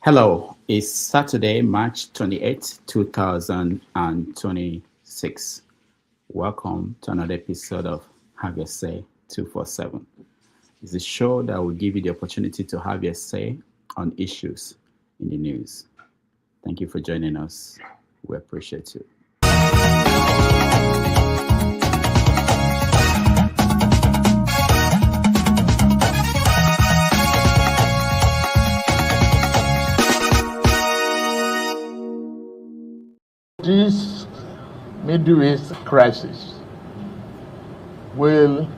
Hello, it's Saturday, March 28th, 2026. Welcome to another episode of Have Your Say 247. It's a show that will give you the opportunity to have your say on issues in the news. Thank you for joining us. We appreciate you. This Middle East crisis will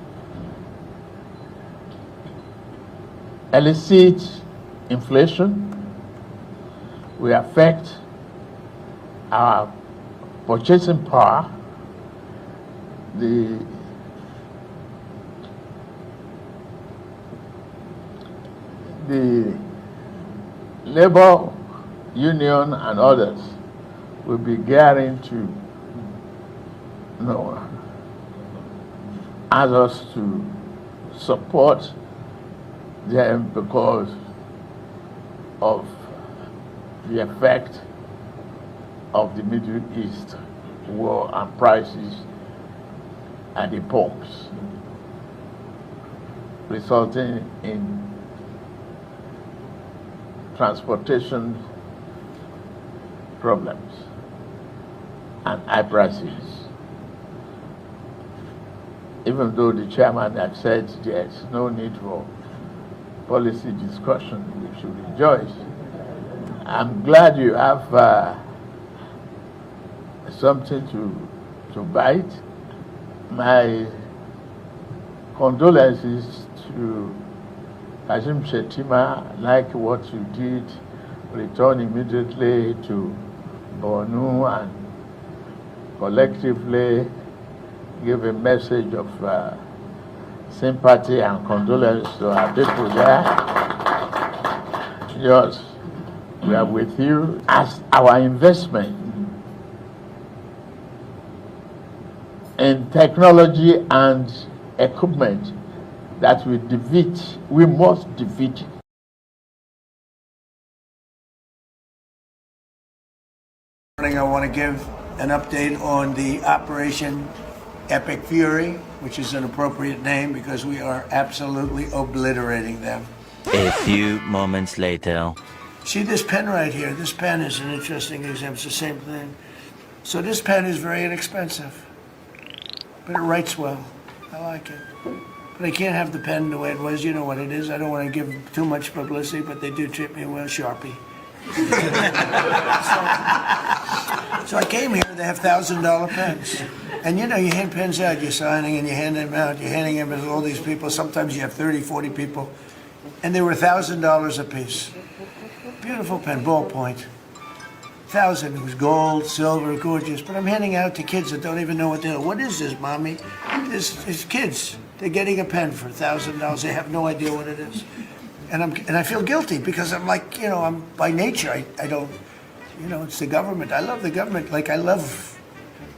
elicit inflation, will affect our purchasing power, the labor union and others will be gearing to ask us to support them because of the effect of the Middle East war and prices at the pumps, resulting in transportation problems and high prices. Even though the chairman had said there's no need for policy discussion, we should rejoice. I'm glad you have something to bite. My condolences to Kashim Shetima, like what you did, return immediately to Borno and collectively give a message of sympathy and condolence to our people there. Yes, we are with you. As our investment in technology and equipment that we must defeat. I want to give an update on the Operation Epic Fury, which is an appropriate name because we are absolutely obliterating them. A few moments later. See this pen right here? This pen is an interesting example. It's the same thing. So this pen is very inexpensive, but it writes well. I like it. But I can't have the pen the way it was. You know what it is. I don't want to give too much publicity, but they do treat me well. Sharpie. So I came here, they have $1,000 pens. And you know, you hand pens out, you're signing and you hand them out, you're handing them to all these people. Sometimes you have 30, 40 people. And they were $1,000 a piece. Beautiful pen, ballpoint. 1,000, it was gold, silver, gorgeous. But I'm handing out to kids that don't even know what they are. What is this, mommy? This is kids. They're getting a pen for $1,000. They have no idea what it is. And I feel guilty because I'm like, I'm by nature, I don't, it's the government. I love the government like I love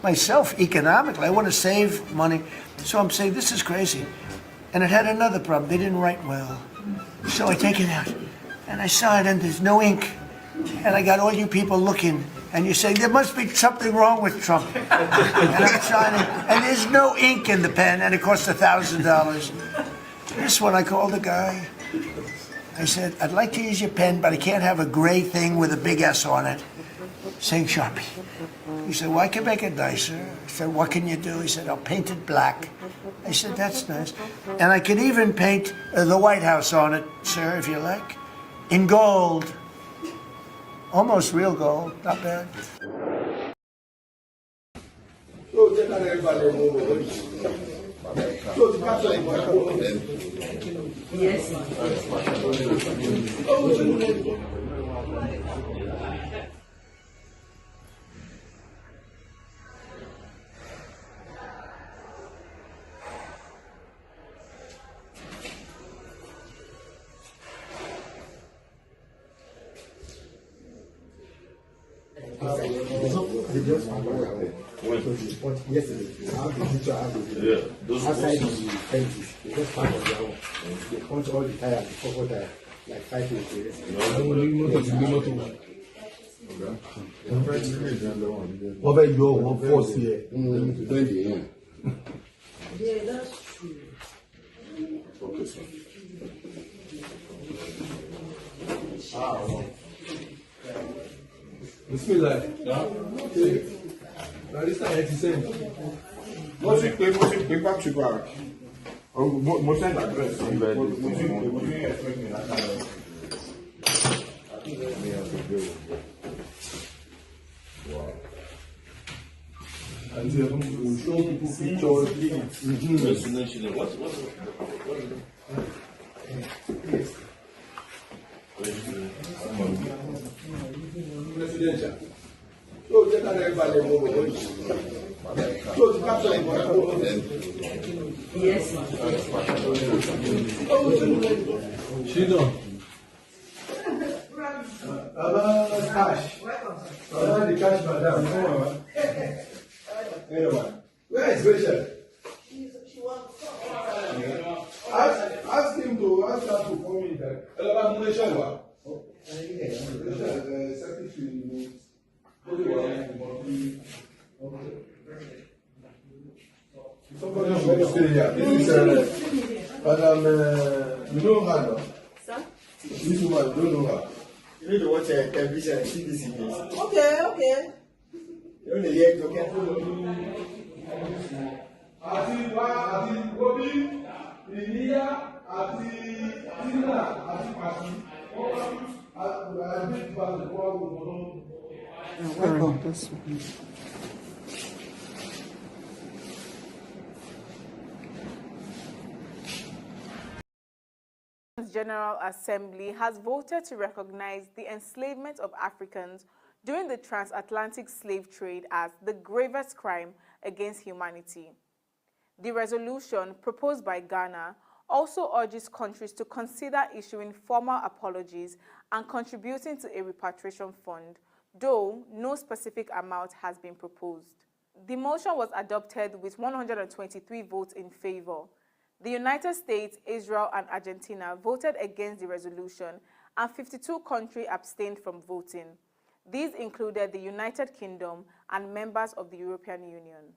myself economically. I want to save money. So I'm saying, this is crazy. And it had another problem. They didn't write well. So I take it out and I sign and there's no ink. And I got all you people looking and you say, there must be something wrong with Trump. And I'm signing and there's no ink in the pen and it costs $1,000. This one, I called the guy. I said, I'd like to use your pen, but I can't have a gray thing with a big S on it saying Sharpie. He said, well, I can make it nicer. I said, what can you do? He said, I'll paint it black. I said, that's nice. And I can even paint the White House on it, sir, if you like, in gold. Almost real gold, not bad. Yes. They just found out yesterday. Outside the fences, they just found out they punch all the tires, the purple tire. Like 5 minutes. What about your force here? Yeah, that's true. Okay, sir. Bismillah. Now this time it's the same. What's it back to back? Most of the address. Wow. And they will show people pictures. What's presidential. So just everybody over. So to capture Yes. She done. Cash. The cash madam. Where is Rachel? Ask him to ask her to come in there. Secretary. Somebody should stay here. This is Madam, you know her, no? Sir? This woman, you don't know her. You need to watch television and see this image. Okay. You only hear talking. Àti Gobi, Ìníyà, àti Tina, àti Pàṣí. General Assembly has voted to recognize the enslavement of Africans during the transatlantic slave trade as the gravest crime against humanity. The resolution proposed by Ghana also urges countries to consider issuing formal apologies and contributing to a repatriation fund, though no specific amount has been proposed. The motion was adopted with 123 votes in favor. The United States, Israel, and Argentina voted against the resolution, and 52 countries abstained from voting. These included the United Kingdom and members of the European Union.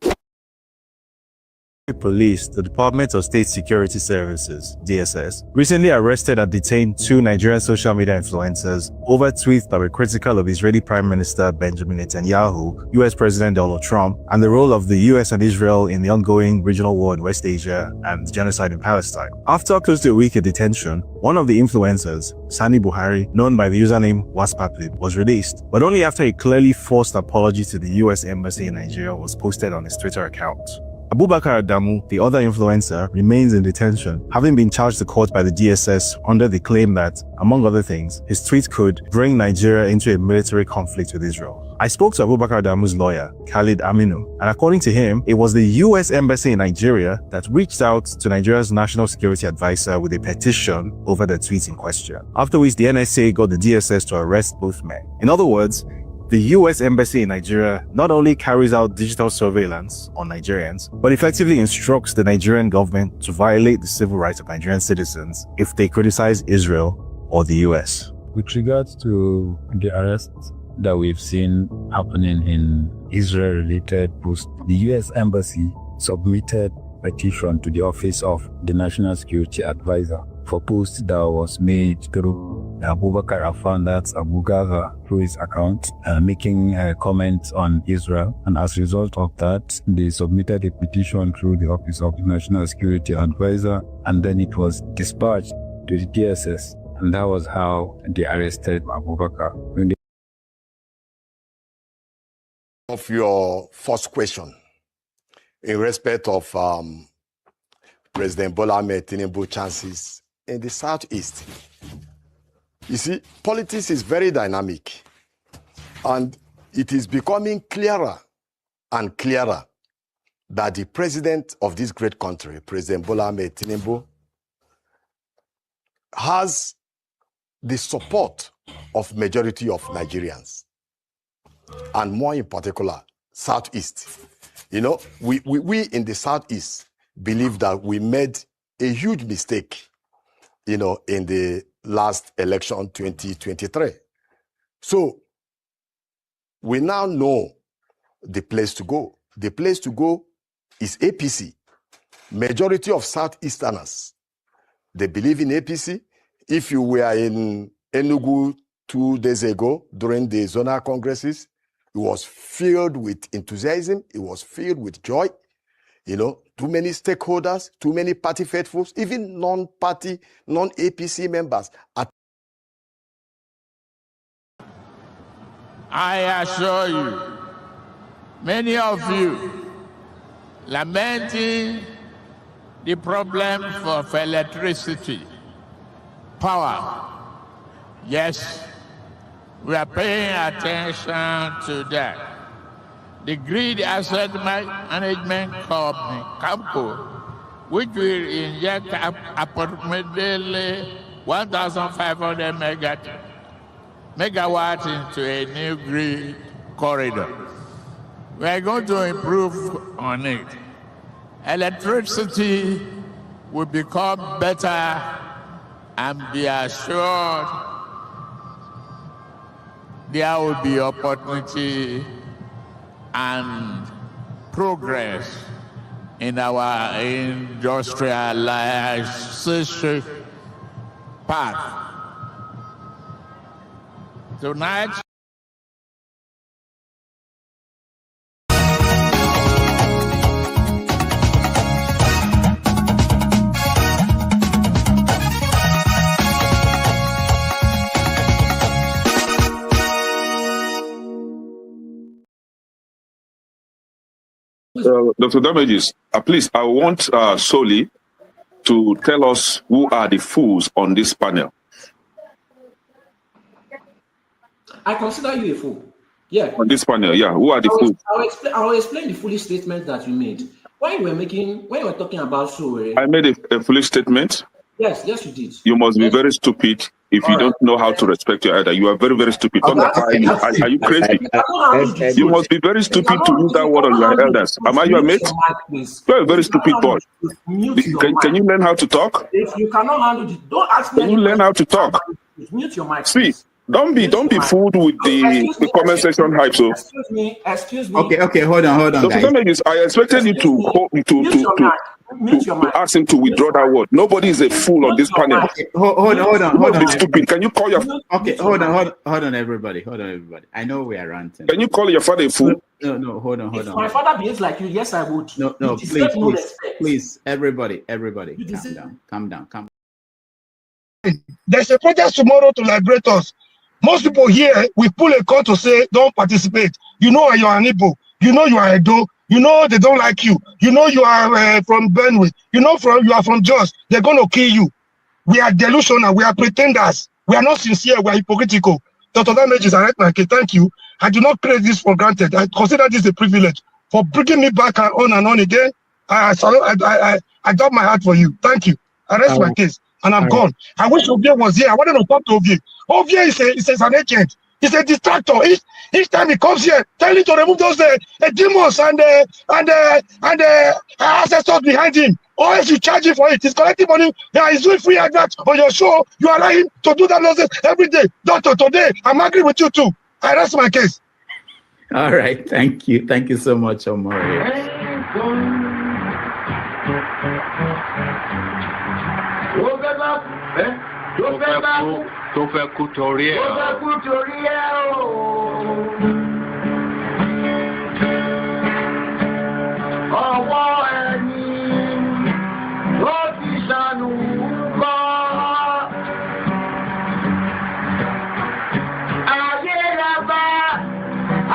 Police, the Department of State Security Services, DSS, recently arrested and detained 2 Nigerian social media influencers over tweets that were critical of Israeli Prime Minister Benjamin Netanyahu, US President Donald Trump, and the role of the US and Israel in the ongoing regional war in West Asia and genocide in Palestine. After close to a week of detention, one of the influencers, Sani Buhari, known by the username Waspaplib, was released, but only after a clearly forced apology to the US Embassy in Nigeria was posted on his Twitter account. Abubakar Adamu, the other influencer, remains in detention, having been charged to court by the DSS under the claim that, among other things, his tweet could bring Nigeria into a military conflict with Israel. I spoke to Abubakar Adamu's lawyer, Khalid Aminu, and according to him, it was the US Embassy in Nigeria that reached out to Nigeria's National Security Advisor with a petition over the tweets in question, after which the NSA got the DSS to arrest both men. In other words, the US Embassy in Nigeria not only carries out digital surveillance on Nigerians, but effectively instructs the Nigerian government to violate the civil rights of Nigerian citizens if they criticize Israel or the US. With regards to the arrests that we've seen happening in Israel-related posts, the US Embassy submitted a petition to the Office of the National Security Advisor for post that was made through Abubakar Afandat Abugaga through his account, making comments on Israel. And as a result of that, they submitted a petition through the Office of the National Security Advisor, and then it was dispatched to the DSS. And that was how they arrested Abubakar. Of your first question, in respect of President Bola Ahmed Tinubu's chances in the Southeast. You see, politics is very dynamic, and it is becoming clearer and clearer that the president of this great country, President Bola Ahmed Tinubu, has the support of majority of Nigerians, and more in particular, Southeast. You know, we in the Southeast believe that we made a huge mistake, you know, in the last election 2023. So we now know the place to go. The place to go is APC. Majority of Southeasterners, they believe in APC. If you were in Enugu 2 days ago during the zonal congresses, it was filled with enthusiasm. It was filled with joy. You know, too many stakeholders, too many party faithfuls, even non-party, non-APC members. I assure you, many of you lamenting the problem of electricity, power. Yes, we are paying attention to that. The Grid Asset Management Company, CAMCO, which will inject approximately 1,500 megawatts into a new grid corridor. We are going to improve on it. Electricity will become better, and be assured there will be opportunity and progress in our industrialization path. Tonight, Dr. Damages, please, I want Soli to tell us who are the fools on this panel. I consider you a fool. Yeah. On this panel, yeah. Who are the fools? I will explain the foolish statement that you made. When you were talking about Sowore. I made a foolish statement. Yes, you did. You must be very stupid if you don't know how to respect your elder. You are very, very stupid. Are you crazy? You must be very stupid to use that word on your elders. Am I your mate? You are a very stupid boy. Can you learn how to talk? If you cannot handle it, don't ask me. Can you learn how to talk? Mute your mic. See, don't be fooled with the comment section hype. So excuse me. Okay, hold on, guys. I expected you to ask him to withdraw that word. Nobody is a fool on this panel. Okay, hold on. Be stupid. Can you call your? Okay, hold on, everybody. I know we are ranting. Can you call your father a fool? No, hold on. If my father behaves like you, yes, I would. No, please, everybody, calm down. There's a protest tomorrow to liberate us. Most people here, we pull a call to say, don't participate. You know you are an Igbo. You know you are a Do. You know they don't like you. You know you are from Benue. You know you are from Jos. They're going to kill you. We are delusional. We are pretenders. We are not sincere. We are hypocritical. Dr. Damages, thank you. I do not take this for granted. I consider this a privilege. For bringing me back on and on again, I got my heart for you. Thank you. I rest my case. And I'm gone. I wish Ovie was here. I wanted to talk to Ovie. Ovie is an agent. He's a distractor. Each time he comes here, tell him to remove those demons and ancestors behind him. Or else you charge him for it. He's collecting money. Yeah, he's doing free adverts on your show. You allow him to do that nonsense every day. Doctor, today, I'm angry with you too. I rest my case. All right. Thank you. Thank you so much, Omori. tó fẹ́ kú torí ẹ̀ o. Ọwọ́ ẹni ló ti ṣàánú kọ́.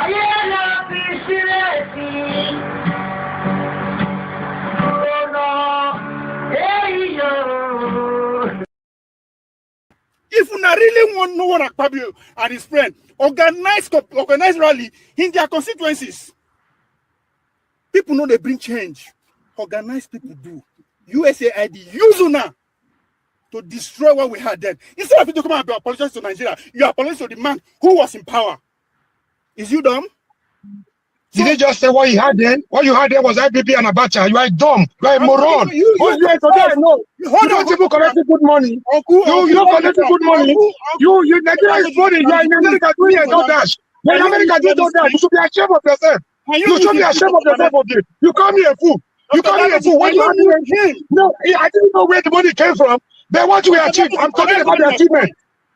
Ayé la fi sílẹ̀ sí. If you really want to know what Kabiru and his friend organize rally in their constituencies, people know they bring change. Organized people do. USAID use now to destroy what we had then. Instead of you talking about politics to Nigeria, you are politics to the man who was in power. Is you dumb? Did he just say what he had then? What you had there was IPP and Abacha. You are dumb. You are a moron. You today, no. You don't even collect good money. You don't collect good money. You Nigeria is money. You are in America doing a DoorDash. You're in America doing DoorDash. You should be ashamed of yourself. You should be ashamed of yourself of this. You call me a fool. You call me a fool. What you have No, I didn't know where the money came from. But what we achieved, I'm talking about the achievement.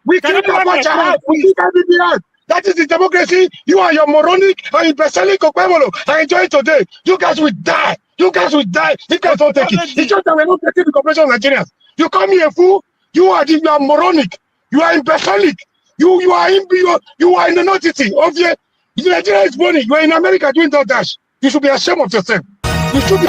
We killed Abacha out. We killed IPP out. That is the democracy. You are your moronic and imbecilic Okpemolo. I enjoy it today. You guys will die. You guys will die. You guys don't take it. It's just that we're not taking the cooperation of Nigerians. You call me a fool. You are moronic. You are imbecilic. You are in the nudity of the Nigeria is money. You are in America doing DoorDash. You should be ashamed of yourself. You should be.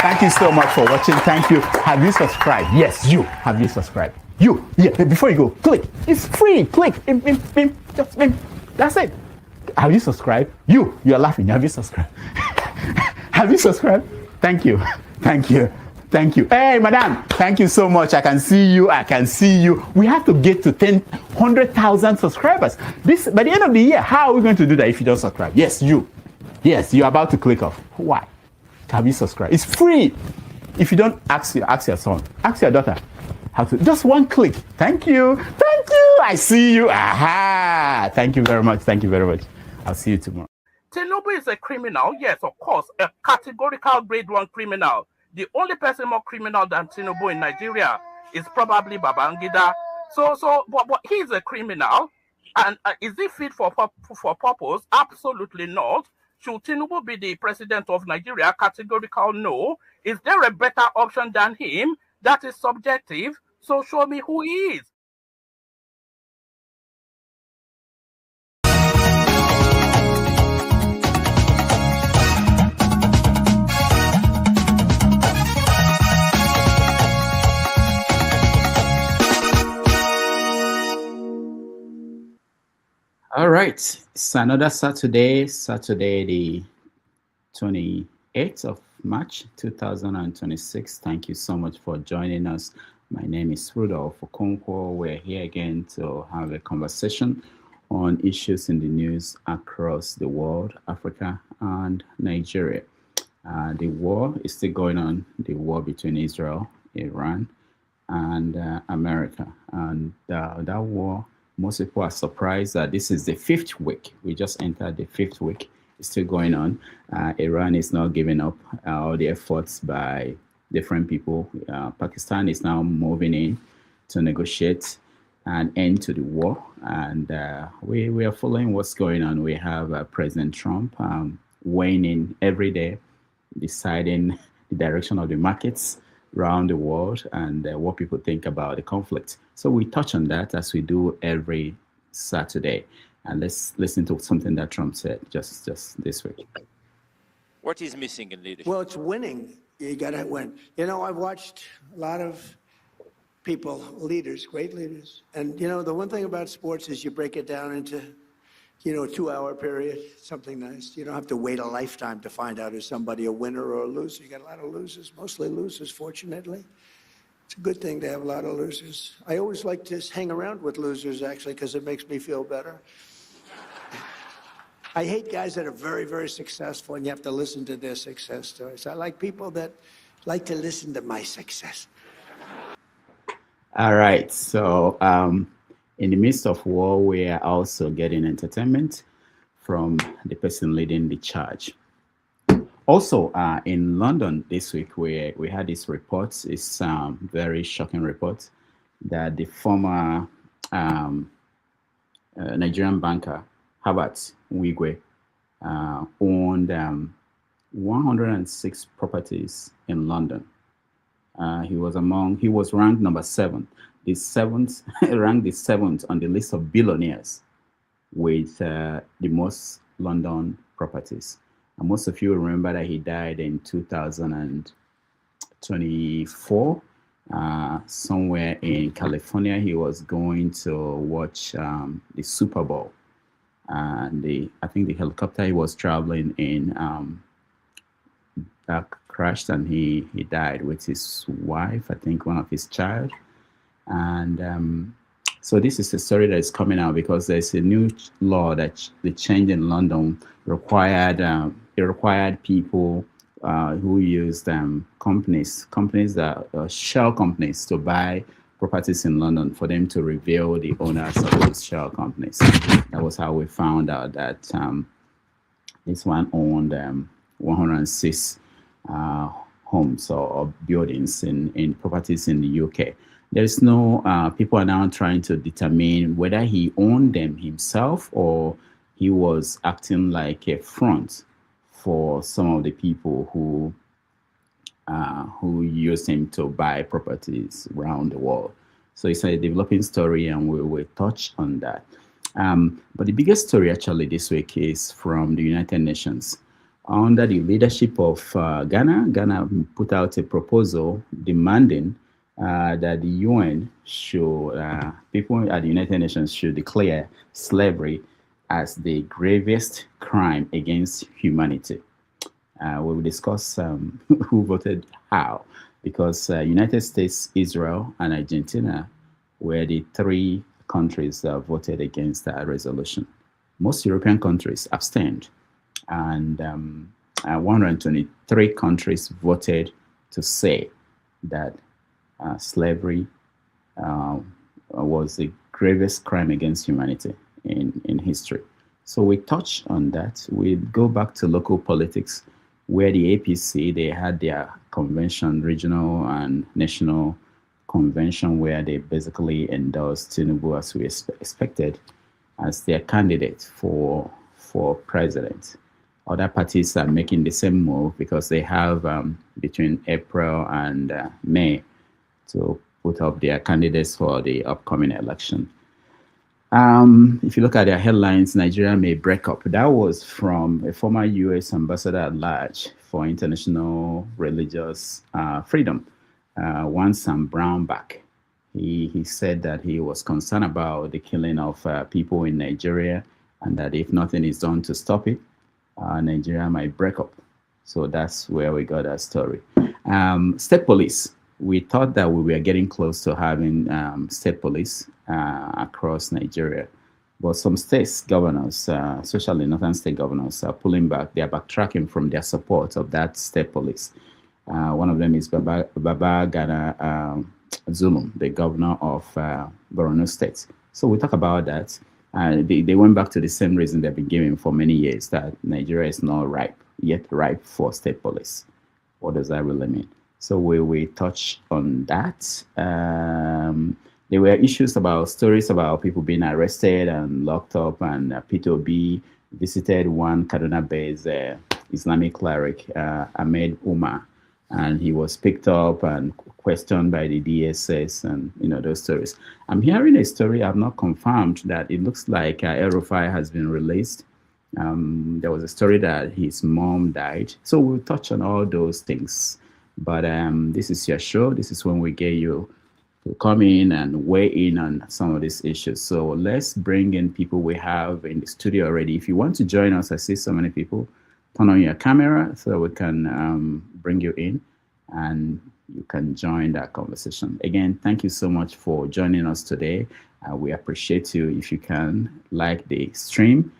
Thank you so much for watching. Thank you. Have you subscribed? Yes, you. Have you subscribed? You. Yeah, before you go, click. It's free. Click. Just that's it. Have you subscribed? You are laughing. Have you subscribed? Have you subscribed? Thank you. Thank you. Thank you. Hey, madam. Thank you so much. I can see you. I can see you. We have to get to 100,000 subscribers. By the end of the year, how are we going to do that if you don't subscribe? Yes, you. Yes, you're about to click off. Why? Have you subscribed? It's free. If you don't, ask your son, ask your daughter how to. Just one click. Thank you. Thank you. I see you. Aha. Thank you very much. Thank you very much. I'll see you tomorrow. Tinubu is a criminal. Yes, of course, a categorical grade 1 criminal. The only person more criminal than Tinubu in Nigeria is probably Babangida. But he's a criminal. And is he fit for purpose? Absolutely not. Should Tinubu be the president of Nigeria? Categorical no. Is there a better option than him? That is subjective. So show me who he is. All right, it's another Saturday, the 28th of March, 2026. Thank you so much for joining us. My name is Rudolph Okonkwo. We're here again to have a conversation on issues in the news across the world, Africa and Nigeria. The war is still going on, the war between Israel, Iran, and America. And that war, most people are surprised that this is the 5th week. We just entered the 5th week. It's still going on. Iran is not giving up all the efforts by different people. Pakistan is now moving in to negotiate an end to the war. And we are following what's going on. We have President Trump weighing in every day, deciding the direction of the markets around the world and what people think about the conflict. So we touch on that as we do every Saturday. And let's listen to something that Trump said just this week. What is missing in leadership? Well, it's winning. You got to win. You know, I've watched a lot of people, leaders, great leaders. And, you know, the one thing about sports is you break it down into, you know, a 2-hour period, something nice. You don't have to wait a lifetime to find out is somebody a winner or a loser. You got a lot of losers, mostly losers, fortunately. It's a good thing to have a lot of losers. I always like to hang around with losers, actually, because it makes me feel better. I hate guys that are very, very successful, and you have to listen to their success stories. I like people that like to listen to my success. All right. So in the midst of war, we are also getting entertainment from the person leading the charge. Also, in London this week, we had this report, this very shocking report, that the former Nigerian banker, Herbert Wigwe, owned 106 properties in London. He was ranked number 7, ranked the 7th on the list of billionaires with the most London properties. And most of you remember that he died in 2024, somewhere in California. He was going to watch the Super Bowl. And I think the helicopter he was traveling in crashed and he died with his wife, I think one of his child. And so this is a story that is coming out because there's a new law that the change in London required people who used companies that shell companies to buy properties in London for them to reveal the owners of those shell companies. That was how we found out that this one owned 106 homes or buildings in properties in the UK. There's no, people are now trying to determine whether he owned them himself or he was acting like a front for some of the people who used him to buy properties around the world. So it's a developing story, and we will touch on that. But the biggest story actually this week is from the United Nations. Under the leadership of Ghana put out a proposal demanding that the UN should, people at the United Nations should declare slavery as the gravest crime against humanity. We will discuss who voted how, because United States, Israel, and Argentina were the three countries that voted against that resolution. Most European countries abstained, and 123 countries voted to say that slavery was the gravest crime against humanity in history. So we touch on that. We go back to local politics, where the APC, they had their convention, regional and national convention, where they basically endorsed Tinubu, as we expected, as their candidate for president. Other parties are making the same move because they have between April and May to put up their candidates for the upcoming election. If you look at their headlines, Nigeria may break up. That was from a former U.S. ambassador at large for international religious freedom, one Sam Brownback. He said that he was concerned about the killing of people in Nigeria, and that if nothing is done to stop it, Nigeria might break up. So that's where we got that story. State police. We thought that we were getting close to having state police across Nigeria. But some states governors, especially northern state governors, are pulling back. They are backtracking from their support of that state police. One of them is Babagana Zulum, the governor of Borno State. So we talk about that. They went back to the same reason they've been giving for many years, that Nigeria is not yet ripe for state police. What does that really mean? So we touch on that. There were stories about people being arrested and locked up, and P2B visited one Kaduna-based Islamic cleric, Ahmed Umar, and he was picked up and questioned by the DSS, and those stories. I'm hearing a story I've not confirmed that it looks like El Rufai has been released. There was a story that his mom died. So we'll touch on all those things. But this is your show. This is when we get you to come in and weigh in on some of these issues. So let's bring in people we have in the studio already. If you want to join us, I see so many people. Turn on your camera so we can bring you in and you can join that conversation. Again, thank you so much for joining us today. We appreciate you. If you can like the stream,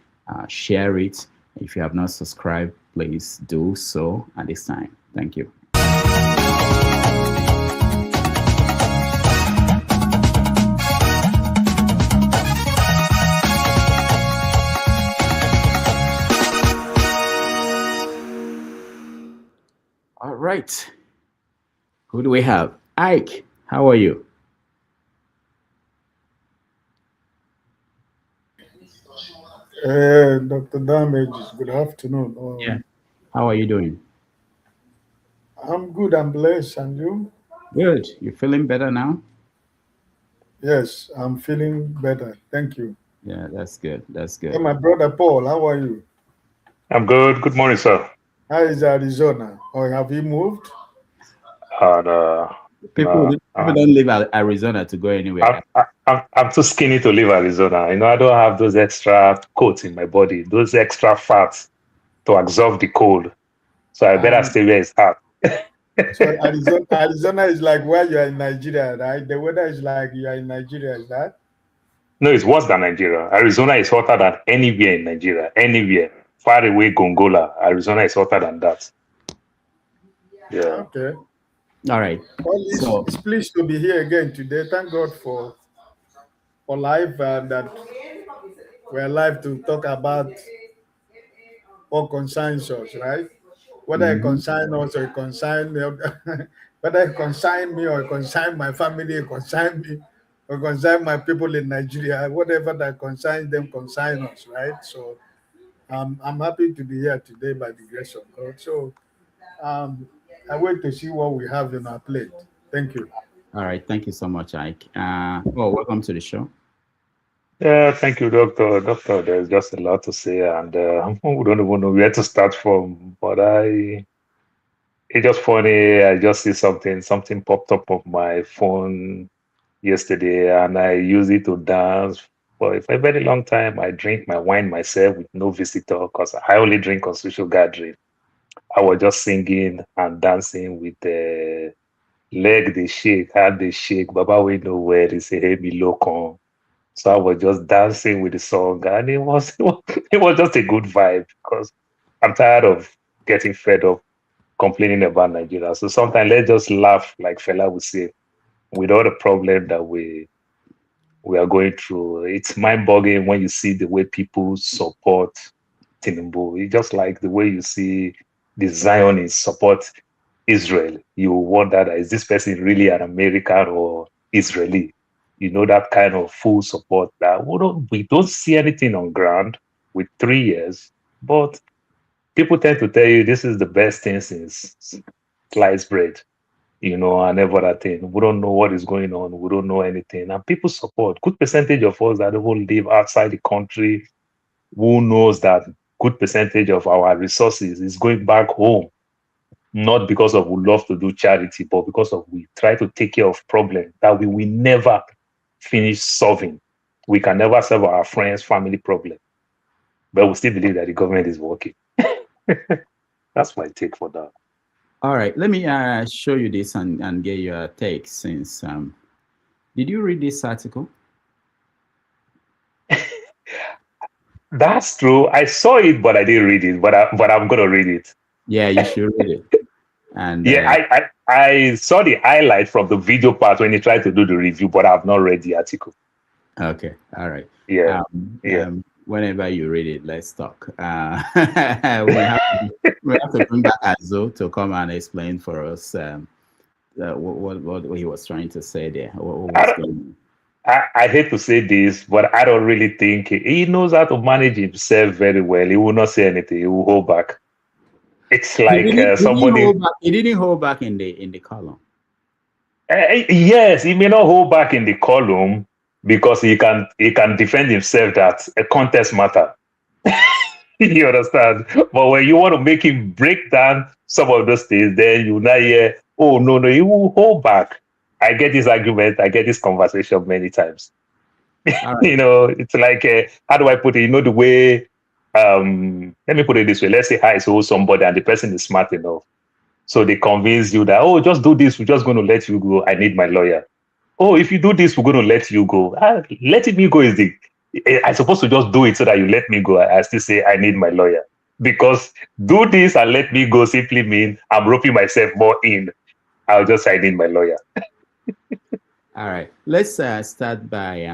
share it. If you have not subscribed, please do so at this time. Thank you. All right. Who do we have? Ike, how are you? Dr. Damage, good afternoon. Yeah. How are you doing? I'm good, I'm blessed, and you? Good. You feeling better now? Yes, I'm feeling better. Thank you. Yeah, that's good. That's good. Hey, my brother Paul, how are you? I'm good. Good morning, sir. How is Arizona? Or have you moved? People don't leave Arizona to go anywhere. I'm too skinny to leave Arizona. I don't have those extra coats in my body, those extra fats to absorb the cold. So I better stay where it's hot. So Arizona is like where you are in Nigeria, right? The weather is like you are in Nigeria, is that? No, it's worse than Nigeria. Arizona is hotter than anywhere in Nigeria. Anywhere. Far away, Gongola. Arizona is hotter than that. Yeah. Okay. All right. Well, So it's pleased to be here again today. Thank God for life and that we're alive to talk about what concerns us, right? Whether it concerns us or it concerns whether it concerns me or it concerns my family, it concerns me or concerns my people in Nigeria, whatever that concerns them concerns us, right? So I'm happy to be here today by the grace of God. So I wait to see what we have in our plate. Thank you. all right, thank you so much, Ike. Well, welcome to the show. Yeah, thank you, Doctor. Doctor, there's just a lot to say, and we don't even know where to start from. But it's just funny. I just see something popped up on my phone yesterday, and I use it to dance for a very long time. I drink my wine myself with no visitor because I only drink on social gathering. I was just singing and dancing with the leg they shake, hand they shake. Baba we know where they say hey me loco. So I was just dancing with the song, and it was just a good vibe because I'm tired of getting fed up complaining about Nigeria. So sometimes let's just laugh, like Fela would say, with all the problem that we are going through. It's mind-boggling when you see the way people support Tinubu. It's just like the way you see the Zionists support Israel. You wonder that is this person really an American or Israeli? You know, that kind of full support that we don't see anything on ground with 3 years, but people tend to tell you this is the best thing since sliced bread, and every other thing. We don't know what is going on. We don't know anything. And people support. Good percentage of us that even live outside the country, who knows that good percentage of our resources is going back home, not because of we love to do charity, but because of we try to take care of problems that we will never finish solving. We can never solve our friends' family problem, but we still believe that the government is working. That's my take for that. All right, let me show you this and get your take. Since did you read this article? That's true. I saw it, but I didn't read it. But I'm gonna read it. Yeah, you should read it. And yeah, I saw the highlight from the video part when he tried to do the review, but I've not read the article. Okay, all right. Yeah, Whenever you read it, let's talk. We have to bring back Azo to come and explain for us what he was trying to say there. What was going on. I hate to say this, but I don't really think he knows how to manage himself very well. He will not say anything. He will hold back. It's like somebody. He didn't hold back in the column. Yes, he may not hold back in the column because he can defend himself that a contest matter. You understand? But when you want to make him break down some of those things, then you now hear, oh no, he will hold back. I get this argument, I get this conversation many times. Right. It's like, how do I put it? The way, let me put it this way. Let's say I owe somebody and the person is smart enough. So they convince you that, oh, just do this. We're just going to let you go. I need my lawyer. Oh, if you do this, we're going to let you go. Letting me go is I'm supposed to just do it so that you let me go. I still say I need my lawyer. Because do this and let me go simply mean I'm roping myself more in. I'll just say I need my lawyer. All right. Let's start by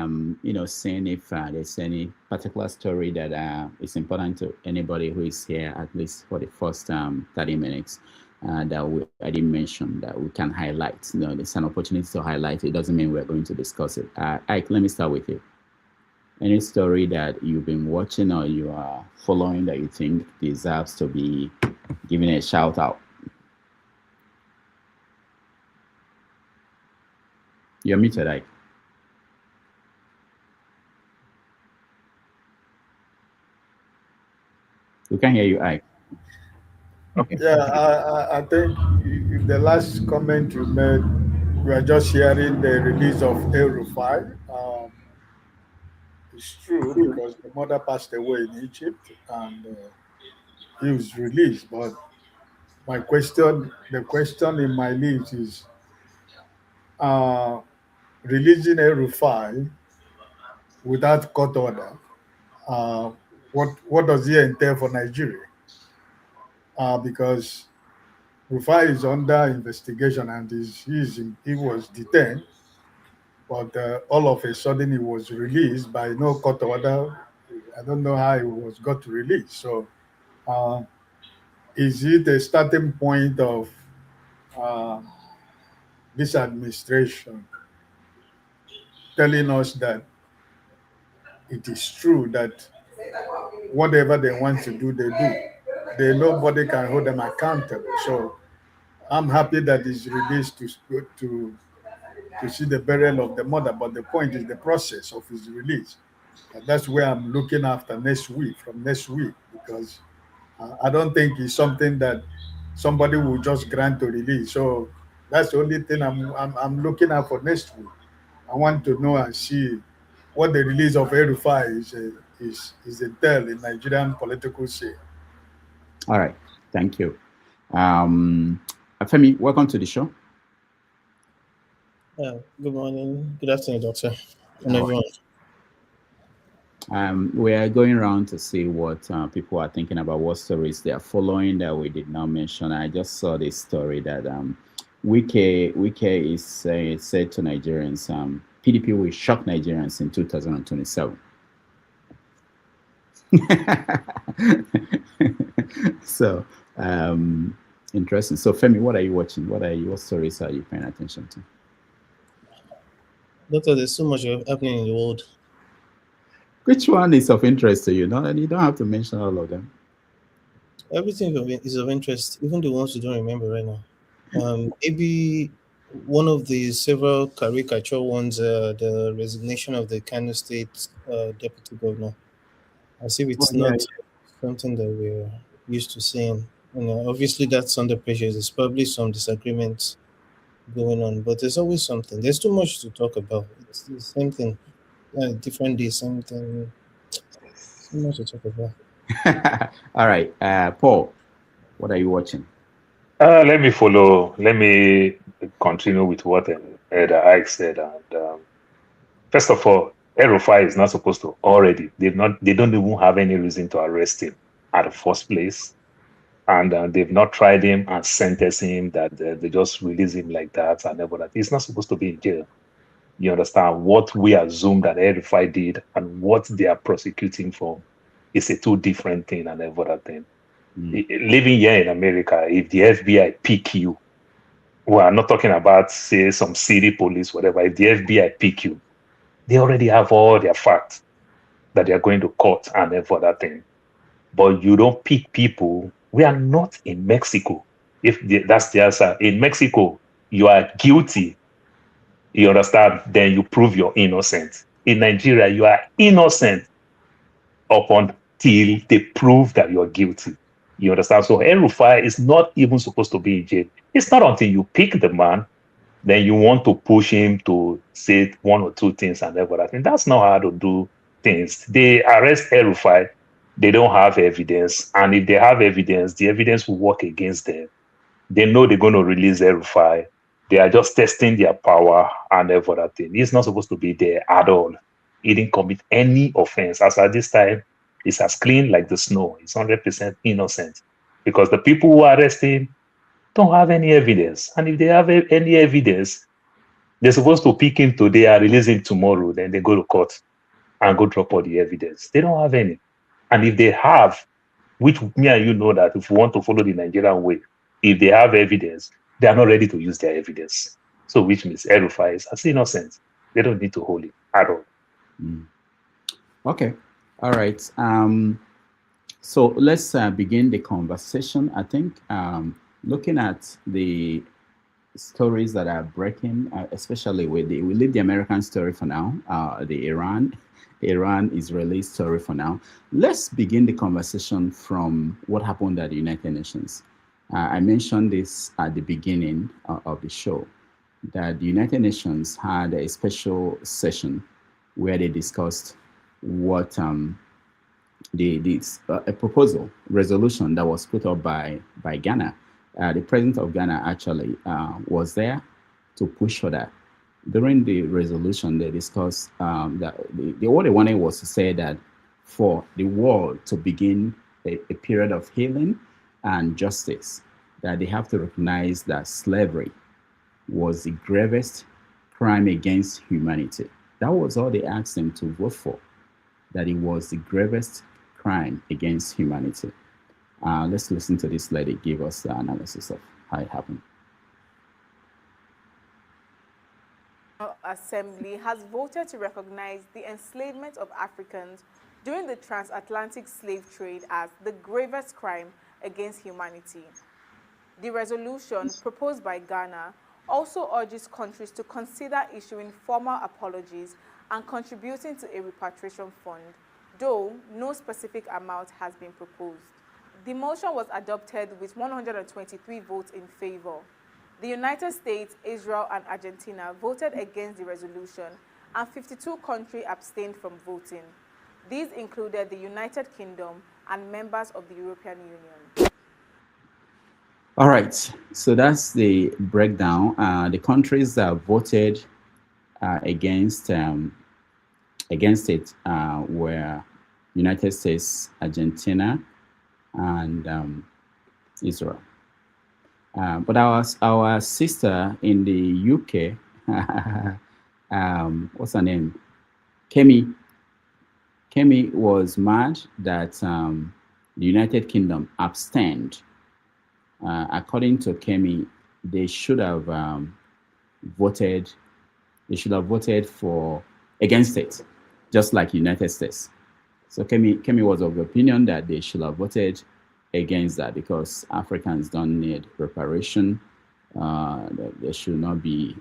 seeing if there's any particular story that is important to anybody who is here, at least for the first 30 minutes. That I didn't mention that we can highlight. There's an opportunity to highlight. It doesn't mean we're going to discuss it. Ike, let me start with you. Any story that you've been watching or you are following that you think deserves to be given a shout out? You're muted, Ike. We can hear you, Ike. Okay. Yeah, I think the last comment you made, we are just hearing the release of El-Rufai. It's true because the mother passed away in Egypt and he was released, but the question in my list is releasing a Rufai without court order. What does it entail for Nigeria? Because Rufai is under investigation and he was detained, but all of a sudden he was released by no court order. I don't know how he got released. So, is it a starting point of this administration telling us that it is true that whatever they want to do, they do. Nobody can hold them accountable. So I'm happy that he's released to see the burial of the mother. But the point is the process of his release. And that's where I'm looking after from next week, because I don't think it's something that somebody will just grant to release. So that's the only thing I'm looking at for next week. I want to know and see what the release of El-Rufai is entail in Nigerian political scene. All right, thank you. Femi, welcome to the show. Good morning, good afternoon, doctor, and everyone. We are going around to see what people are thinking about, what stories they are following that we did not mention. I just saw this story that Wike is said to Nigerians, PDP will shock Nigerians in 2027. So interesting. So Femi, what are you watching? What stories are you paying attention to? Doctor, there's so much happening in the world. Which one is of interest to you? No, and you don't have to mention all of them. Everything is of interest, even the ones you don't remember right now. Maybe one of the several caricature ones, the resignation of the Kano State deputy governor. As if it's not something that we're used to seeing. Obviously that's under pressure. There's probably some disagreements going on, but there's always something. There's too much to talk about. It's the same thing, different day, same thing. So much to talk about. All right, Paul, what are you watching? Let me continue with what Elder Ike said. And first of all, El-Rufai is not supposed to they don't even have any reason to arrest him at the first place. And they've not tried him and sentenced him, that they just release him like that and everything. He's not supposed to be in jail. You understand? What we assume that El-Rufai did and what they are prosecuting for is a two different thing and everything. Living here in America, if the FBI pick you, we are not talking about, say, some city police, whatever. If the FBI pick you, they already have all their facts that they are going to court and everything. But you don't pick people. We are not in Mexico. That's the answer. In Mexico, you are guilty. You understand? Then you prove you're innocent. In Nigeria, you are innocent up until they prove that you're guilty. You understand? So El-Rufai is not even supposed to be in jail. It's not until you pick the man, then you want to push him to say one or two things and everything. That's not how to do things. They arrest El-Rufai. They don't have evidence. And if they have evidence, the evidence will work against them. They know they're going to release El-Rufai. They are just testing their power and everything. He's not supposed to be there at all. He didn't commit any offense. As at this time, he's as clean like the snow. He's 100% innocent. Because the people who arrest him don't have any evidence. And if they have any evidence, they're supposed to pick him today and release him tomorrow. Then they go to court and go drop all the evidence. They don't have any. And if they have, which me and you know that if we want to follow the Nigerian way, if they have evidence, they are not ready to use their evidence. So which means El-Rufai is as innocent. They don't need to hold him at all. Okay. All right. So let's begin the conversation. I think looking at the stories that are breaking, especially we leave the American story for now, the Iran-Israeli story for now. Let's begin the conversation from what happened at the United Nations. I mentioned this at the beginning of the show, that the United Nations had a special session where they discussed what a proposal, resolution that was put up by Ghana the president of Ghana actually was there to push for that. During the resolution, they discussed that what they wanted was to say that for the world to begin a period of healing and justice, that they have to recognize that slavery was the gravest crime against humanity. That was all they asked him to vote for, that it was the gravest crime against humanity. Let's listen to this lady give us the analysis of how it happened. Assembly has voted to recognize the enslavement of Africans during the transatlantic slave trade as the gravest crime against humanity. The resolution proposed by Ghana also urges countries to consider issuing formal apologies and contributing to a repatriation fund, though no specific amount has been proposed. The motion was adopted with 123 votes in favor. The United States, Israel, and Argentina voted against the resolution, and 52 countries abstained from voting. These included the United Kingdom and members of the European Union. All right, so that's the breakdown. The countries that voted against it were United States, Argentina, and Israel. But our sister in the UK, what's her name? Kemi was mad that the United Kingdom abstained. According to Kemi, they should have voted. They should have voted against it, just like United States. So Kemi was of the opinion that they should have voted against that because Africans don't need reparation. They should not be.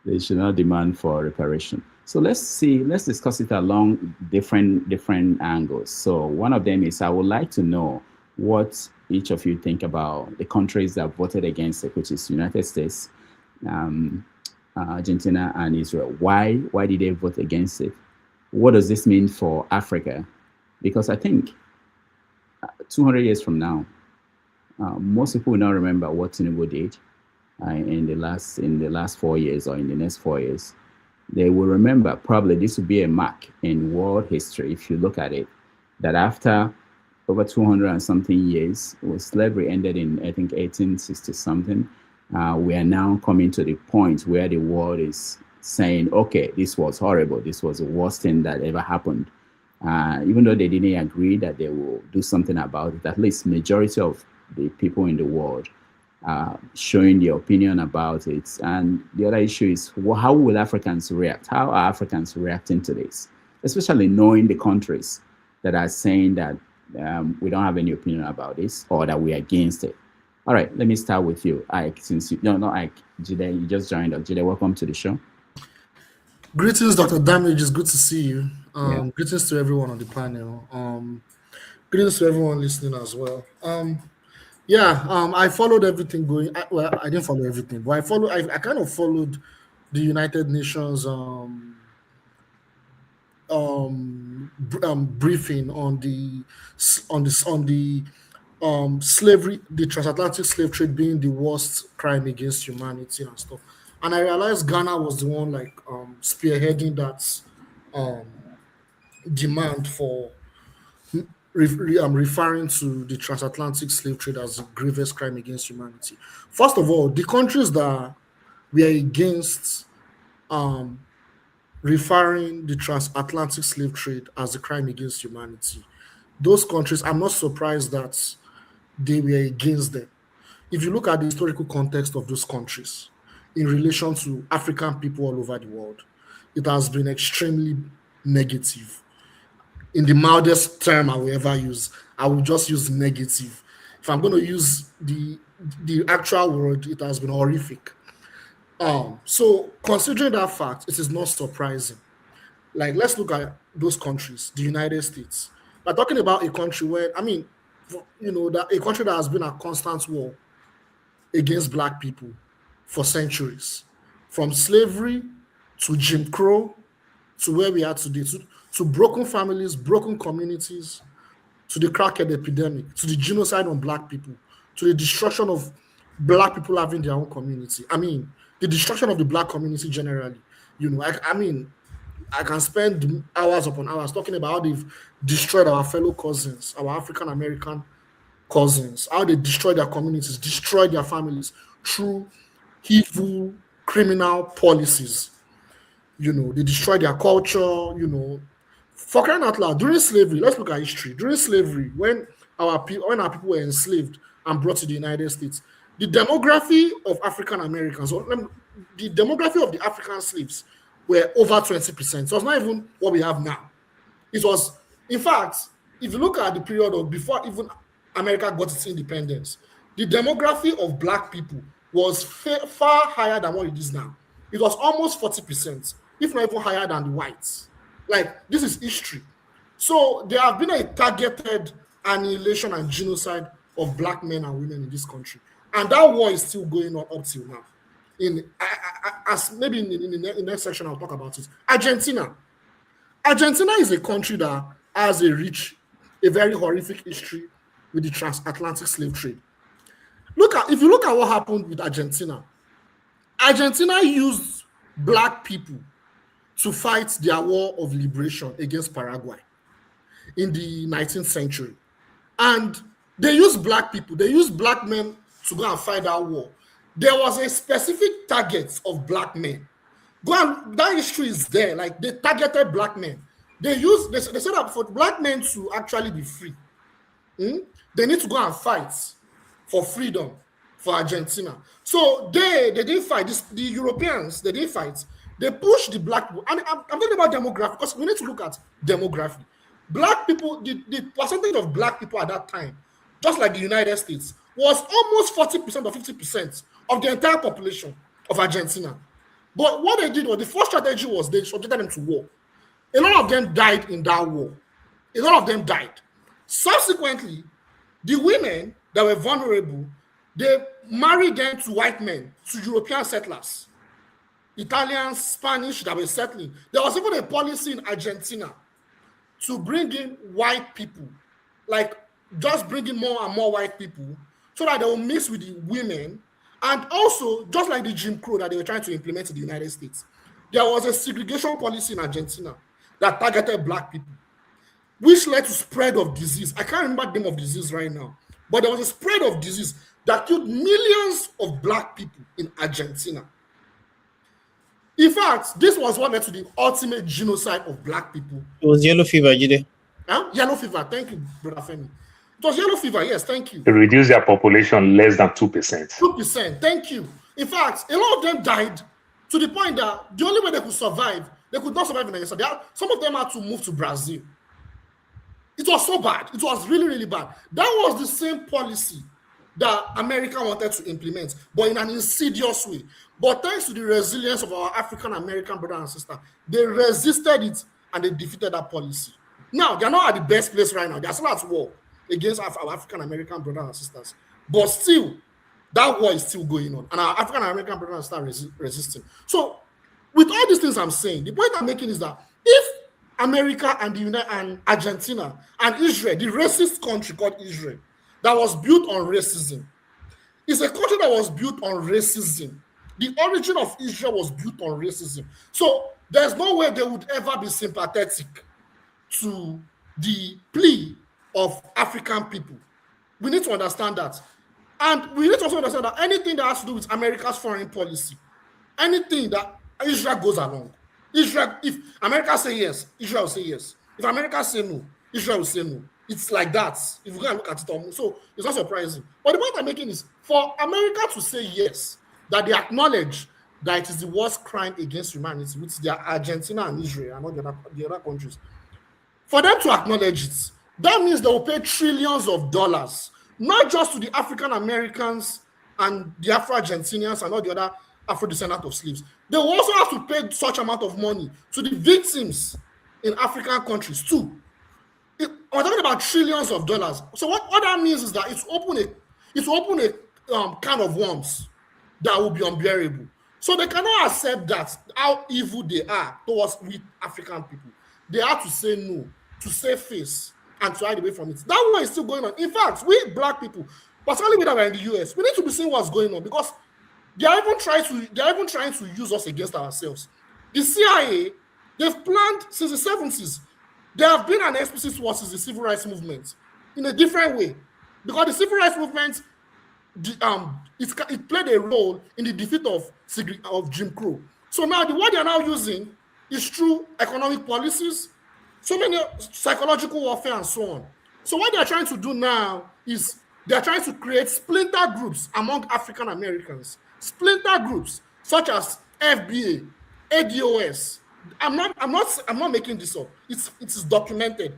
They should not demand for reparation. So let's discuss it along different angles. So one of them is I would like to know what each of you think about the countries that voted against it, which is United States, Argentina, and Israel. Why did they vote against it? What does this mean for Africa? Because I think 200 years from now, most people will not remember what Tinubu did in the last 4 years or in the next 4 years. They will remember, probably this will be a mark in world history if you look at it, that after over 200 and something years, when slavery ended in, I think, 1860 something, we are now coming to the point where the world is saying, okay, this was horrible. This was the worst thing that ever happened. Even though they didn't agree that they will do something about it, at least majority of the people in the world showing their opinion about it. And the other issue is, how will Africans react? How are Africans reacting to this? Especially knowing the countries that are saying that we don't have any opinion about this or that we're against it. All right, let me start with you, Ike. Not Ike, Jide, you just joined us. Jide, welcome to the show. Greetings, Dr. Damage. It's good to see you. Greetings to everyone on the panel. Greetings to everyone listening as well. I followed everything going. I didn't follow everything, but I kind of followed the United Nations briefing on the slavery, the transatlantic slave trade being the worst crime against humanity and stuff. And I realized Ghana was the one spearheading that demand for referring to the transatlantic slave trade as the gravest crime against humanity. First of all, the countries that were against referring the transatlantic slave trade as a crime against humanity, those countries, I'm not surprised that they were against them. If you look at the historical context of those countries in relation to African people all over the world, it has been extremely negative. In the mildest term I will ever use, I will just use negative. If I'm going to use the actual word, it has been horrific. So considering that fact, it is not surprising. Let's look at those countries, the United States. We're talking about a country where, that a country that has been at constant war against Black people for centuries, from slavery to Jim Crow to where we are today, to broken families, broken communities, to the crackhead epidemic, to the genocide on Black people. to the destruction of black people having their own community. I mean, the destruction of the black community generally. You know, I mean, I can spend hours upon hours talking about how they've destroyed our fellow cousins, our African American cousins, how they destroy their communities, destroy their families through evil criminal policies. You know, they destroy their culture, you know. For crying out loud, during slavery, let's look at history. During slavery, when our people were enslaved and brought to the United States, the demography of African Americans, or the demography of the African slaves were over 20%. So it's not even what we have now. It was, in fact, if you look at the period of before even America got its independence, the demography of black people was far higher than what it is now. It was almost 40%, if not even higher than the whites. Like, this is history. So there have been a targeted annihilation and genocide of black men and women in this country. And that war is still going on up till now. As maybe in the next section, I'll talk about it. Argentina. Argentina is a country that has a very horrific history with the transatlantic slave trade. If you look at what happened with Argentina, Argentina used black people to fight their war of liberation against Paraguay in the 19th century. And they used black people, they used black men to go and fight that war. There was a specific target of black men. That history is there, like they targeted black men. They said that for black men to actually be free, they need to go and fight for freedom for Argentina. So they didn't fight. The Europeans, they didn't fight. They pushed the black people. And I'm talking about demography because we need to look at demography. Black people, the percentage of black people at that time, just like the United States, was almost 40% or 50% of the entire population of Argentina. But what they did was, the first strategy was they subjected them to war. A lot of them died in that war. A lot of them died. Subsequently, the women that were vulnerable, they married them to white men, to European settlers, Italians, Spanish that were settling. There was even a policy in Argentina to bring in white people, like just bringing more and more white people so that they will mix with the women. And also, just like the Jim Crow that they were trying to implement in the United States, there was a segregation policy in Argentina that targeted black people, which led to spread of disease. I can't remember the name of disease right now, but there was a spread of disease that killed millions of black people in Argentina. In fact, this was what led to the ultimate genocide of black people. It was yellow fever, Jide. Yellow fever, thank you, Brother Femi. It was yellow fever, yes, thank you. They reduced their population less than 2%. 2%, thank you. In fact, a lot of them died to the point that the only way they could survive, they could not survive in Nigeria. Some of them had to move to Brazil. It was so bad. It was really, really bad. That was the same policy that America wanted to implement, but in an insidious way. But thanks to the resilience of our African American brothers and sisters, they resisted it and they defeated that policy. Now, they're not at the best place right now. They're still at war against our African American brothers and sisters. But still, that war is still going on. And our African American brothers and sisters are resisting. So, with all these things I'm saying, the point I'm making is that if America and Argentina and Israel, the racist country called Israel, that was built on racism, is a country that was built on racism. The origin of Israel was built on racism. So there's no way they would ever be sympathetic to the plea of African people. We need to understand that. And we need to also understand that anything that has to do with America's foreign policy, anything that Israel goes along, Israel, if America say yes, Israel will say yes. If America say no, Israel will say no. It's like that. If you go and look at it, so it's not surprising. But the point I'm making is for America to say yes, that they acknowledge that it is the worst crime against humanity, which is Argentina and Israel and all the other countries. For them to acknowledge it, that means they will pay trillions of dollars, not just to the African Americans and the Afro-Argentinians and all the other Afro-descendants of slaves. They will also have to pay such amount of money to the victims in African countries too. We're talking about trillions of dollars. So what that means is that it's open a can of worms that will be unbearable. So they cannot accept that how evil they are towards we African people. They have to say no, to save face, and to hide away from it. That war is still going on. In fact, we black people, particularly when we're in the US. We need to be seeing what's going on because they are even trying to use us against ourselves. The CIA, they've planned since the 70s. There have been an explicit war since the civil rights movement in a different way. Because the civil rights movement, it played a role in the defeat of Jim Crow. So now what they are now using is through economic policies, so many psychological warfare and so on. So what they are trying to do now is they are trying to create splinter groups among African Americans, splinter groups such as FBA, ADOS. I'm not making this up. It is documented.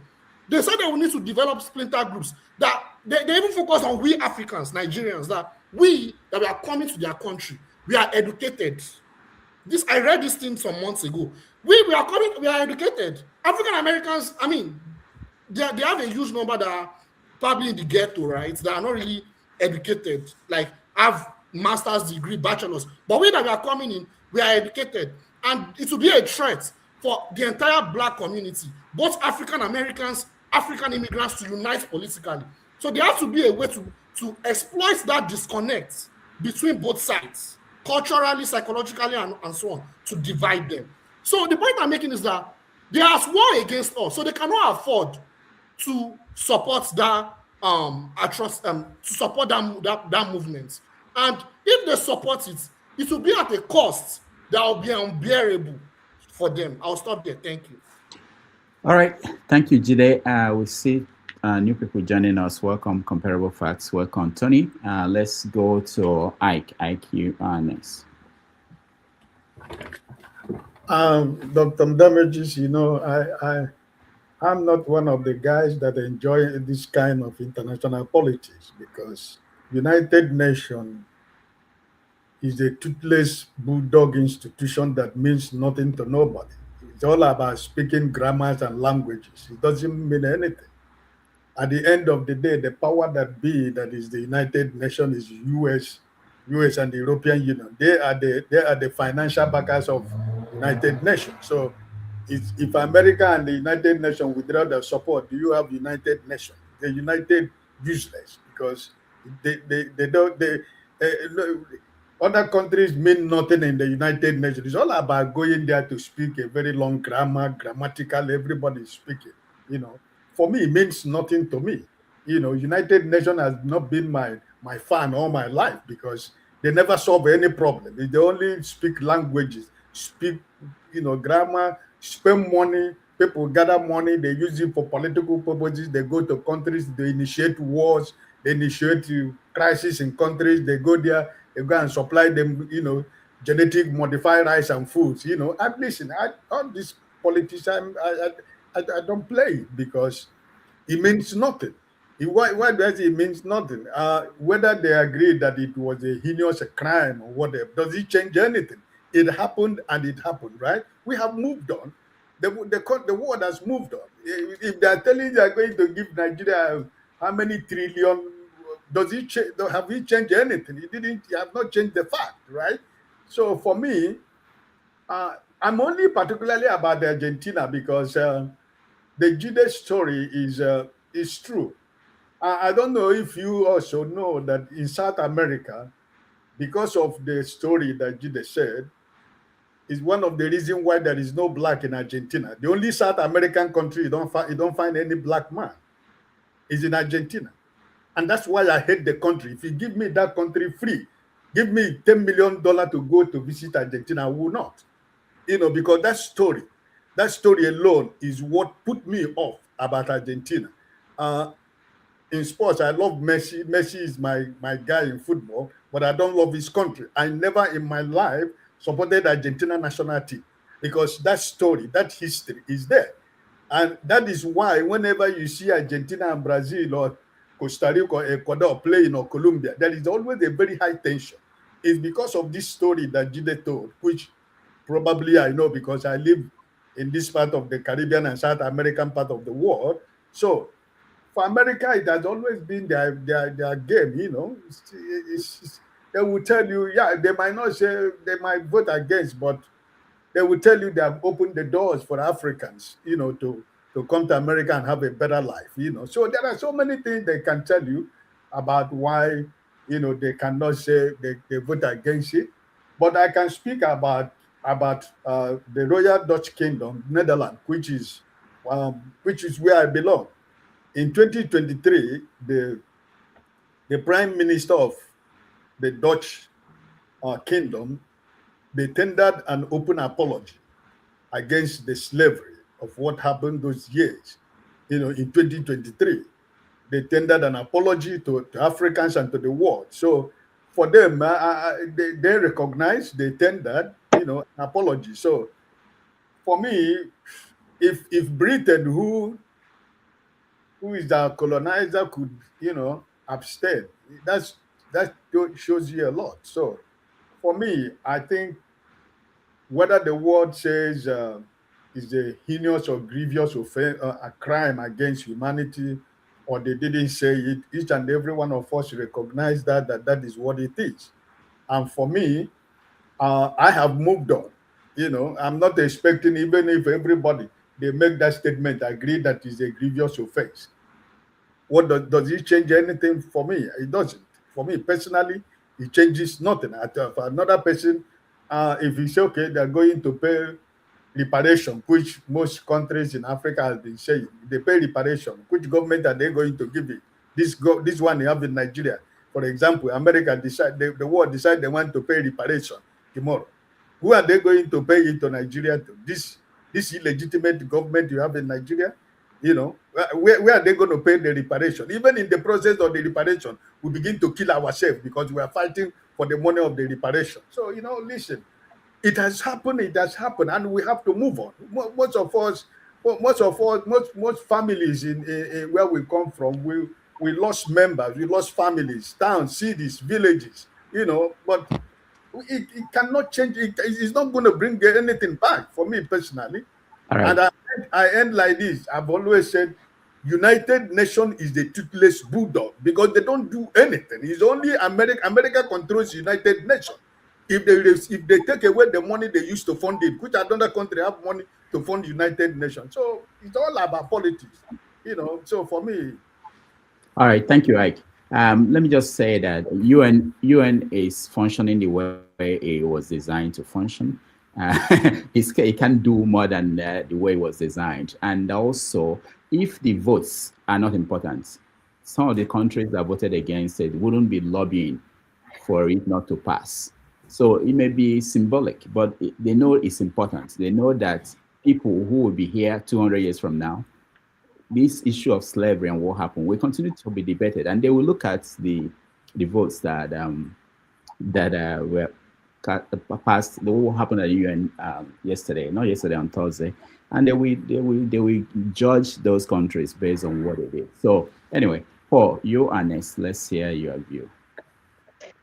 They said they will need to develop splinter groups that they even focus on we Africans, Nigerians, that we are coming to their country, we are educated. I read this thing some months ago. We are educated. African Americans, I mean, they have a huge number that are probably in the ghetto, right? That are not really educated, like have master's degree, bachelors. But we that we are coming in, we are educated. And it will be a threat for the entire black community, both African Americans, African immigrants, to unite politically. So there has to be a way to exploit that disconnect between both sides, culturally, psychologically, and so on, to divide them. So the point I'm making is that they are war against us, so they cannot afford to support that to support that movement. And if they support it, it will be at a cost that will be unbearable for them. I'll stop there. Thank you. All right. Thank you, Jide. We see new people joining us. Welcome, Comparable Facts. Welcome, Tony. Let's go to Ike. Ike, you are next. Dr. Damages, I'm not one of the guys that enjoy this kind of international politics because United Nations is a toothless bulldog institution that means nothing to nobody. It's all about speaking grammars and languages. It doesn't mean anything. At the end of the day, the power that be, that is the United Nations, is US and the European Union. They are the financial backers of United Nations. So if America and the United Nations withdraw their support, do you have United Nations? The United useless because other countries mean nothing in the United Nations. It's all about going there to speak a very long grammatical, everybody is speaking. For me, it means nothing to me. United Nations has not been my fan all my life because they never solve any problem. They only speak languages, speak, grammar, spend money, people gather money, they use it for political purposes, they go to countries, they initiate wars, they initiate crises in countries, they go there, they go and supply them, genetic modified rice and foods, And listen, all these politicians, I don't play it because it means nothing. Why does it means nothing? Whether they agree that it was a heinous crime or whatever, does it change anything? It happened and it happened, right? We have moved on. The world has moved on. If they are telling you they are going to give Nigeria how many trillion, does it change? Have we changed anything? It have not changed the fact, right? So for me, I'm only particularly about Argentina because the Jide story is true. I don't know if you also know that in South America, because of the story that Jide said, is one of the reasons why there is no black in Argentina. The only South American country you don't find any black man is in Argentina. And that's why I hate the country. If you give me that country free, give me $10 million to go to visit Argentina, I will not. Because that story alone is what put me off about Argentina. In sports, I love Messi. Messi is my guy in football, but I don't love his country. I never in my life supported Argentina national team because that story, that history is there. And that is why whenever you see Argentina and Brazil or Costa Rica or Ecuador playing or Colombia, there is always a very high tension. It's because of this story that Jide told, which probably I know because I live in this part of the Caribbean and South American part of the world. So for America, it has always been their game, they will tell you, they might not say, they might vote against, but they will tell you they have opened the doors for Africans, to come to America and have a better life, So there are so many things they can tell you. about why, they cannot say they vote against it. But I can speak about the Royal Dutch Kingdom, Netherlands, which is where I belong. In 2023, the Prime Minister of the Dutch Kingdom, they tendered an open apology against the slavery of what happened those years. In 2023, they tendered an apology to Africans and to the world. So for them, they recognized, they tendered, an apology. So for me, if Britain, who is our colonizer, could, abstain, that shows you a lot. So for me, I think whether the world says is a heinous or grievous offense, a crime against humanity, or they didn't say it, each and every one of us recognize that is what it is. And for me, I have moved on. I'm not expecting, even if everybody they make that statement, agree that is a grievous offense. What does it change anything for me? It doesn't. For me personally, it changes nothing. For another person, if you say, okay, they're going to pay reparation, which most countries in Africa have been saying, they pay reparation. Which government are they going to give it? This one you have in Nigeria, for example, America decide the world decide they want to pay reparation tomorrow. Who are they going to pay it to Nigeria to? This illegitimate government you have in Nigeria? Where are they going to pay the reparation? Even in the process of the reparation, we begin to kill ourselves because we are fighting for the money of the reparation. So, listen, it has happened, and we have to move on. Most families in where we come from, we lost members, we lost families, towns, cities, villages, but it cannot change. It's not going to bring anything back for me personally. All right. And I end like this. I've always said, United Nations is the toothless bulldog because they don't do anything. It's only America. America controls United Nations. If they take away the money they used to fund it, which another country have money to fund United Nations. So it's all about politics, So for me. All right. Thank you, Ike. Let me just say that UN is functioning the way it was designed to function. It can do more than the way it was designed. And also, if the votes are not important, some of the countries that voted against it wouldn't be lobbying for it not to pass. So it may be symbolic, but they know it's important. They know that people who will be here 200 years from now, this issue of slavery and what happened will continue to be debated, and they will look at the votes that were passed. What happened at the UN on Thursday, and they will judge those countries based on what they did. So anyway, Paul, you are next. Let's hear your view.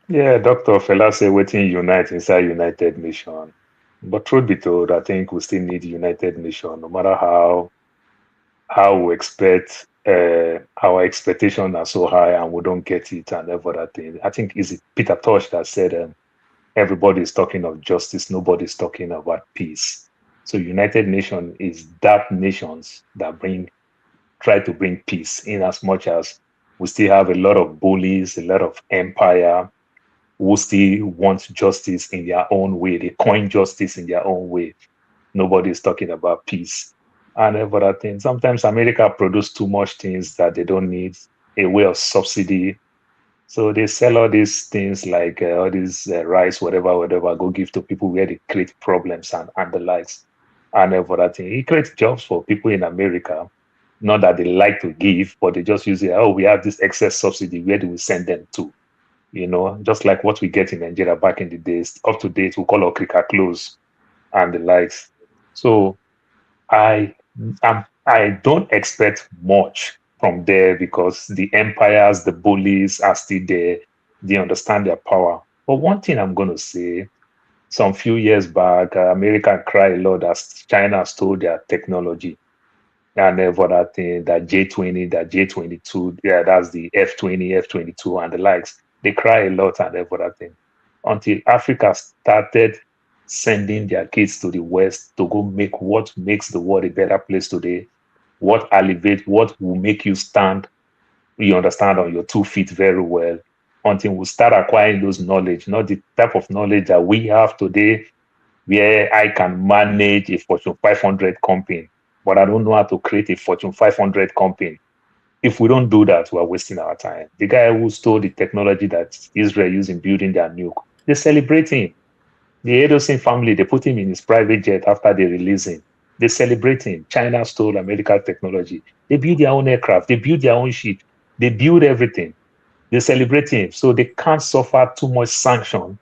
Yeah, Dr. Fela say waiting unite inside United Nations. But truth be told, I think we still need United Nations, no matter how we expect, our expectations are so high and we don't get it and every other thing. I think it's Peter Tosh that said everybody is talking of justice, nobody's talking about peace. So United Nations is that nations that try to bring peace, in as much as we still have a lot of bullies, a lot of empire who still want justice in their own way. They coin justice in their own way. Nobody is talking about peace and every other thing. Sometimes America produce too much things that they don't need, a way of subsidy. So they sell all these things like all these rice, whatever, go give to people where they create problems and the likes and every other thing. It creates jobs for people in America, not that they like to give, but they just use it. Oh, we have this excess subsidy. Where do we send them to? Just like what we get in Nigeria back in the days. Up to date, we call Okrika close and the likes. So I don't expect much from there because the empires, the bullies are still there. They understand their power. But one thing I'm going to say, some few years back, America cried a lot as China stole their technology. And for that thing, that J20, that J22, yeah, that's the F20, F22 and the likes. They cry a lot and for that thing. Until Africa started sending their kids to the West to go make what makes the world a better place today, what will make you stand you understand, on your 2 feet very well until we start acquiring those knowledge, not the type of knowledge that we have today, where I can manage a Fortune 500 company, but I don't know how to create a Fortune 500 company. If we don't do that, we're wasting our time. The guy who stole the technology that Israel used in building their nuke, they celebrate him. The Edosin family, they put him in his private jet after they release him. They celebrate him. China stole American technology. They build their own aircraft. They build their own ship. They build everything. They celebrate him. So they can't suffer too much sanction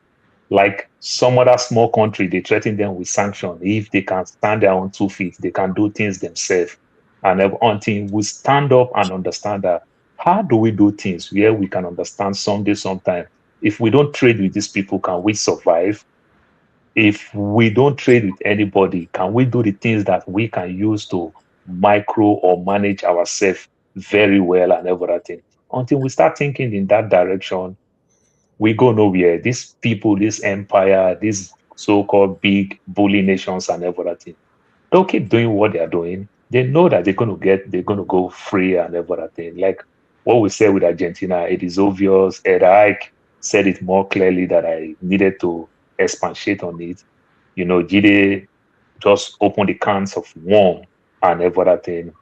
like some other small country. They threaten them with sanction. If they can stand their own 2 feet, they can do things themselves. And until we stand up and understand that, how do we do things where we can understand someday, sometime? If we don't trade with these people, can we survive? If we don't trade with anybody, can we do the things that we can use to micro or manage ourselves very well and everything? Until we start thinking in that direction, we go nowhere. These people, this empire, these so-called big bully nations and everything, they'll keep doing what they're doing. They know that they're going to go free and everything. Like what we said with Argentina, it is obvious. Ed Ike said it more clearly that I needed to expatiate on it. You know, Jide just opened the cans of worm and everything.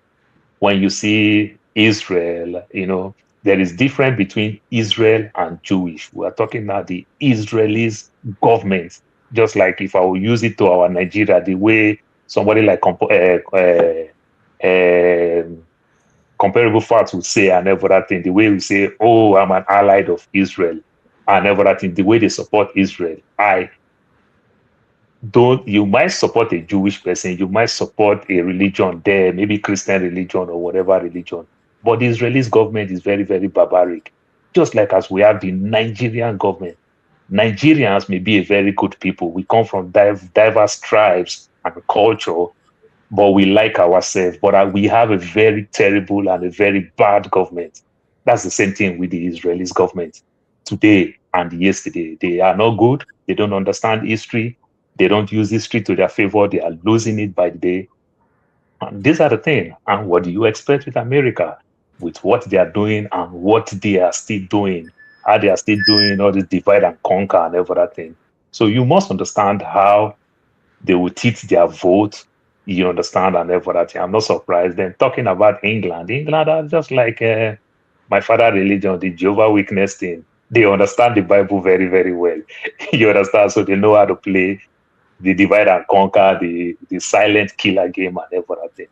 When you see Israel, you know, there is difference between Israel and Jewish. We are talking now the Israelis government. Just like if I will use it to our Nigeria, the way somebody like comparable facts would say and everything, the way we say, oh, I'm an ally of Israel and everything, the way they support Israel. You might support a Jewish person, you might support a religion there, maybe Christian religion or whatever religion, but the Israeli government is very, very barbaric. Just like as we have the Nigerian government. Nigerians may be a very good people. We come from diverse tribes and culture, but we like ourselves. But we have a very terrible and a very bad government. That's the same thing with the Israeli government today and yesterday. They are not good. They don't understand history. They don't use history to their favor. They are losing it by the day. And these are the things. And what do you expect with America? With what they are doing and what they are still doing, how they are still doing all this divide and conquer and everything. So you must understand how they will teach their vote, you understand, and everything. I'm not surprised. Then talking about England are just like my father religion, the Jehovah Witness thing. They understand the Bible very, very well. You understand? So they know how to play the divide and conquer, the silent killer game and everything.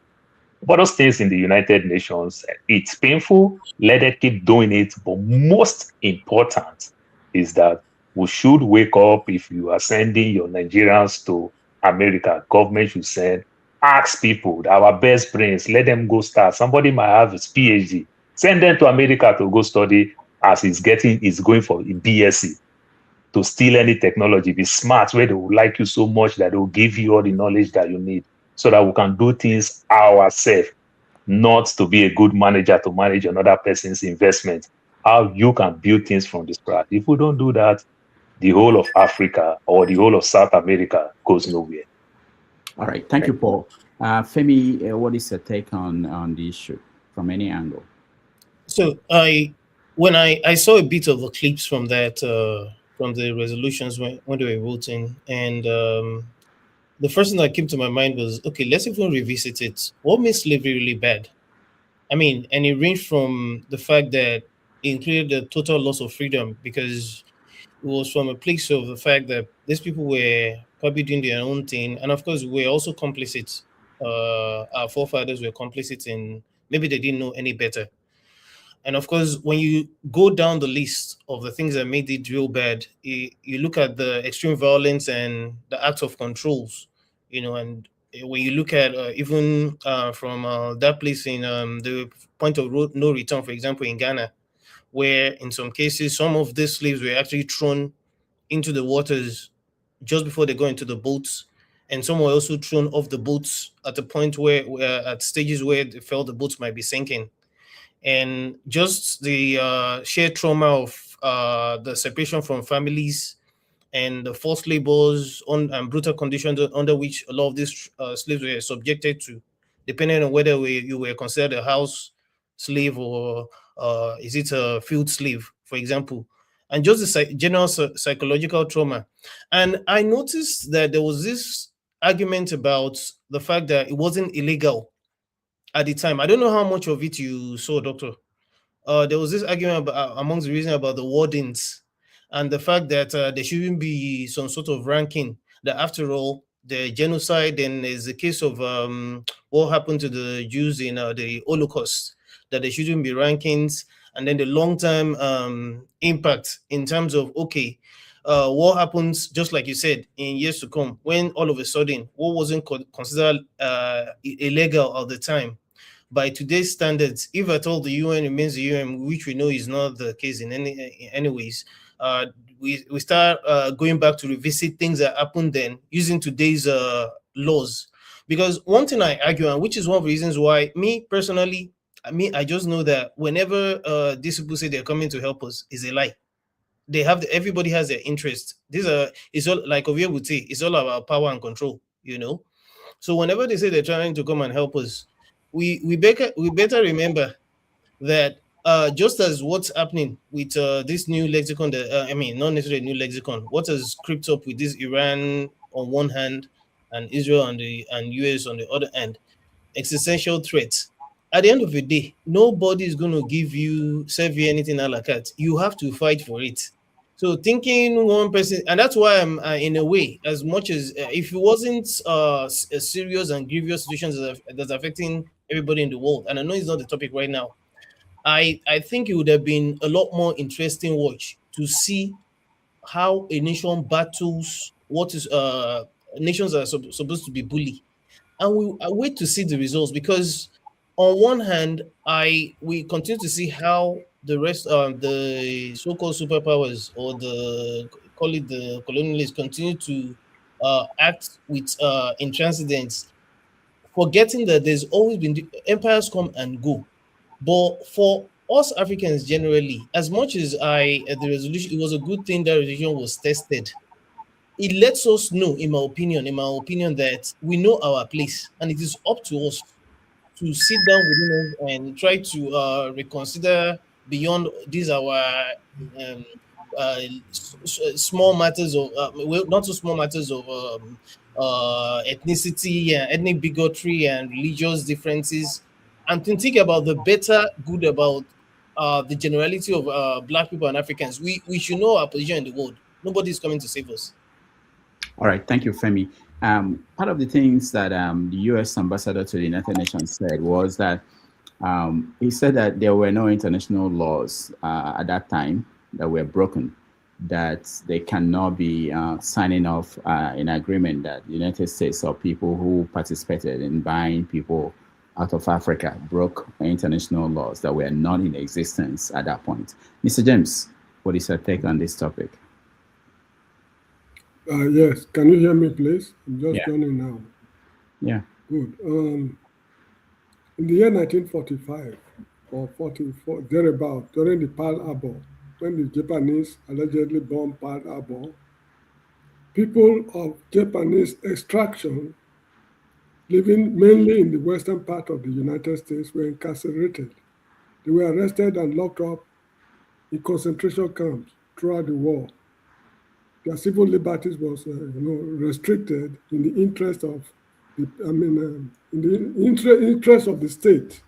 But those things in the United Nations, it's painful. Let them keep doing it. But most important is that we should wake up. If you are sending your Nigerians to America, government should send, ask people, our best brains, let them go start. Somebody might have his PhD. Send them to America to go study as he's going for a BSc. To steal any technology, be smart, where they will like you so much that they will give you all the knowledge that you need so that we can do things ourselves, not to be a good manager to manage another person's investment. How you can build things from the scratch. If we don't do that, the whole of Africa or the whole of South America goes nowhere. All right. Thank you, Paul. Femi, what is your take on the issue from any angle? So when I saw a bit of the clips from that, from the resolutions when they were voting, and the first thing that came to my mind was, okay, let's even revisit it. What made slavery really bad? I mean, and it ranged from the fact that it included the total loss of freedom, because it was from a place of the fact that these people were probably doing their own thing, and of course we're also complicit. Our forefathers were complicit in, maybe they didn't know any better. And of course, when you go down the list of the things that made it real bad, you look at the extreme violence and the acts of controls, and when you look at even from that place in the point of no return, for example, in Ghana, where in some cases, some of these slaves were actually thrown into the waters just before they go into the boats. And some were also thrown off the boats at the point where at stages where they felt the boats might be sinking. And just the sheer trauma of the separation from families and the forced labors and brutal conditions under which a lot of these slaves were subjected to, depending on whether you were considered a house slave or Is it a field slave, for example? And just the general psychological trauma. And I noticed that there was this argument about the fact that it wasn't illegal at the time. I don't know how much of it you saw, Doctor. There was this argument about, amongst the reasons about the wardens and the fact that there shouldn't be some sort of ranking, that after all, the genocide and is the case of what happened to the Jews in the Holocaust, that there shouldn't be rankings, and then the long-term impact in terms of, okay, what happens, just like you said, in years to come, when all of a sudden, what wasn't considered illegal at the time, by today's standards, if at all the UN remains the UN, which we know is not the case in any ways, we start going back to revisit things that happened then using today's laws. Because one thing I argue, and which is one of the reasons why me personally, I just know that whenever these people say they're coming to help us, is a lie. They have everybody has their interest. It's all, like Ovie would say, it's all about power and control, you know. So whenever they say they're trying to come and help us, we better remember that just as what's happening with this new lexicon, that not necessarily a new lexicon, what has crept up with this Iran on one hand and Israel and US on the other hand, existential threats. At the end of the day, nobody is going to serve you anything a la carte. You have to fight for it. So thinking one person, and that's why I'm in a way, as much as if it wasn't a serious and grievous situation that's affecting everybody in the world, and I know it's not the topic right now, I think it would have been a lot more interesting watch to see how a nation battles what is nations are supposed to be bullied, and I wait to see the results, because on one hand, we continue to see how the rest of the so-called superpowers, or the colonialists, continue to act with intransigence, forgetting that there's always been empires come and go. But for us Africans generally, as much as the resolution, it was a good thing that resolution was tested. It lets us know, in my opinion, that we know our place, and it is up to us to sit down within us and try to reconsider beyond these our small matters of not so small matters of ethnicity and ethnic bigotry and religious differences, and to think about the better good about the generality of Black people and Africans. We should know our position in the world. Nobody is coming to save us. All right, thank you, Femi. Part of the things that the U.S. ambassador to the United Nations said was that he said that there were no international laws at that time that were broken, that they cannot be signing off in agreement that the United States or people who participated in buying people out of Africa broke international laws that were not in existence at that point. Mr. James, what is your take on this topic? Yes, can you hear me, please? I'm just joining now. Yeah. Good. In the year 1945 or 44, thereabout, during the Pearl Harbor, when the Japanese allegedly bombed Pearl Harbor, people of Japanese extraction living mainly in the western part of the United States were incarcerated. They were arrested and locked up in concentration camps throughout the war. Their civil liberties was, restricted in the interest of interest of the state.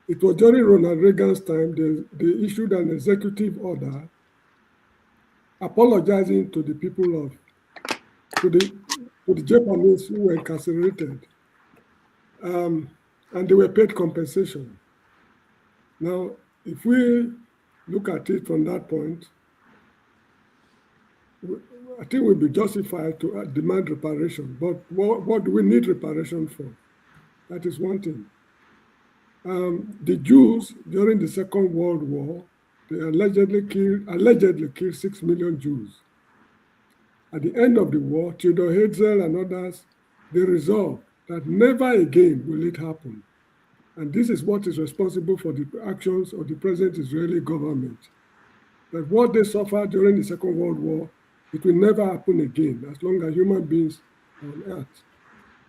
It was during Ronald Reagan's time they issued an executive order apologizing to the people of to the Japanese who were incarcerated, and they were paid compensation. Now, if we look at it from that point, I think we'd be justified to demand reparation. But what do we need reparation for? That is one thing. The Jews during the Second World War, they allegedly killed 6 million Jews. At the end of the war, Theodor Herzl and others, they resolved that never again will it happen. And this is what is responsible for the actions of the present Israeli government. That what they suffered during the Second World War, it will never happen again as long as human beings are on earth.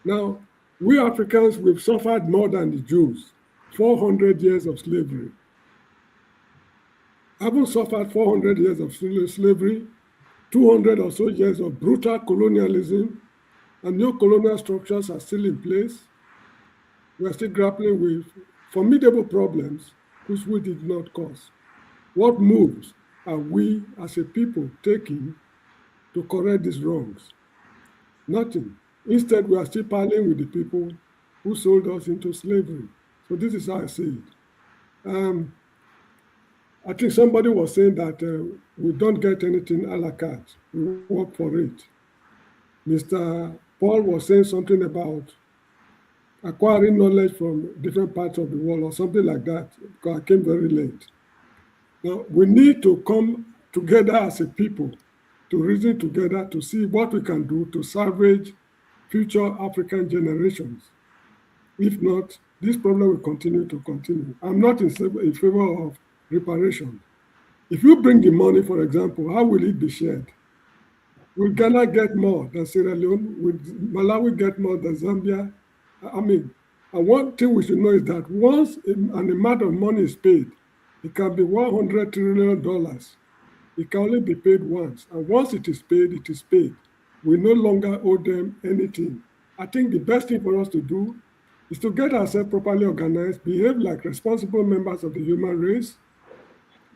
Now, we Africans, we've suffered more than the Jews. 400 years of slavery. having suffered 400 years of slavery, 200 or so years of brutal colonialism, and new colonial structures are still in place. We are still grappling with formidable problems which we did not cause. What moves are we as a people taking to correct these wrongs? Nothing. Instead, we are still parlaying with the people who sold us into slavery. So this is how I see it. I think somebody was saying that we don't get anything a la carte. We work for it. Mr. Paul was saying something about acquiring knowledge from different parts of the world or something like that, because I came very late. Now, we need to come together as a people to reason together to see what we can do to salvage future African generations. If not, this problem will continue to continue. I'm not in favor of reparation. If you bring the money, for example, how will it be shared? Will Ghana get more than Sierra Leone? Will Malawi get more than Zambia? I mean, and one thing we should know is that once an amount of money is paid, it can be $100 trillion. It can only be paid once. And once it is paid, it is paid. We no longer owe them anything. I think the best thing for us to do is to get ourselves properly organized, behave like responsible members of the human race,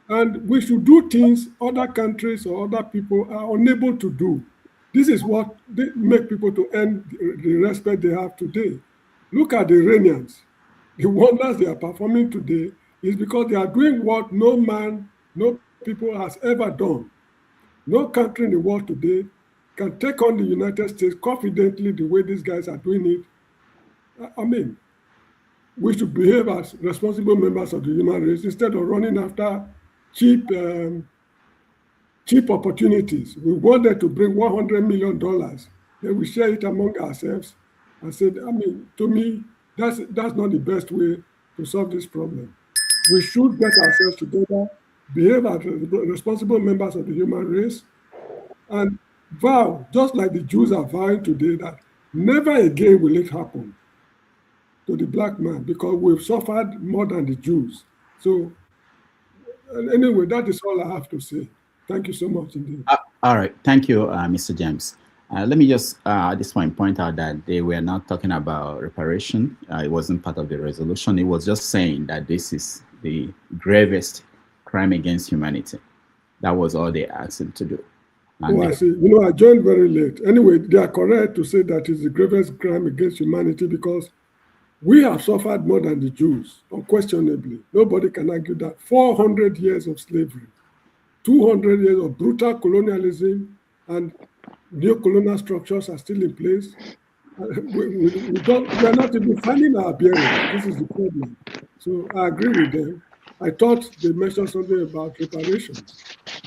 and we should do things other countries or other people are unable to do. This is what makes people to earn the respect they have today. Look at the Iranians. The wonders they are performing today is because they are doing what no man, no people has ever done. No country in the world today can take on the United States confidently the way these guys are doing it. I mean, we should behave as responsible members of the human race instead of running after cheap opportunities. We wanted to bring $100 million. Then we share it among ourselves. I said, I mean, to me, that's not the best way to solve this problem. We should get ourselves together, behave as responsible members of the human race, and vow, just like the Jews are vowing today, that never again will it happen to the black man, because we've suffered more than the Jews. So anyway, that is all I have to say. Thank you so much indeed. All right. Thank you, Mr. James. Let me just, at this point, point out that they were not talking about reparation. It wasn't part of the resolution. It was just saying that this is the gravest crime against humanity. That was all they asked him to do. Oh, I see. You know, I joined very late. Anyway, they are correct to say that it's the gravest crime against humanity because we have suffered more than the Jews, unquestionably. Nobody can argue that. 400 years of slavery, 200 years of brutal colonialism, and new colonial structures are still in place. We are not even finding our bearings. This is the problem. So I agree with them. I thought they mentioned something about reparations.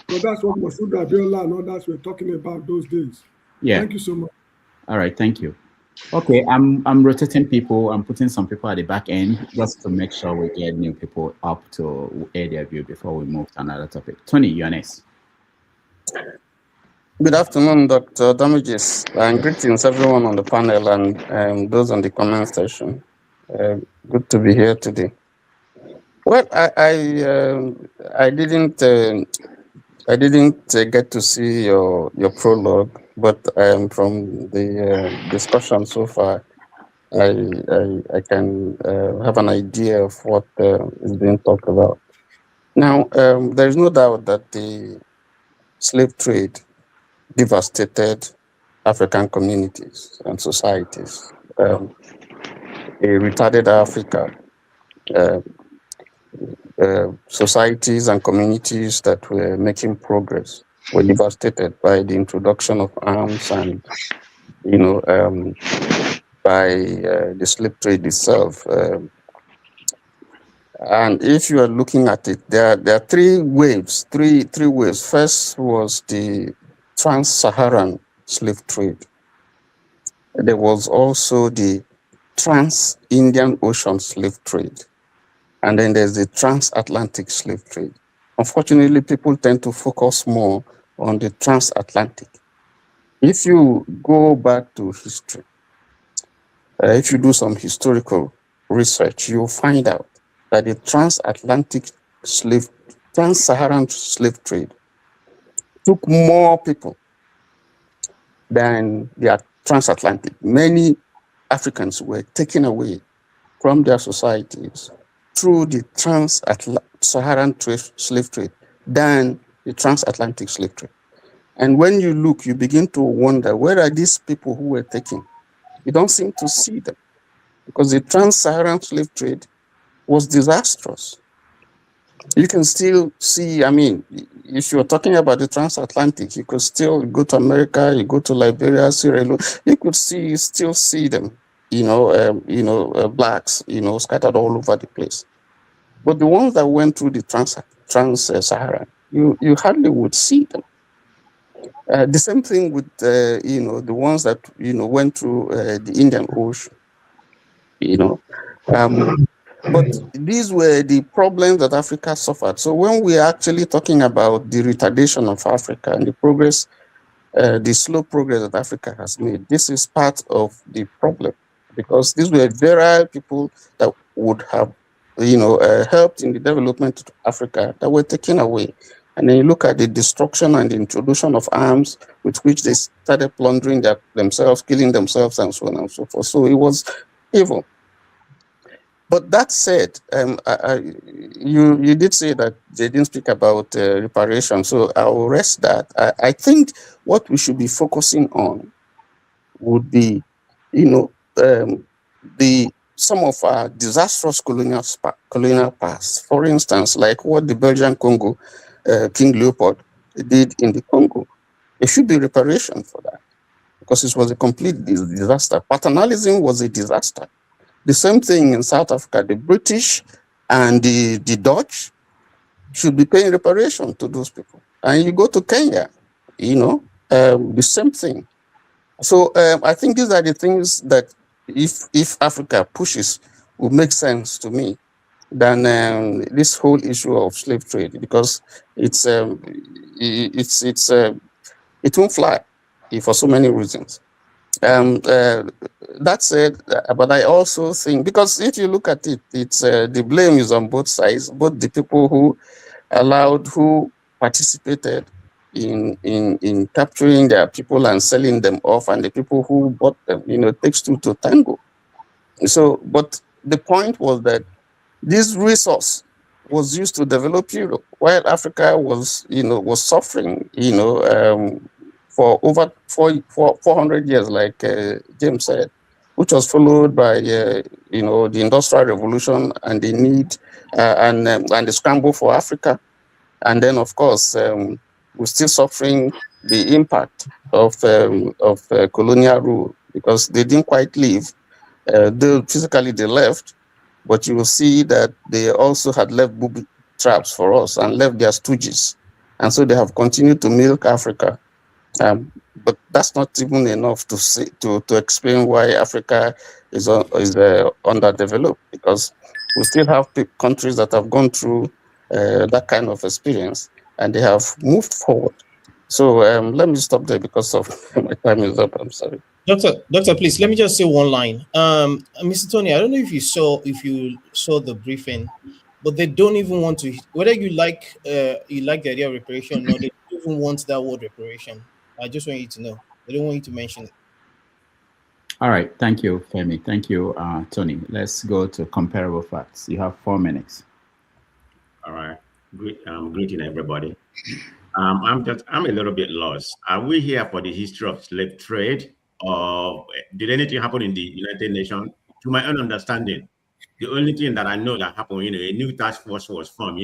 So that's what Masud Abiola and others were talking about those days. Yeah. Thank you so much. All right, thank you. Okay, I'm rotating people. I'm putting some people at the back end just to make sure we get new people up to air their view before we move to another topic. Tony, you're next. Good afternoon, Dr. Damages, and greetings everyone on the panel and those on the comment section. Good to be here today. Well, I didn't get to see your prologue, but from the discussion so far, I can have an idea of what is being talked about. Now, there is no doubt that the slave trade devastated African communities and societies. It retarded Africa. Societies and communities that were making progress were devastated by the introduction of arms and, by the slave trade itself. And if you are looking at it, there are three waves. First was the trans-Saharan slave trade. There was also the trans-Indian Ocean slave trade. And then there's the transatlantic slave trade. Unfortunately, people tend to focus more on the transatlantic. If you go back to history, if you do some historical research, you'll find out that the transatlantic slave trans-Saharan slave trade took more people than the transatlantic. Many Africans were taken away from their societies through the trans-Saharan slave trade than the transatlantic slave trade. And when you look, you begin to wonder, where are these people who were taken? You don't seem to see them, because the trans-Saharan slave trade was disastrous. You can still see, I mean, if you're talking about the transatlantic, you could still go to America, you go to Liberia, Sierra Leone, you could still see them, blacks, scattered all over the place. But the ones that went through the trans-Saharan, you hardly would see them. The same thing with, the ones that, went through the Indian Ocean, but these were the problems that Africa suffered. So when we are actually talking about the retardation of Africa and the progress, the slow progress that Africa has made, this is part of the problem, because these were very people that would have, helped in the development of Africa that were taken away. And then you look at the destruction and the introduction of arms with which they started plundering themselves, killing themselves, and so on and so forth. So it was evil. But that said, you did say that they didn't speak about reparation, so I'll rest that. I think what we should be focusing on would be, some of our disastrous colonial past. For instance, like what the Belgian Congo, King Leopold did in the Congo. There should be reparation for that, because it was a complete disaster. Paternalism was a disaster. The same thing in South Africa. The British and the Dutch should be paying reparation to those people. And you go to Kenya, the same thing. So I think these are the things that if Africa pushes will make sense to me than this whole issue of slave trade, because it won't fly for so many reasons. That said, but I also think, because if you look at it, it's the blame is on both sides, both the people who participated in capturing their people and selling them off, and the people who bought them. It takes two to tango. So, but the point was that this resource was used to develop Europe, while Africa was suffering, for over 400 years, like James said, which was followed by, the Industrial Revolution and the need and the scramble for Africa. And then, of course, we're still suffering the impact of colonial rule, because they didn't quite leave. Physically, they left, but you will see that they also had left booby traps for us and left their stooges. And so they have continued to milk Africa. But that's not even enough to explain why Africa is underdeveloped, because we still have countries that have gone through that kind of experience and they have moved forward. So let me stop there because of my time is up. I'm sorry. Doctor, please let me just say one line. Mr. Tony, I don't know if you saw the briefing, but they don't even want to, whether you like the idea of reparation or not, they don't even want that word reparation. I just want you to know. They don't want you to mention it. All right. Thank you, Femi. Thank you, Tony. Let's go to comparable facts. You have 4 minutes. All right. Greeting everybody. I'm a little bit lost. Are we here for the history of slave trade, or did anything happen in the United Nations? To my own understanding, the only thing that I know that happened, a new task force was formed,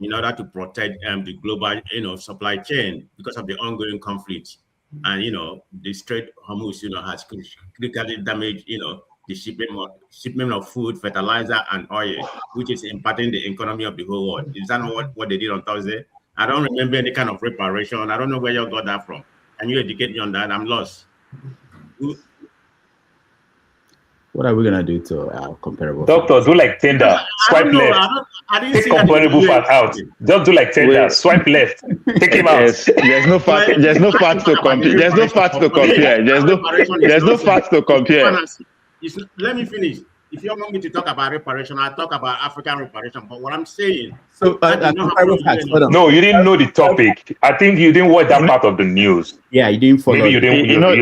in order to protect the global, supply chain because of the ongoing conflict. And, the Strait Hormuz, has critically damaged, the shipment of food, fertilizer, and oil, which is impacting the economy of the whole world. Is that not what they did on Thursday? I don't remember any kind of reparation. I don't know where you got that from. Can you educate me on that? I'm lost. What are we gonna do to comparable? Doctor, do like tender. Swipe left. Take comparable fact out. Just do like tender. Swipe left. Take him out. Yes, there's no fact. There's no fact to compare. There's no fact to compare. There's no fact to compare. Let me finish. if you want me to talk about reparation, I'll talk about African reparation. But what I'm saying, So, no, you didn't know the topic. I think you didn't watch that part of the news. Yeah, you didn't follow. Maybe you didn't. You didn't know.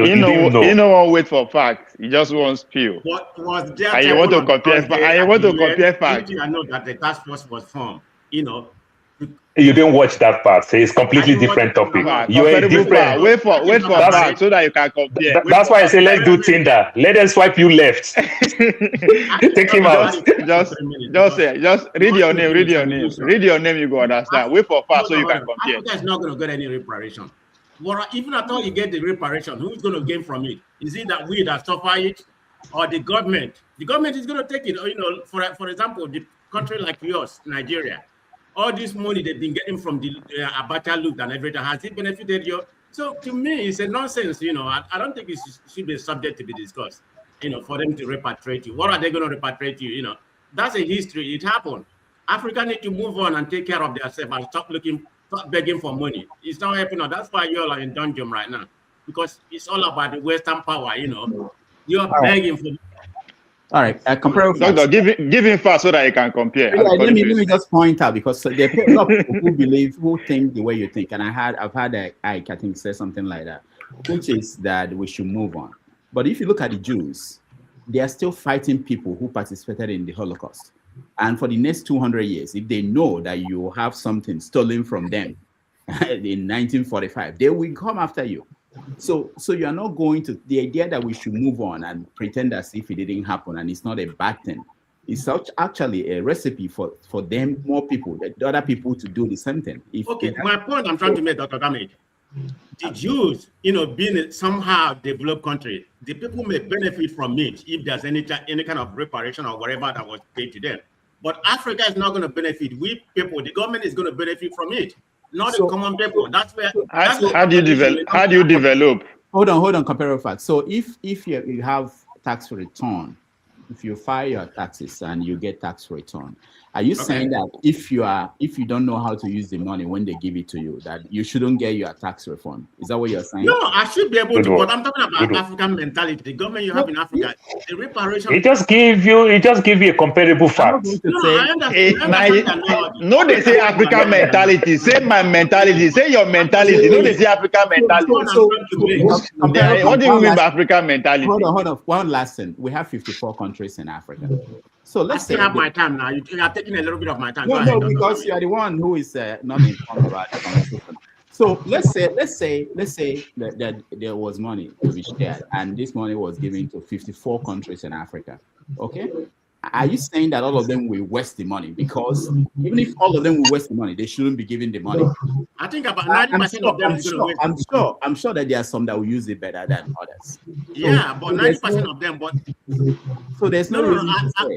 You don't want to wait for facts. You just want spill. What was there? And you want to compare. And you want to compare facts. I know that the task force was formed. You know. You didn't watch that part. So it's completely different topic. You are different. Wait for that so that you can compare. That's why I say let's do Tinder. Let them swipe you left. Take him out. Just read your name. Read your name. Read your name. You go understand. Wait for fast so you can compare. Africa is not going to get any reparation. But even at all you get the reparation, who's going to gain from it? Is it that we that suffer it, or the government? The government is going to take it. Or, you know, for example, the country like yours, Nigeria. All this money they've been getting from the Abacha loot and everything, has it benefited you? So to me, it's a nonsense. You know, I don't think it should be a subject to be discussed. You know, for them to repatriate you. What are they going to repatriate you? You know, that's a history. It happened. Africa need to move on and take care of themselves and stop begging for money. It's not happening. That's why you all are in dungeon right now, because it's all about the Western power. You know, you're begging for. All right, compare. Doctor, give him fast so that you can compare. Yeah, let me just point out, because there are a lot of people who think the way you think, and I've had Ike, I think, say something like that, which is that we should move on. But if you look at the Jews, they are still fighting people who participated in the Holocaust, and for the next 200 years, if they know that you have something stolen from them in 1945, they will come after you. So you are not going to, the idea that we should move on and pretend as if it didn't happen and it's not a bad thing. It's actually a recipe for them, more people, the other people to do the same thing. My point I'm trying to make, Dr. Gamage, the Jews, you know, being a somehow developed country, the people may benefit from it if there's any kind of reparation or whatever that was paid to them. But Africa is not going to benefit. We people, the government is going to benefit from it. Not the common people. That's where. How do you develop? Hold on, compare facts. So if you have tax return, if you file your taxes and you get tax return, are you saying that if you don't know how to use the money when they give it to you, that you shouldn't get your tax refund? Is that what you're saying? No, I should be able to. But I'm talking about African mentality. The government you have in Africa, the reparation. It just give you a comparable fact. I understand. No, they say African mentality. Say my mentality. Say your mentality. No, they say African mentality. What do you mean by African mentality? Hold on. One last thing. We have 54 countries in Africa. So let's say have my time now. You are taking a little bit of my time. No, because you are the one who is not informed about the conversation. So let's say that there was money to be shared, and this money was given to 54 countries in Africa. Okay, are you saying that all of them will waste the money? Because even if all of them will waste the money, they shouldn't be given the money. I think about 90% of them is going to waste. I'm sure that there are some that will use it better than others. Yeah, but 90% of them. But so there's no reason.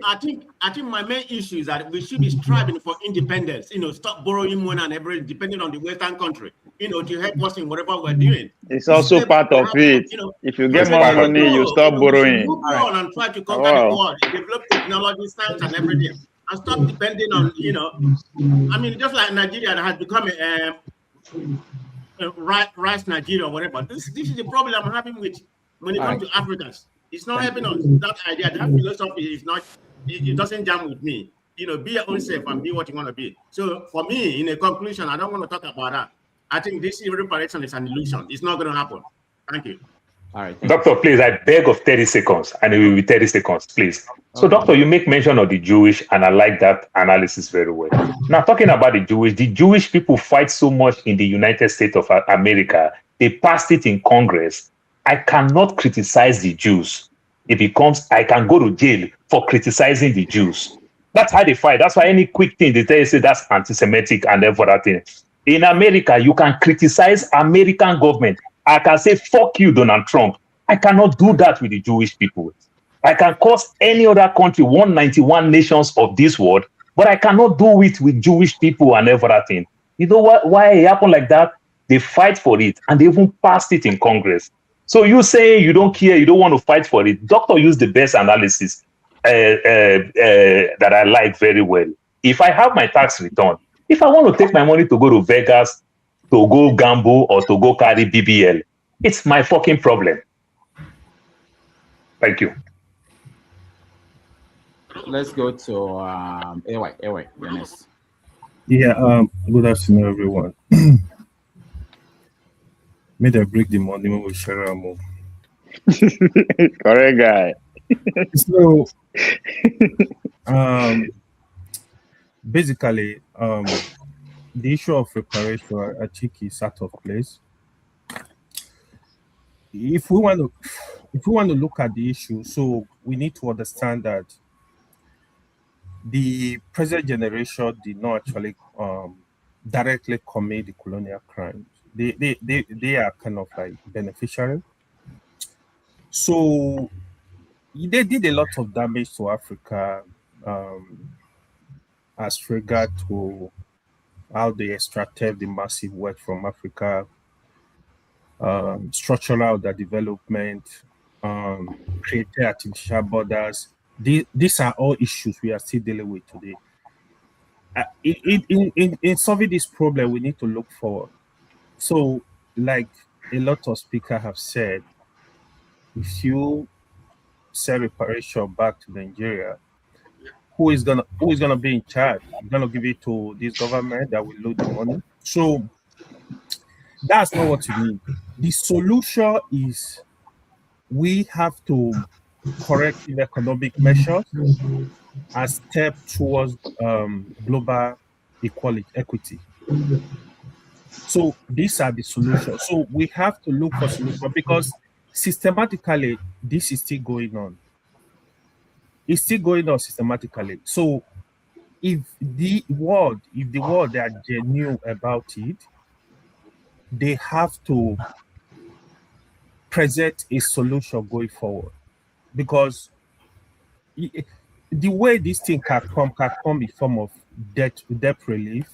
I think my main issue is that we should be striving for independence. You know, stop borrowing money and everything depending on the Western country. You know, to help us in whatever we're doing. It's also part of it. You know, if you get more money, you stop borrowing. Move on and try to conquer the world, develop technology, science, and everything, and stop depending on, you know. I mean, just like Nigeria that has become a rice Nigeria or whatever. This is the problem I'm having with when it comes to Africans. It's not helping us. That idea, that philosophy is not. It doesn't jam with me. You know, be your own self and be what you want to be. So for me, in a conclusion, I don't want to talk about that. I think this reparation is an illusion. It's not going to happen. Thank you. All right. Doctor, please, I beg of 30 seconds, and it will be 30 seconds, please. So, Doctor, you make mention of the Jewish, and I like that analysis very well. Now, talking about the Jewish people fight so much in the United States of America. They passed it in Congress. I cannot criticize the Jews. It becomes, I can go to jail for criticizing the Jews. That's how they fight. That's why any quick thing they tell you, say that's anti-Semitic and then for that thing. In America, you can criticize American government. I can say, fuck you, Donald Trump. I cannot do that with the Jewish people. I can curse any other country, 191 nations of this world, but I cannot do it with Jewish people and everything. You know what? Why it happened like that? They fight for it, and they even passed it in Congress. So you say you don't care, you don't want to fight for it. Doctor used the best analysis that I like very well. If I have my tax return, if I want to take my money to go to Vegas, to go gamble, or to go carry BBL, it's my fucking problem. Thank you. let's go to anyway, Ernest. Yeah, good afternoon, everyone. May they break the money with Sharamo. Correct guy. So, basically, the issue of reparation, I think, is out of place. If we want to look at the issue, so we need to understand that the present generation did not actually directly commit the colonial crimes. They are kind of like beneficiary. So they did a lot of damage to Africa as regard to how they extracted the massive wealth from Africa, structural underdevelopment, created artificial borders. These are all issues we are still dealing with today. In solving this problem, we need to look forward. So, like a lot of speakers have said, if you send reparation back to Nigeria, who is gonna be in charge? You're gonna give it to this government that will load the money. So that's not what you need. The solution is we have to corrective economic measures as step towards global equity. So these are the solutions. So we have to look for solutions because systematically this is still going on. It's still going on systematically. So if the world they are genuine about it, they have to present a solution going forward. Because the way this thing can come in form of debt relief,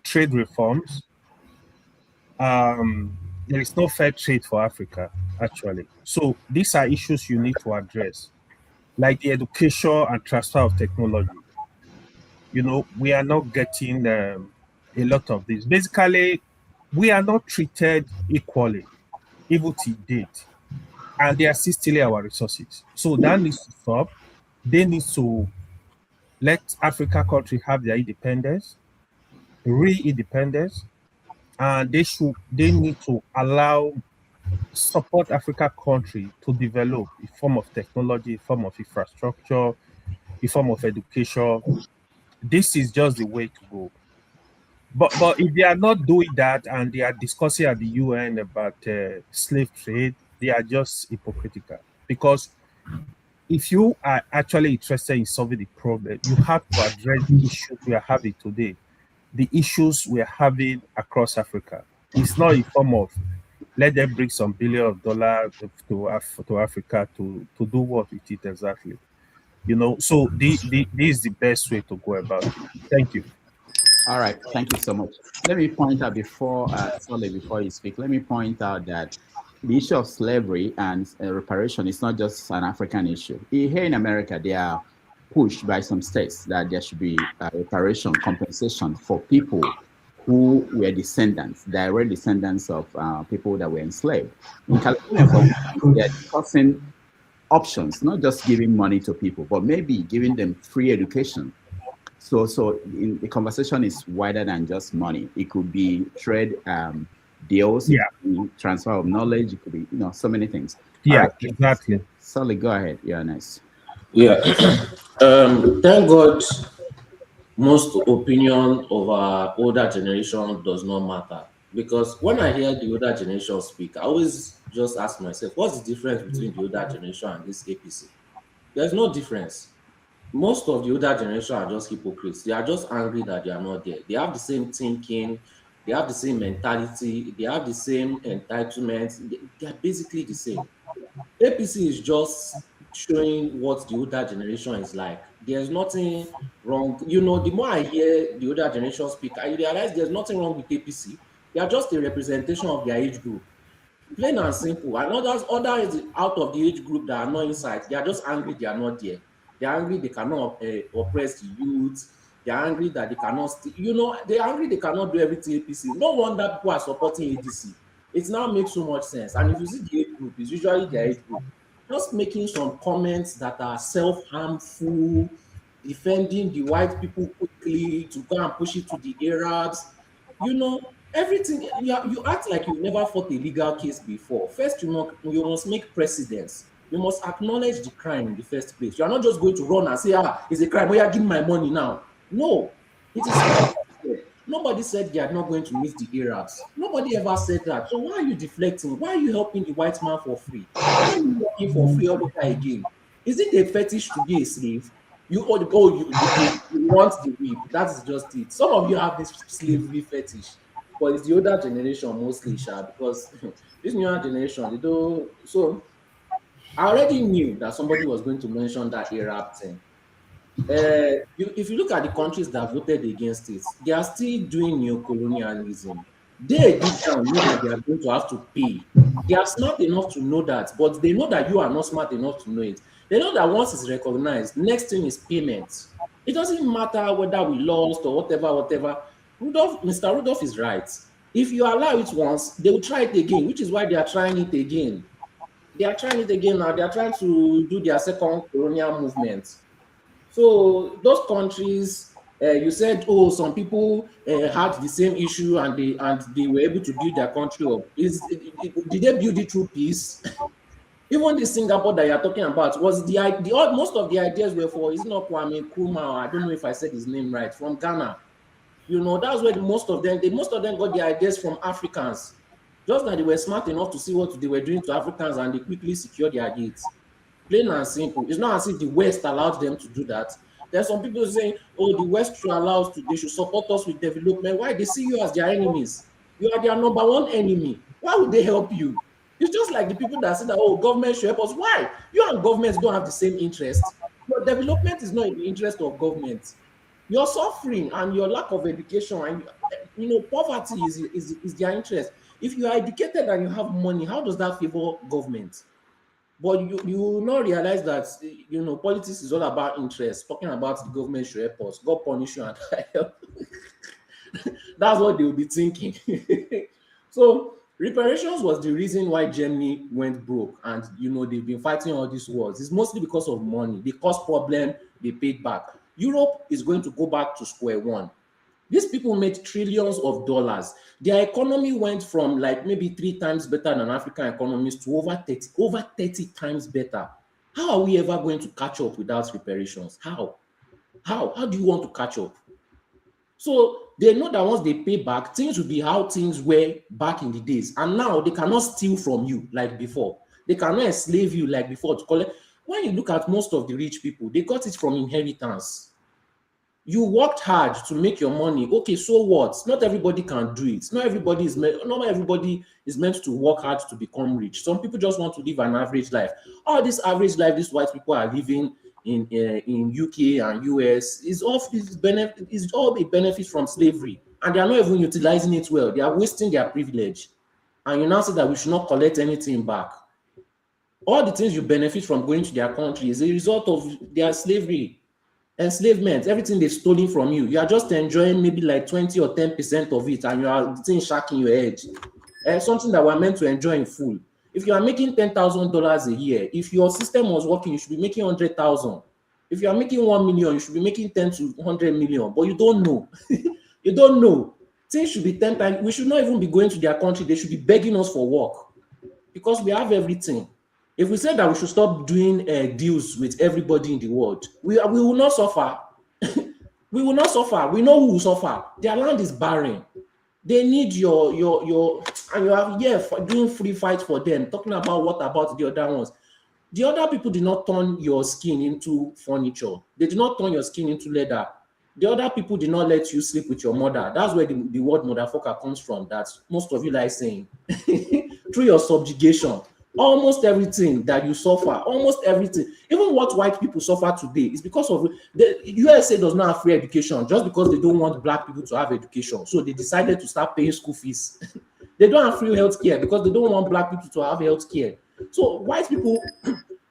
trade reforms. There is no fair trade for Africa, actually. So these are issues you need to address, like the education and transfer of technology. You know, we are not getting a lot of this. Basically, we are not treated equally, even to date, and they are still stealing our resources. So that needs to stop. They need to let Africa country have their independence, re-independence, and they need to support Africa country to develop a form of technology, a form of infrastructure, a form of education. This is just the way to go. But if they are not doing that and they are discussing at the UN about slave trade, they are just hypocritical. Because if you are actually interested in solving the problem, you have to address the issues we are having today, the issues we are having across Africa. It's not in form of let them bring some billion of dollars to Africa to do what with it exactly. You know, so this is the best way to go about it. Thank you. All right, thank you so much. Let me point out before you speak, let me point out that the issue of slavery and reparation is not just an African issue. Here in America, they are pushed by some states that there should be reparation, compensation for people who were direct descendants of people that were enslaved. In California, they are discussing options, not just giving money to people, but maybe giving them free education. So the conversation is wider than just money. It could be trade deals, it could be transfer of knowledge, it could be so many things. Yeah, right. Exactly. Sally, go ahead. You're nice. Yeah. Thank God most opinion of our older generation does not matter. Because when I hear the older generation speak, I always just ask myself, what's the difference between the older generation and this APC? There's no difference. Most of the older generation are just hypocrites. They are just angry that they are not there. They have the same thinking, they have the same mentality, they have the same entitlements. They are basically the same. APC is just showing what the older generation is like. There's nothing wrong. You know, the more I hear the older generation speak, I realize there's nothing wrong with APC. They are just a representation of their age group. Plain and simple. And others out of the age group that are not inside, they are just angry they are not there. They are angry they cannot oppress the youth. They are angry that they cannot, they are angry they cannot do everything APC. No wonder people are supporting ADC. It now makes so much sense. And if you see the age group, it's usually their age group. just making some comments that are self-harmful, defending the white people quickly to go and push it to the Arabs. You know, everything, you act like you've never fought a legal case before. First, you must make precedents. You must acknowledge the crime in the first place. You are not just going to run and say, it's a crime, oh yeah, give me my money now. No, it is. Nobody said they are not going to meet the Arabs. Nobody ever said that. So why are you deflecting? Why are you helping the white man for free? Why are you working for free all over again? Is it a fetish to be a slave? You want the whip. That is just it. Some of you have this slavery fetish, but it's the older generation mostly, because this newer generation, they don't. So I already knew that somebody was going to mention that Arab thing. If you look at the countries that voted against it, they are still doing neocolonialism. They deep down know that they are going to have to pay. They are smart enough to know that, but they know that you are not smart enough to know it. They know that once it's recognized, next thing is payment. It doesn't matter whether we lost or whatever. Mr. Rudolph is right. If you allow it once, they will try it again, which is why they are trying it again. They are trying it again now. They are trying to do their second colonial movement. So those countries, you said, some people had the same issue and they were able to build their country up. Did they build it through peace? Even the Singapore that you're talking about was most of the ideas were for, it's not Kwame Nkrumah, I don't know if I said his name right, from Ghana. You know, that's where most of them got their ideas from Africans. Just that they were smart enough to see what they were doing to Africans and they quickly secured their gates. Plain and simple. It's not as if the West allowed them to do that. There's some people saying, the West should allow us they should support us with development. Why? They see you as their enemies. You are their number one enemy. Why would they help you? It's just like the people that say that, government should help us. Why? You and governments don't have the same interest. But development is not in the interest of government. Your suffering and your lack of education and poverty is their interest. If you are educated and you have money, how does that favor government? But you will not realize that politics is all about interest. Talking about the government should help us, God punish you and help. That's what they will be thinking. So reparations was the reason why Germany went broke, and they've been fighting all these wars. It's mostly because of money. They caused problem, they paid back. Europe is going to go back to square one. These people made trillions of dollars. Their economy went from like maybe 3 times better than African economies to over 30 times better. How are we ever going to catch up without reparations? How do you want to catch up? So they know that once they pay back, things will be how things were back in the days. And now they cannot steal from you like before. They cannot enslave you like before to collect. When you look at most of the rich people, they got it from inheritance. You worked hard to make your money. Okay, so what? Not everybody can do it. Not everybody is meant to work hard to become rich. Some people just want to live an average life. All this average life these white people are living in UK and US is all a benefit from slavery, and they are not even utilizing it well. They are wasting their privilege, and you now say that we should not collect anything back. All the things you benefit from going to their country is a result of their slavery. Enslavement, everything they've stolen from you. You are just enjoying maybe like 20 or 10% of it, and you are shaking your head. Something that we're meant to enjoy in full. If you are making $10,000 a year, if your system was working, you should be making 100,000. If you are making 1 million, you should be making 10 to 100 million. But you don't know. You don't know. Things should be 10 times. We should not even be going to their country. They should be begging us for work because we have everything. If we said that we should stop doing deals with everybody in the world, we will not suffer. We will not suffer. We know who will suffer. Their land is barren. They need your and you are doing free fight for them. Talking about what about the other ones? The other people did not turn your skin into furniture. They did not turn your skin into leather. The other people did not let you sleep with your mother. That's where the word motherfucker comes from. That most of you like saying through your subjugation. Almost everything that you suffer, almost everything, even what white people suffer today is because of the USA does not have free education just because they don't want black people to have education. So they decided to start paying school fees. They don't have free health care because they don't want black people to have health care. So white people,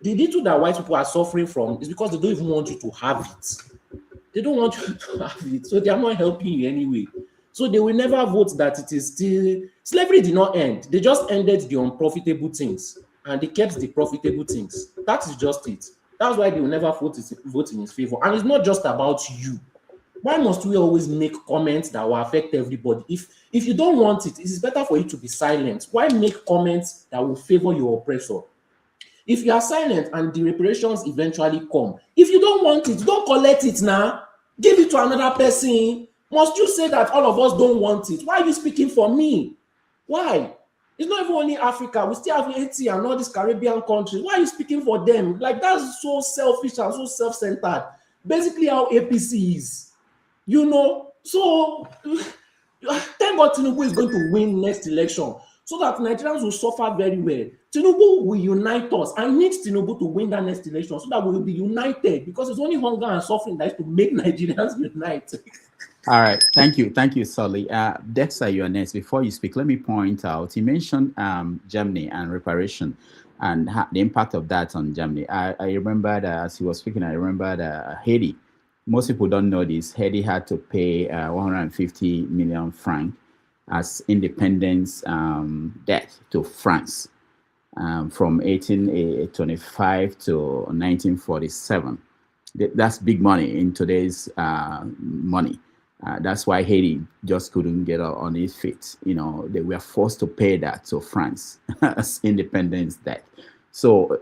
the little that white people are suffering from is because they don't even want you to have it. They don't want you to have it. So they are not helping you anyway. So they will never vote that it is still... Slavery did not end. They just ended the unprofitable things. and they kept the profitable things. That is just it. That's why they will never vote in his favor. And it's not just about you. Why must we always make comments that will affect everybody? If you don't want it, it is better for you to be silent. Why make comments that will favor your oppressor? If you are silent and the reparations eventually come, if you don't want it, don't collect it now. Give it to another person. Must you say that all of us don't want it? Why are you speaking for me? Why? It's not even only Africa. We still have Haiti and all these Caribbean countries. Why are you speaking for them? Like, that's so selfish and so self-centered. Basically how APC is. You know, so thank God Tinubu is going to win next election so that Nigerians will suffer very well. Tinubu will unite us. I need Tinubu to win that next election so that we will be united, because it's only hunger and suffering that is to make Nigerians unite. All right, thank you, Sully. Dexter, you're next. Before you speak, let me point out, you mentioned Germany and reparation and the impact of that on Germany. I remember that as he was speaking, I remember that Haiti. Most people don't know this. Haiti had to pay 150 million francs as independence debt to France from 1825 to 1947. That's big money in today's money. That's why Haiti just couldn't get on its feet. You know, they were forced to pay that to France as independence debt. So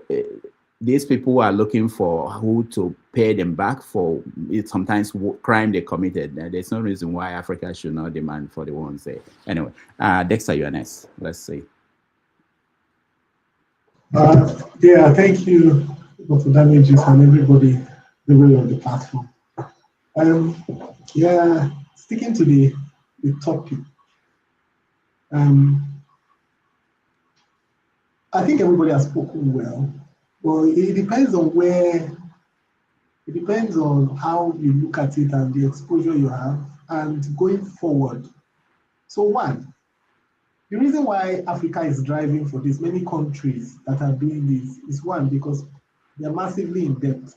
these people are looking for who to pay them back for sometimes crime they committed. There's no reason why Africa should not demand for the ones there. Anyway, Dexter, you're next. Let's see. Yeah, thank you, Dr. Damages, and everybody on the platform. Yeah, sticking to the topic. I think everybody has spoken well. Well, it depends on how you look at it and the exposure you have and going forward. So one, the reason why Africa is driving for this, many countries that are doing this, is one, because they're massively in debt.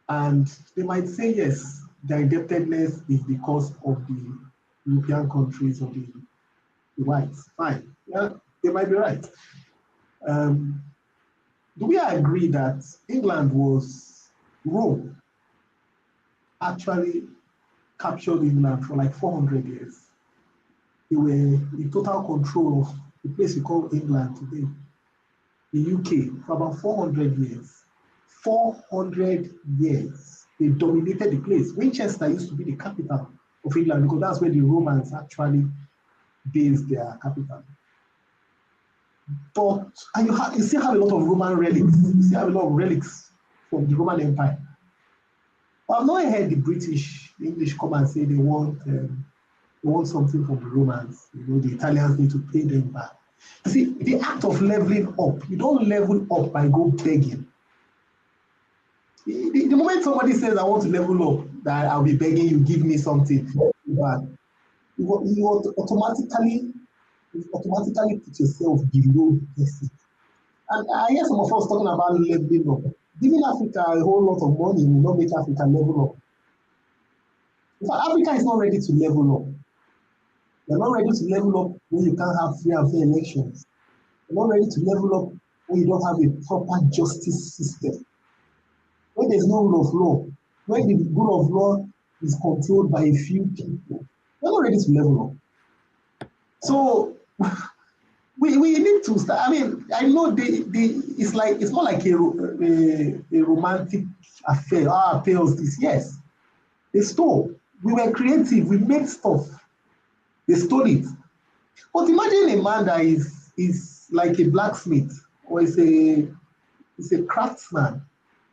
And they might say, yes, their indebtedness is because of the European countries or the whites. Fine. Yeah, they might be right. Do we agree that Rome actually captured England for like 400 years? They were in total control of the place we call England today, the UK, for about 400 years. 400 years. They dominated the place. Winchester used to be the capital of England because that's where the Romans actually based their capital. But you still have a lot of Roman relics. You still have a lot of relics from the Roman Empire. But I've not heard the English come and say they want something from the Romans. You know, the Italians need to pay them back. You see, the act of leveling up, you don't level up by go begging. The moment somebody says, I want to level up, that I'll be begging you, give me something back, you automatically put yourself below the person. And I hear some of us talking about leveling up. Giving Africa a whole lot of money will not make Africa level up. In fact, Africa is not ready to level up. They're not ready to level up when you can't have free and fair elections. They're not ready to level up when you don't have a proper justice system. When there's no rule of law, when the rule of law is controlled by a few people, they're not ready to level up. So we need to start. I mean, I know it's more like a romantic affair. Pay us this. Yes, they stole. We were creative. We made stuff. They stole it. But imagine a man that is like a blacksmith or is a craftsman.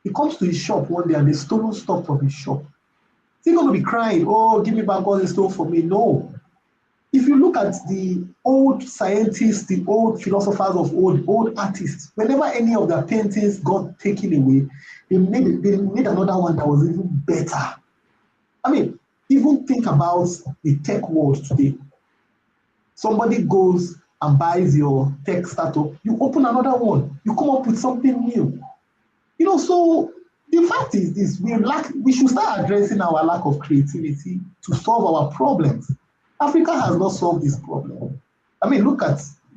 He comes to his shop one day and they stole stuff from his shop. Is he going to be crying, oh, give me back all they stole from me? No. If you look at the old scientists, the old philosophers of old artists, whenever any of their paintings got taken away, they made another one that was even better. I mean, even think about the tech world today. Somebody goes and buys your tech startup, you open another one, you come up with something new. You know, so the fact is this, we should start addressing our lack of creativity to solve our problems. Africa has not solved this problem. I mean,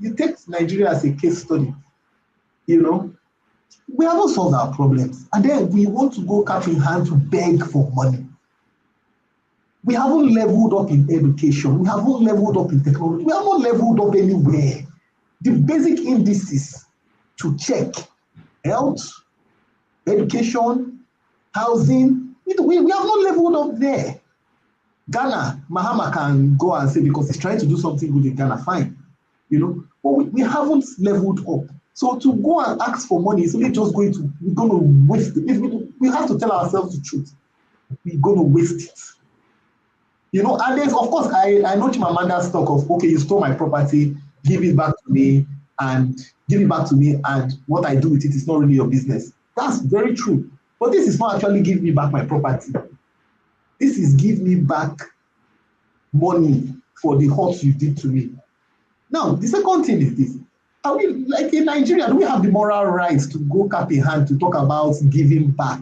you take Nigeria as a case study. You know, we haven't solved our problems. And then we want to go cap in hand to beg for money. We haven't leveled up in education. We haven't leveled up in technology. We haven't leveled up anywhere. The basic indices to check health, education, housing, we have not leveled up there. Ghana, Mahama can go and say because he's trying to do something good in Ghana, fine. You know, but we haven't leveled up. So to go and ask for money is only just we're going to waste it. We have to tell ourselves the truth. We're going to waste it. You know, and there's, of course, I know Chimamanda's talk of, okay, you stole my property, give it back to me, and what I do with it is not really your business. That's very true. But this is not actually give me back my property. This is give me back money for the hurt you did to me. Now, the second thing is this. Are we, like in Nigeria, do we have the moral rights to go cap in hand to talk about giving back?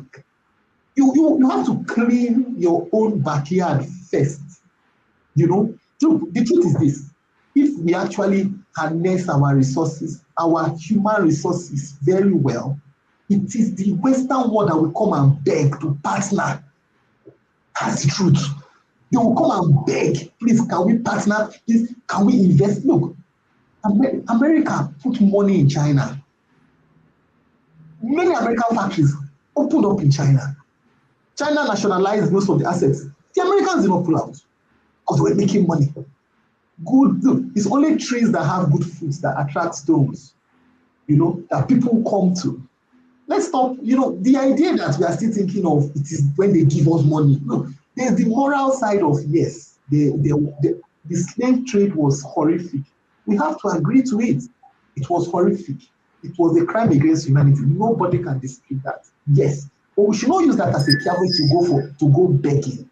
You have to clean your own backyard first. You know, the truth is this. If we actually harness our resources, our human resources very well, it is the Western world that will come and beg to partner. That's the truth. They will come and beg, please, can we partner? Please, can we invest? Look, America put money in China. Many American factories opened up in China. China nationalized most of the assets. The Americans did not pull out because they were making money. Good, look, it's only trees that have good fruits that attract stones, you know, that people come to. Let's stop, you know, the idea that we are still thinking of it is when they give us money. Look, there's the moral side of yes, the slave trade was horrific. We have to agree to it. It was horrific. It was a crime against humanity. Nobody can dispute that. Yes. But we should not use that as a carrot to go begging.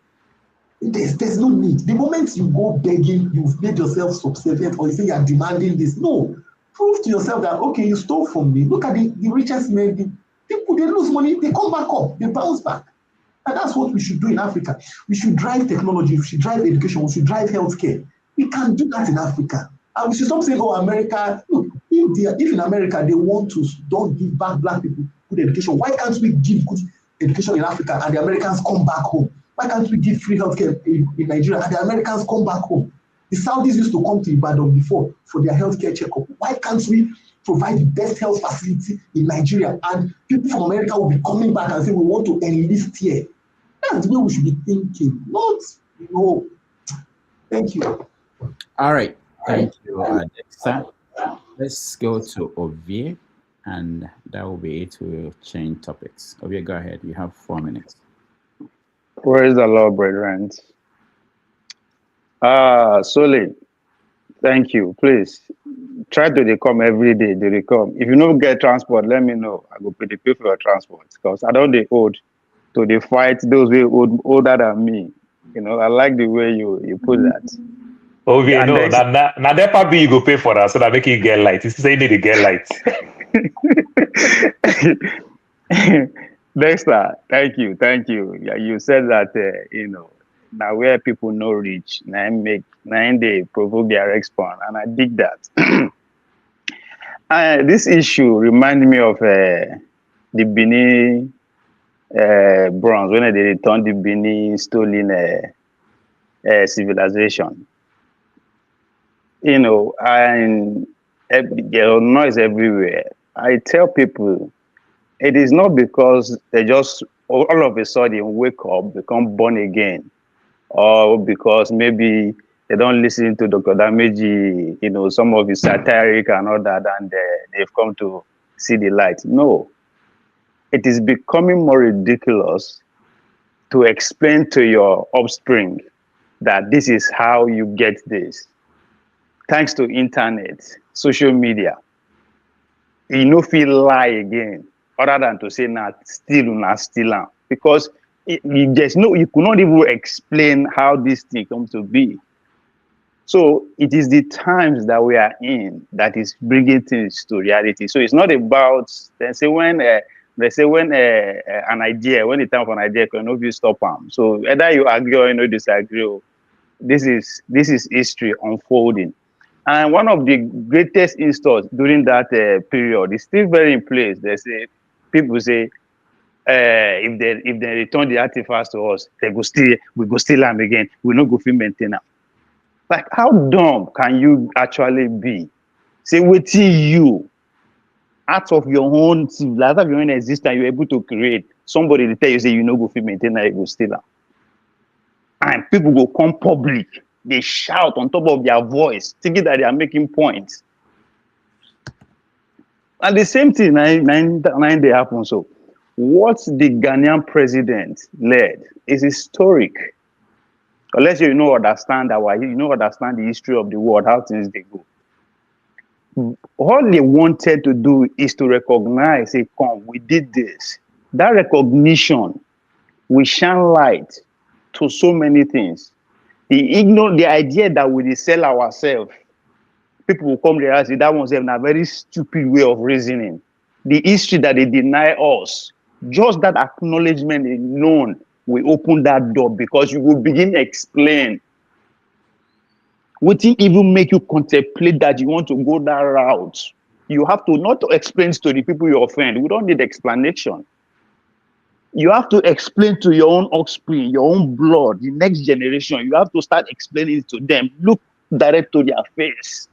There's no need. The moment you go begging, you've made yourself subservient or you say you're demanding this. No. Prove to yourself that, okay, you stole from me. Look at the richest men. The people, they lose money, they come back up, they bounce back. And that's what we should do in Africa. We should drive technology, we should drive education, we should drive healthcare. We can do that in Africa. And we should stop saying, oh, America, look, if in America they want to don't give back black people good education, why can't we give good education in Africa and the Americans come back home? Why can't we give free healthcare in Nigeria and the Americans come back home? The Saudis used to come to Ibadan before for their healthcare checkup. Why can't we provide the best health facility in Nigeria and people from America will be coming back and say we want to enlist here? That's the way we should be thinking, not, you know. Thank you. All right. Thank you, Dexter. Let's go to Ovie, and that will be it. We'll change topics. Ovie, go ahead. You have 4 minutes. Praise the Lord, brethren. Solid. Thank you. Please try to come every day. They come. If you don't get transport, let me know. I go pay for your transport because I don't they old to the fight those who older than me. You know, I like the way you put that. Oh, yeah, no, now that part you go pay for that so that make it get light. It's saying they get light. Dexter, thank you. Yeah, you said that you know, now where people know reach, now they provoke their response, and I dig that. This issue reminds me of the Benin bronze when they returned the Benin stolen civilization. You know, and there is noise everywhere. I tell people, it is not because they just all of a sudden wake up, become born again, or because maybe they don't listen to Dr. Dameji, you know, some of his satiric and all that, and they've come to see the light. No, it is becoming more ridiculous to explain to your offspring that this is how you get this. Thanks to internet, social media, you no feel lie again, other than to say not steal, because you could not even explain how this thing comes to be. So it is the times that we are in that is bringing things to reality. So it's not about when an idea, when the time of an idea cannot be stopped. So either you agree or you disagree. This is history unfolding. And one of the greatest instances during that period is still very in place. They say, people say, if they return the artifacts to us, we go steal them again. We no go fit maintain them. Like, how dumb can you actually be? Say, waiting you out of your own team, out of your own existence, you're able to create. Somebody to tell you, say, you no go fit maintain that, you go steal them. And people go come public. They shout on top of their voice, thinking that they are making points. And the same thing, nine day happen. So, what the Ghanaian president led is historic. Unless you understand the history of the world, how things they go. All they wanted to do is to recognize, say, come, we did this. That recognition will shine light to so many things. The idea that we sell ourselves, people will come realize that one's a very stupid way of reasoning. The history that they deny us, just that acknowledgement alone will open that door, because you will begin to explain. What even make you contemplate that you want to go that route? You have to not explain to the people you offend. We don't need explanation. You have to explain to your own offspring, your own blood, the next generation. You have to start explaining to them. Look direct to their face.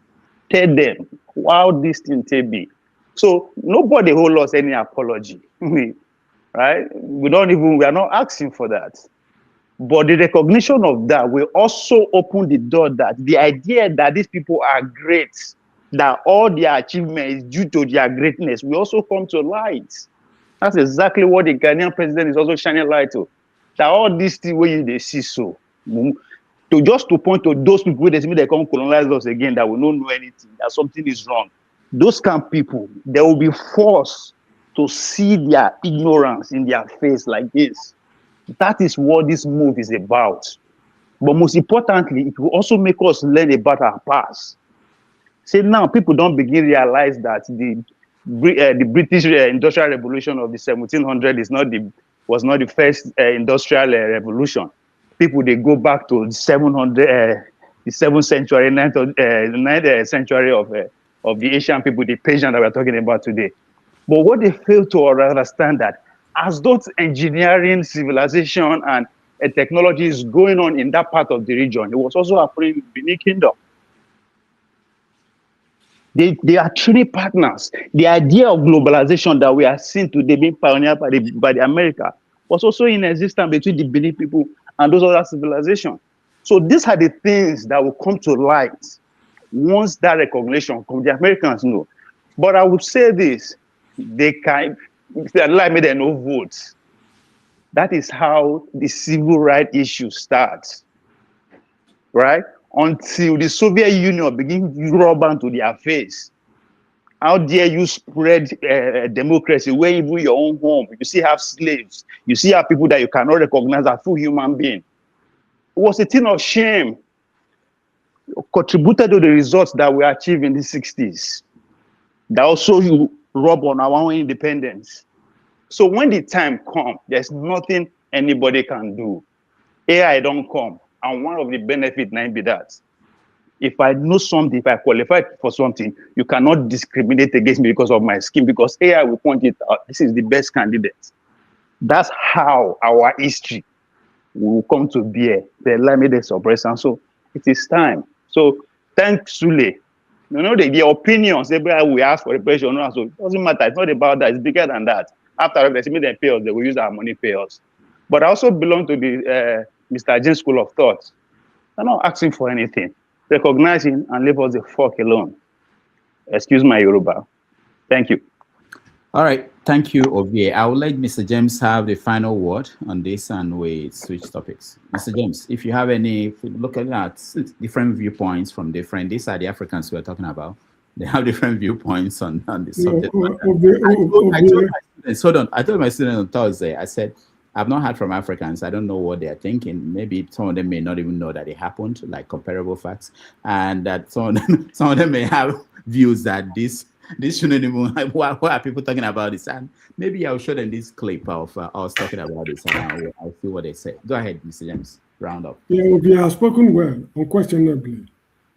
Tell them how this thing may be. So nobody hold us any apology, right? We are not asking for that. But the recognition of that will also open the door that the idea that these people are great, that all their achievement is due to their greatness, will also come to light. That's exactly what the Ghanaian president is also shining light to. That all these things where they see so. To point to those people where they come colonize us again, that will not know anything, that something is wrong. Those kind of people, they will be forced to see their ignorance in their face like this. That is what this move is about. But most importantly, it will also make us learn about our past. Say now, people don't begin to realize that the British Industrial Revolution of the 1700s was not the first industrial revolution. People, they go back to the 7th century, 9th century of the Asian people, the Persian that we're talking about today. But what they fail to understand that as those engineering, civilization, and technology is going on in that part of the region, it was also happening in the Benin Kingdom. They are truly partners. The idea of globalization that we are seeing today being pioneered by the America was also in existence between the Benin people and those other civilizations. So these are the things that will come to light once that recognition comes. The Americans know. But I would say this, they like me, they no votes. That is how the civil rights issue starts, right? Until the Soviet Union begins to rub onto their face. How dare you spread democracy where even your own home, you still have slaves, you still have people that you cannot recognize as full human being. It was a thing of shame. Contributed to the results that we achieved in the 60s. That also you rub on our own independence. So when the time comes, there's nothing anybody can do. AI don't come. And one of the benefits might be that if I know something, if I qualify for something, you cannot discriminate against me because of my skin, because AI will point it out. This is the best candidate. That's how our history will come to bear. The limited suppression. So it is time. So thanks, Sule. The opinions, everybody we ask for reparation. So it doesn't matter. It's not about that. It's bigger than that. After they pay us, they will use our money pay us. But I also belong to the Mr. James School of Thought. I'm not asking for anything. Recognizing and leave us the fuck alone. Excuse my Yoruba. Thank you. All right. Thank you, Ovie. I will let Mr. James have the final word on this and we switch topics. Mr. James, if you have any, looking at different viewpoints from different, these are the Africans we're talking about. They have different viewpoints on the subject. I told my students on Thursday, I said, I've not heard from Africans. I don't know what they're thinking. Maybe some of them may not even know that it happened, like comparable facts, and that some of them may have views that this shouldn't even. Why are people talking about this? And maybe I'll show them this clip of us talking about this, and I'll see what they say. Go ahead, Mr. James. Round up. Yeah, we have spoken well, unquestionably.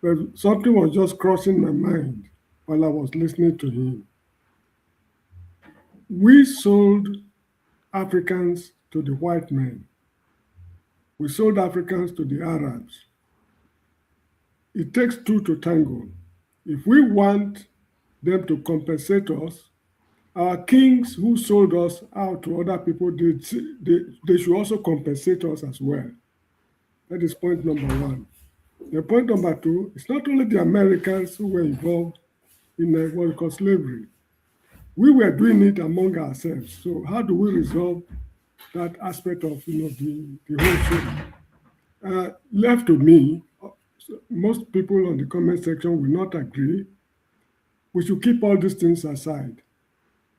But something was just crossing my mind while I was listening to him. We sold Africans to the white men. We sold Africans to the Arabs. It takes two to tango. If we want them to compensate us, our kings who sold us out to other people, they should also compensate us as well. That is point number one. The point number two, it's not only the Americans who were involved in what we call slavery. We were doing it among ourselves. So how do we resolve that aspect of the whole show? Left to me, most people on the comment section will not agree. We should keep all these things aside.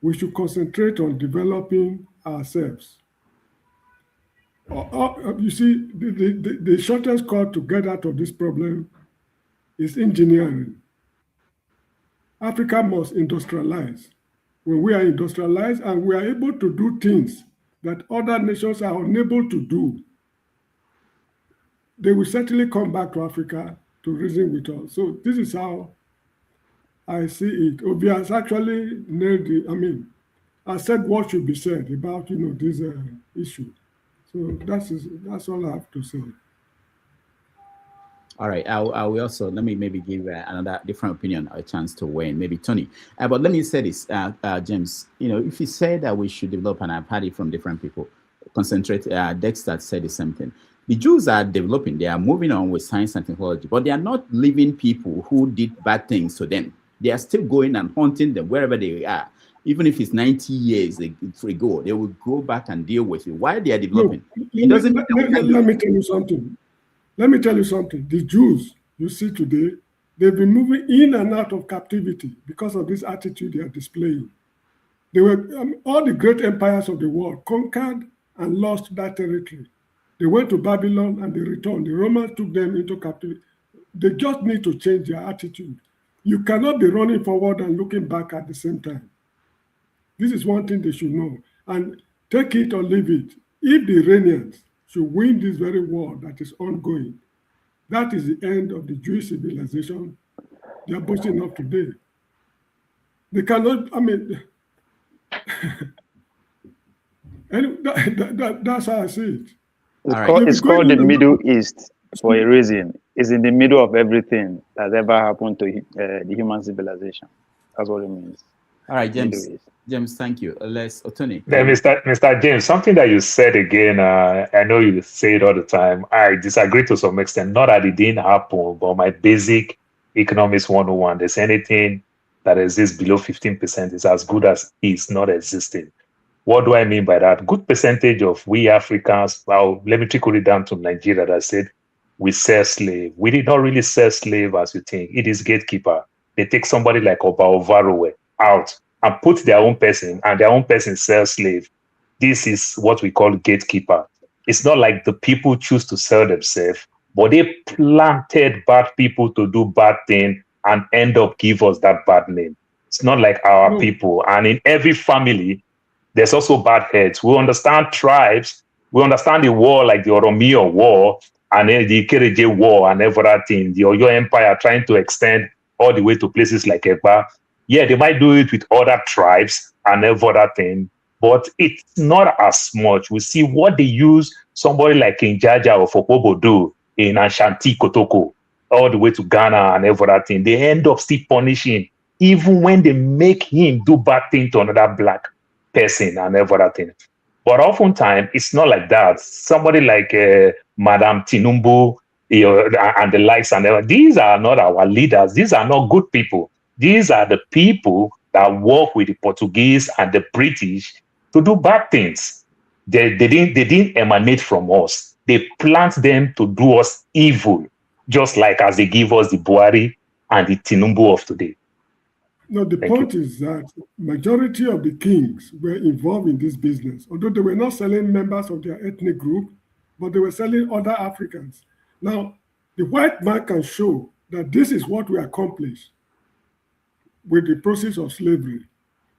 We should concentrate on developing ourselves. You see, the shortest cut to get out of this problem is engineering. Africa must industrialize. When we are industrialized and we are able to do things that other nations are unable to do, they will certainly come back to Africa to reason with us. So this is how I see it. Obi has actually nailed it. I said what should be said about this issue. So that's all I have to say. All right, I will also, let me maybe give another different opinion a chance to weigh in, maybe Tony. But let me say this, James, if you say that we should develop an party from different people, concentrate, Dexter said the same thing. The Jews are developing, they are moving on with science and technology, but they are not leaving people who did bad things to them. They are still going and haunting them wherever they are. Even if it's 90 years ago, they will go back and deal with it. Why they are developing? Let me tell you something. Let me tell you something. The Jews you see today, they've been moving in and out of captivity because of this attitude they are displaying. They were all the great empires of the world conquered and lost that territory. They went to Babylon and they returned. The Romans took them into captivity. They just need to change their attitude. You cannot be running forward and looking back at the same time. This is one thing they should know. And take it or leave it. If the Iranians should win this very war that is ongoing, that is the end of the Jewish civilization they are boasting of today. They cannot, that's how I see it. It's called the Middle East for a reason. It's in the middle of everything that's ever happened to the human civilization. That's what it means. All right, James. James, thank you. Let's Otoni. Mr. James, something that you said again, I know you say it all the time. I disagree to some extent. Not that it didn't happen, but my basic economics 101, there's anything that exists below 15% is as good as is not existing. What do I mean by that? Good percentage of we Africans, well, let me trickle it down to Nigeria that said we sell slave. We did not really sell slave as you think. It is gatekeeper. They take somebody like Oba Ovarowe out and put their own person, and their own person sells slave. This is what we call gatekeeper. It's not like the people choose to sell themselves, but they planted bad people to do bad things and end up give us that bad name. It's not like our people. And in every family, there's also bad heads. We understand tribes. We understand the war like the Oromia war and then the Ikereje war and everything. The Oyo Empire trying to extend all the way to places like Egba. Yeah, they might do it with other tribes and every other thing, but it's not as much. We see what they use somebody like King Jaja or Fokobo do in Ashanti Kotoko, all the way to Ghana and every other thing. They end up still punishing, even when they make him do bad thing to another black person and every other thing. But oftentimes, it's not like that. Somebody like Madame Tinumbu and the likes, and these are not our leaders. These are not good people. These are the people that work with the Portuguese and the British to do bad things. They didn't emanate from us. They plant them to do us evil, just like as they give us the Buhari and the Tinumbu of today. No, the point is that majority of the kings were involved in this business, although they were not selling members of their ethnic group, but they were selling other Africans. Now, the white man can show that this is what we accomplished with the process of slavery.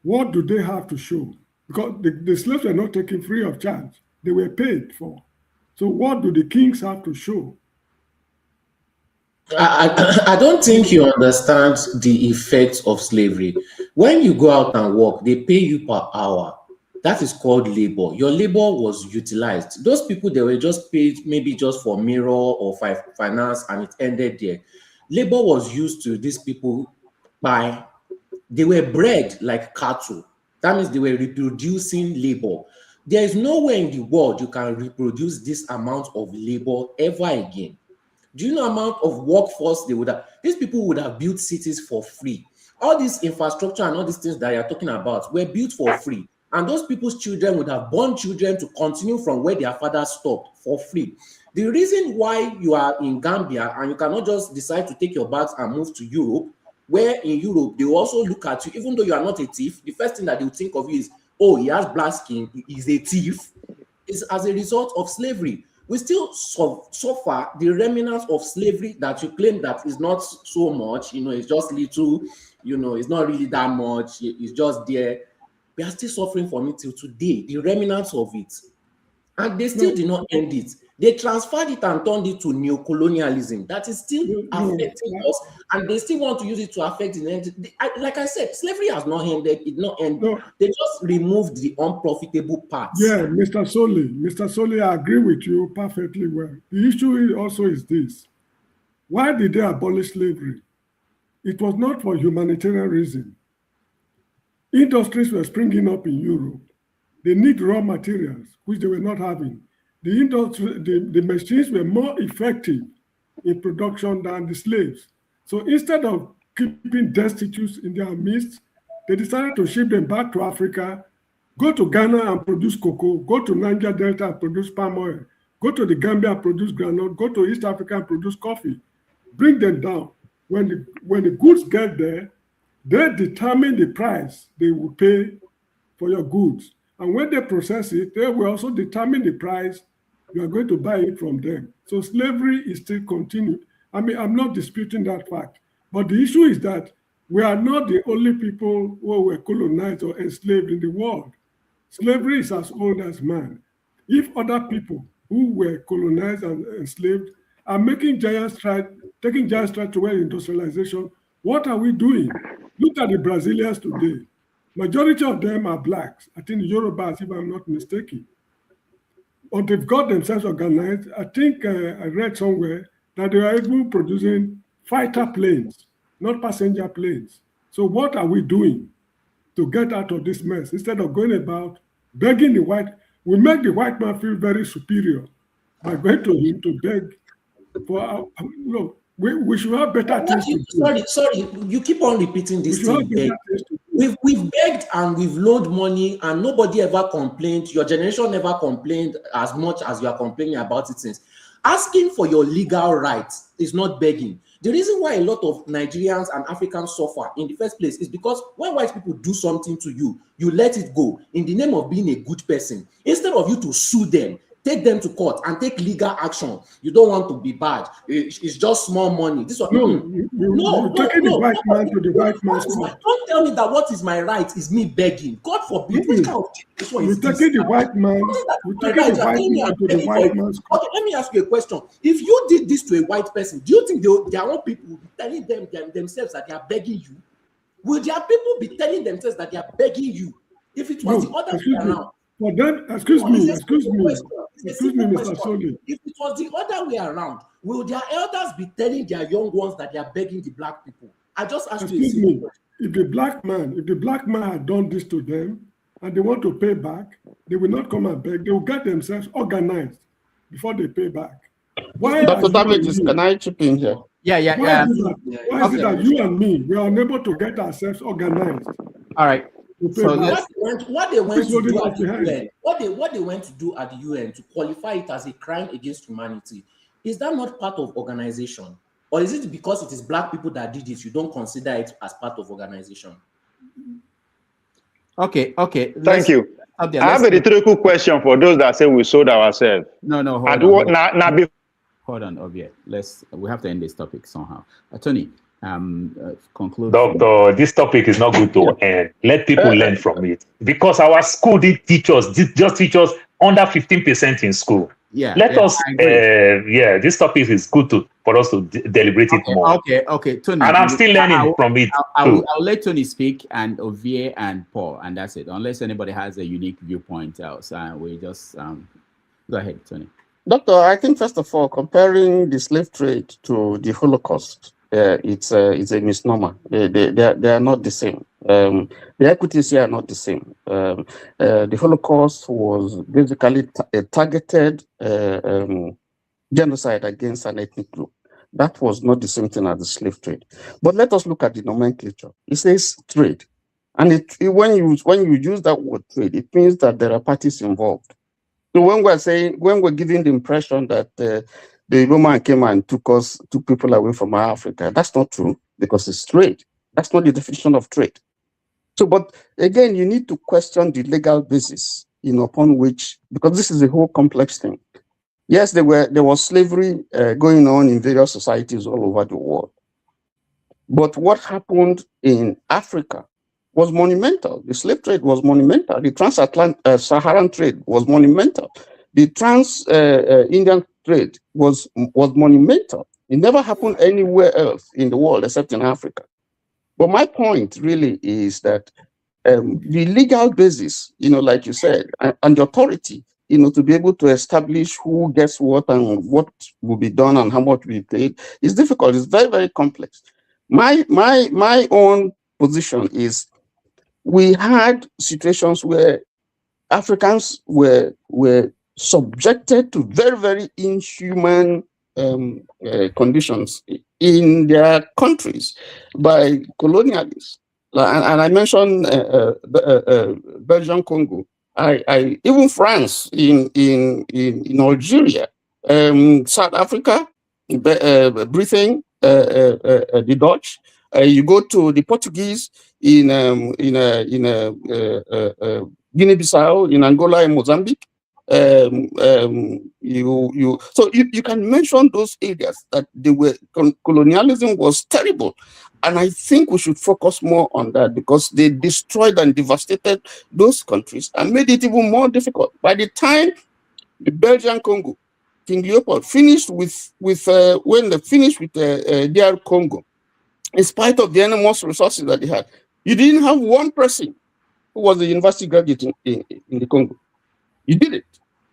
What do they have to show? Because the slaves were not taken free of charge. They were paid for. So what do the kings have to show? I don't think you understand the effects of slavery. When you go out and work, they pay you per hour. That is called labor. Your labor was utilized. Those people, they were just paid maybe just for mirror or finance, and it ended there. Labor was used to these people by, they were bred like cattle. That means they were reproducing labor. There is nowhere in the world you can reproduce this amount of labor ever again. Do you know the amount of workforce they would have? These people would have built cities for free. All this infrastructure and all these things that you're talking about were built for free. And those people's children would have born children to continue from where their father stopped for free. The reason why you are in Gambia and you cannot just decide to take your bags and move to Europe, where in Europe they will also look at you, even though you are not a thief, the first thing that they will think of you is, oh, he has black skin, he's a thief, is as a result of slavery. We still suffer the remnants of slavery that you claim that is not so much, it's just little, it's not really that much, it's just there. We are still suffering from it till today, the remnants of it. And they still did not end it. They transferred it and turned it to neocolonialism. That is still affecting us, and they still want to use it to affect the. Like I said, slavery has not ended. It not ended. No. They just removed the unprofitable parts. Yeah, Mr. Soli, I agree with you perfectly well. The issue also is this: why did they abolish slavery? It was not for humanitarian reason. Industries were springing up in Europe. They need raw materials, which they were not having. The machines were more effective in production than the slaves. So instead of keeping destitutes in their midst, they decided to ship them back to Africa, go to Ghana and produce cocoa, go to Niger Delta and produce palm oil, go to the Gambia and produce granite, go to East Africa and produce coffee, bring them down. When the goods get there, they determine the price they will pay for your goods. And when they process it, they will also determine the price you are going to buy it from them. So slavery is still continued. I mean, I'm not disputing that fact. But the issue is that we are not the only people who were colonized or enslaved in the world. Slavery is as old as man. If other people who were colonized and enslaved are making giant strides, taking giant strides toward industrialization, what are we doing? Look at the Brazilians today. Majority of them are blacks. I think the Yorubas, if I'm not mistaken. Or they've got themselves organized. I think I read somewhere that they are even producing fighter planes, not passenger planes. So what are we doing to get out of this mess? Instead of going about begging the white, we make the white man feel very superior by going to him to beg for, we should have better things to do. Sorry, you keep on repeating this thing. We've begged and we've loaned money and nobody ever complained. Your generation never complained as much as you are complaining about it since. Asking for your legal rights is not begging. The reason why a lot of Nigerians and Africans suffer in the first place is because when white people do something to you, you let it go in the name of being a good person. Instead of you to sue them, take them to court and take legal action. You don't want to be bad. It's just small money. This one, no. Taking the white man to the white man's court. Don't tell me that what is my right is me begging. God forbid. Which kind of this one is taking the white man. You're taking the white man to the white man's court. Okay, let me ask you a question. If you did this to a white person, do you think their own people will be telling themselves that they are begging you? Will their people be telling themselves that they are begging you? If it was the other way around. For them, excuse me, Mr. Soli. If it was the other way around, will their elders be telling their young ones that they are begging the black people? I just asked you a simple question. If the black man had done this to them and they want to pay back, they will not come and beg. They will get themselves organized before they pay back. Why? Dr. David, can I chip in here? Why is it that you and me, we are unable to get ourselves organized? All right. So what they went to do at the UN, what they went to do at the UN to qualify it as a crime against humanity, is that not part of organization? Or is it because it is black people that did it, you don't consider it as part of organization? Okay. Thank you. I have a rhetorical question for those that say we sold ourselves. No, hold on. Hold on, Obie. We have to end this topic somehow. Tony, conclude. Doctor, this topic is not good to end. Let people learn from it. Because our school did teach us under 15% in school. Let us, this topic is good for for us to deliberate it more. Okay, Tony. And I'm still learning from it too. I'll let Tony speak, and Ovie and Paul, and that's it. Unless anybody has a unique viewpoint else, we just go ahead, Tony. Doctor, I think first of all, comparing the slave trade to the Holocaust, it's a misnomer. They are not the same. The equities here are not the same. The Holocaust was basically a targeted genocide against an ethnic group. That was not the same thing as the slave trade. But let us look at the nomenclature. It says trade, and when you use that word trade, it means that there are parties involved. So when we're giving the impression that the Roman came and took people away from Africa, that's not true, because it's trade. That's not the definition of trade. So, but again, you need to question the legal basis, upon which, because this is a whole complex thing. Yes, there was slavery going on in various societies all over the world. But what happened in Africa was monumental. The slave trade was monumental. The trans-Saharan trade was monumental. The trans-Indian trade was monumental. It never happened anywhere else in the world except in Africa. But my point really is that the legal basis, like you said, and the authority, to be able to establish who gets what and what will be done and how much will be paid is difficult. It's very, very complex. My own position is, we had situations where Africans were subjected to very, very inhuman conditions in their countries by colonialists. And I mentioned Belgian Congo. Even France in Algeria, South Africa, Britain, the Dutch. You go to the Portuguese in Guinea-Bissau, in Angola, in Mozambique. So you can mention those areas that colonialism was terrible, and I think we should focus more on that, because they destroyed and devastated those countries and made it even more difficult. By the time the Belgian Congo, King Leopold finished when they finished with DR Congo, in spite of the enormous resources that they had, you didn't have one person who was a university graduate in the Congo. You did it.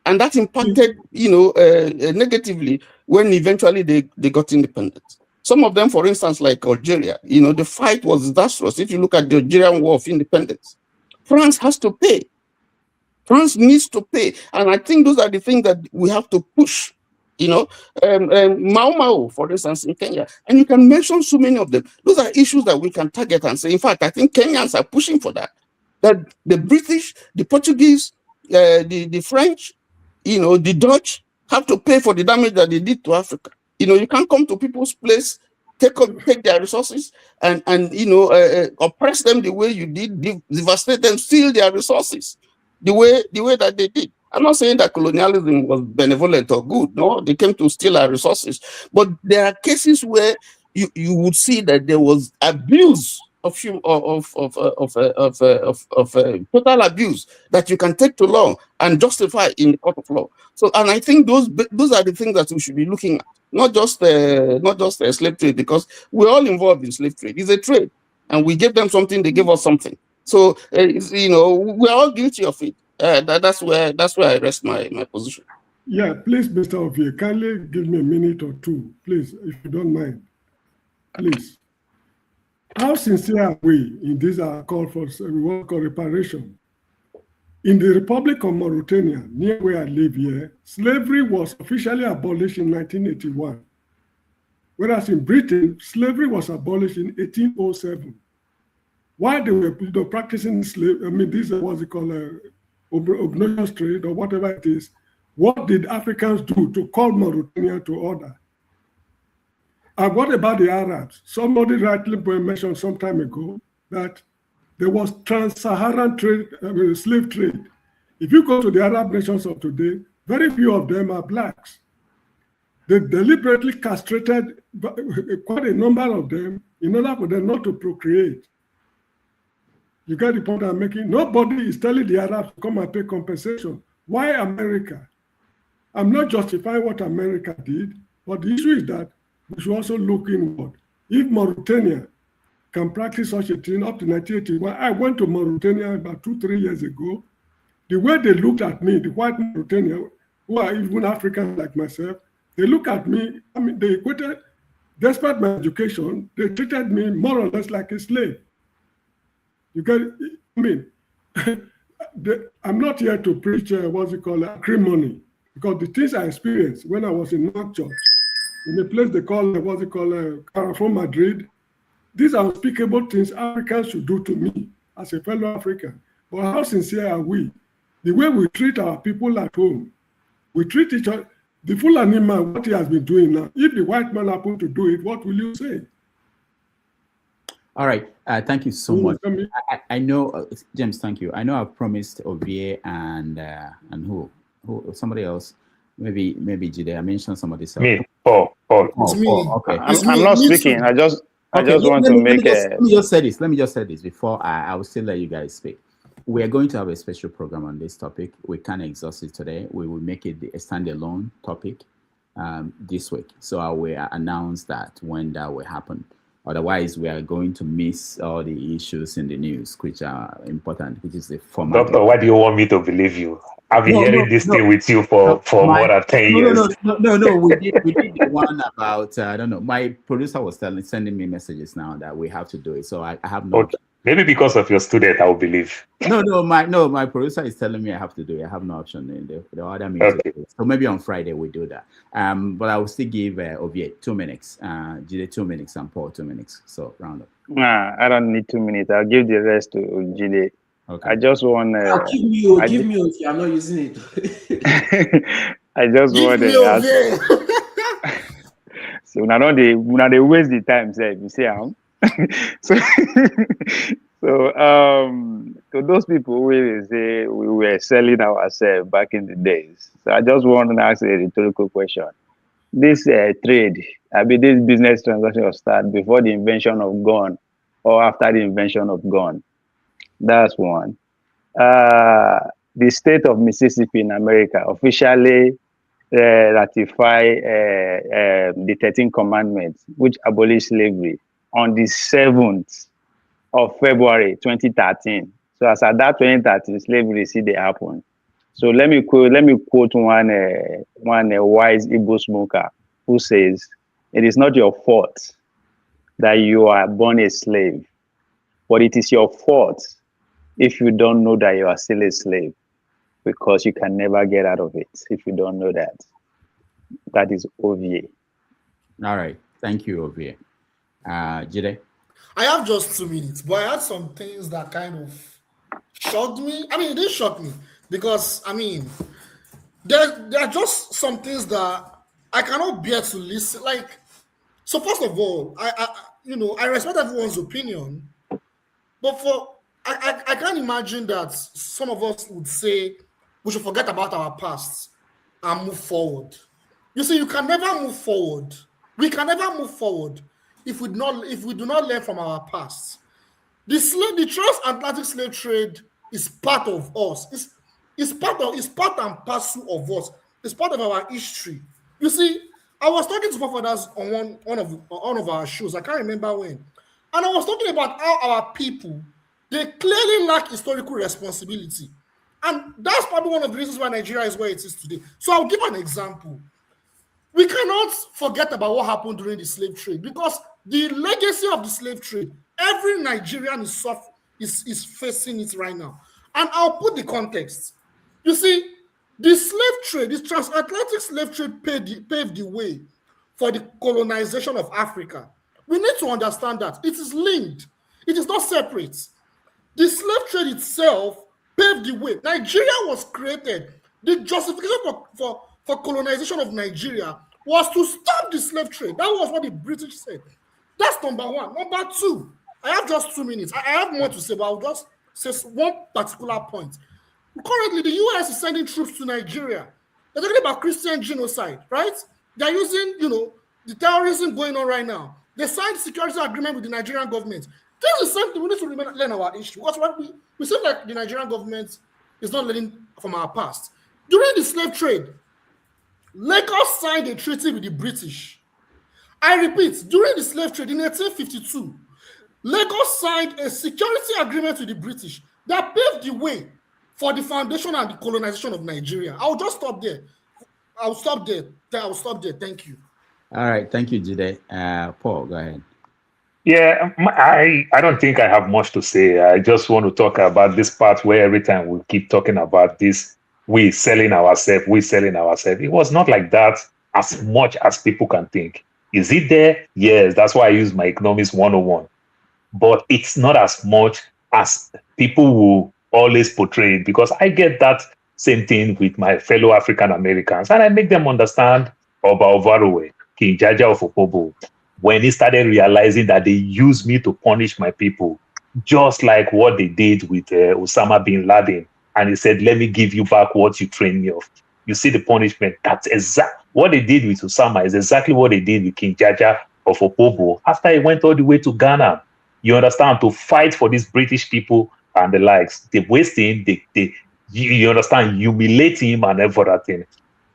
And that impacted, negatively when eventually they got independence. Some of them, for instance, like Algeria, the fight was disastrous. If you look at the Algerian War of Independence, France has to pay. France needs to pay. And I think those are the things that we have to push. Mau Mau, for instance, in Kenya. And you can mention so many of them. Those are issues that we can target and say, in fact, I think Kenyans are pushing for that. That the British, the Portuguese, the French, the Dutch have to pay for the damage that they did to Africa. You can't come to people's place, take their resources and oppress them the way you did, devastate them, steal their resources the way that they did. I'm not saying that colonialism was benevolent or good. No, they came to steal our resources. But there are cases where you would see that there was abuse of total abuse that you can take to law and justify in the court of law. So, and I think those are the things that we should be looking at, not just slave trade, because we're all involved in slave trade. It's a trade, and we give them something, they give us something. So we're all guilty of it. That's where I rest my position. Yeah, please, Mr. Ovie, kindly give me a minute or two, please, if you don't mind. Please. How sincere are we in this call for reparation? In the Republic of Mauritania, near where I live here, slavery was officially abolished in 1981. Whereas in Britain, slavery was abolished in 1807. While they were practicing slavery, this is what they call obnoxious trade or whatever it is, what did Africans do to call Mauritania to order? And what about the Arabs? Somebody rightly mentioned some time ago that there was trans-Saharan trade, slave trade. If you go to the Arab nations of today, very few of them are blacks. They deliberately castrated quite a number of them in order for them not to procreate. You get the point I'm making? Nobody is telling the Arabs to come and pay compensation. Why America? I'm not justifying what America did, but the issue is that we should also look inward. If Mauritania can practice such a thing up to 1981, I went to Mauritania about 2-3 years ago. The way they looked at me, the white Mauritania, who are even African like myself, they look at me, I mean, they equated, despite my education, they treated me more or less like a slave. You get, I mean, I'm not here to preach acrimony, because the things I experienced when I was in Nouakchott, in a place they call, Carrefour Madrid, these are unspeakable things Africans should do to me as a fellow African. But how sincere are we? The way we treat our people at home, we treat each other. The Fulani man, what he has been doing now, if the white man happened to do it, what will you say? All right. Thank you so much. I know, James, thank you. I know I've promised Ovie and who somebody else, maybe Jide. I mentioned somebody else. Me, Paul. It's me. Okay. I'm not speaking. I just want to make a... Let me just say this before I will still let you guys speak. We are going to have a special program on this topic. We can't exhaust it today. We will make it a standalone topic this week. So I will announce that when that will happen. Otherwise, we are going to miss all the issues in the news, which are important, which is the format. Doctor, why do you want me to believe you? I've been hearing this thing with you for more than 10 years. No. We did the one about, I don't know. My producer was sending me messages now that we have to do it. So I have no... Okay. Maybe because of your student, I will believe. My producer is telling me I have to do it. I have no option in the other meeting. Okay. So maybe on Friday we do that. But I will still give Ovie 2 minutes. Jide 2 minutes and Paul 2 minutes. So round up. Nah, I don't need 2 minutes. I'll give the rest to Jide. Okay. I just want give me if you are not using it. I just want to ask. So now they waste the time, say you see so to those people who say we were selling ourselves back in the days. So I just want to ask a rhetorical question. This trade, this business transaction start before the invention of gun or after the invention of gun. That's one. The state of Mississippi in America officially ratified the 13th Commandment, which abolished slavery, on the 7th of February 2013. So as at that 2013, slavery see they happen. So let me quote one wise Igbo smoker who says, "It is not your fault that you are born a slave, but it is your fault if you don't know that you are still a slave, because you can never get out of it if you don't know that." That is Ovie. All right. Thank you, Ovie. Jide? I have just 2 minutes, but I had some things that kind of shocked me. I mean, it didn't shock me because, I mean, there are just some things that I cannot bear to listen. Like, so first of all, I respect everyone's opinion, but I can't imagine that some of us would say we should forget about our past and move forward. You see, you can never move forward. We can never move forward if we do not learn from our past. The transatlantic slave trade is part of us. It's part and parcel of us. It's part of our history. You see, I was talking to forefathers on one of our shows. I can't remember when, and I was talking about how our people, they clearly lack historical responsibility, and that's probably one of the reasons why Nigeria is where it is today. So I'll give an example. We cannot forget about what happened during the slave trade, because the legacy of the slave trade, every Nigerian is facing it right now. And I'll put the context. You see, the slave trade, the transatlantic slave trade paved the way for the colonization of Africa. We need to understand that it is linked. It is not separate. The slave trade itself paved the way. Nigeria was created. The justification for colonization of Nigeria was to stop the slave trade. That was what the British said. That's number one. Number two, I have just 2 minutes. I have more to say, but I'll just say one particular point. Currently, the US is sending troops to Nigeria. They're talking about Christian genocide, right? They're using, the terrorism going on right now. They signed security agreement with the Nigerian government. This is something we need to learn our history. Because we seem like the Nigerian government is not learning from our past. During the slave trade, Lagos signed a treaty with the British. I repeat, during the slave trade in 1852, Lagos signed a security agreement with the British that paved the way for the foundation and the colonization of Nigeria. I'll just stop there. I'll stop there. Thank you. All right. Thank you, Jide. Paul, go ahead. Yeah, I don't think I have much to say. I just want to talk about this part where every time we keep talking about this, we selling ourselves. It was not like that as much as people can think. Is it there? Yes, that's why I use my economics 101. But it's not as much as people will always portray it, because I get that same thing with my fellow African Americans, and I make them understand Oba Ovarowe, King Jaja of Opobo, when he started realizing that they use me to punish my people, just like what they did with Osama bin Laden. And he said, let me give you back what you trained me of. You see the punishment. That's exactly what they did with Osama, is exactly what they did with King Jaja of Opobo after he went all the way to Ghana. You understand, to fight for these British people and the likes. They waste him, you understand, humiliate him and everything.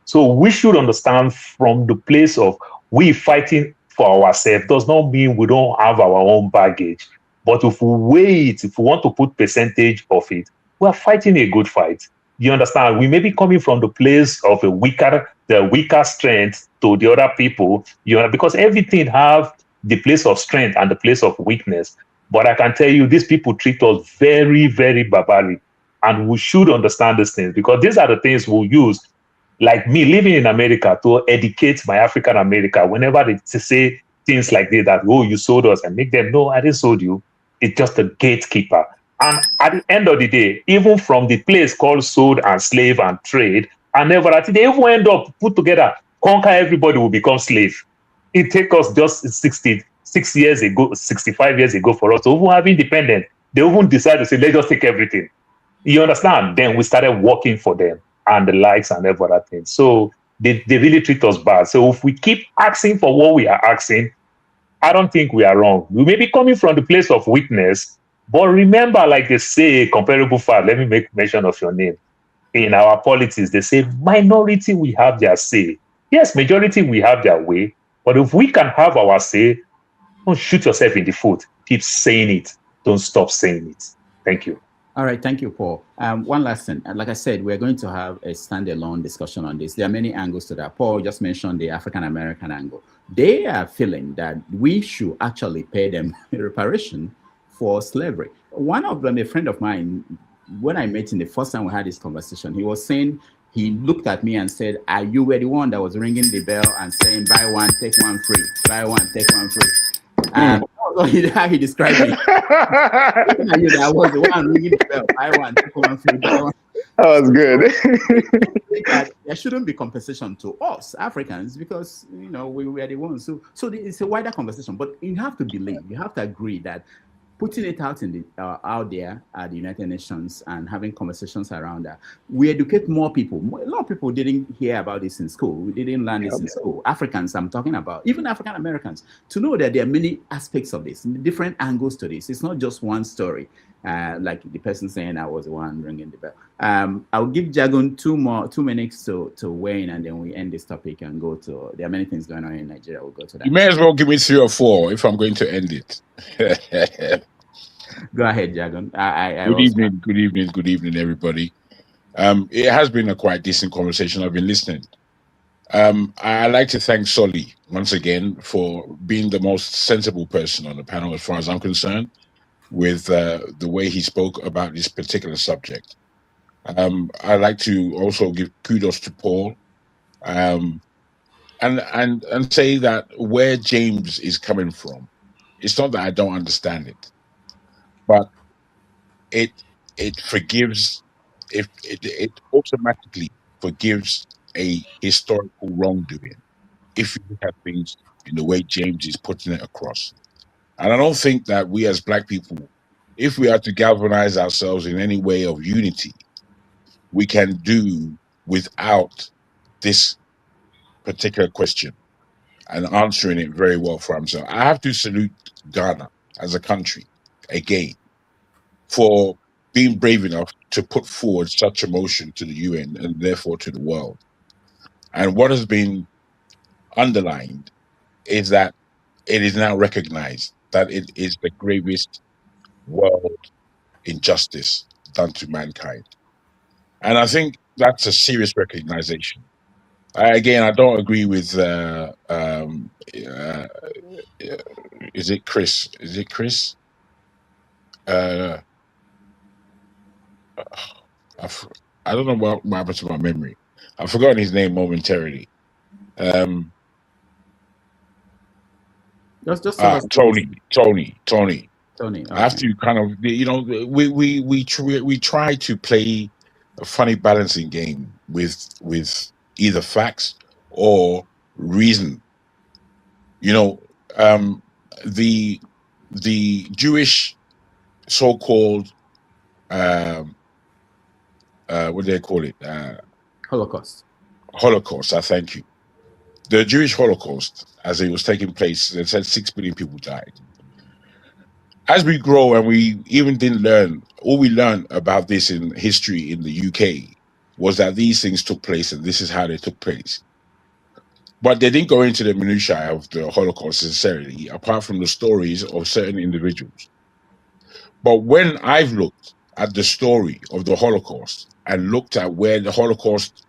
So we should understand from the place of we fighting for ourselves does not mean we don't have our own baggage. But if we wait, if we want to put percentage of it, we are fighting a good fight. You understand? We may be coming from the place of the weaker strength to the other people, because everything have the place of strength and the place of weakness. But I can tell you, these people treat us very, very barbaric. And we should understand these things, because these are the things we'll use, like me living in America, to educate my African America whenever they say things like this, that, oh, you sold us, and make them, no, I didn't sold you. It's just a gatekeeper. And at the end of the day, even from the place called sold and slave and trade, and everything, they even end up put together, conquer everybody will become slave. It took us just 66 years ago, 65 years ago for us to even have independence. They even decided to say, let's just take everything. You understand? Then we started working for them and the likes and everything. So they really treat us bad. So if we keep asking for what we are asking, I don't think we are wrong. We may be coming from the place of weakness, but remember, like they say, comparable fact, let me make mention of your name. In our politics, they say minority will have their say. Yes, majority will have their way. But if we can have our say, don't shoot yourself in the foot. Keep saying it. Don't stop saying it. Thank you. All right. Thank you, Paul. One last thing. Like I said, we're going to have a standalone discussion on this. There are many angles to that. Paul just mentioned the African-American angle. They are feeling that we should actually pay them reparation for slavery. One of them, a friend of mine, when I met him the first time we had this conversation, he was saying, he looked at me and said, you were the one that was ringing the bell and saying, buy one, take one free. Buy one, take one free. And how he described me. I was the one ringing the bell. Buy one, take one free. Buy one. That was good. There shouldn't be compensation to us Africans, because we are the ones. So it's a wider conversation. But you have to believe, you have to agree that putting it out in the out there at the United Nations and having conversations around that, we educate more people. A lot of people didn't hear about this in school. We didn't learn this in school. Africans, I'm talking about, even African Americans, to know that there are many aspects of this, different angles to this. It's not just one story. Like the person saying I was the one ringing the bell. I'll give Jagun 2 minutes to weigh in, and then we end this topic and go to, there are many things going on in Nigeria. We'll go to that. You may as well give me 3 or 4 if I'm going to end it. Go ahead, Jagun. Good evening, everybody. It has been a quite decent conversation. I've been listening. I'd like to thank Solly once again for being the most sensible person on the panel, as far as I'm concerned, with the way he spoke about this particular subject. I'd like to also give kudos to Paul, and say that where James is coming from, it's not that I don't understand it, but it forgives, it automatically forgives a historical wrongdoing if you have things in the way James is putting it across. And I don't think that we as Black people, if we are to galvanize ourselves in any way of unity, we can do without this particular question and answering it very well for himself. I have to salute Ghana as a country again for being brave enough to put forward such a motion to the UN and therefore to the world. And what has been underlined is that it is now recognized that it is the gravest world injustice done to mankind. And I think that's a serious recognition. Again, I don't agree with is it Chris? Is it Chris? I I don't know what happened to my memory. I've forgotten his name momentarily. Just tell us Tony. Tony. I have Okay. to kind of, we try to play a funny balancing game with either facts or reason. The Jewish so-called what do they call it? Holocaust. Holocaust. I thank you. The Jewish Holocaust, as it was taking place, they said 6 billion people died. As we grow, and we even didn't learn, all we learned about this in history in the UK was that these things took place and this is how they took place. But they didn't go into the minutiae of the Holocaust necessarily, apart from the stories of certain individuals. But when I've looked at the story of the Holocaust and looked at where the Holocaust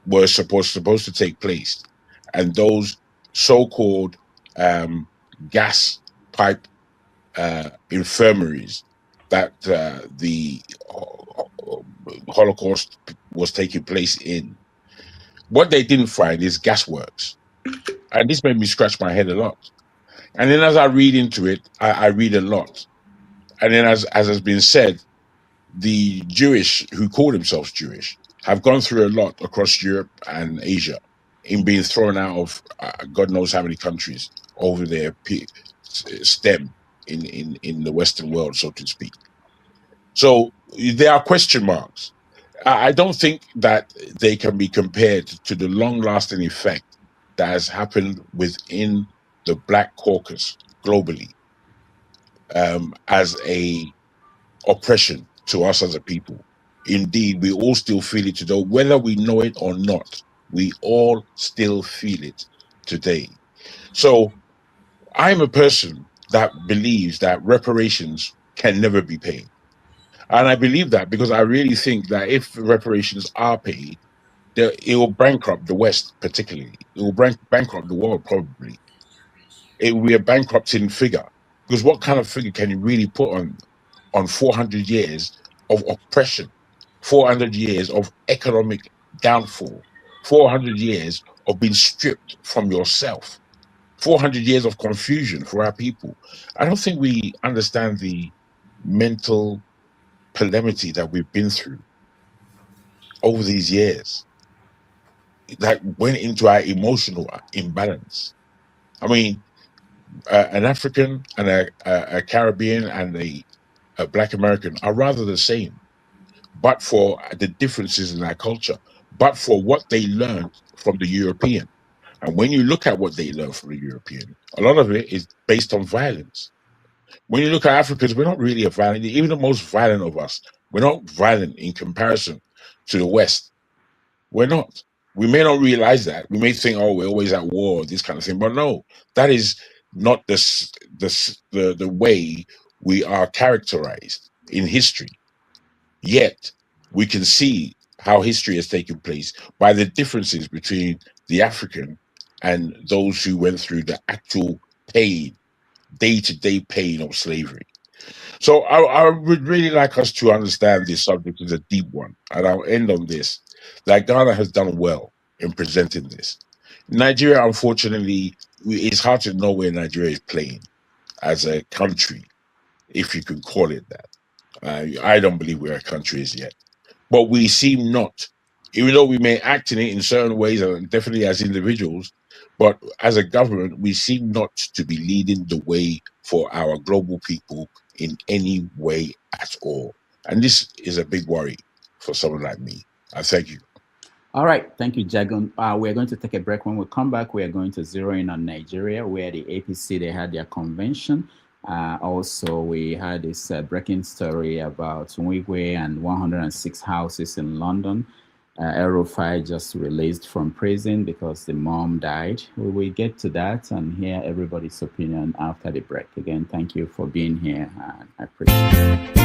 was supposed to take place, and those so-called gas pipe infirmaries that the Holocaust was taking place in, what they didn't find is gasworks. And this made me scratch my head a lot. And then as I read into it, I read a lot. And then as has been said, the Jewish who call themselves Jewish have gone through a lot across Europe and Asia in being thrown out of God knows how many countries over their stem in the Western world, so to speak. So there are question marks. I don't think that they can be compared to the long-lasting effect that has happened within the Black caucus globally as a oppression to us as a people. Indeed, we all still feel it today, whether we know it or not. We all still feel it today. So I'm a person that believes that reparations can never be paid. And I believe that because I really think that if reparations are paid, it will bankrupt the West, particularly. It will bankrupt the world, probably. It will be a bankrupting figure. Because what kind of figure can you really put on 400 years of oppression, 400 years of economic downfall, 400 years of being stripped from yourself, 400 years of confusion for our people? I don't think we understand the mental calamity that we've been through over these years that went into our emotional imbalance. I mean, an African and a Caribbean and a Black American are rather the same, but for the differences in our culture, but for what they learned from the European. And when you look at what they learned from the European, a lot of it is based on violence. When you look at Africans, we're not really a violent, even the most violent of us, we're not violent in comparison to the West. We're not. We may not realize that. We may think, oh, we're always at war, this kind of thing. But no, that is not the way we are characterized in history. Yet we can see how history has taken place by the differences between the African and those who went through the actual pain, day-to-day pain of slavery. So I would really like us to understand this subject is a deep one. And I'll end on this. That Ghana has done well in presenting this. Nigeria, unfortunately, it's hard to know where Nigeria is playing as a country, if you could call it that. I don't believe we're a country as yet. But we seem not, even though we may act in it in certain ways, and definitely as individuals, but as a government, we seem not to be leading the way for our global people in any way at all. And this is a big worry for someone like me. I thank you. All right. Thank you, Jagun. We're going to take a break. When we come back, we are going to zero in on Nigeria, where the APC, they had their convention. Also, we had this breaking story about Nwigwe and 106 houses in London. El-Rufai just released from prison because the mom died. We will get to that and hear everybody's opinion after the break. Again, thank you for being here. I appreciate it.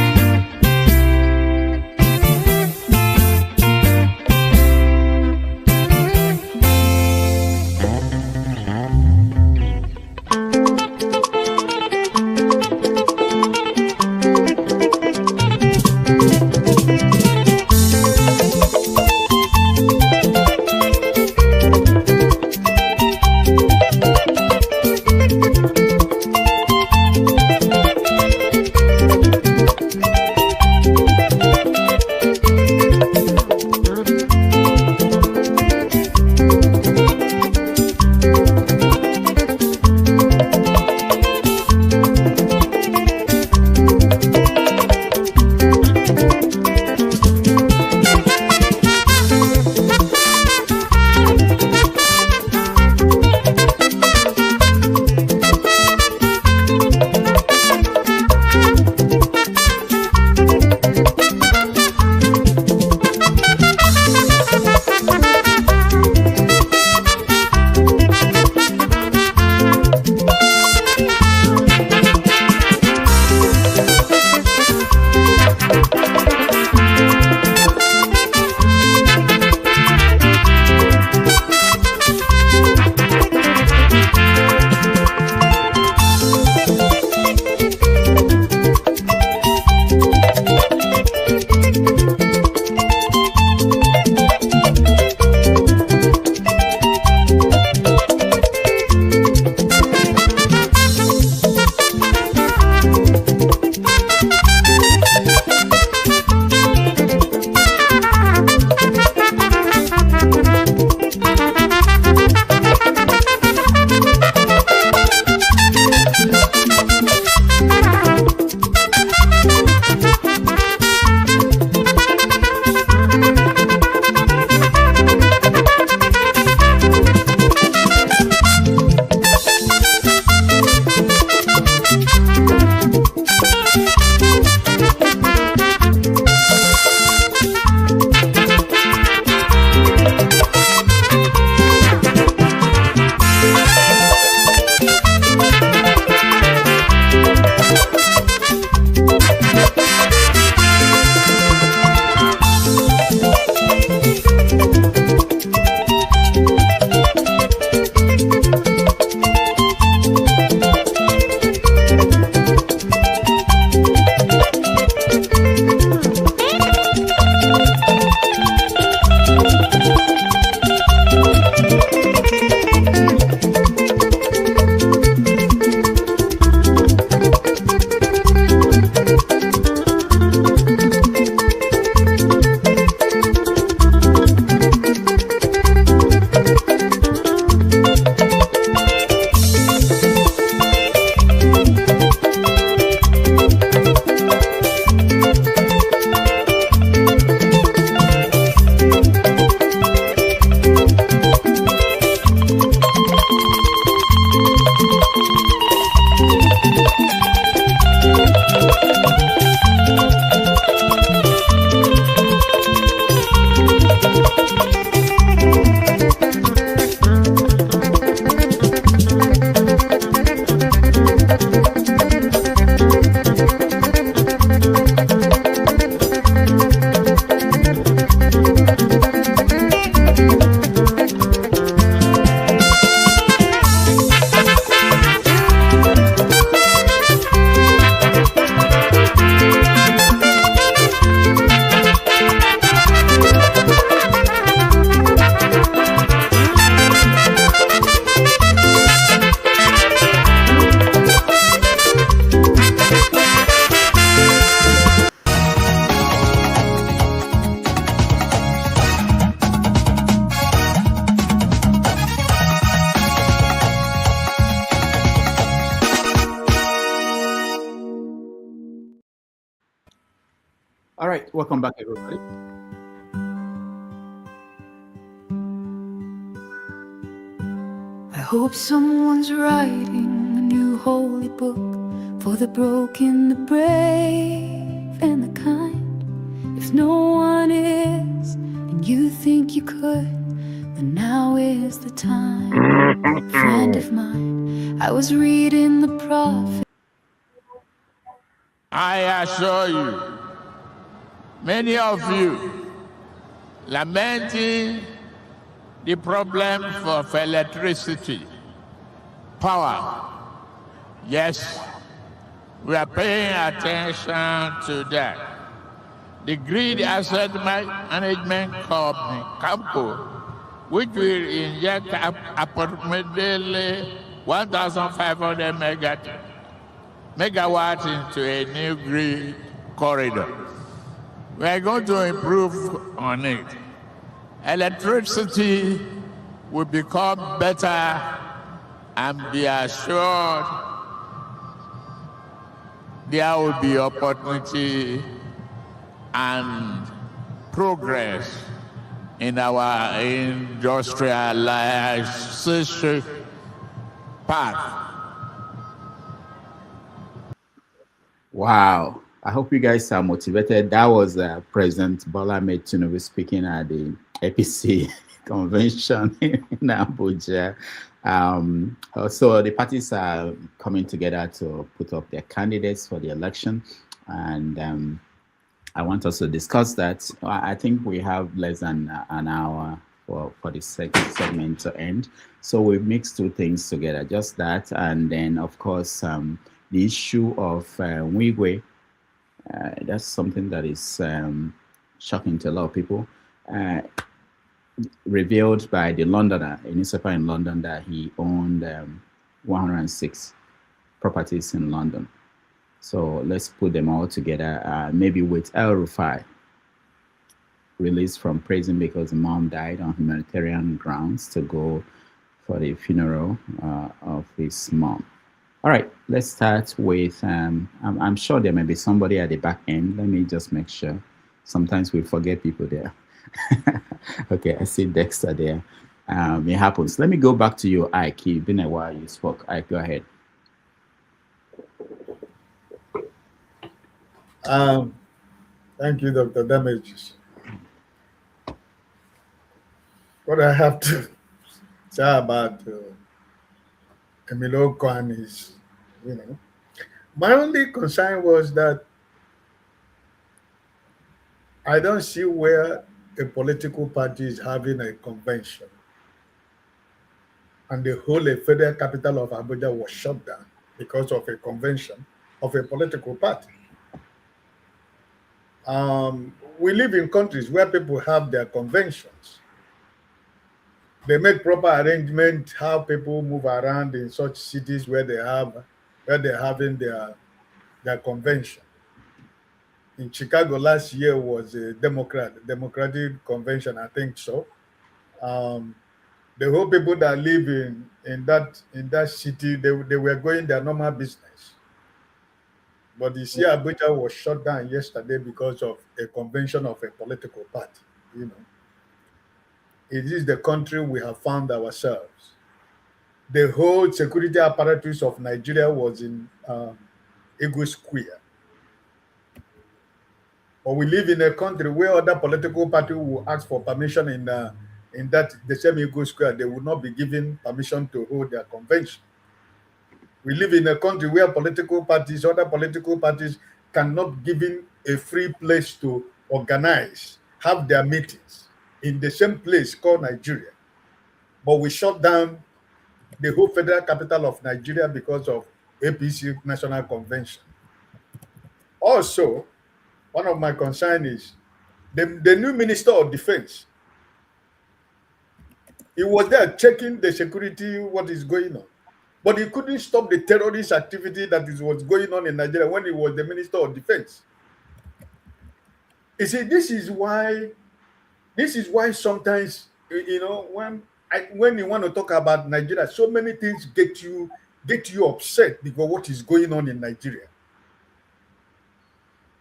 All right, welcome back, everybody. I hope someone's writing a new holy book for the broken, the brave, and the kind. If no one is, then and you think you could, but now is the time. Friend of mine, I was reading the prophet. I assure you, many of you lamenting the problem of electricity, power. Yes, we are paying attention to that. The Grid Asset Management Company, CAMCO, which will inject approximately 1,500 megawatts into a new grid corridor. We are going to improve on it. Electricity will become better, and be assured there will be opportunity and progress in our industrialization path. Wow. I hope you guys are motivated. That was President Bola Ahmed Tinubu speaking at the APC convention in Abuja. So the parties are coming together to put up their candidates for the election. And I want us to discuss that. I think we have less than an hour for this segment to end. So we've mixed two things together, just that. And then, of course, the issue of Wigwe. That's something that is shocking to a lot of people. Revealed by the Londoner, a newspaper in London, that he owned 106 properties in London. So let's put them all together, maybe with El Rufai, released from prison because the mom died on humanitarian grounds, to go for the funeral of his mom. All right, let's start with, I'm sure there may be somebody at the back end. Let me just make sure. Sometimes we forget people there. Okay, I see Dexter there. It happens. Let me go back to you, Ike. It's been a while you spoke. Ike, go ahead. Thank you, Dr. Damages. What I have to say about Emilio Kwan is, my only concern was that I don't see where a political party is having a convention and the whole federal capital of Abuja was shut down because of a convention of a political party. We live in countries where people have their conventions. They make proper arrangement how people move around in such cities where they're having their convention. In Chicago last year was a Democratic convention, I think so. The whole people that live in that city, they were going their normal business. But you see, Abuja was shut down yesterday because of a convention of a political party. It is the country we have found ourselves. The whole security apparatus of Nigeria was in Ego Square. But we live in a country where other political parties will ask for permission in the same Ego Square. They will not be given permission to hold their convention. We live in a country where other political parties cannot give in a free place to organize, have their meetings in the same place called Nigeria. But we shut down the whole federal capital of Nigeria because of APC National Convention. Also, one of my concerns is the new Minister of Defense. He was there checking the security, what is going on. But he couldn't stop the terrorist activity that was going on in Nigeria when he was the Minister of Defense. You see, this is why sometimes, when you want to talk about Nigeria, so many things get you upset because what is going on in Nigeria.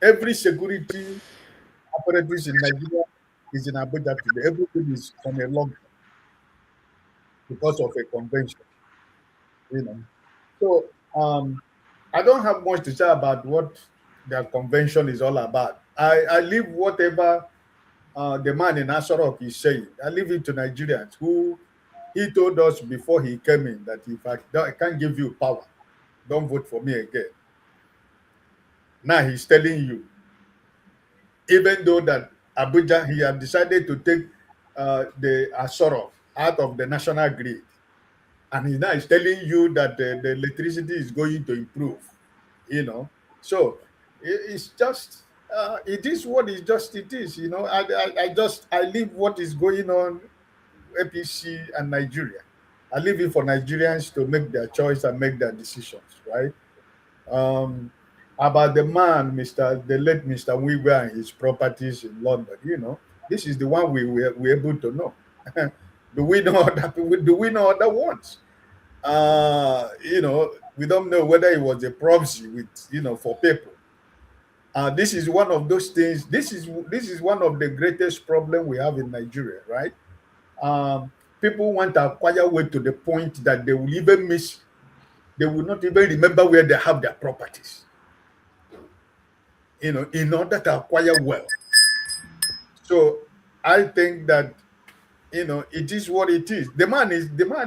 Every security apparatus in Nigeria is in Abuja today. Everything is on a lockdown because of a convention. So I don't have much to say about what their convention is all about. I leave whatever the man in Asarok is saying. I leave it to Nigerians who he told us before he came in that if I can't give you power, don't vote for me again. Now he's telling you, even though that Abuja, he had decided to take the Asarok out of the national grid, and he now is telling you that the electricity is going to improve, So it's just, it is what it is, I leave what is going on, APC and Nigeria. I leave it for Nigerians to make their choice and make their decisions, right? About the man, the late Mr. Wiwa and his properties in London, this is the one we're able to know. Do we know other ones? We don't know whether it was a proxy with, for people. This is one of those things. This is one of the greatest problem we have in Nigeria, right? People want to acquire wealth to the point that they will not even remember where they have their properties. In order to acquire wealth. So I think that it is what it is. The man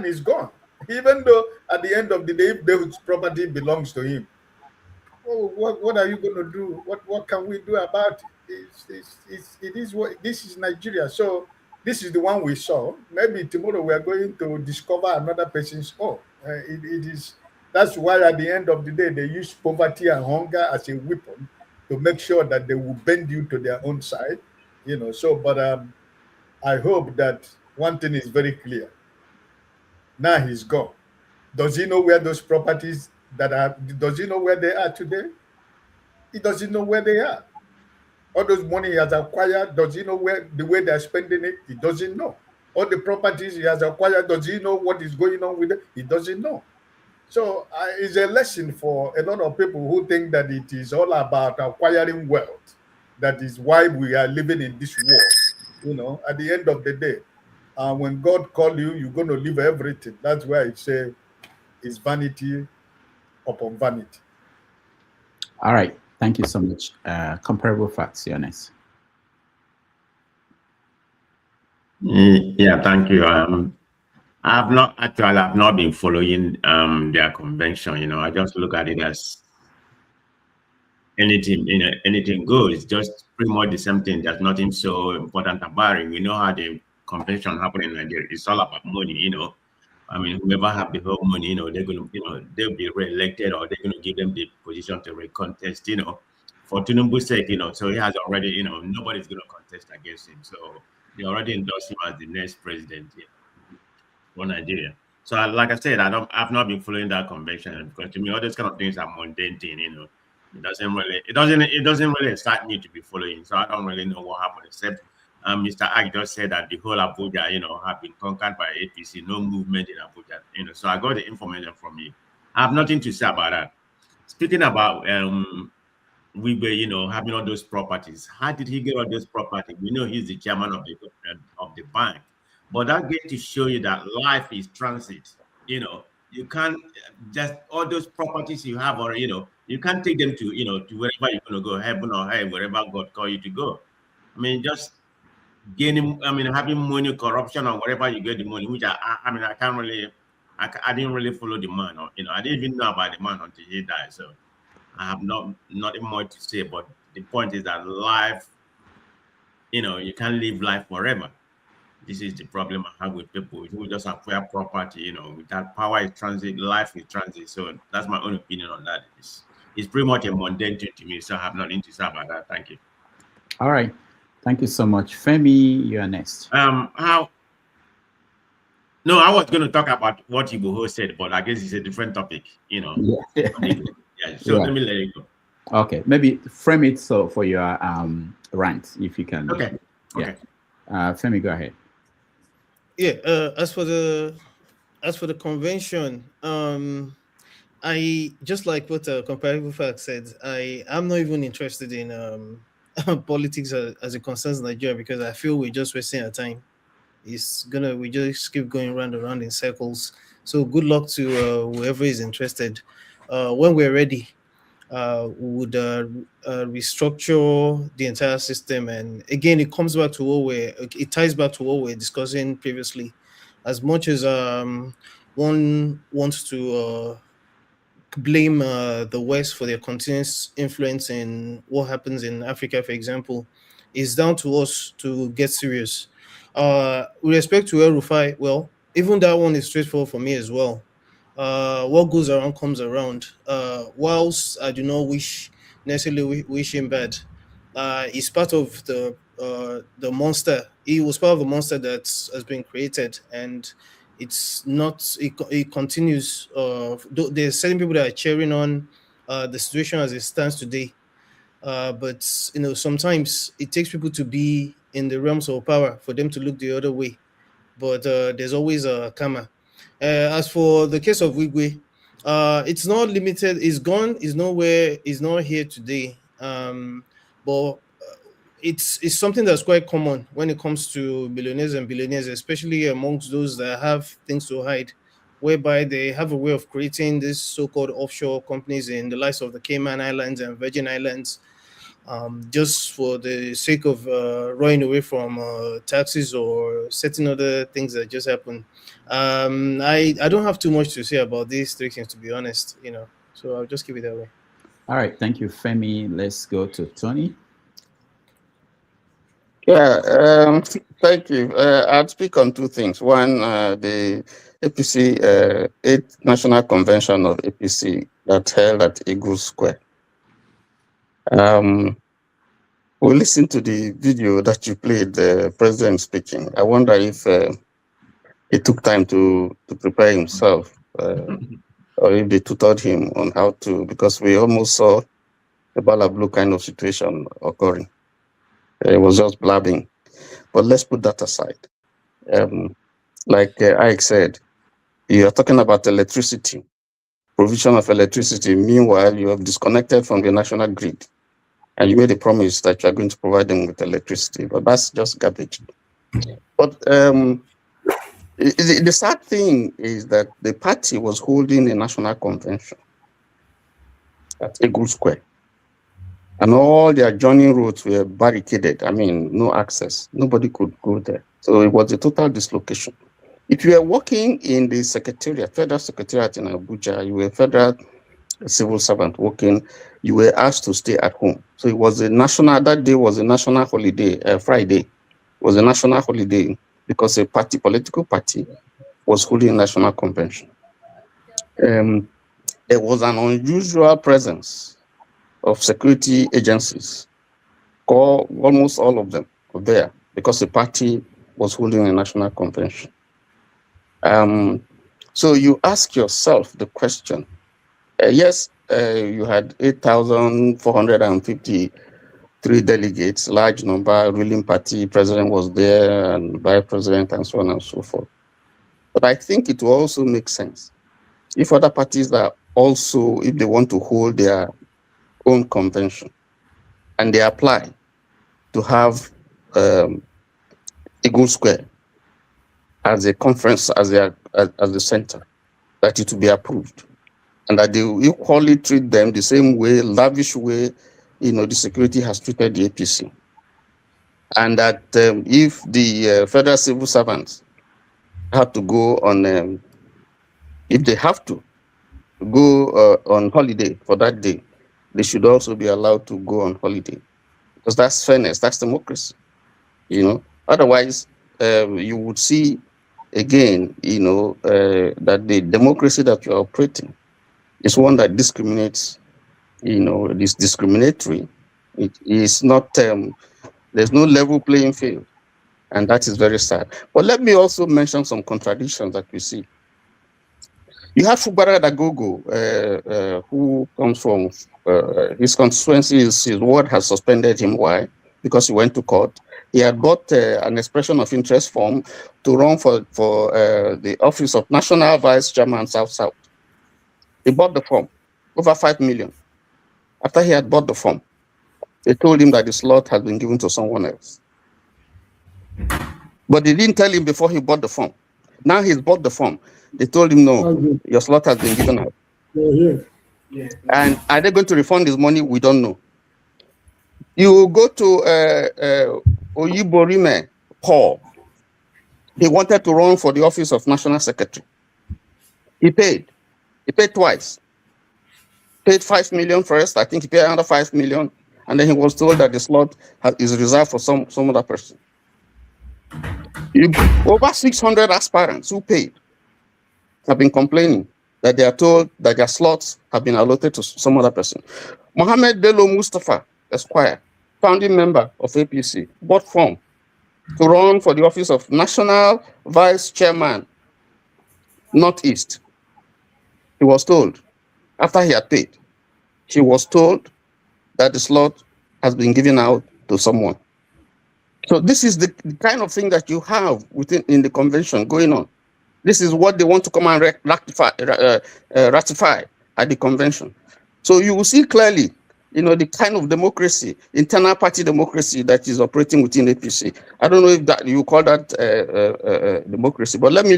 is gone. Even though at the end of the day, if the property belongs to him, what are you going to do? What can we do about it? This is Nigeria. So this is the one we saw. Maybe tomorrow we are going to discover another person's own. That's why at the end of the day they use poverty and hunger as a weapon to make sure that they will bend you to their own side. But I hope that one thing is very clear. Now he's gone. Does he know where those properties does he know where they are today? He doesn't know where they are. All those money he has acquired, does he know the way they're spending it? He doesn't know. All the properties he has acquired, does he know what is going on with it? He doesn't know. So it's a lesson for a lot of people who think that it is all about acquiring wealth. That is why we are living in this world. At the end of the day, when God calls you, you're going to leave everything. That's why it says it's vanity upon vanity. All right. Thank you so much. Comparable facts, Ernest. Yeah, thank you. I've not been following their convention. I just look at it as anything goes. It's just pretty much the same thing. There's nothing so important about it. We know how the convention happened in Nigeria. It's all about money. Whoever have the whole money, they're going to, they'll be re-elected, or they're going to give them the position to recontest, for Tinubu's sake, so he has already, nobody's going to contest against him. So they already endorsed him as the next president for Nigeria. So like I said, I've not been following that convention, because to me, all those kind of things are mundane thing, It doesn't really excite me to be following. So I don't really know what happened, except Mr. Ag just said that the whole Abuja, have been conquered by APC, no movement in Abuja, So I got the information from you. I have nothing to say about that. Speaking about we were, having all those properties. How did he get all those properties? We know he's the chairman of the bank, but that gets to show you that life is transit. You can't just all those properties you have, or you can't take them to to wherever you're gonna go, heaven or hell, wherever God call you to go. Just gaining, having money, corruption, or wherever you get the money, which I can't really, I didn't really follow the man, or I didn't even know about the man until he died. So I have nothing more to say. But the point is that life, you can't live life forever. This is the problem I have with people who just acquire property, without power is transit, life is transit. So that's my own opinion on that. It's pretty much a mundane thing to me, so I have nothing to say about that. Thank you. All right. Thank you so much. Femi, you are next. No, I was going to talk about what Ibuho said, but I guess it's a different topic, Yeah. So Yeah. let me let it go. Okay. Maybe frame it for your rant, if you can. Okay. Yeah. Okay. Femi, go ahead. Yeah. As for the convention, I just like what Comparable Fact said. I'm not even interested in politics as it concerns Nigeria, because I feel we're just wasting our time. We just keep going round and round in circles. So good luck to whoever is interested. When we're ready, would restructure the entire system. And again, it comes back to it ties back to what we were discussing previously. As much as one wants to blame the West for their continuous influence in what happens in Africa, for example, it's down to us to get serious. With respect to El Rufai, well, even that one is straightforward for me as well. What goes around comes around. Whilst I do not necessarily wish him bad, he's part of the monster. He was part of the monster that has been created, and it's not. It continues. There's certain people that are cheering on the situation as it stands today, but sometimes it takes people to be in the realms of power for them to look the other way. But there's always a karma. As for the case of Wigwe, it's not limited. It's gone. It's nowhere. It's not here today. But it's something that's quite common when it comes to millionaires and billionaires, especially amongst those that have things to hide, whereby they have a way of creating these so-called offshore companies in the likes of the Cayman Islands and Virgin Islands, just for the sake of running away from taxes or certain other things that just happen. I don't have too much to say about these three things, to be honest, so I'll just keep it that way. All right, thank you, Femi. Let's go to Tony. Yeah, thank you. I'd speak on two things. One, the APC 8th National Convention of APC that held at Eagle Square. We listened to the video that you played, the president speaking. I wonder if he took time to prepare himself, or if they tutored him on how to, because we almost saw a bala blue kind of situation occurring. It was just blabbing. But let's put that aside. Like Ike said, you are talking about electricity, provision of electricity. Meanwhile, you have disconnected from the national grid. And you made a promise that you are going to provide them with electricity. But that's just garbage. But the sad thing is that the party was holding a national convention at Eagle Square. And all the adjoining roads were barricaded. I mean, no access. Nobody could go there. So it was a total dislocation. If you were working in the secretariat, federal secretariat in Abuja, you were a federal civil servant working, you were asked to stay at home. So it was a national, that day was a national holiday, Friday. It was a national holiday because a political party was holding a national convention. There was an unusual presence of security agencies, almost all of them were there because the party was holding a national convention. So you ask yourself the question, yes, you had 8,453 delegates, large number, ruling party, president was there, and vice president, and so on and so forth. But I think it will also make sense if other parties are also, if they want to hold their own convention, and they apply to have Eagle Square as a conference, as the center, that it will be approved, and that they will equally treat them the same way, lavish way, the security has treated the APC, and that if the federal civil servants have to go on, if they have to go on holiday for that day, they should also be allowed to go on holiday, because that's fairness, that's democracy. Otherwise, you would see again, that the democracy that you're operating is one that discriminates. This discriminatory. It is not. There's no level playing field, and that is very sad. But let me also mention some contradictions that we see. You have Fubara Dagogo, who comes from his constituency. His ward has suspended him. Why? Because he went to court. He had bought an expression of interest form to run for the office of National Vice Chairman South-South. He bought the form, over 5 million. After he had bought the form, they told him that the slot had been given to someone else. But they didn't tell him before he bought the form. Now he's bought the form. They told him, no, your slot has been given out. And are they going to refund his money? We don't know. You go to Oyiborime Paul. He wanted to run for the office of National Secretary. He paid. He paid twice. Paid 5 million first. I think he paid another 5 million. And then he was told that the slot is reserved for some other person. Over 600 aspirants who paid have been complaining that they are told that their slots have been allotted to some other person. Mohammed Bello Mustafa, Esquire, founding member of APC, bought form to run for the office of National Vice Chairman, Northeast. He was told, after he had paid, he was told that the slot has been given out to someone. So this is the kind of thing that you have in the convention going on. This is what they want to come and ratify at the convention. So you will see clearly, the kind of democracy, internal party democracy that is operating within APC. I don't know if that you call that democracy, but let me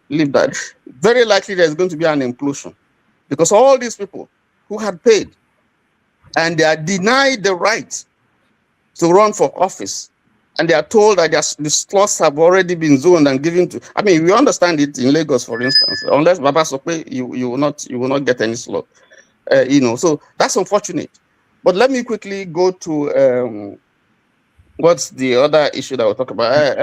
leave that. Very likely there's going to be an implosion because all these people who had paid and they are denied the right to run for office, and they are told that the slots have already been zoned and given to. I mean, we understand it in Lagos, for instance. Unless Baba Sope, you will not get any slot. So that's unfortunate. But let me quickly go to what's the other issue that we'll talk about?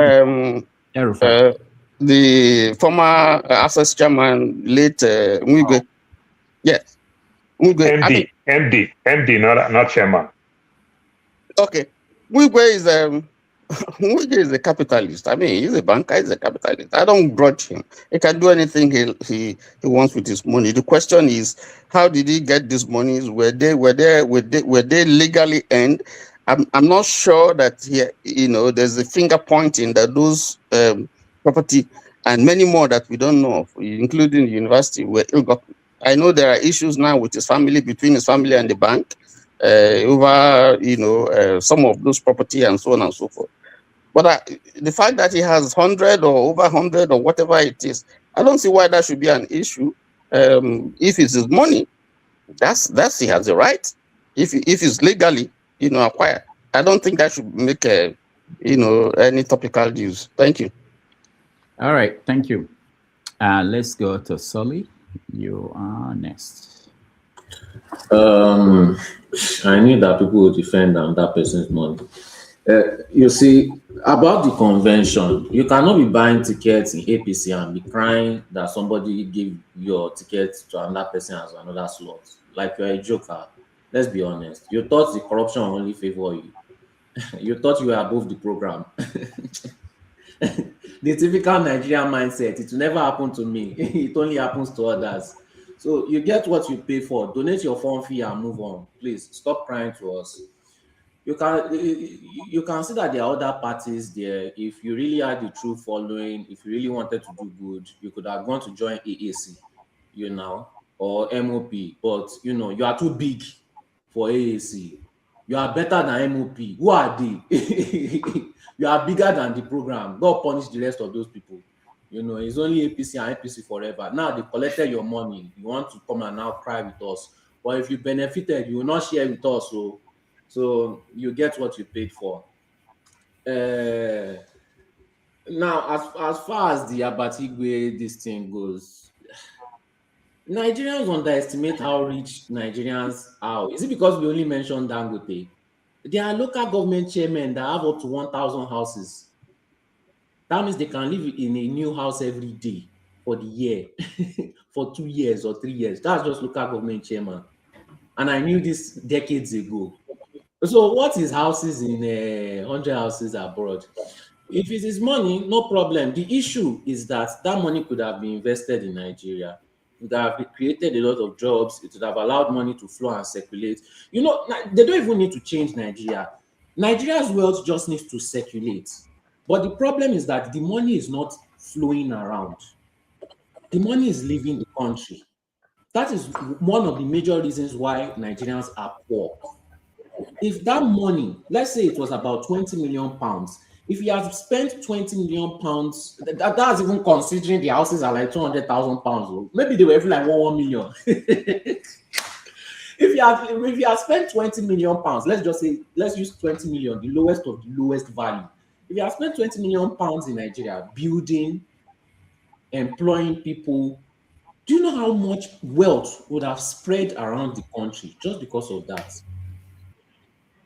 The former access chairman, late Mwigwe. Yes. Mwigwe. MD, not chairman. Okay. Mwigwe is a capitalist. I mean, he's a banker, he's a capitalist. I don't grudge him. He can do anything he wants with his money. The question is, how did he get these monies? Were they legally earned? I'm not sure that here, there's a finger pointing that those property and many more that we don't know of, including the university, were ill-gotten. I know there are issues now with his family, between his family and the bank, over some of those property and so on and so forth. But the fact that he has 100 or over 100 or whatever it is, I don't see why that should be an issue. If it's his money, that's he has the right. If it's legally acquired, I don't think that should make any topical news. Thank you. All right, thank you. Let's go to Sully. You are next. I knew that people would defend that person's money. You see, about the convention, you cannot be buying tickets in APC and be crying that somebody gave your ticket to another person as another slot. Like you're a joker. Let's be honest. You thought the corruption only favor you. You thought you were above the program. The typical Nigerian mindset, it will never happen to me. It only happens to others. So you get what you pay for. Donate your form fee and move on. Please stop crying to us. You can see that there are other parties there. If you really had the true following, if you really wanted to do good, you could have gone to join AAC, or MOP. But you are too big for AAC. You are better than MOP. Who are they? You are bigger than the program. God punish the rest of those people. It's only APC and APC forever. Now they collected your money. You want to come and now cry with us. But if you benefited, you will not share with us. So you get what you paid for. Now, as far as the Abatigwe, this thing goes, Nigerians underestimate how rich Nigerians are. Is it because we only mentioned Dangote? There are local government chairmen that have up to 1,000 houses. That means they can live in a new house every day for the year, for 2 years or 3 years. That's just local government chairman. And I knew this decades ago. So what is houses in 100 houses abroad? If it is money, no problem. The issue is that money could have been invested in Nigeria. It would have created a lot of jobs. It would have allowed money to flow and circulate. They don't even need to change Nigeria. Nigeria's wealth just needs to circulate. But the problem is that the money is not flowing around. The money is leaving the country. That is one of the major reasons why Nigerians are poor. If that money, let's say it was about 20 million pounds, if you have spent 20 million pounds, that's even considering the houses are like 200,000 pounds. Maybe they were even like 1 million. if you have spent 20 million pounds, let's just say, let's use 20 million, the lowest of the lowest value. If you have spent 20 million pounds in Nigeria building, employing people, do you know how much wealth would have spread around the country just because of that?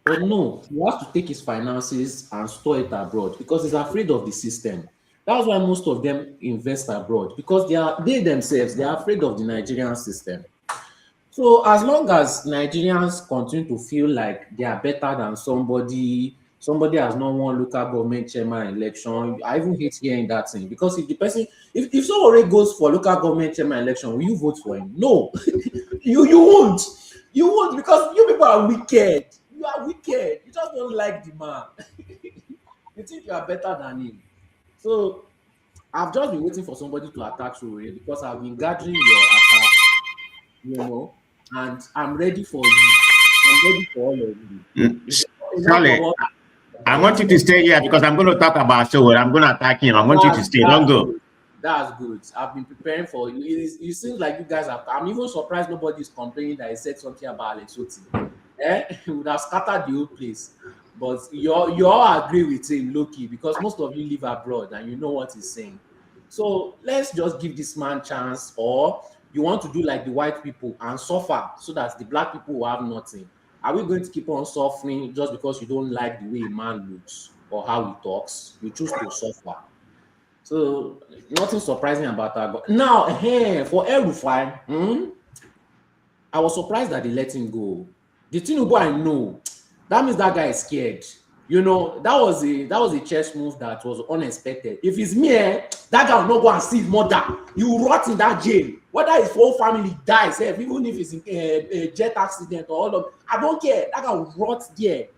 But no, he has to take his finances and store it abroad because he's afraid of the system. That's why most of them invest abroad, because they themselves, they are afraid of the Nigerian system. So as long as Nigerians continue to feel like they are better than somebody has not won local government chairman election, I even hate hearing that thing, because if the person, if somebody goes for local government chairman election, will you vote for him? No, you won't. You won't, because you people are wicked. You are wicked. You just don't like the man. You think you are better than him. So I've just been waiting for somebody to attack Sowore, because I've been gathering your attack, and I'm ready for you. I'm ready for all of you. Charlie, I want you to stay here because I'm going to talk about Sowore. I'm going to attack him. I want you to stay. Don't go. Good. That's good. I've been preparing for you. It seems like you guys are. I'm even surprised nobody's complaining that he said something about Alex Oti. He would have scattered the whole place. But you all agree with him, Loki, because most of you live abroad and you know what he's saying. So let's just give this man a chance, or you want to do like the white people and suffer so that the black people will have nothing. Are we going to keep on suffering just because you don't like the way a man looks or how he talks? You choose to suffer. So nothing surprising about that. But now, for El-Rufai, I was surprised that they let him go. The Tinubu I know, that means that guy is scared. You know, that was a chess move that was unexpected. If it's me, that guy will not go and see his mother. He will rot in that jail. Whether his whole family dies, even if it's a jet accident or all of, I don't care. That guy will rot there.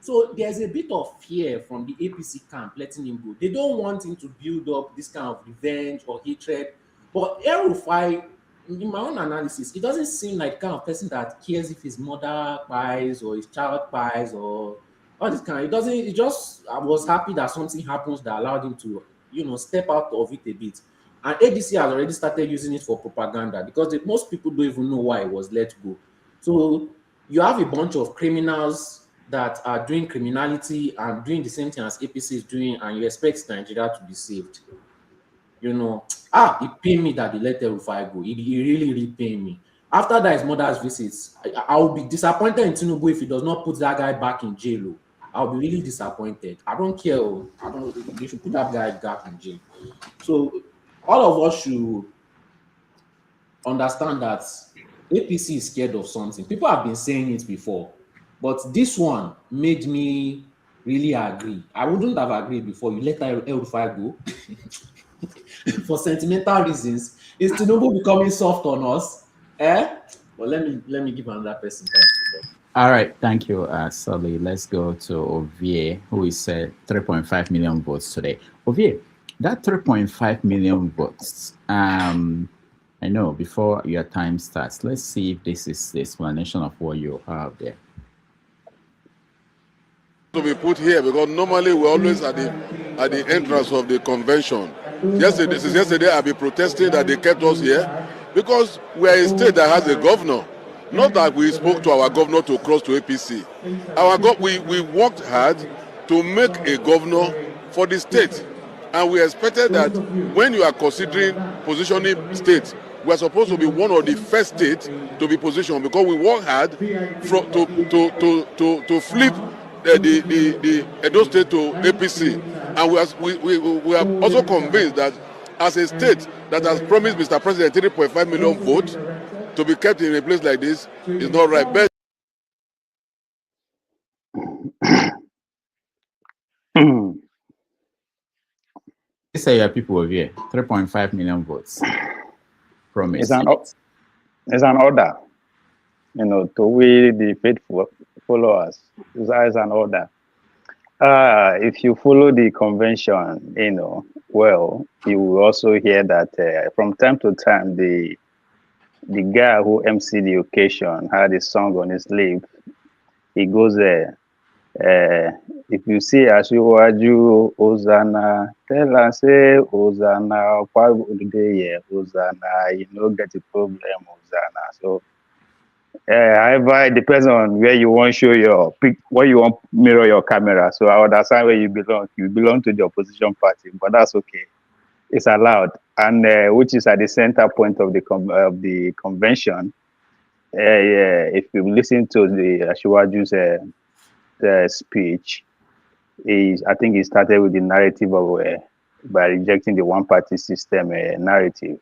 So there's a bit of fear from the APC camp letting him go. They don't want him to build up this kind of revenge or hatred. But El-Rufai, in my own analysis, it doesn't seem like the kind of person that cares if his mother pies or his child pies or all this kind. I was happy that something happens that allowed him to, step out of it a bit. And ADC has already started using it for propaganda, because most people don't even know why it was let go. So you have a bunch of criminals that are doing criminality and doing the same thing as APC is doing, and you expect Nigeria to be saved. It pained me that they let El-Rufai go. It really pained me. After that, his mother's visits, I will be disappointed in Tinubu if he does not put that guy back in jail. I'll be really disappointed. I don't care. They should put that guy back in jail. So all of us should understand that APC is scared of something. People have been saying it before, but this one made me really agree. I wouldn't have agreed before. You let El-Rufai go for sentimental reasons. Is Tinubu becoming soft on us? Well, let me give another person time. All right, thank you, Sully. Let's go to Ovie, who is 3.5 million votes today. Ovie, that 3.5 million votes, I know before your time starts, let's see if this is the explanation of what you have there. To be put here, because normally we're always at the entrance of the convention. Since yesterday I've been protesting that they kept us here because we're a state that has a governor. Not that we spoke to our governor to cross to APC. We worked hard to make a governor for the state. And we expected that when you are considering positioning states, we are supposed to be one of the first states to be positioned, because we worked hard to flip the Edo State to APC. And we are also convinced that as a state that has promised Mr. President 3.5 million votes, to be kept in a place like this is not right. But These are your people over here. 3.5 million votes. Promise. It's an order, to we the faithful followers. It's an order. If you follow the convention, well, you will also hear that from time to time the guy who emceed the occasion had a song on his lip. He goes there. If you see Asiwaju Hosanna, tell us say Hosanna, why would they hear Hosanna? You know, get a problem, Hosanna. So However, it depends on where you want to show your pic, where you want mirror your camera. So I understand where you belong. You belong to the opposition party, but that's okay. It's allowed, and which is at the center point of the convention. Yeah, if you listen to the Asiwaju's speech, I think he started with the narrative of by rejecting the one-party system narrative.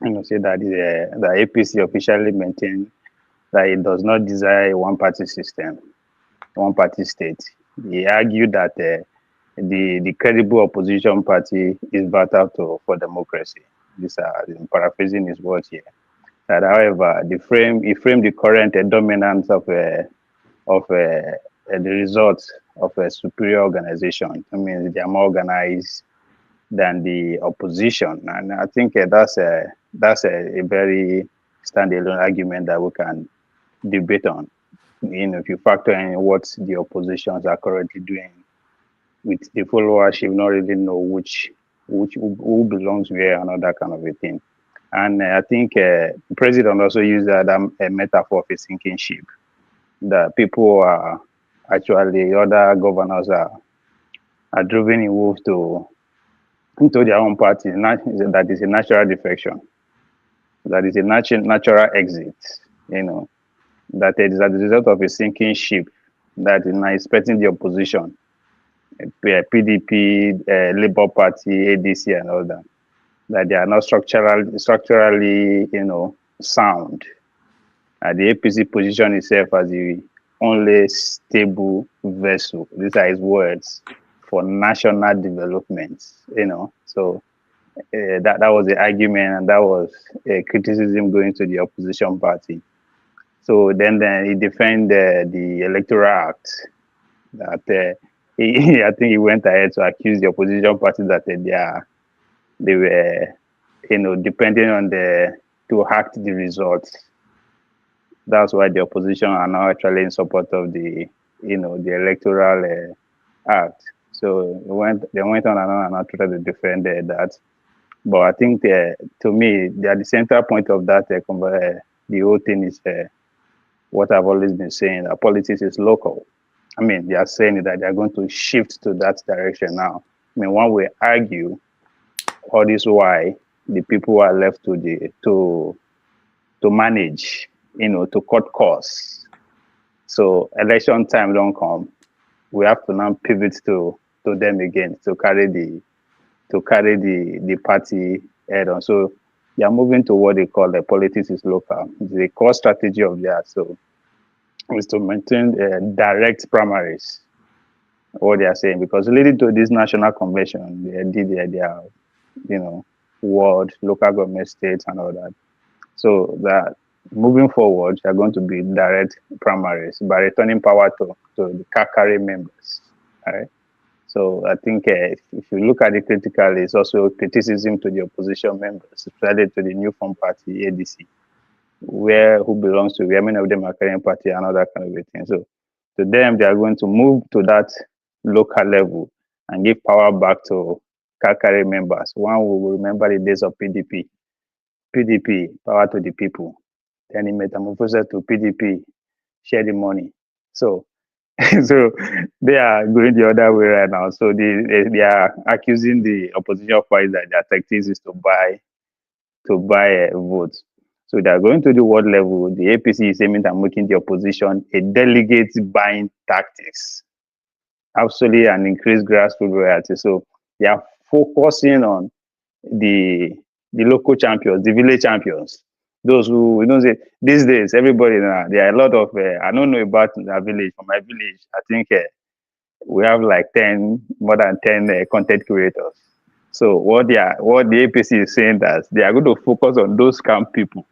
Say that the APC officially maintained that it does not desire a one-party system, one-party state. He argued that the credible opposition party is vital for democracy. I'm paraphrasing his words here. That, however, he framed the current dominance of the results of a superior organization. I mean, they are more organized than the opposition, and I think that's a very standalone argument that we can debate on. If you factor in what the oppositions are currently doing with the followership, not really know who belongs where and all that kind of a thing. And I think the president also used that a metaphor of a sinking ship. That people are actually, other governors are driven in wolves into their own party. That is a natural defection. That is a natural exit. That it is as a result of a sinking ship that is now expecting the opposition, PDP, Labour Party, ADC, and all that. That they are not structurally, sound. The APC position itself as the only stable vessel. These are his words for national development. So that was the argument, and that was a criticism going to the opposition party. So then he defended the Electoral Act. That I think he went ahead to accuse the opposition party that they were, depending on to hack the results. That's why the opposition are now actually in support of the Electoral Act. So they went on and on to try to defend that. But I think to me, the center point of that, the whole thing is what I've always been saying, that politics is local. I mean, they are saying that they are going to shift to that direction now. I mean, one will argue all this why the people are left to manage, to cut costs. So election time don't come. We have to now pivot to them again to carry the party head on. So they are moving to what they call the politics is local. The core strategy of that is to maintain direct primaries. What they are saying, because leading to this national convention, they did their ward, local government, states, and all that. So that moving forward, there are going to be direct primaries by returning power to the Kakari members. Right? So I think if you look at it critically, it's also criticism to the opposition members, especially to the new form party, ADC, who belongs to where many of them are carrying party and all that kind of a thing. So to them, they are going to move to that local level and give power back to Kakari members. One will remember the days of PDP. PDP, power to the people. Then he metamorphosed to PDP, share the money. So they are going the other way right now. So they are accusing the opposition parties that their tactics is to buy votes. So they are going to the world level. The APC is aiming at making the opposition a delegate buying tactics. Absolutely an increased grassroots royalty. So they are focusing on the local champions, the village champions. Those who, say, these days, everybody, there are a lot of, I don't know about the village. From my village, I think we have like more than 10 content creators. So what the APC is saying that they are going to focus on those camp people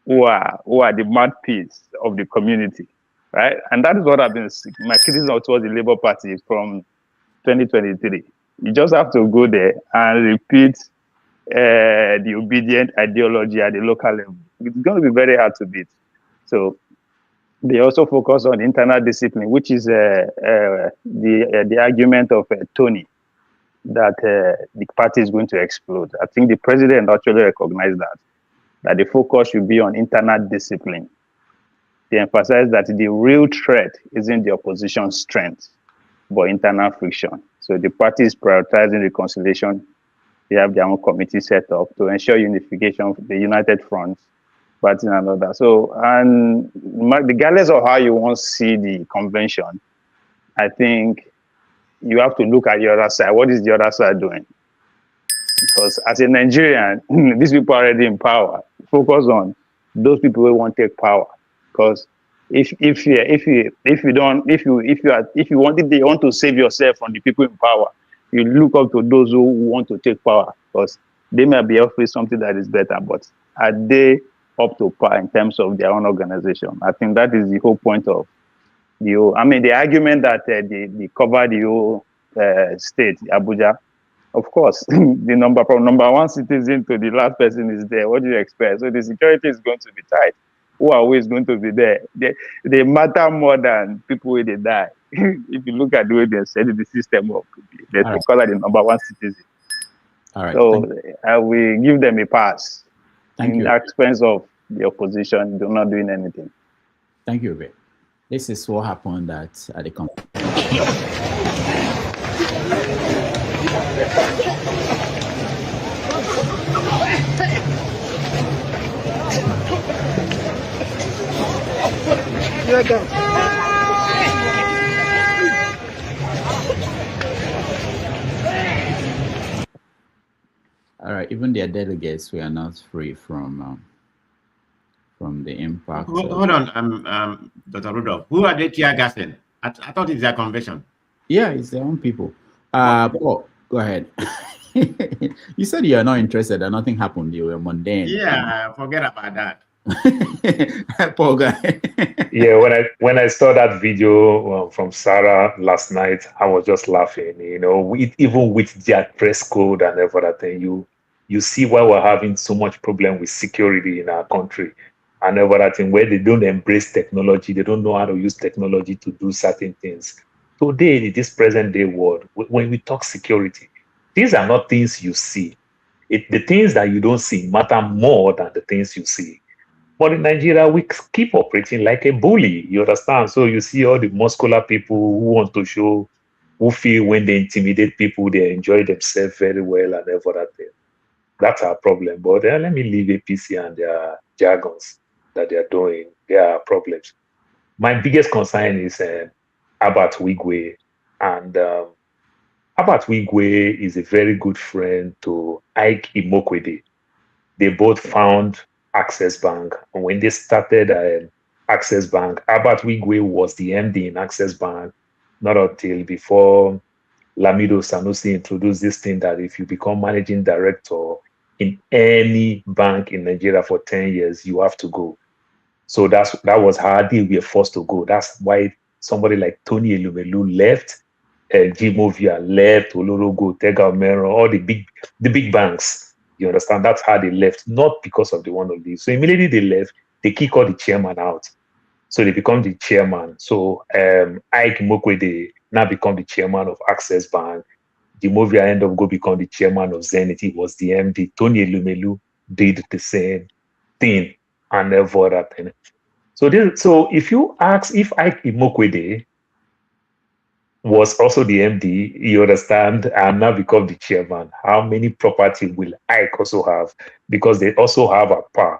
who are the mouthpiece of the community, right? And that is what I've been my criticism towards the Labour Party from 2023. You just have to go there and repeat the obedient ideology at the local level. It's going to be very hard to beat. So they also focus on internal discipline, which is the argument of Tony, that the party is going to explode. I think the president actually recognized that the focus should be on internal discipline. they emphasize that the real threat isn't the opposition's strength, but internal friction. So the party is prioritizing reconciliation. They have their own committee set up to ensure unification of the United Front, party and all that. So, and regardless of how you want to see the convention, I think you have to look at the other side. What is the other side doing? Because as a Nigerian, these people are already in power. Focus on those people who want to take power. Because if you want to save yourself from the people in power, you look up to those who want to take power, because they may be offering something that is better, but are they up to par in terms of their own organization? I think that is the whole point of the whole. I mean, the argument that they cover the whole state, Abuja. Of course, from number one citizen to the last person is there. What do you expect? So the security is going to be tight. Who are always going to be there? They matter more than people when they die. If you look at the way they set the system up, they call it the number one citizen. All right. So I will give them a pass. Thank you. In the expense of the opposition, they're not doing anything. Thank you, Vic. This is what happened at the conference. All right, even their delegates were not free from the impact. Hold on, Dr. Rudolph. Who are they tear gassing? I thought it's their convention. Yeah, it's their own people. Paul, go ahead. You said you are not interested and nothing happened. You were mundane. Yeah, forget about that. Paul, go ahead. Yeah, when I saw that video from Sarah last night, I was just laughing. You know, even with their dress code and everything, you see why we're having so much problem with security in our country and everything, where they don't embrace technology, they don't know how to use technology to do certain things. Today, in this present day world, when we talk security, these are not things you see. The things that you don't see matter more than the things you see. But in Nigeria, we keep operating like a bully, you understand? So you see all the muscular people who want to show, who feel when they intimidate people, they enjoy themselves very well and everything. That's our problem. But let me leave APC and their jargons that they're doing. There are problems. My biggest concern is Abat Wigwe. And Abat Wigwe is a very good friend to Ike Imokwede. They both found Access Bank. And when they started Access Bank, Abat Wigwe was the MD in Access Bank, not until before Lamido Sanusi introduced this thing that if you become managing director in any bank in Nigeria for 10 years, you have to go. So that was how they were forced to go. That's why somebody like Tony Elumelu left, Jimovia left, Olorogo, Tega Omero, all the big banks. You understand? That's how they left, not because of the one of these. So immediately they left, they kick all the chairman out. So they become the chairman. So Ike Mokwede now become the chairman of Access Bank. Jimovia end up go become the chairman of Zenith. He was the MD. Tony Elumelu did the same thing and never happened. So if you ask if Ike Imokwede was also the MD, you understand, and now become the chairman, how many property will Ike also have? Because they also have a power.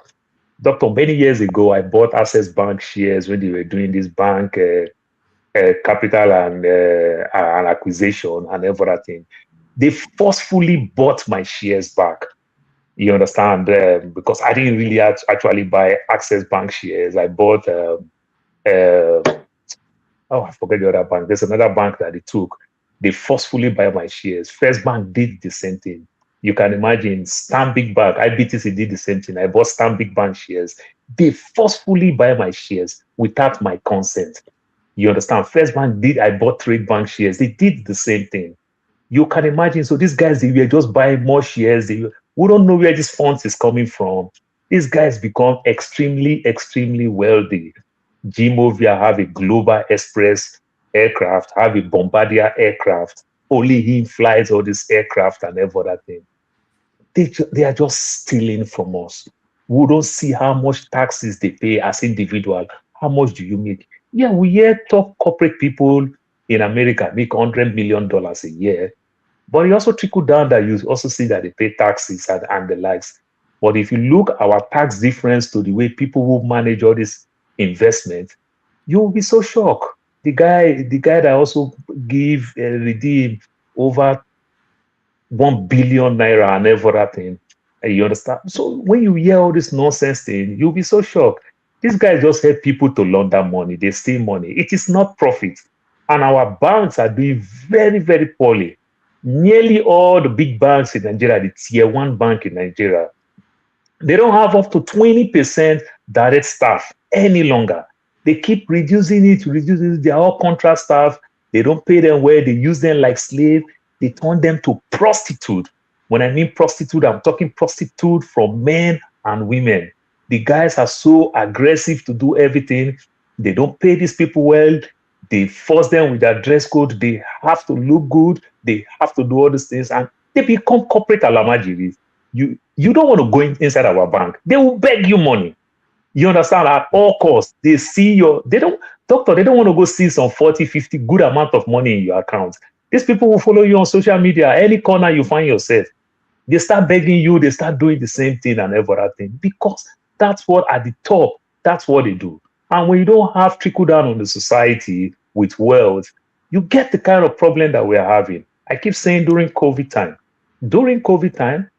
Doctor, many years ago, I bought Access Bank shares when they were doing this bank capital and acquisition and everything. They forcefully bought my shares back. You understand? Because I didn't really actually buy Access Bank shares. I bought, I forget the other bank. There's another bank that they took. They forcefully buy my shares. First Bank did the same thing. You can imagine Stanbic Bank, IBTC did the same thing. I bought Stanbic Bank shares. They forcefully buy my shares without my consent. You understand? First Bank did, I bought Trade Bank shares. They did the same thing. You can imagine. So these guys, they were just buying more shares. We don't know where this funds is coming from. These guys become extremely, extremely wealthy. Jimovia have a Global Express aircraft, have a Bombardier aircraft. Only him flies all this aircraft and everything. They are just stealing from us. We don't see how much taxes they pay as individuals, how much do you make? Yeah, we hear top corporate people in America make $100 million a year, but it also trickle down that you also see that they pay taxes and the likes. But if you look at our tax difference to the way people who manage all this investment, you will be so shocked. The guy that also redeem over 1 billion naira and everything. You understand? So when you hear all this nonsense thing, you'll be so shocked. These guys just help people to launder money. They steal money. It is not profit. And our banks are doing very, very poorly. Nearly all the big banks in Nigeria, the tier 1 bank in Nigeria, they don't have up to 20% direct staff any longer. They keep reducing it. They are all contract staff. They don't pay them well. They use them like slave. They turn them to prostitute. When I mean prostitute, I'm talking prostitute from men and women. The guys are so aggressive to do everything. They don't pay these people well. They force them with their dress code. They have to look good. They have to do all these things. And they become corporate alamajiris. You don't want to go inside our bank. They will beg you money. You understand? At all costs. They don't want to go see some 40, 50 good amount of money in your account. These people will follow you on social media. Any corner you find yourself, they start begging you. They start doing the same thing and everything because that's what at the top, that's what they do. And when you don't have trickle down on the society with wealth, you get the kind of problem that we are having. I keep saying during COVID time,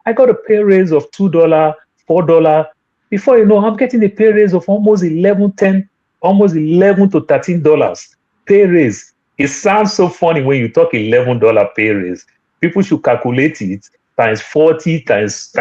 I got a pay raise of $2, $4. Before you know, I'm getting a pay raise of almost $11 to $13 pay raise. It sounds so funny when you talk $11 pay raise. People should calculate it times 40 times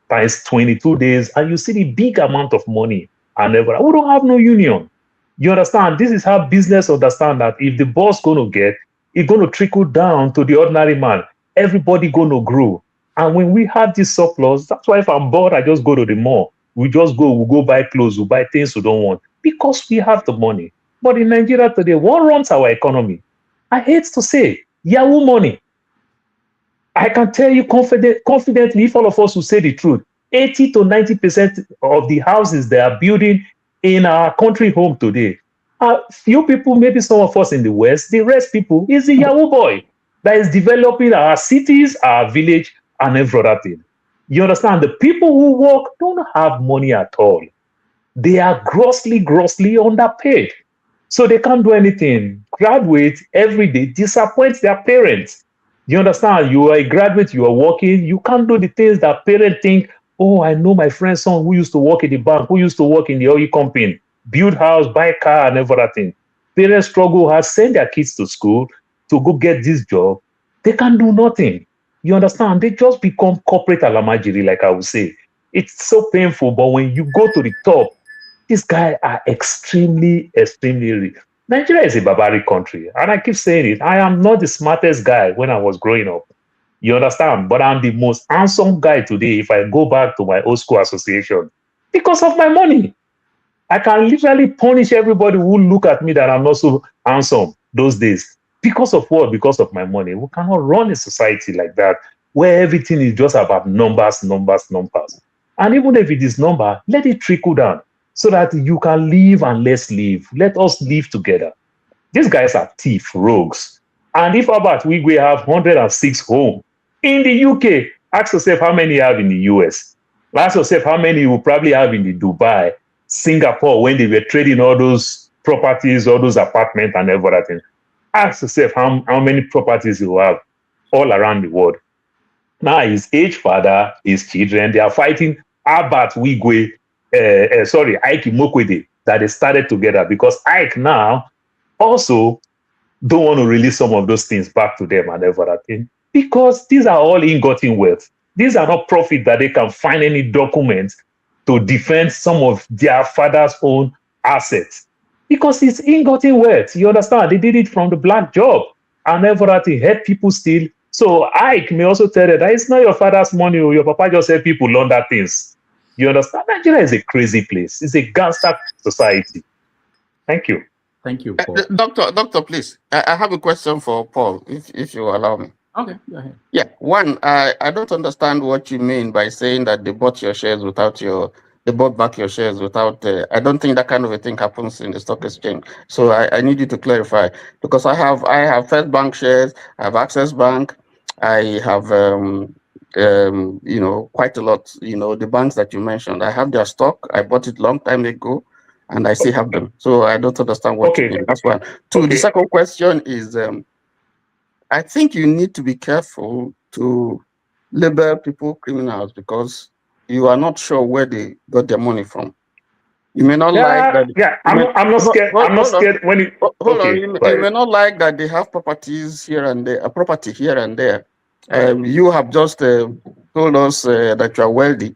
22 days, and you see the big amount of money. And we don't have no union. You understand? This is how business understand that if the boss going to get, it's going to trickle down to the ordinary man. Everybody going to grow. And when we have this surplus, that's why if I'm bored, I just go to the mall. We go buy clothes, we buy things we don't want because we have the money. But in Nigeria today, what runs our economy? I hate to say, Yahoo money. I can tell you confidently, if all of us will say the truth, 80 to 90% of the houses they are building in our country home today, few people, maybe some of us in the West, the rest people is the Yahoo boy that is developing our cities, our village, and everything. You understand? The people who work don't have money at all. They are grossly underpaid. So they can't do anything. Graduates every day disappoint their parents. You understand? You are a graduate, you are working, you can't do the things that parents think, oh, I know my friend's son who used to work in the bank, who used to work in the oil company, build house, buy car, and everything. Parents struggle hard, send their kids to school to go get this job. They can't do nothing. You understand? They just become corporate alamajiri, like I would say. It's so painful, but when you go to the top, these guys are extremely rich. Nigeria is a barbaric country, and I keep saying it. I am not the smartest guy when I was growing up. You understand? But I'm the most handsome guy today if I go back to my old school association because of my money. I can literally punish everybody who look at me that I'm not so handsome those days. Because of what? Because of my money. We cannot run a society like that where everything is just about numbers. And even if it is number, let it trickle down so that you can live and let's live. Let us live together. These guys are thief, rogues. And if about we have 106 homes in the UK, ask yourself how many you have in the US. Ask yourself how many you will probably have in the Dubai, Singapore, when they were trading all those properties, all those apartments and everything. Ask yourself how many properties you have all around the world. Now his aged father, his children, they are fighting Ike Mokwede, that they started together because Ike now also don't want to release some of those things back to them and everything because these are all ill-gotten wealth. These are not profit that they can find any documents to defend some of their father's own assets because it's ill-gotten wealth. You understand? They did it from the black job and everything, help people steal. So Ike may also tell you that it's not your father's money or your papa just help people launder things. You understand? Nigeria is a crazy place. It's a gangster society. Thank you. Thank you, Paul. Doctor, please. I have a question for Paul, if you allow me. Okay, go ahead. Yeah, one, I don't understand what you mean by saying that they bought your shares without your they bought back your shares without. I don't think that kind of a thing happens in the stock exchange. So I need you to clarify, because I have First Bank shares, I have Access Bank, I have quite a lot. The banks that you mentioned, I have their stock. I bought it long time ago, and I still have them. So I don't understand what you mean. That's one. Two. The second question is, I think you need to be careful to label people criminals, because you are not sure where they got their money from. You may not like that. Yeah, I'm not scared. I'm not scared when you hold on. You may not like that they have properties here and there, a property here and there. You have just told us that you are wealthy.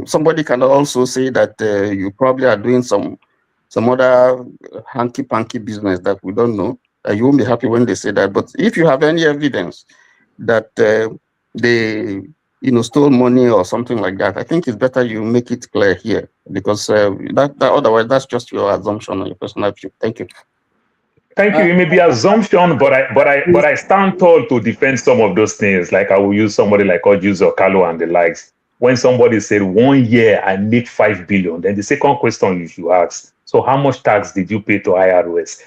Somebody can also say that you probably are doing some other hanky-panky business that we don't know. You won't be happy when they say that. But if you have any evidence that they stole money or something like that, I think it's better you make it clear here, because that otherwise that's just your assumption on your personal view. Thank you. Thank you. It may be assumption, but I stand tall to defend some of those things. Like I will use somebody like Ojus or Carlo and the likes. When somebody said 1 year I make 5 billion, then the second question you should ask, so how much tax did you pay to IRS,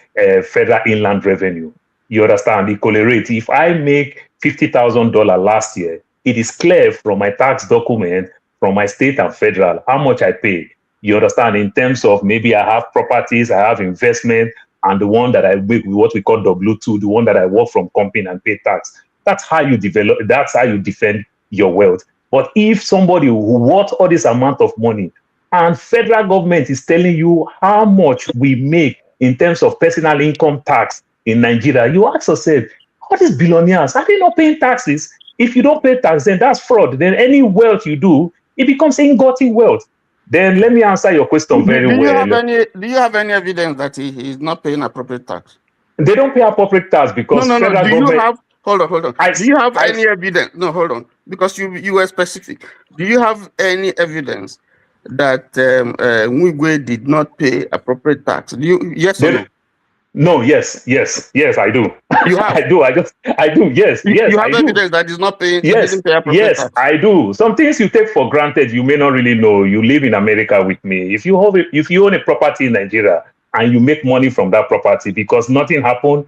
Federal Inland Revenue? You understand the rate. If I make $50,000 last year, it is clear from my tax document, from my state and federal, how much I pay. You understand, in terms of maybe I have properties, I have investment, and the one that I make with what we call W2, the one that I work from company and pay tax. That's how you develop, that's how you defend your wealth. But if somebody who worth all this amount of money and federal government is telling you how much we make in terms of personal income tax in Nigeria, you ask yourself, all these billionaires, are they not paying taxes? If you don't pay tax, then that's fraud. Then any wealth you do, it becomes ill-gotten wealth. Then let me answer your question very well. Do you have any evidence that he is not paying appropriate tax? They don't pay appropriate tax because federal government... Hold on. Do you have any evidence? No, hold on. Because you were specific. Do you have any evidence that Mwigwe did not pay appropriate tax? Yes or no? No, yes, I do. You have? I do. Yes, you have evidence that is not paying. Yes, tax. I do. Some things you take for granted, you may not really know. You live in America with me. If you own a property in Nigeria and you make money from that property because nothing happened,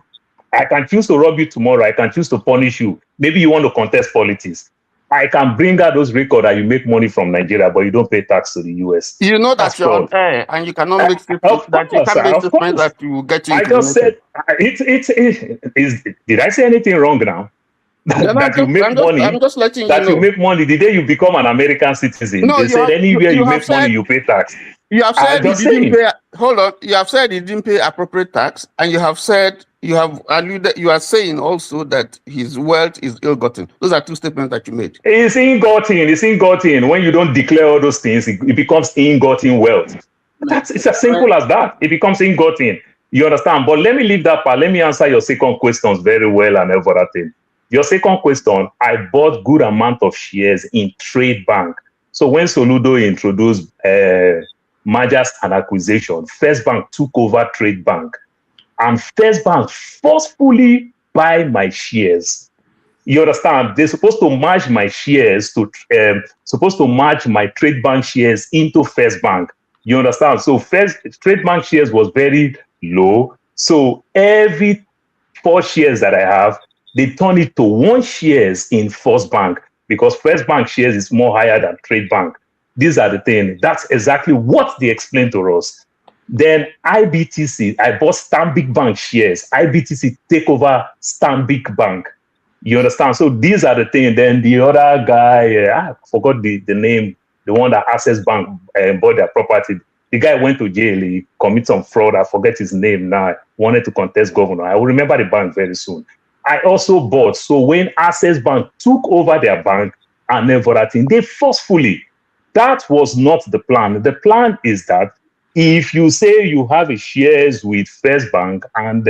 I can choose to rob you tomorrow. I can choose to punish you. Maybe you want to contest politics. I can bring out those records that you make money from Nigeria, but you don't pay tax to the US. You know that you're on air, and you cannot make statements that you will get you. I just said did I say anything wrong now? That you make money. I'm just letting you know. That you make money the day you become an American citizen. No, they said anywhere you make money, you pay tax. You have said you didn't pay. Hold on. You have said he didn't pay appropriate tax, and you have said you have alluded. You are saying also that his wealth is ill-gotten. Those are two statements that you made. It's ill-gotten. When you don't declare all those things, it becomes ill-gotten wealth. It's as simple as that. It becomes ill-gotten. You understand? But let me leave that part. Let me answer your second questions very well and everything. Your second question, I bought good amount of shares in Trade Bank. So when Soludo introduced mergers and acquisition, First Bank took over Trade Bank, and First Bank forcefully buy my shares. You understand? They're supposed to merge my shares supposed to merge my Trade Bank shares into First Bank. You understand? So Trade Bank shares was very low. So every 4 shares that I have, they turn it to 1 shares in First Bank, because First Bank shares is more higher than Trade Bank. These are the things. That's exactly what they explained to us. Then IBTC, I bought Stanbic Bank shares. IBTC take over Stanbic Bank. You understand? So these are the things. Then the other guy, I forgot the name, the one that Access Bank bought their property. The guy went to jail. He committed some fraud. I forget his name now. Wanted to contest governor. I will remember the bank very soon. I also bought. So when Access Bank took over their bank and everything, they forcefully. That was not the plan. The plan is that if you say you have a shares with First Bank and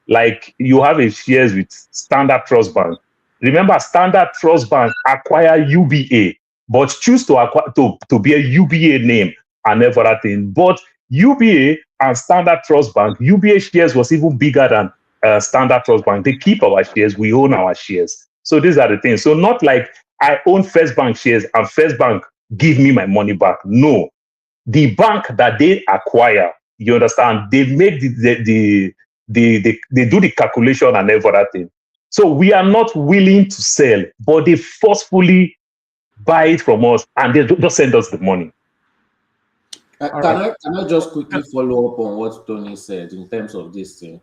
like you have a shares with Standard Trust Bank, remember Standard Trust Bank acquire UBA, but choose to acquire to be a UBA name and everything. But UBA and Standard Trust Bank, UBA shares was even bigger than Standard Trust Bank. They keep our shares, we own our shares. So these are the things. So not like I own First Bank shares and First Bank give me my money back. No, the bank that they acquire, you understand, they make they do the calculation and everything. So we are not willing to sell, but they forcefully buy it from us and they just send us the money. Can I just quickly follow up on what Tony said in terms of this thing?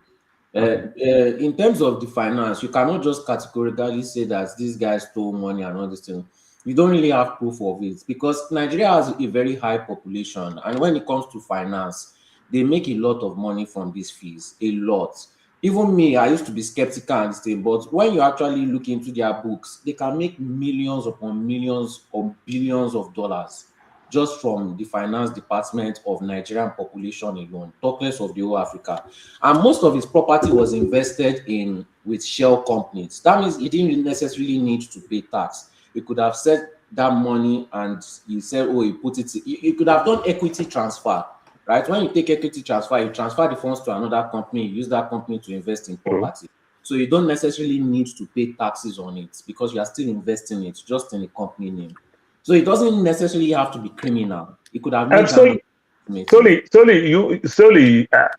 In terms of the finance, you cannot just categorically say that these guys stole money and all this thing. You don't really have proof of it because Nigeria has a very high population, and when it comes to finance, they make a lot of money from these fees, a lot. Even me, I used to be skeptical and say, but when you actually look into their books, they can make millions upon millions or billions of dollars just from the finance department of Nigerian population alone, talk less of the whole Africa. And most of his property was invested in with shell companies. That means he didn't necessarily need to pay tax. He could have set that money and he said, oh, he put it, he could have done equity transfer, right? When you take equity transfer, you transfer the funds to another company, you use that company to invest in property. So you don't necessarily need to pay taxes on it because you are still investing it just in a company name. So it doesn't necessarily have to be criminal. It could have made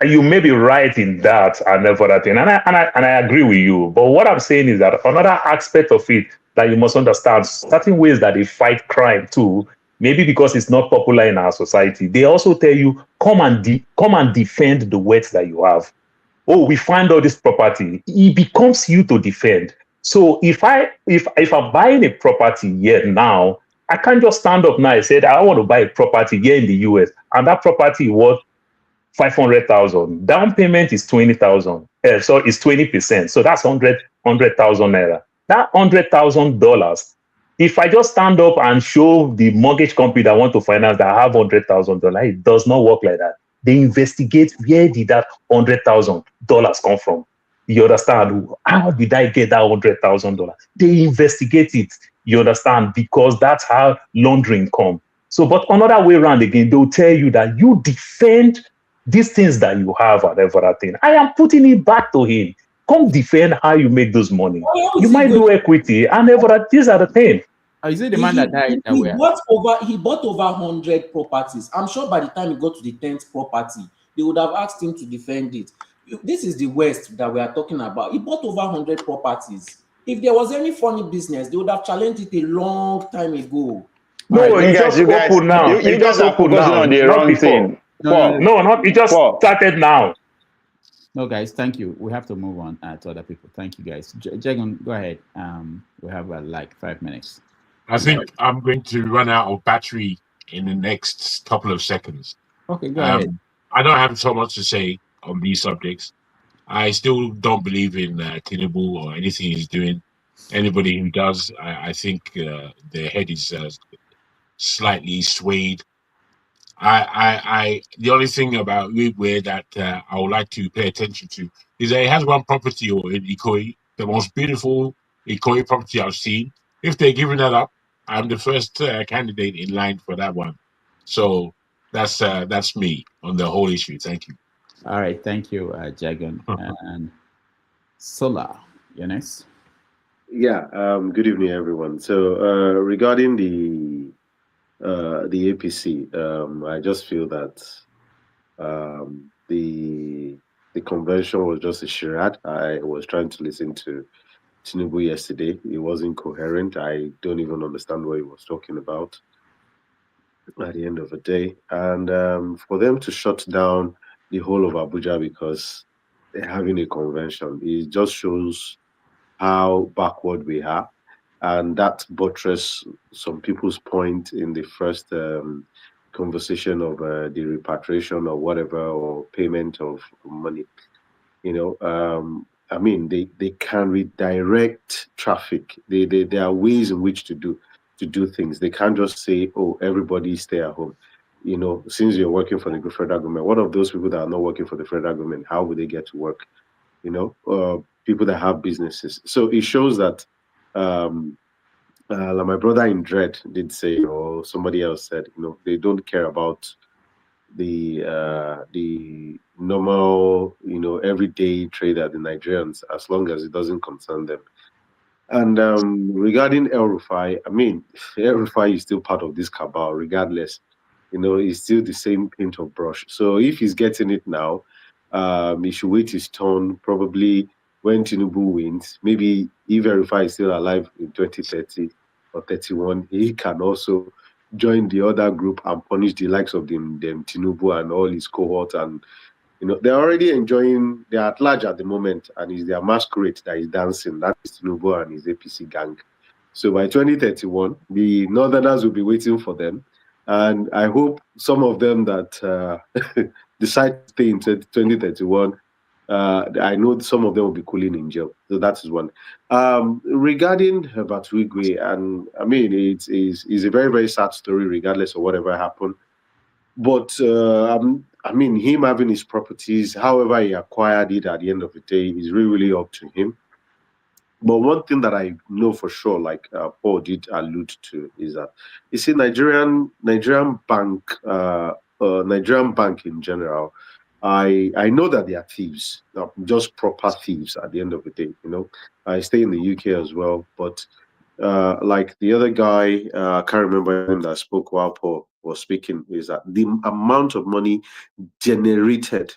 you may be right in that and that thing, and I agree with you. But what I'm saying is that another aspect of it that you must understand, certain ways that they fight crime too, maybe because it's not popular in our society, they also tell you come and defend the wealth that you have. Oh, we find all this property. It becomes you to defend. So if I'm buying a property here now, I can't just stand up now and say I want to buy a property here in the US, and that property worth 500,000. Down payment is 20,000. So it's 20%. So that's 100,000 naira. That $100,000. If I just stand up and show the mortgage company that want to finance that I have $100,000, it does not work like that. They investigate where did that $100,000 come from. You understand? How did I get that $100,000? They investigate it. You understand? Because that's how laundering comes. So, but another way around again, they'll tell you that you defend these things that you have and everything. I am putting it back to him. Come defend how you make those money. You might do equity and everything. These are the things. Is it the man that died? He bought over 100 properties. I'm sure by the time he got to the 10th property, they would have asked him to defend it. This is the West that we are talking about. He bought over 100 properties. If there was any funny business, they would have challenged it a long time ago. No, you guys are focusing on the wrong thing. It just started now. No, guys, thank you. We have to move on to other people. Thank you, guys. Jagan, go ahead. We have like 5 minutes. I think I'm going to run out of battery in the next couple of seconds. Okay, go ahead. I don't have so much to say on these subjects. I still don't believe in Tinubu or anything he's doing. Anybody who does, I think their head is slightly swayed. The only thing about Wigwe that I would like to pay attention to is that it has one property in Ikoyi, the most beautiful Ikoyi property I've seen. If they're giving that up, I'm the first candidate in line for that one. So that's me on the whole issue. Thank you. All right, thank you, Jagan. And Sola, Eunice. Yeah, good evening, everyone. So regarding the APC, I just feel that the convention was just a charade. I was trying to listen to Tinubu yesterday. It wasn't coherent. I don't even understand what he was talking about at the end of the day. And for them to shut down the whole of Abuja because they're having a convention, it just shows how backward we are. And that buttress some people's point in the first conversation of the repatriation or whatever, or payment of money. I mean, they can redirect traffic. There are ways in which to do things. They can't just say, oh, everybody stay at home. Since you're working for the federal government, what of those people that are not working for the federal government? How would they get to work? People that have businesses. So it shows that like my brother in Dread did say, or somebody else said, they don't care about the normal, everyday trader, the Nigerians, as long as it doesn't concern them. And regarding El Rufai, I mean, El Rufai is still part of this cabal, regardless. You know, he's still the same paint of brush. So if he's getting it now, he should wait his turn. Probably when Tinubu wins, maybe if El Rufai is still alive in 2030 or 31, he can also join the other group and punish the likes of them Tinubu and all his cohort. And you know, they're already enjoying, they're at large at the moment, and it's their masquerade that is dancing. That is Tinubu and his APC gang. So by 2031, the Northerners will be waiting for them. And I hope some of them that decide to stay in 2031, I know some of them will be cooling in jail. So that is one. Regarding Herbert Wigwe, and I mean, it's a very, very sad story, regardless of whatever happened. But I mean, him having his properties, however he acquired it at the end of the day, is really, really up to him. But one thing that I know for sure, like Paul did allude to, is that you see Nigerian bank in general. I know that they are thieves, just proper thieves at the end of the day. You know, I stay in the UK as well, but like the other guy, I can't remember him that spoke while Paul was speaking, is that the amount of money generated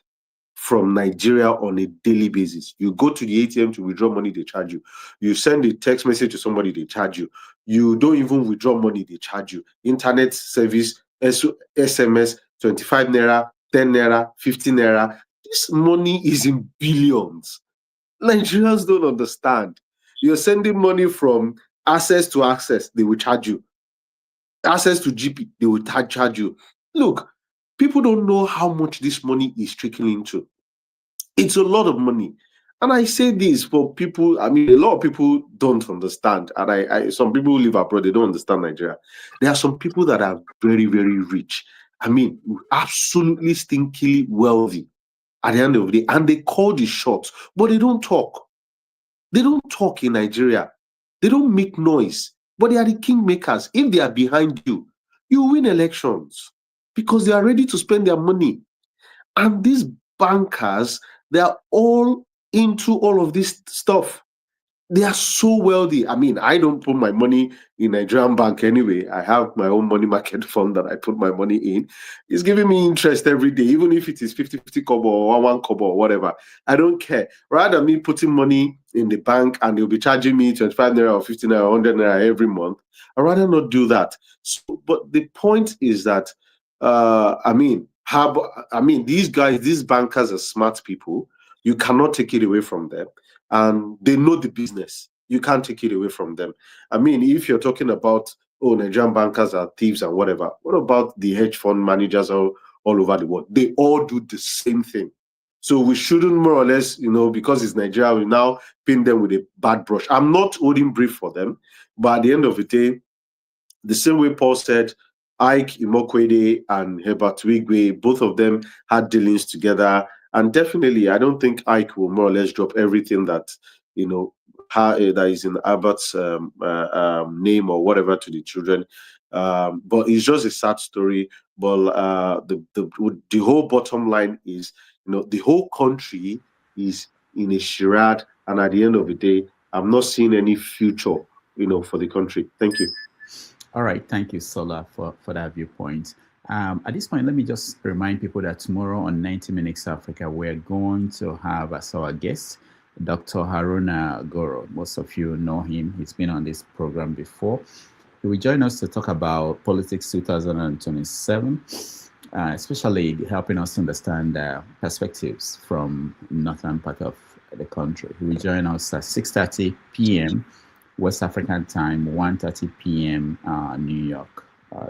from Nigeria on a daily basis. You go to the ATM to withdraw money, they charge you. You send a text message to somebody, they charge you. You don't even withdraw money, they charge you. Internet service, SMS, 25 naira, 10 naira, 15 naira. This money is in billions. Nigerians don't understand. You're sending money from access to access, they will charge you. Access to GP, they will charge you. Look, people don't know how much this money is trickling into. It's a lot of money. And I say this for people, I mean, a lot of people don't understand. And some people who live abroad, they don't understand Nigeria. There are some people that are very, very rich. I mean, absolutely stinkily wealthy at the end of the day. And they call the shots, but they don't talk. They don't talk in Nigeria. They don't make noise, but they are the kingmakers. If they are behind you, you win elections because they are ready to spend their money. And these bankers, they are all into all of this stuff. They are so wealthy. I mean, I don't put my money in Nigerian bank anyway. I have my own money market fund that I put my money in. It's giving me interest every day, even if it is 50-50 kobo or 1 kobo or whatever. I don't care. Rather than me putting money in the bank and they'll be charging me 25 naira or 50 naira or 100 naira every month, I'd rather not do that. So, but the point is that, I mean, these guys, these bankers are smart people. You cannot take it away from them. And they know the business. You can't take it away from them. I mean, if you're talking about, Nigerian bankers are thieves and whatever, what about the hedge fund managers all over the world? They all do the same thing. So we shouldn't more or less, because it's Nigeria, we now paint them with a bad brush. I'm not holding brief for them, but at the end of the day, the same way Paul said, Ike Imokwede and Herbert Wigwe, both of them had dealings together. And definitely, I don't think Ike will more or less drop everything that, that is in Albert's name or whatever to the children. But it's just a sad story. But the whole bottom line is, the whole country is in a charade. And at the end of the day, I'm not seeing any future, for the country. Thank you. All right. Thank you, Sola, for that viewpoint. At this point, let me just remind people that tomorrow on 90 Minutes Africa, we're going to have as our guest, Dr. Haruna Goro. Most of you know him. He's been on this program before. He will join us to talk about politics 2027, especially helping us understand perspectives from northern part of the country. He will join us at 6:30 p.m. West African time, 1:30 p.m. New York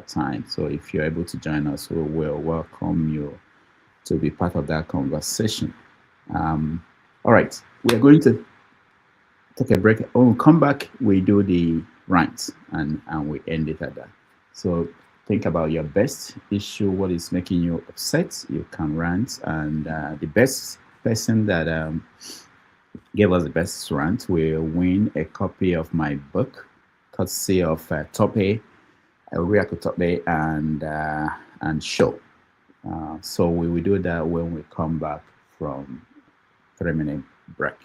time. So if you're able to join us, we will welcome you to be part of that conversation. All right, we are going to take a break. When we come back, we do the rants and we end it at that. So think about your best issue, what is making you upset. You can rant, and the best person that gave us the best rant will win a copy of my book, courtesy of Tope, Riako Tope, and Show. So we will do that when we come back from 3-minute break.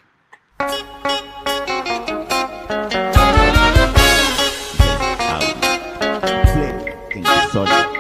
episode.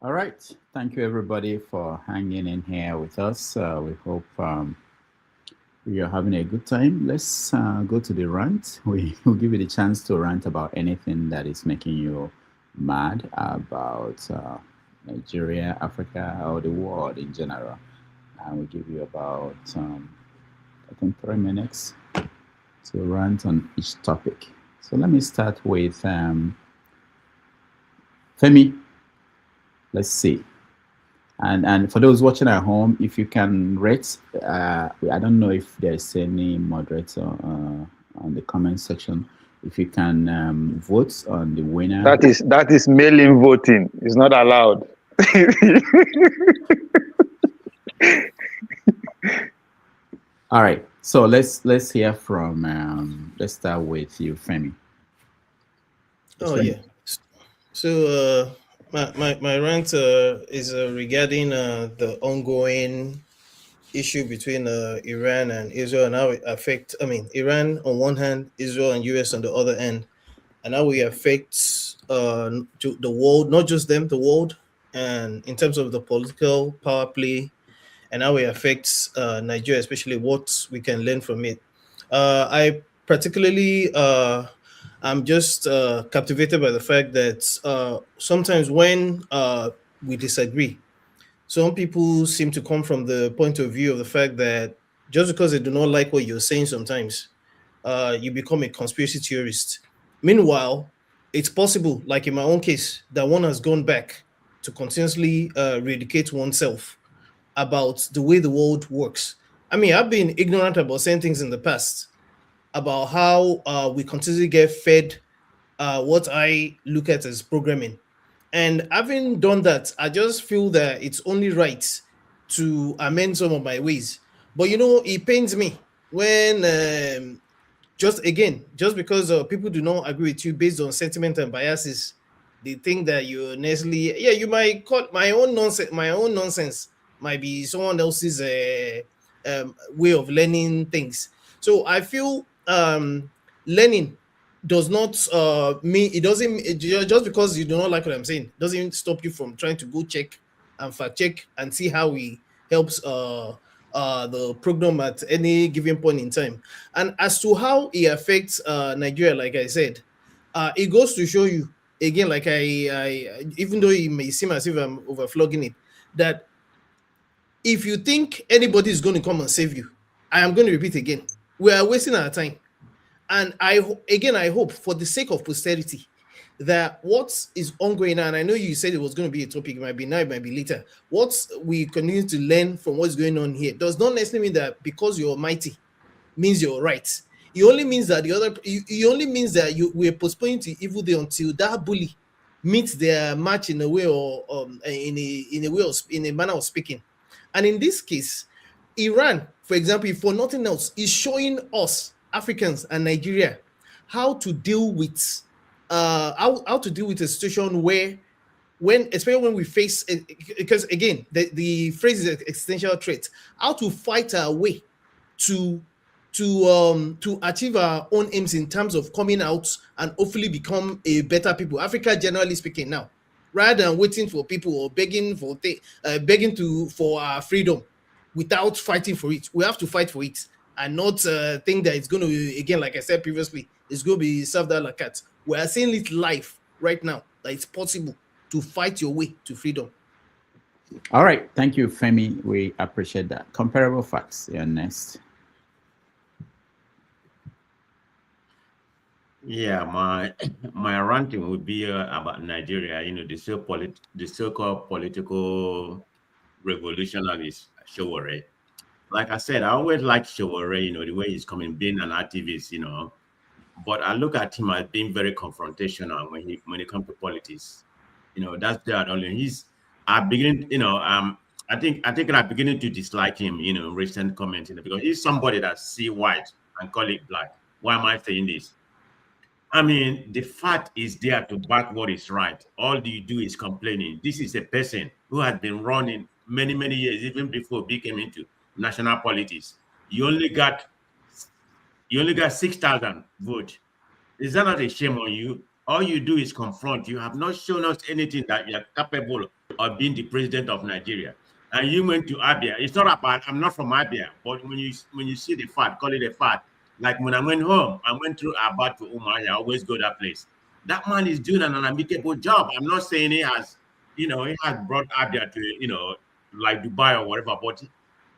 All right. Thank you, everybody, for hanging in here with us. We hope you're having a good time. Let's go to the rant. We'll give you the chance to rant about anything that is making you mad about Nigeria, Africa, or the world in general. And we'll give you about, I think, 3 minutes to rant on each topic. So let me start with Femi. Let's see. And for those watching at home, if you can rate, I don't know if there's any moderator on the comment section. If you can vote on the winner. That is mail-in voting. It's not allowed. All right. So let's hear from. Let's start with you, Femi. Yeah. So my rant is regarding the ongoing issue between Iran and Israel and how it affects. Iran on one hand, Israel and US on the other end, and how it affects to the world, not just them, the world, and in terms of the political power play, and how it affects Nigeria, especially what we can learn from it. I particularly I'm just captivated by the fact that sometimes when we disagree, some people seem to come from the point of view of the fact that just because they do not like what you're saying sometimes, you become a conspiracy theorist. Meanwhile, it's possible, like in my own case, that one has gone back to continuously re-educate oneself about the way the world works. I've been ignorant about certain things in the past, about how we continuously get fed what I look at as programming. And having done that, I just feel that it's only right to amend some of my ways. But it pains me when just because people do not agree with you based on sentiment and biases, they think that you necessarily, you might call my own nonsense might be someone else's way of learning things. So I feel learning does not mean just because you do not like what I'm saying doesn't stop you from trying to go check and fact check and see how it helps the program at any given point in time. And as to how it affects Nigeria, like I said, it goes to show you again, like I even though it may seem as if I'm overflogging it, that if you think anybody is going to come and save you, I am going to repeat again, we are wasting our time. And I hope for the sake of posterity that what is ongoing now, and I know you said it was going to be a topic, it might be now, it might be later, what we continue to learn from what's going on here does not necessarily mean that because you're mighty means you're right. It only means that we're postponing to evil day until that bully meets their match in a way or in a manner of speaking. And in this case, Iran, for example, for nothing else, is showing us Africans and Nigeria how to deal with a situation especially when we face because again the phrase is existential threat, how to fight our way to achieve our own aims in terms of coming out and hopefully become a better people. Africa, generally speaking, now, rather than waiting for people or begging for our freedom without fighting for it, we have to fight for it and not think that it's going to, again, like I said previously, it's going to be served out like that. We are seeing it live right now that it's possible to fight your way to freedom. All right. Thank you, Femi. We appreciate that. Comparable facts. You're next. Yeah, my ranting would be about Nigeria. The so-called political revolutionaries, Showore. Like I said, I always like Showore, the way he's coming, being an activist, But I look at him as being very confrontational when it comes to politics. That's that only. I think I'm beginning to dislike him, recent comments, because he's somebody that see white and call it black. Why am I saying this? The fact is there to back what is right. All you do is complaining. This is a person who has been running many, many years, even before he came into national politics. You only got 6,000 votes. Is that not a shame on you? All you do is confront. You have not shown us anything that you are capable of being the president of Nigeria. And you went to Abia. It's not about, I'm not from Abia, but when you see the fact, call it a fact. Like when I went home, I went through Abba to Umar. I always go that place. That man is doing an unamicable job. I'm not saying he has, he has brought Abia to, like Dubai or whatever, but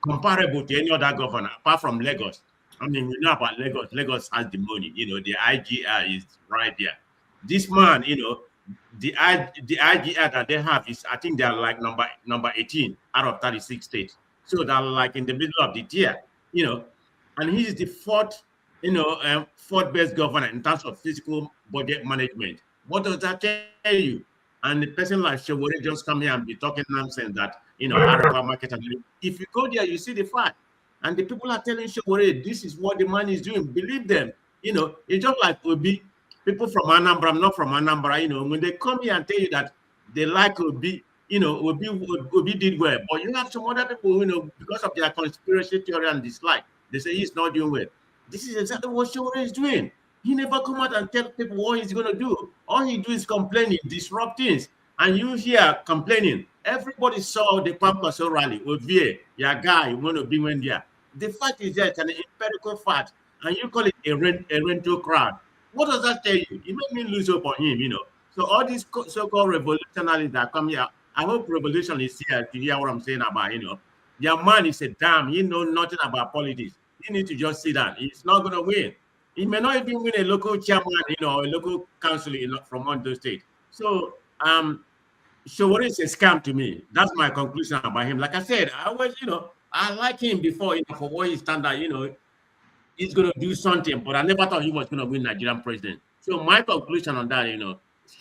comparable to any other governor, apart from Lagos. I mean, we know about Lagos. Lagos has the money. The IGR is right there. This man, the IGR that they have is, I think they're like number 18 out of 36 states. So they're like in the middle of the tier, and he is the fourth best governor in terms of physical budget management. What does that tell you? And the person like Shewore just come here and be talking nonsense that, Arewa market. If you go there, you see the fact. And the people are telling Shewore, this is what the man is doing. Believe them. It's just like Obi. People from Anambra, I'm not from Anambra, when they come here and tell you that they like Obi, Obi did well. But you have some other people, because of their conspiracy theory and dislike, they say he's not doing well. This is exactly what Shewore is doing. He never come out and tell people what he's going to do. All he do is complaining, disrupt things. And you here complaining. Everybody saw the Pampaso rally. Ovie, your guy, you want to be when there. The fact is that it's an empirical fact. And you call it a rental crowd. What does that tell you? It made me lose hope on him, So all these so-called revolutionaries that come here, I hope Revolution is here to hear what I'm saying about, Your man is a damn. He knows nothing about politics. He needs to just sit down. He's not going to win. He may not even win a local chairman, or a local council from Borno State. So, Shewore is a scam to me. That's my conclusion about him. Like I said, I always, I like him before, for what he stand out, he's going to do something, but I never thought he was going to win Nigerian president. So my conclusion on that,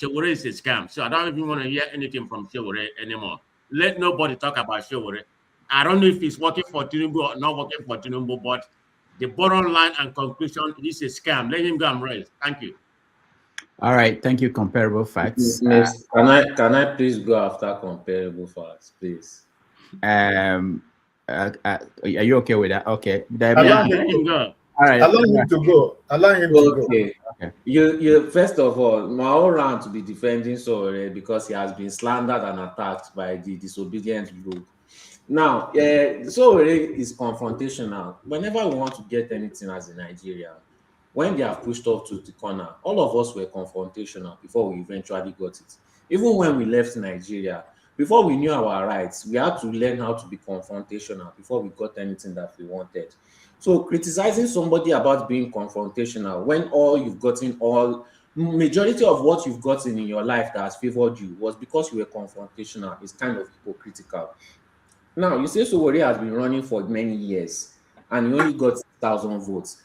Shewore is a scam. So I don't even want to hear anything from Shewore anymore. Let nobody talk about Shewore. I don't know if he's working for Tinubu or not working for Tinubu, but the bottom line and conclusion is a scam. Let him go and rest. Thank you. All right. Thank you. Comparable facts. Can I please go after comparable facts, please? Are you okay with that? Okay. Allow him go. All right. Allow him to go. Allow him to go. Okay. You first of all, my whole round to be defending Shewore because he has been slandered and attacked by the disobedient group. Now, Shewore is confrontational. Whenever we want to get anything as a Nigerian, when they have pushed off to the corner, all of us were confrontational before we eventually got it. Even when we left Nigeria, before we knew our rights, we had to learn how to be confrontational before we got anything that we wanted. So criticizing somebody about being confrontational when majority of what you've gotten in your life that has favored you was because you were confrontational is kind of hypocritical. Now, you say Shewore has been running for many years and he only got 1,000 votes.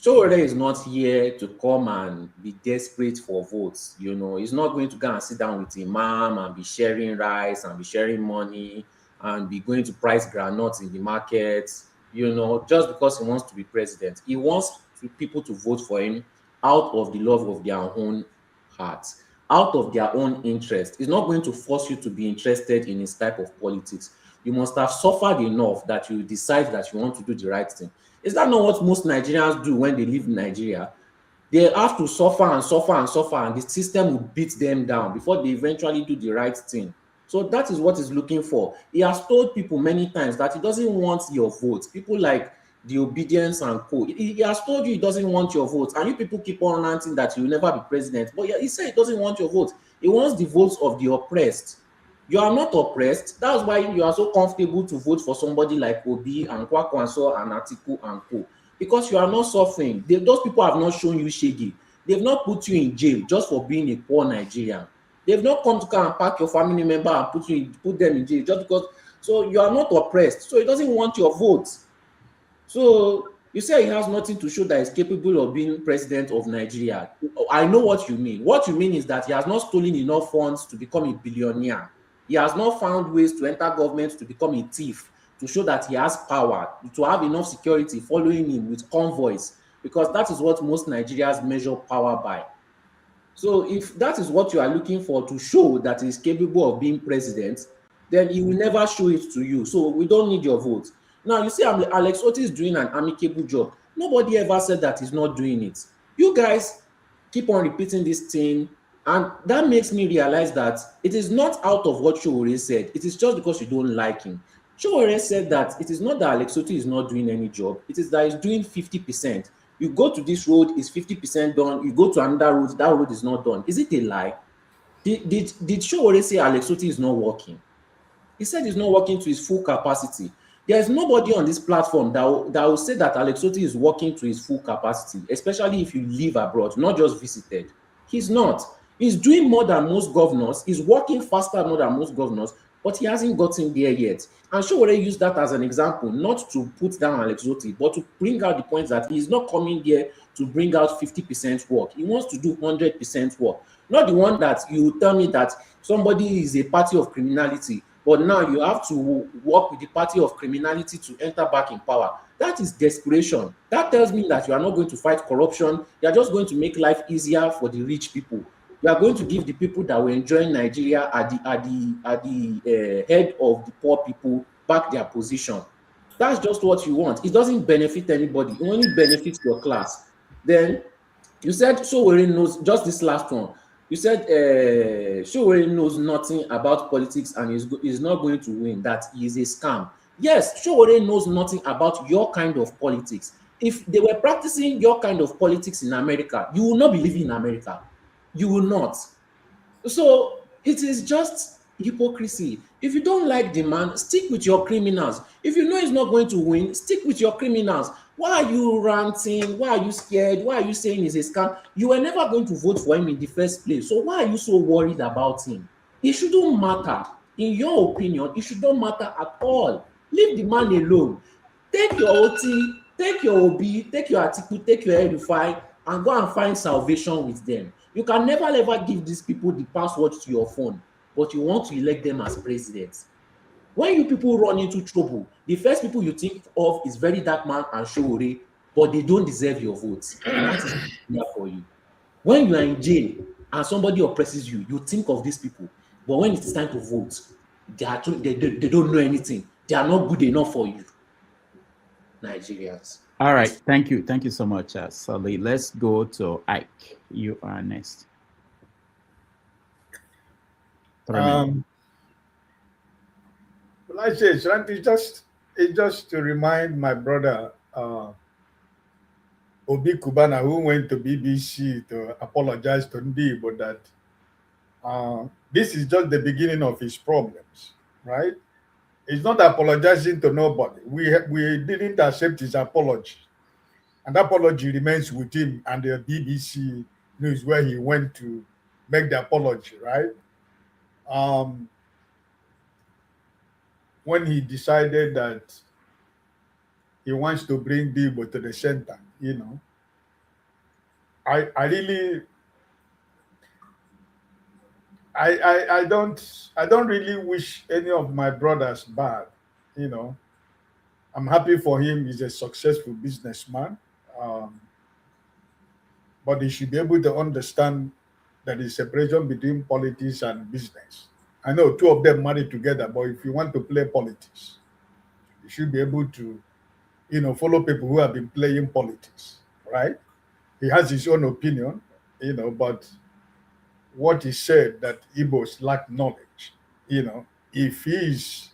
Shewore is not here to come and be desperate for votes. He's not going to go and sit down with Imam and be sharing rice and be sharing money and be going to price groundnuts in the market, just because he wants to be president. He wants people to vote for him out of the love of their own hearts, out of their own interest. He's not going to force you to be interested in his type of politics. You must have suffered enough that you decide that you want to do the right thing. Is that not what most Nigerians do when they live in Nigeria? They have to suffer and suffer and suffer, and the system will beat them down before they eventually do the right thing. So that is what he's looking for. He has told people many times that he doesn't want your votes. People like the obedience and co. He has told you he doesn't want your votes, and you people keep on ranting that you will never be president. But he said he doesn't want your votes. He wants the votes of the oppressed. You are not oppressed. That's why you are so comfortable to vote for somebody like Obi and Kwakwanso and Atiku and co. Because you are not suffering. Those people have not shown you shaggy. They've not put you in jail just for being a poor Nigerian. They've not come to come and pack your family member and put them in jail just because. So you are not oppressed. So he doesn't want your votes. So you say he has nothing to show that he's capable of being president of Nigeria. I know what you mean. What you mean is that he has not stolen enough funds to become a billionaire. He has not found ways to enter government to become a thief, to show that he has power, to have enough security following him with convoys, because that is what most Nigerians measure power by. So if that is what you are looking for to show that he is capable of being president, then he will never show it to you. So we don't need your vote. Now, you see, Alex Otis is doing an amicable job. Nobody ever said that he's not doing it. You guys keep on repeating this thing And that makes me realize that it is not out of what Showore said. It is just because you don't like him. Showore said that it is not that Alex Otti is not doing any job. It is that he's doing 50%. You go to this road, it's 50% done. You go to another road, that road is not done. Is it a lie? Did Showore say Alex Otti is not working? He said he's not working to his full capacity. There is nobody on this platform that will say that Alex Otti is working to his full capacity, especially if you live abroad, not just visited. He's not. He's doing more than most governors. He's working faster more than most governors, but he hasn't gotten there yet. And Showore used that as an example, not to put down Alex Otti, but to bring out the point that he's not coming there to bring out 50% work. He wants to do 100% work. Not the one that you tell me that somebody is a party of criminality, but now you have to work with the party of criminality to enter back in power. That is desperation. That tells me that you are not going to fight corruption. You are just going to make life easier for the rich people. You are going to give the people that were enjoying Nigeria at the head of the poor people back their position. That's just what you want. It doesn't benefit anybody. It only benefits your class. Then you said Showore knows, just this last one. You said Showore knows nothing about politics and is not going to win, that he is a scam. Yes, Showore knows nothing about your kind of politics. If they were practicing your kind of politics in America, you will not be living in America. You will not. So it is just hypocrisy. If you don't like the man, stick with your criminals. If you know he's not going to win, stick with your criminals. Why are you ranting? Why are you scared? Why are you saying he's a scam? You were never going to vote for him in the first place. So why are you so worried about him? It shouldn't matter. In your opinion, it shouldn't matter at all. Leave the man alone. Take your OT, take your OB, take your Atiku, take your Edify, and go and find salvation with them. You can never ever give these people the password to your phone, but you want to elect them as presidents. When you people run into trouble, the first people you think of is Very Dark Man and Showore, but they don't deserve your votes. And that is clear for you. When you are in jail and somebody oppresses you, you think of these people. But when it is time to vote, they don't know anything. They are not good enough for you. Nigerians. All right. Thank you. Thank you so much, Sully. Let's go to Ike. You are next. Well, I say, it's just to remind my brother Obi Kubana, who went to BBC to apologize to Ndi, but that this is just the beginning of his problems, right? He's not apologizing to nobody. We didn't accept his apology, and that apology remains with him and the BBC News, where he went to make the apology, right? When he decided that he wants to bring Debo to the center, you know, I don't really wish any of my brothers bad, you know. I'm happy for him. He's a successful businessman, but he should be able to understand that the separation between politics and business. I know two of them married together, but if you want to play politics, you should be able to, you know, follow people who have been playing politics, right? He has his own opinion, you know, but what he said, that Igbos lack knowledge, you know, if he's,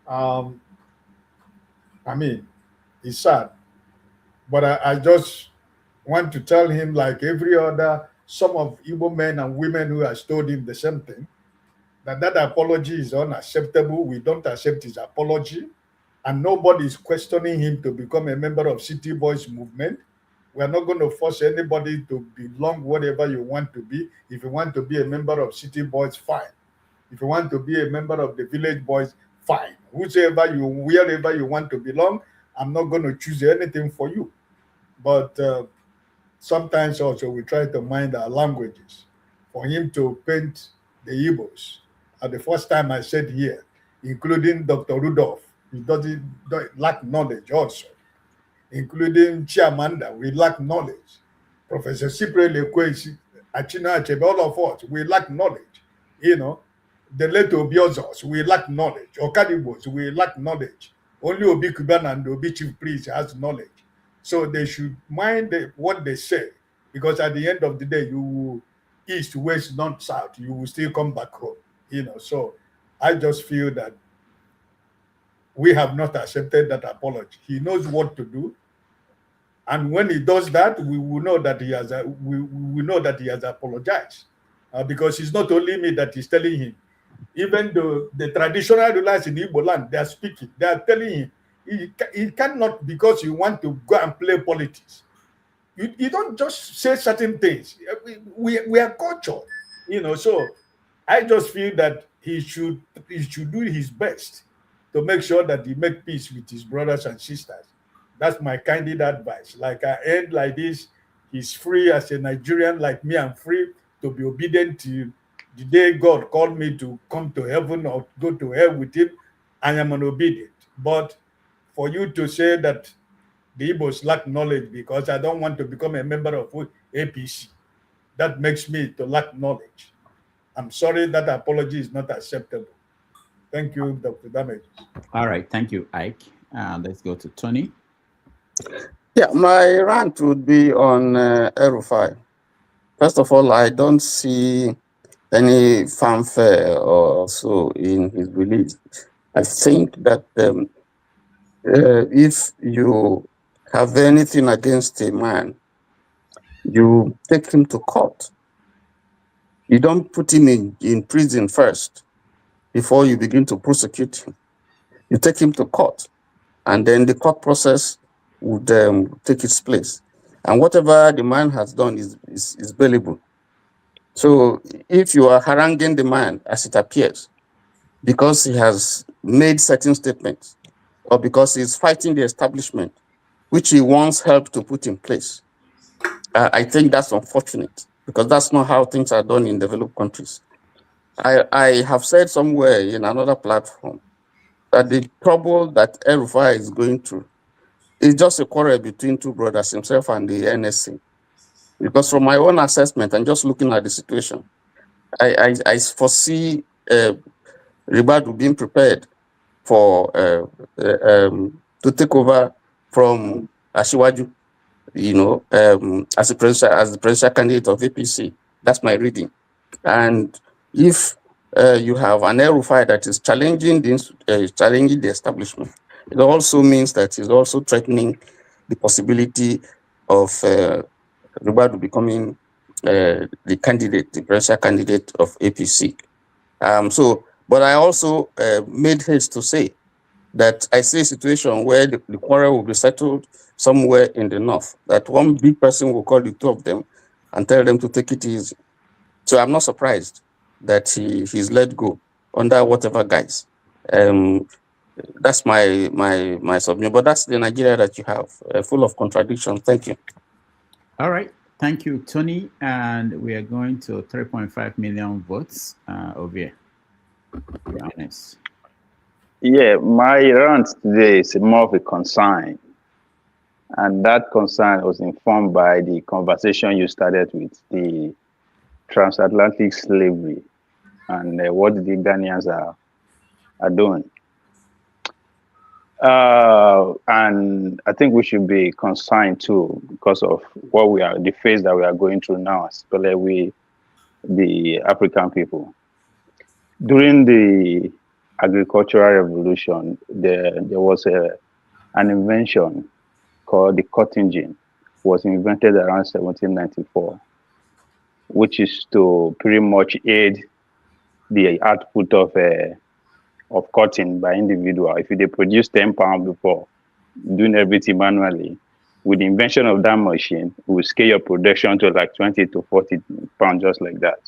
I mean, it's sad, but I just want to tell him, like every other, some of Igbo men and women who has told him the same thing, that apology is unacceptable. We don't accept his apology, and nobody is questioning him to become a member of City Boys movement. We are not going to force anybody to belong whatever you want to be. If you want to be a member of City Boys, fine. If you want to be a member of the Village Boys, fine. Wherever you want to belong, I'm not going to choose anything for you. But sometimes also we try to mind our languages. For him to paint the Igbos, the first time I said here, including Dr. Rudolph, he doesn't lack knowledge also, including Chiamanda, we lack knowledge. Professor Cyprian Lekwesi, Achina Achebe, all of us, we lack knowledge. You know, the late Obiozos, we lack knowledge. Okadibos, we lack knowledge. Only Obi Kuban and Obi Chief Priest has knowledge. So they should mind what they say, because at the end of the day, you east, west, north, south, you will still come back home. So I just feel that we have not accepted that apology. He knows what to do, and when he does that, we will know that he has we know that he has apologized, because it's not only me that is telling him. Even the traditional rulers in Igbo land, they are speaking. They are telling him he cannot, because you want to go and play politics. You don't just say certain things. We are cultured, So I just feel that he should do his best to make sure that he make peace with his brothers and sisters. That's my candid advice. Like I end like this, he's free as a Nigerian like me. I'm free to be obedient to the day God called me to come to heaven or go to hell with him. I am an obedient. But for you to say that the Igbos lack knowledge because I don't want to become a member of APC, that makes me to lack knowledge. I'm sorry, that apology is not acceptable. Thank you, Dr. Damage. All right, thank you, Ike. Let's go to Tony. Yeah, my rant would be on El-Rufai. First of all, I don't see any fanfare or so in his release. I think that if you have anything against a man, you take him to court. You don't put him in prison first before you begin to prosecute him. You take him to court, and then the court process would take its place. And whatever the man has done is bailable. So if you are haranguing the man, as it appears, because he has made certain statements, or because he's fighting the establishment, which he once helped to put in place, I think that's unfortunate, because that's not how things are done in developed countries. I have said somewhere in another platform that the trouble that El-Rufai is going through is just a quarrel between two brothers, himself and the NSC. Because from my own assessment and just looking at the situation, I foresee Ribadu being prepared for to take over from Ashiwaju, as the presidential candidate of APC. That's my reading. And if you have an El-Rufai that is challenging the establishment, it also means that he's also threatening the possibility of Ribadu becoming the presidential candidate of APC. But I also made haste to say that I see a situation where the quarrel will be settled somewhere in the north, that one big person will call the two of them and tell them to take it easy. So I'm not surprised that he's let go under whatever guise. That's my submission, but that's the Nigeria that you have, full of contradictions. Thank you. All right. Thank you, Tony. And we are going to 3.5 million votes over here. To be honest. Yeah, my rant today is more of a concern. And that concern was informed by the conversation you started with, the transatlantic slavery and what the Ghanaians are doing. And I think we should be concerned too because of the phase that we are going through now, especially the African people. During the agricultural revolution, there was an invention called the cotton gin. It was invented around 1794, which is to pretty much aid the output of cotton by individual. If they produce 10 pounds before doing everything manually, with the invention of that machine, it will scale your production to like 20 to 40 pounds, just like that.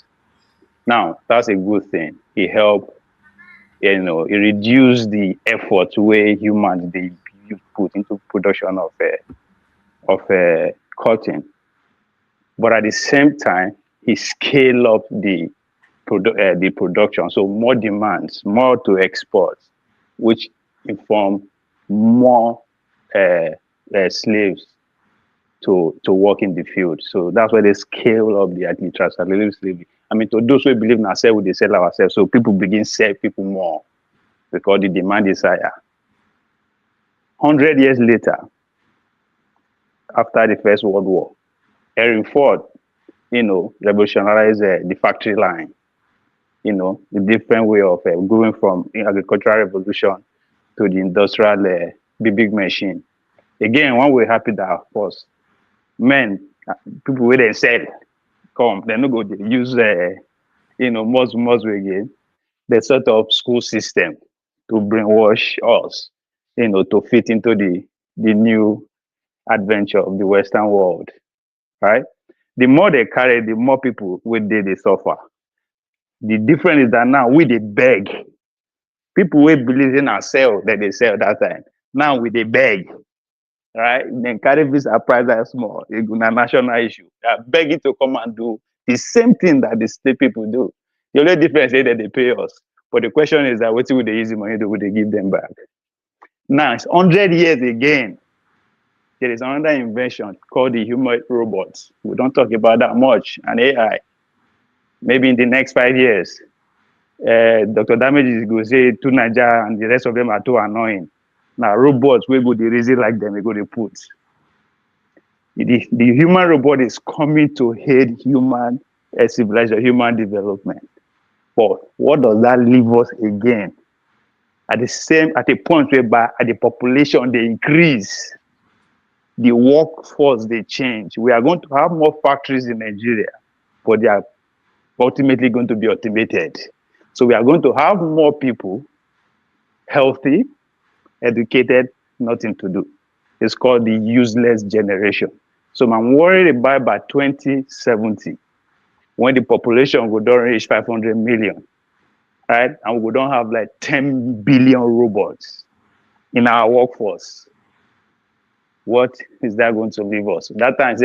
Now, that's a good thing. It helped, it reduced the effort where humans they put into production of cotton. But at the same time, it scaled up the production, so more demands, more to export, which inform more slaves to work in the field. So that's why they scale up the transatlantic slavery. I mean, to those who believe in ourselves, we sell ourselves. So people begin to sell people more because the demand is higher. 100 years later, after the First World War, Henry Ford revolutionize the factory line. The different way of going from agricultural revolution to the industrial big machine. Again, one way happy that, of course, people where they sell, come, they're not going to use, muscle again, the sort of school system to brainwash us, to fit into the new adventure of the Western world, right? The more they carry, the more people they suffer. The difference is that now we they beg. People will believe in ourselves that they sell that time. Now we they beg, right? Then carry this price as small. It's a national issue. They are begging to come and do the same thing that the state people do. The only difference is that they pay us. But the question is that what will they use the money to? Will they give them back? Now it's 100 years again. There is another invention called the human robots. We don't talk about that much. And AI. Maybe in the next 5 years, Dr. Damages go say to Nigeria and the rest of them are too annoying. Now robots will go the reason like them, we go to put. The human robot is coming to aid human civilization, human development. But what does that leave us again? At the point whereby the population they increase, the workforce they change. We are going to have more factories in Nigeria, but they are ultimately going to be automated. So we are going to have more people, healthy, educated, nothing to do. It's called the useless generation. So I'm worried about by 2070, when the population will don't reach 500 million, right? And we don't have like 10 billion robots in our workforce. What is that going to leave us? That time,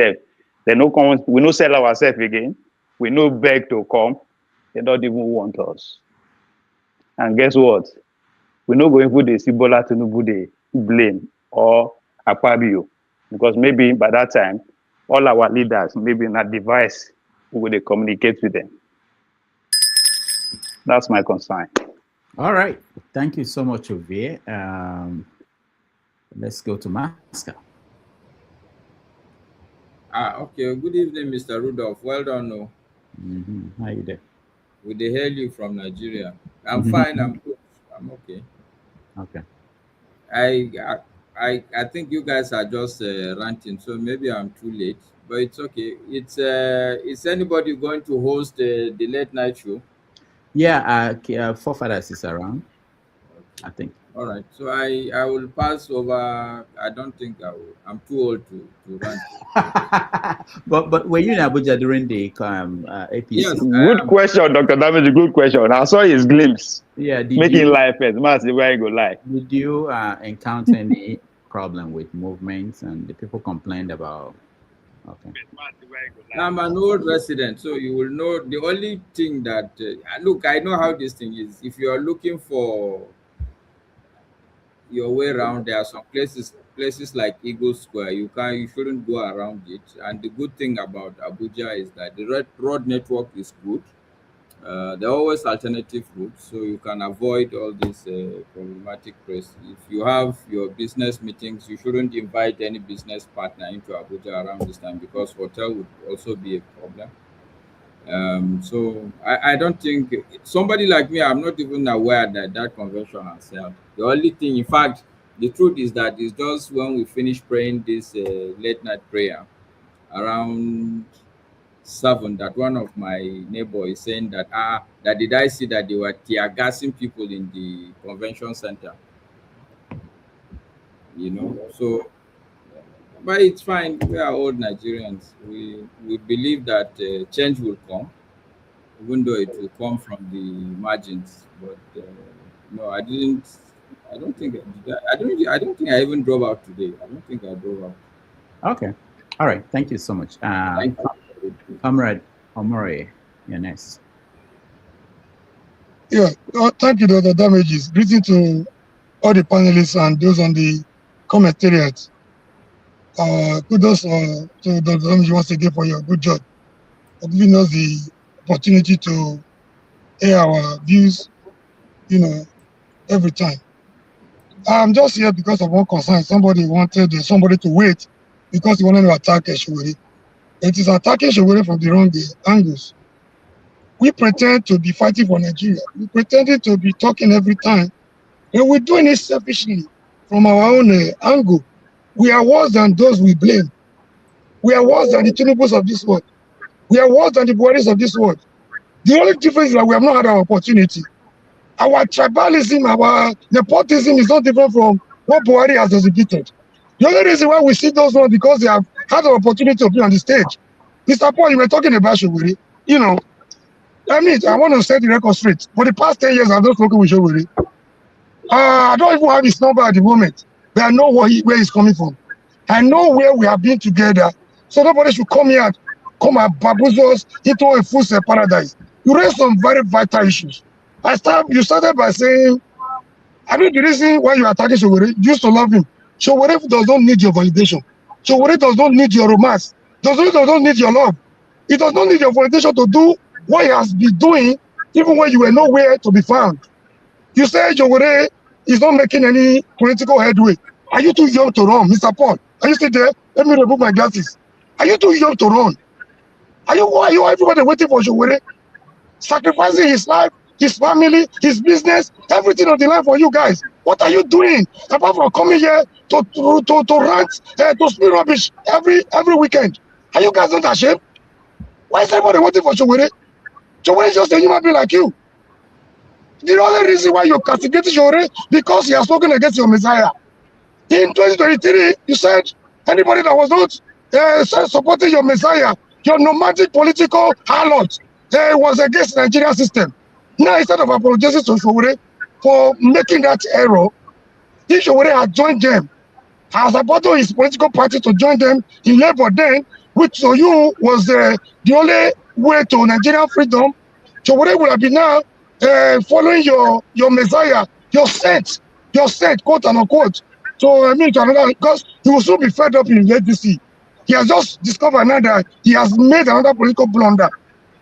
we no sell ourselves again. We no beg to come. They don't even want us. And guess what? We're not going to put the Sibola Tinubu they blame or Akpabio, because maybe by that time, all our leaders, maybe in a device, we will communicate with them. That's my concern. All right. Thank you so much, Ovie. Let's go to Maska. Okay. Good evening, Mr. Rudolph. Well done. How you doing? We dey hail you from Nigeria. I'm fine. I'm good. I'm okay. Okay. I think you guys are just ranting, so maybe I'm too late, but it's okay. Is anybody going to host the late night show? Yeah, Forefathers is around, I think. All right, so I will pass over. I don't think I will. I'm too old to rant. but were you in Abuja during the APC? Yes. Good question, Dr. Damage. Good question. I saw his glimpse. Yeah, making life first. Massive where you go live. Did you encounter any problem with movements and the people complained about? Okay. I'm an old resident, so you will know. The only thing that look, I know how this thing is. If you are looking for your way around, there are some places like Eagle Square, you shouldn't go around it. And the good thing about Abuja is that the road network is good. There are always alternative routes, so you can avoid all this problematic press. If you have your business meetings, you shouldn't invite any business partner into Abuja around this time, because hotel would also be a problem. So I don't think somebody like me, I'm not even aware that convention has held. The only thing, in fact, the truth is that it's just when we finish praying this late night prayer around 7 that one of my neighbor is saying that did I see that they were tear gassing people in the convention center, so. But it's fine. We are old Nigerians. We believe that change will come, even though it will come from the margins. But no, I didn't. I don't think I don't think I even drove out today. I don't think I drove out. Okay. All right. Thank you so much. Comrade Omori, you're next. Yeah. Thank you, Dr. Damages. Greeting to all the panelists and those on the commentariat. Kudos to Dr. Damages once again for your good job for giving us the opportunity to air our views, every time. I'm just here because of one concern. Somebody wanted somebody to wait because he wanted to attack Eshwari. It is attacking Showore from the wrong angles. We pretend to be fighting for Nigeria. We pretended to be talking every time. And we're doing it selfishly from our own angle. We are worse than those we blame. We are worse than the Tinubus of this world. We are worse than the Buharis of this world. The only difference is that we have not had our opportunity. Our tribalism, our nepotism is not different from what Buhari has exhibited. The only reason why we see those ones because they have had an opportunity to be on the stage. Mr. Paul, you were talking about Showore. You know, I mean, I want to set the record straight. For the past 10 years, I've not spoken with Showore. I don't even have his number at the moment, but I know where he's coming from. I know where we have been together. So nobody should come here and come and baboozle us into a full paradise. You raised some very vital issues. You started by saying, I think the reason why you are attacking Showore, you used to love him. Showore does not need your validation. Showore does not need your romance. Does not need your love. He does not need your validation to do what he has been doing, even when you were nowhere to be found. You say Showore is not making any political headway. Are you too young to run, Mr. Paul? Are you still there? Let me remove my glasses. Are you too young to run? Are you everybody waiting for Showore? Sacrificing his life, his family, his business, everything on the line for you guys. What are you doing? Apart from coming here to rant, to speak rubbish every weekend. Are you guys not ashamed? Why is everybody waiting for Showore? Showore is just a human being like you. The only reason why you're castigating Showore because he has spoken against your Messiah. In 2023, you said anybody that was not supporting your Messiah, your nomadic political harlot, was against the Nigerian system. Now, instead of apologizing to Showore for making that error, if Showore had joined them, has abandoned his political party to join them in Labour then, which to you was the only way to Nigerian freedom, Showore would have been now following your Messiah, your saint, quote and unquote. So I mean to another, because he will soon be fed up in ADC. He has just discovered now that he has made another political blunder.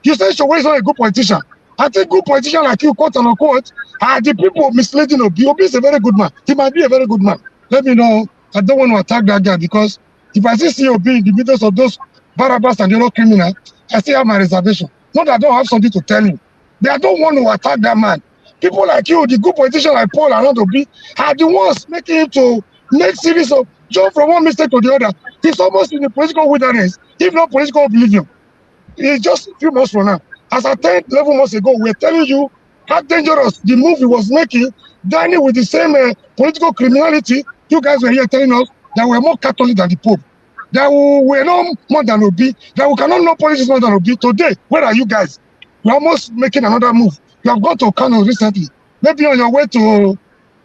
You say Showore is not a good politician. I think good politician like you, quote and unquote, are the people misleading Obi. Obi is a very good man. He might be a very good man. Let me know. I don't want to attack that guy because if I see Obi in the midst of those Barabbas and the other criminal, I still have my reservation. Not that I don't have something to tell him. But I don't want to attack that man. People like you, the good politicians like Paul and Obi, are the ones making him to make series of jump from one mistake to the other. He's almost in the political wilderness, if not political oblivion. It's just a few months from now. As I 10, 11 months ago, we're telling you how dangerous the move he was making, dining with the same political criminality. You guys were here telling us that we're more Catholic than the Pope, that we're no more than Obi, that we cannot know politics more than Obi. Today, where are you guys? You're almost making another move. You have gone to Kano recently. Maybe on your way to,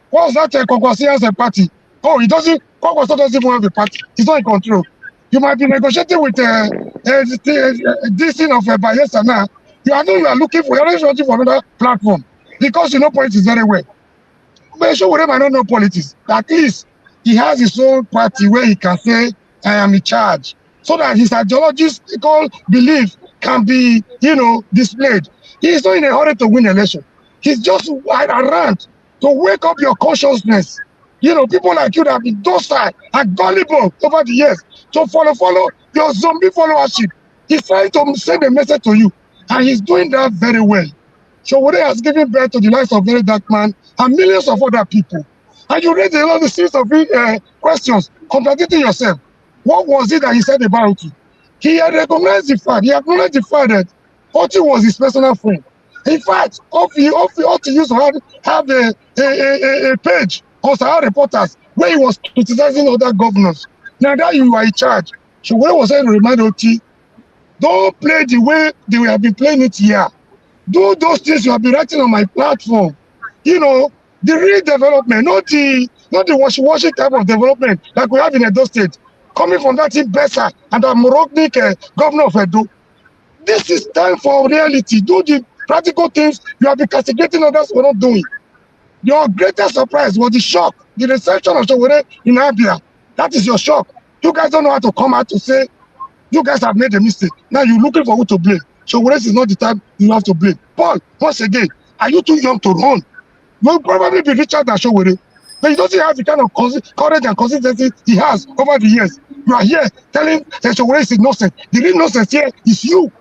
what's that Kwakwasian's party? Oh, Kwakwasi doesn't even have a party. He's not in control. You might be negotiating with this thing of Bayelsa now. You are looking for another platform because you know politics very well. But Showore might not know politics. At least he has his own party where he can say, I am in charge. So that his ideological belief can be, displayed. He is not in a hurry to win election. He's just around to wake up your consciousness. People like you that have been docile and gullible over the years to follow your zombie followership. He's trying to send a message to you. And he's doing that very well. Showore has given birth to the lives of Very Dark Man and millions of other people. And you raised a lot of series of questions, contradicting yourself. What was it that he said about you? He had recognized the fact, he acknowledged the fact that Oti was his personal friend. In fact, Oti used to have a page on Sahara Reporters where he was criticizing other governors. Now that you are in charge, Showore was saying to remind Oti, don't play the way they have been playing it here. Do those things you have been writing on my platform. The real development, not the washy-washy type of development like we have in Edo State, coming from that Besa and the Moroccan governor of Edo. This is time for reality. Do the practical things you have been castigating others for not doing. Your greatest surprise was the shock, the reception of Showore in Abia. That is your shock. You guys don't know how to come out to say, you guys have made a mistake. Now you're looking for who to blame. Showore is not the time you have to blame. Paul, once again, are you too young to run? You'll probably be richer than Showore. but he doesn't have the kind of courage and consistency he has over the years. You are here telling Showore is innocent. The real innocence here is you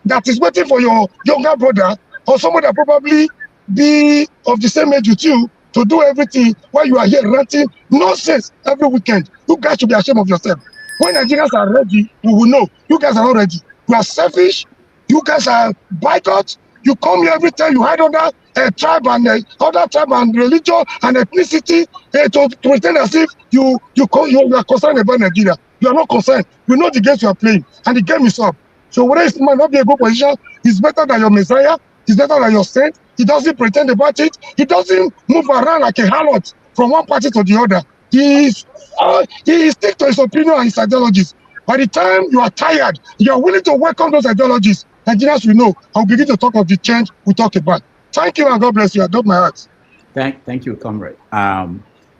that is waiting for your younger brother or someone that probably be of the same age with you to do everything while you are here ranting nonsense every weekend. You guys should be ashamed of yourself. When Nigerians are ready, we will know. You guys are not ready. You are selfish. You guys are bigots. You come here every time you hide under a tribe and other tribe and religion and ethnicity to pretend as if you are concerned about Nigeria. You are not concerned. You know the games you are playing, and the game is up. So whether it might not be a good position, he's better than your Messiah. He's better than your saint. He doesn't pretend about it. He doesn't move around like a harlot from one party to the other. He sticks to his opinion and his ideologies. By the time you are tired, you are willing to welcome those ideologies. Nigerians will know. I'll begin to talk of the change we talk about. Thank you and God bless you. I adopt my heart. Thank you, comrade.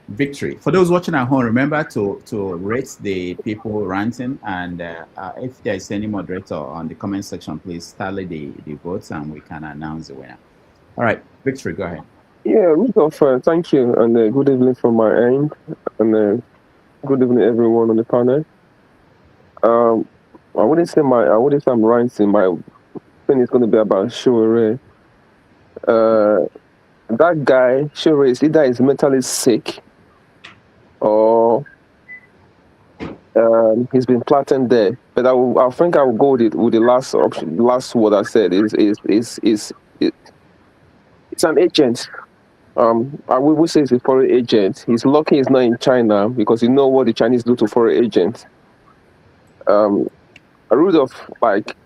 Victory. For those watching at home, remember to rate the people ranting, and if there is any moderator on the comment section, please tally the votes and we can announce the winner. All right, Victory, go ahead. Yeah, thank you, and good evening from my end, and good evening everyone on the panel. I wouldn't say I'm ranting. My thing is going to be about Showore. That guy, Showore, is either is mentally sick or he's been flattened there. But I think I will go with the last option. The last word I said is it's an agent. I will say it's a foreign agent. He's lucky he's not in China because you know what the Chinese do to foreign agents. Rudolph, like,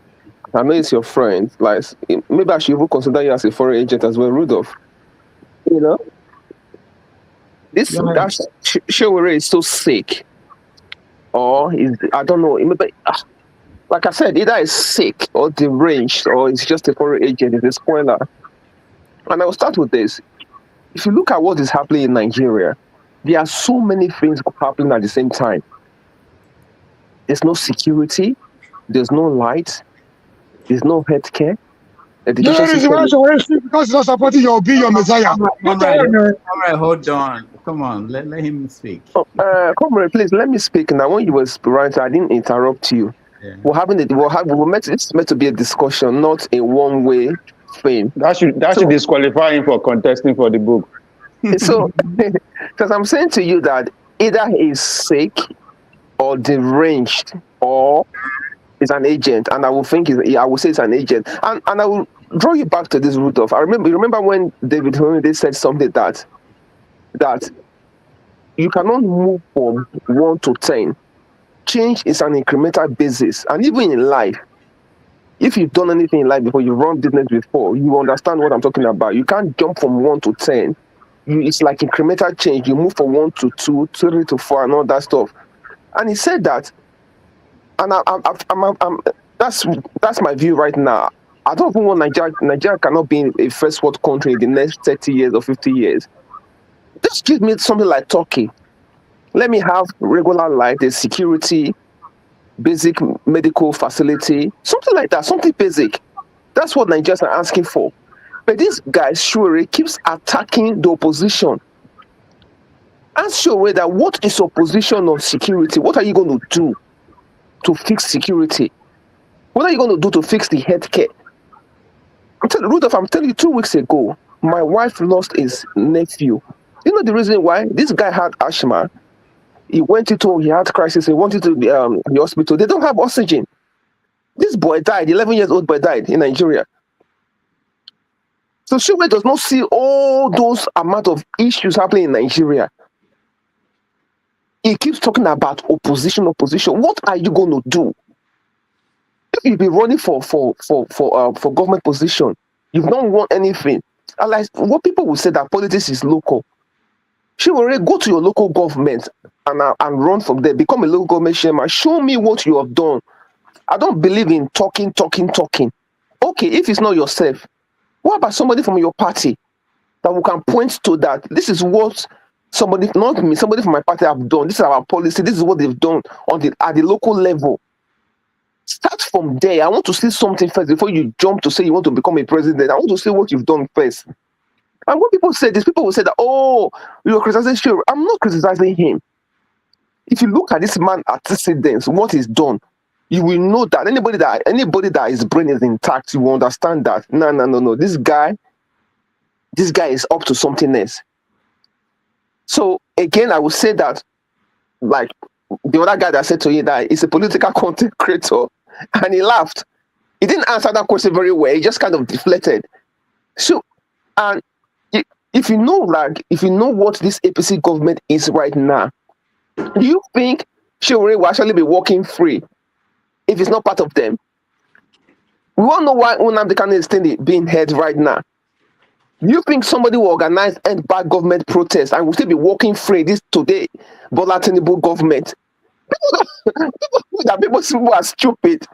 I know it's your friend. Like, maybe I should even consider you as a foreign agent as well, Rudolph. You know, Showore is so sick, or I don't know. Maybe, like I said, either he's sick or deranged, or it's just a foreign agent. It's a spoiler. And I will start with this. If you look at what is happening in Nigeria, there are so many things happening at the same time. There's no security. There's no light. There's no healthcare. Education system. Because it's not supporting your Messiah. Hold on. Come on, let him speak. Comrade, please let me speak. Now, when you were ranting, I didn't interrupt you. Yeah. It's meant to be a discussion, not a one-way thing. That should disqualify him for contesting for the book. So, because I'm saying to you that either he's sick or deranged or is an agent, and I will say it's an agent, and I will draw you back to this root of. Remember when David Homide said something that you cannot move from 1 to 10. Change is an incremental basis, and even in life, if you've done anything in life before, you run business before, you understand what I'm talking about. You can't jump from 1 to 10. It's like incremental change. You move from 1 to 2, 3 to 4, and all that stuff. And he said that. And that's my view right now. I don't think Nigeria cannot be a first world country in the next 30 years or 50 years. Just give me something like Turkey. Let me have regular light, the security, basic medical facility, something like that, something basic. That's what Nigerians are asking for. But this guy, Showore, keeps attacking the opposition. Ask Showore that what is opposition on security? What are you going to do to fix security? What are you going to do to fix the healthcare? Rudolph, I'm telling you, 2 weeks ago, my wife lost his nephew. You know the reason why? This guy had asthma. He had crisis. He wanted to the hospital. They don't have oxygen. This boy died. 11 years old boy died in Nigeria. So Showore does not see all those amount of issues happening in Nigeria. He keeps talking about opposition. What are you going to do? If you've been running for government position, you've not won anything. And like what people will say that politics is local. Showore, go to your local government and run from there. Become a local government chairman. Show me what you have done. I don't believe in talking. Okay, if it's not yourself, what about somebody from your party that we can point to that this is what somebody from my party have done. This is our policy. This is what they've done at the local level. Start from there. I want to see something first before you jump to say you want to become a president. I want to see what you've done first. And when people say this, people will say that, oh, you're criticizing Showore. I'm not criticizing him. If you look at this man antecedents, what he's done, you will know that anybody that his brain is intact, you will understand that no. This guy is up to something else. So again, I would say that, like the other guy that said to you that he's a political content creator, and he laughed. He didn't answer that question very well. He just kind of deflected. So, and if you know what this APC government is right now, do you think Showore will actually be walking free if it's not part of them? We all know why Nnamdi Kanu is still being held right now. Do you think somebody will organize end bad government protests and will still be walking free this today? Bola Tinubu government. People are stupid.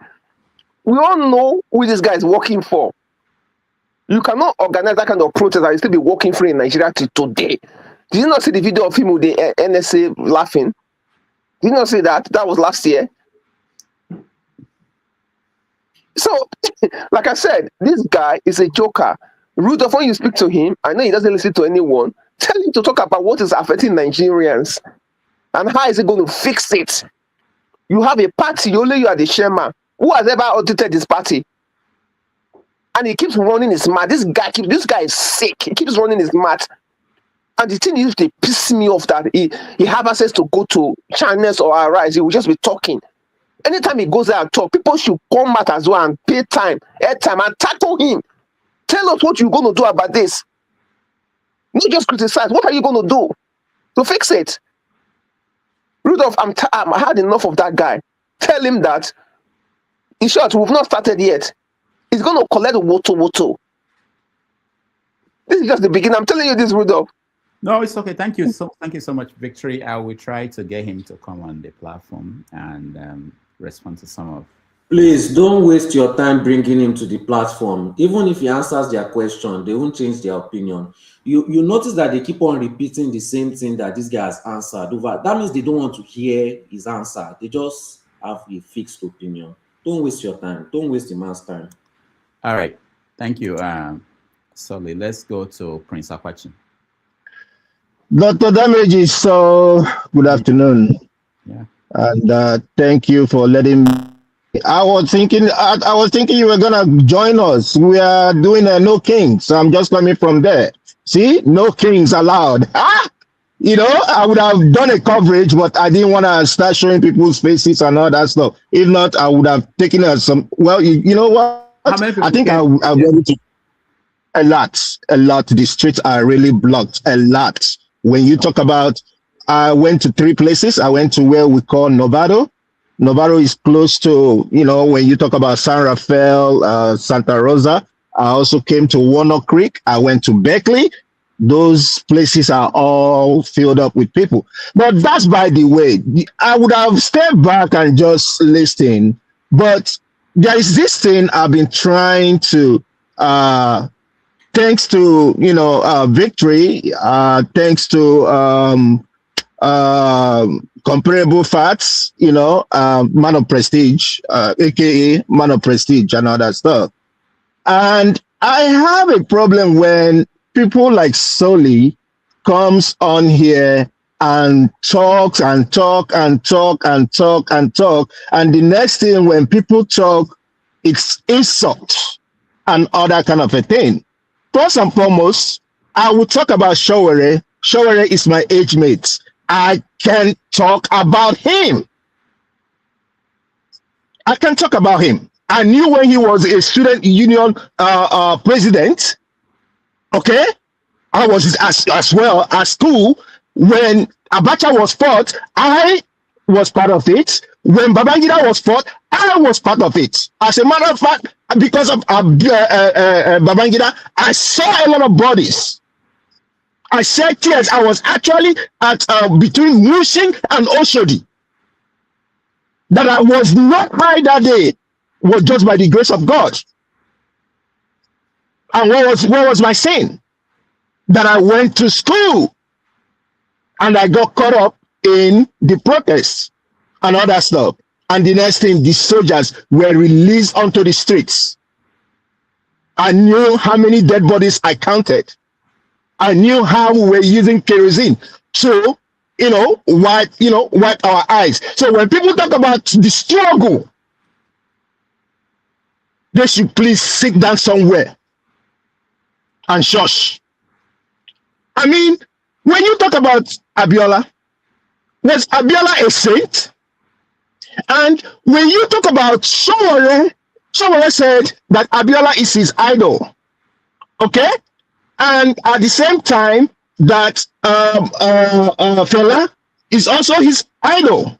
We all know who this guy is working for. You cannot organize that kind of protest and still be walking free in Nigeria till today. Did you not see the video of him with the NSA laughing? Did you not see that? That was last year. So, like I said, this guy is a joker. Rudolph, when you speak to him, I know he doesn't listen to anyone. Tell him to talk about what is affecting Nigerians and how is he going to fix it. You have a party, only you are the chairman. Who has ever audited this party? And he keeps running his mouth. This guy is sick. He keeps running his mouth. And the thing is, they piss me off that he have access to go to channels or Arise. He will just be talking. Anytime he goes there and talk, people should come out as well and pay time, airtime, and tackle him. Tell us what you're going to do about this. Not just criticize. What are you going to do to fix it? Rudolph, I had enough of that guy. Tell him that, in short, we've not started yet. He's going to collect woto. This is just the beginning. I'm telling you this, Rudolph. No, it's okay. Thank you so much, Victory. I will try to get him to come on the platform and respond to some of. Please don't waste your time bringing him to the platform. Even if he answers their question, they won't change their opinion. You notice that they keep on repeating the same thing that this guy has answered over. That means they don't want to hear his answer. They just have a fixed opinion. Don't waste your time. Don't waste the man's time. All right. Thank you. Solly, let's go to Prince Akwachi. Dr. Damages, so good afternoon. Yeah. And thank you for letting me. I was thinking you were gonna join us. We are doing a no kings, so I'm just coming from there. See, no kings allowed. You know, I would have done a coverage, but I didn't want to start showing people's faces and all that stuff. If not, I would have taken some. Well, you know what? I think I'll be able to. A lot. The streets are really blocked. A lot. When you talk about, I went to 3 places. I went to where we call Novato. Novato is close to, you know, when you talk about San Rafael, Santa Rosa. I also came to Warnock Creek. I went to Berkeley. Those places are all filled up with people. But that's by the way. I would have stepped back and just listened. But there is this thing I've been trying to, thanks to, you know, Victory, thanks to Comparable Facts, you know, Man of Prestige, aka Man of Prestige and all that stuff. And I have a problem when people like Solly comes on here and talks and talk and talk and talk and talk. And the next thing when people talk, it's insult and other kind of a thing. First and foremost, I will talk about Showore. Showore is my age mate. I can talk about him. I can talk about him. I knew when he was a student union president. Okay, I was as well at school when Abacha was fought. I was part of it. When Babangida was fought, I was part of it. As a matter of fact, because of Babangida, I saw a lot of bodies. I shed tears. I was actually at between Mushin and Oshodi. That I was not high that day was just by the grace of God. And what was my sin? That I went to school and I got caught up in the protests and all that stuff. And the next thing, the soldiers were released onto the streets. I knew how many dead bodies I counted. I knew how we were using kerosene to, wipe our eyes. So when people talk about the struggle, they should please sit down somewhere and shush. I mean, when you talk about Abiola, was Abiola a saint? And when you talk about Sowore said that Abiola is his idol. Okay? And at the same time, that Fela is also his idol.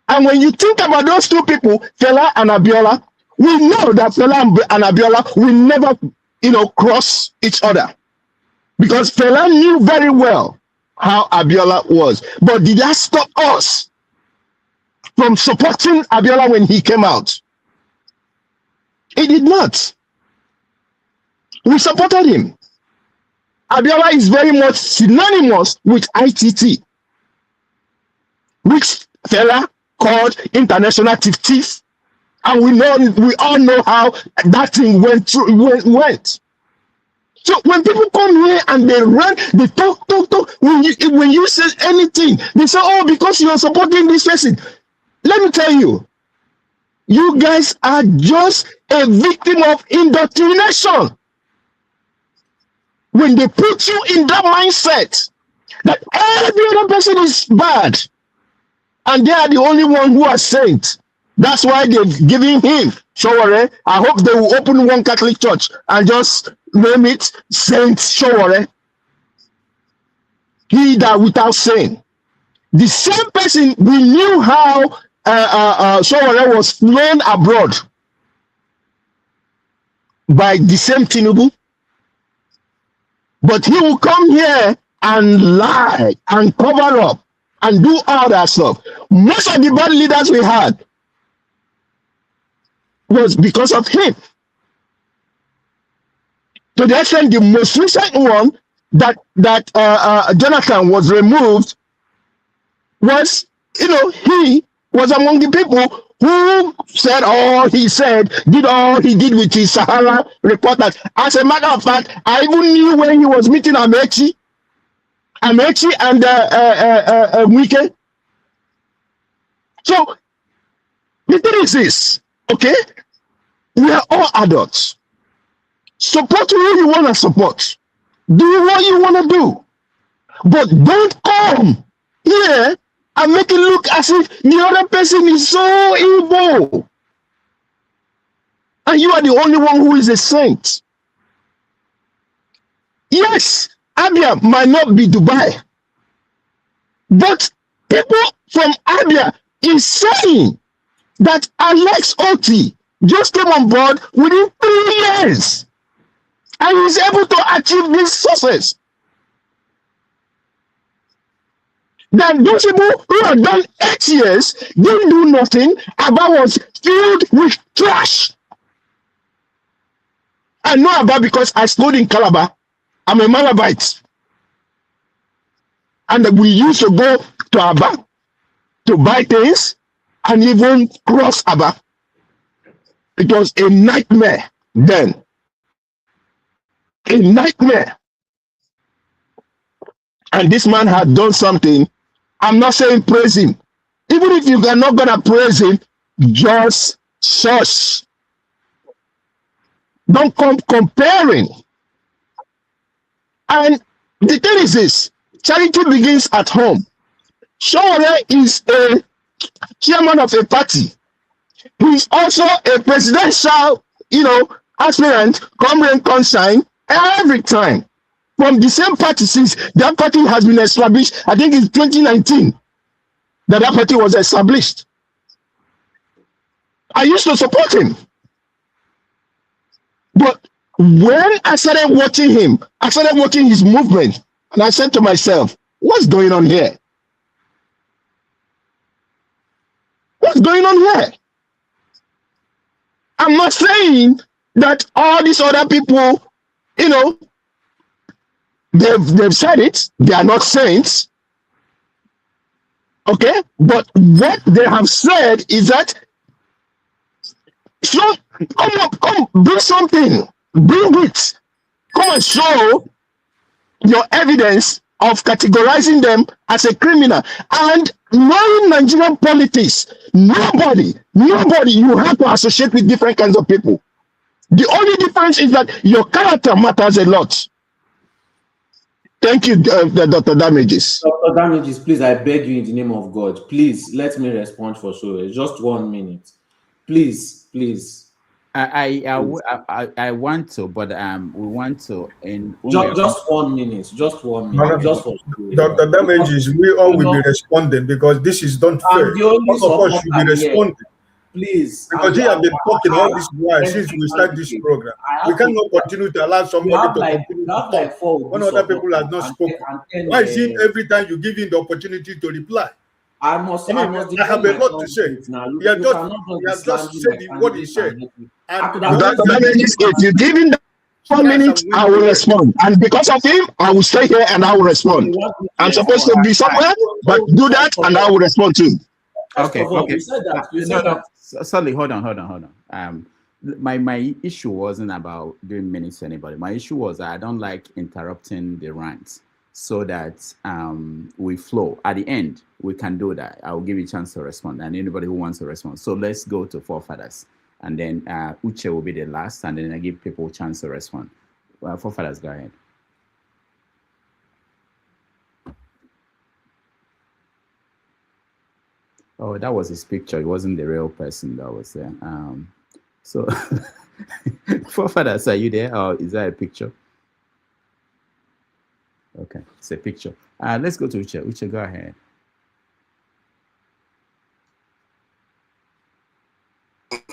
And when you think about those two people, Fela and Abiola, we know that Fela and Abiola will never, cross each other. Because Fela knew very well how Abiola was. But did that stop us from supporting Abiola when he came out? It did not. We supported him. Abiola is very much synonymous with ITT, which Fela called international thief, and we all know how that thing went. So when people come here and they run, they talk. When you say anything, they say, "Oh, because you are supporting this person." Let me tell you, you guys are just a victim of indoctrination. When they put you in that mindset that every other person is bad and they are the only one who are saint, that's why they've given him Sowore. I hope they will open one Catholic church and just name it Saint Sowore. He that without sin. The same person, we knew how Sowore was flown abroad by the same Tinubu. But he will come here and lie and cover up and do all that stuff. Most of the bad leaders we had was because of him. To the extent, the most recent one that Jonathan was removed was, he was among the people who said all he said, did all he did with his Sahara reporters. As a matter of fact, I even knew when he was meeting Amechi and Wike. So the thing is this, okay? We are all adults. Support who you want to support. Do what you want to do. But don't come here and make it look as if the other person is so evil. And you are the only one who is a saint. Yes, Abia might not be Dubai. But people from Abia is saying that Alex Oti just came on board within 3 years. And he's able to achieve this success. Then those people who have done 8 years didn't do nothing. Abba was filled with trash. I know Abba because I schooled in Calabar. I'm a Malabite. And we used to go to Abba to buy things and even cross Abba. It was a nightmare then. A nightmare. And this man had done something. I'm not saying praise him. Even if you are not going to praise him, just shush. Don't come comparing. And the thing is this, charity begins at home. Sowore is a chairman of a party. He's also a presidential, aspirant, come rain, come shine, every time. From the same party, since that party has been established, I think it's 2019 that party was established. I used to support him. But when I started watching him, I started watching his movement, and I said to myself, what's going on here? What's going on here? I'm not saying that all these other people, they've said it, they are not saints. Okay? But what they have said is that, so come, bring something, bring it. Come and show your evidence of categorizing them as a criminal. And knowing Nigerian politics, nobody you have to associate with different kinds of people. The only difference is that your character matters a lot. Thank you, Dr. Damages. Dr. Damages, please, I beg you in the name of God, please let me respond for sure. Just 1 minute. Please. I want to, but we want to in just 1 minute. Just 1 minute. Just for Dr. Damages, we all will be responding because this is not fair. All of us should be responding. Please. Because he has been talking all this while since we start this program. We cannot continue to allow somebody to continue to talk when other people have not spoken. Why is it every time you give him the opportunity to reply? I have a lot to say. He has just said what he said. Dr. Damages, if you give him 1 minute, I will respond. And because of him, I will stay here and I will respond. I'm supposed to be somewhere, but do that and I will respond too. Okay. Sorry, hold on. My issue wasn't about doing minutes to anybody. My issue was I don't like interrupting the rants so that we flow. At the end, we can do that. I will give you a chance to respond, and anybody who wants to respond. So let's go to forefathers, and then Uche will be the last, and then I give people a chance to respond. Forefathers, go ahead. Oh, that was his picture. It wasn't the real person that was there. So, forefathers, are you there, or is that a picture? Okay, it's a picture. Let's go to Uche. Uche, go ahead.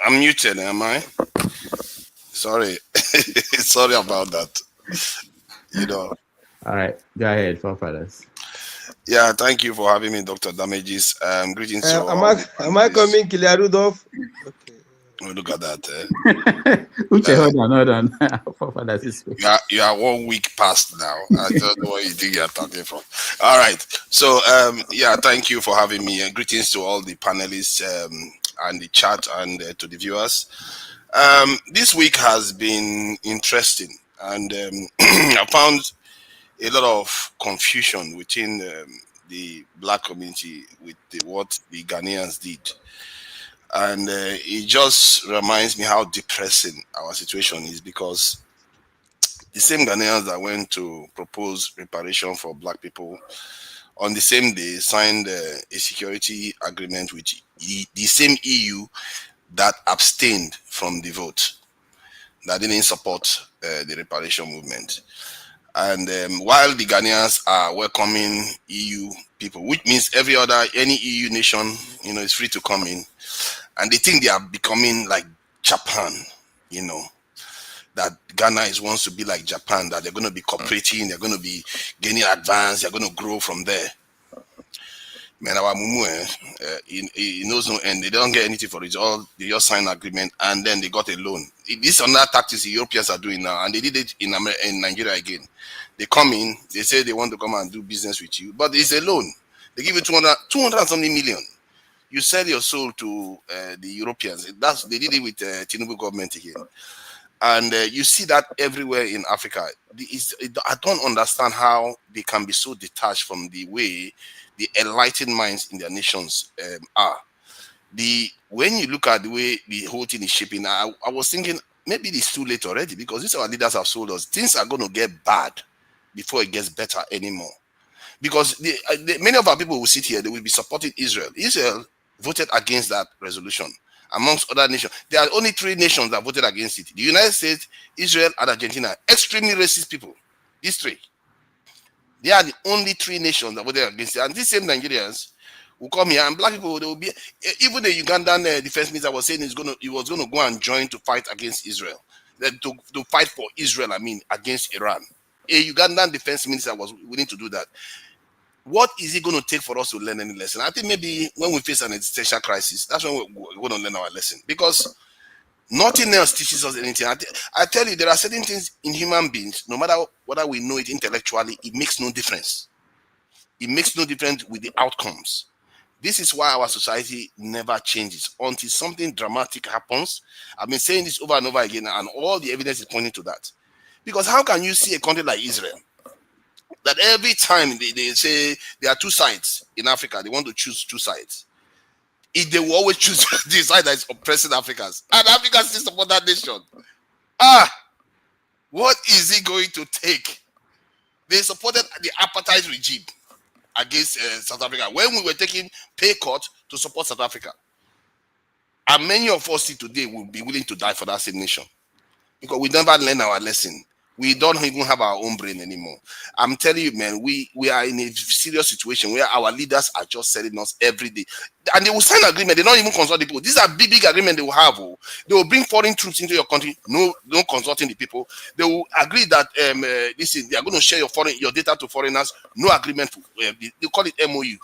I'm muted, am I? Sorry. Sorry about that. All right, go ahead, forefathers. Yeah, thank you for having me, Dr. Damages. Greetings to all. Am I coming, Kilia Rudolph? Okay. Oh, look at that. Uche, hold on. Forefathers is speaking. You are 1 week past now. I don't know where you think you're talking from. All right. So, thank you for having me. And greetings to all the panelists and the chat and to the viewers. This week has been interesting, and I found a lot of confusion within the Black community with what the Ghanaians did. And it just reminds me how depressing our situation is, because the same Ghanaians that went to propose reparation for Black people on the same day signed a security agreement with the same EU that abstained from the vote, that didn't support the reparation movement. And while the Ghanaians are welcoming EU people, which means any EU nation, is free to come in, and they think they are becoming like Japan, that Ghana wants to be like Japan, that they're going to be cooperating, they're going to be gaining advance, they're going to grow from there. Man, our mumu, he knows no end. They don't get anything for it. They just sign an agreement and then they got a loan. This is another tactics the Europeans are doing now, and they did it in Nigeria again. They come in, they say they want to come and do business with you, but it's a loan. They give you 200 and something million. You sell your soul to the Europeans. They did it with Tinubu government again. And you see that everywhere in Africa. I don't understand how they can be so detached from the way the enlightened minds in their nations are. When you look at the way the whole thing is shaping, I was thinking maybe it's too late already, because these our leaders have sold us. Things are going to get bad before it gets better anymore. Because many of our people will sit here, they will be supporting Israel. Israel voted against that resolution, amongst other nations. There are only 3 nations that voted against it: the United States, Israel, and Argentina. Extremely racist people. These 3. They are the only 3 nations that voted against it. And these same Nigerians will come here, and Black people, they will be, even the Ugandan defense minister was saying he was going to go and join to fight against Israel, to fight for Israel, against Iran. A Ugandan defense minister was willing to do that. What is it going to take for us to learn any lesson? I think maybe when we face an existential crisis, that's when we're going to learn our lesson, because nothing else teaches us anything. I tell you, there are certain things in human beings, no matter whether we know it intellectually, it makes no difference. It makes no difference with the outcomes. This is why our society never changes until something dramatic happens. I've been saying this over and over again, and all the evidence is pointing to that. Because how can you see a country like Israel that every time they say there are two sides in Africa, they want to choose two sides. If they will always choose the side that is oppressing Africans, and Africans still support that nation. What is it going to take? They supported the apartheid regime against South Africa when we were taking pay cut to support South Africa. And many of us today will be willing to die for that same nation because we never learn our lesson. We don't even have our own brain anymore. I'm telling you, man, we are in a serious situation where our leaders are just selling us every day. And they will sign agreement. They don't even consult the people. These are big agreements they will have. Oh. They will bring foreign troops into your country. No consulting the people. They will agree that they are going to share your data to foreigners. No agreement. They call it MOU.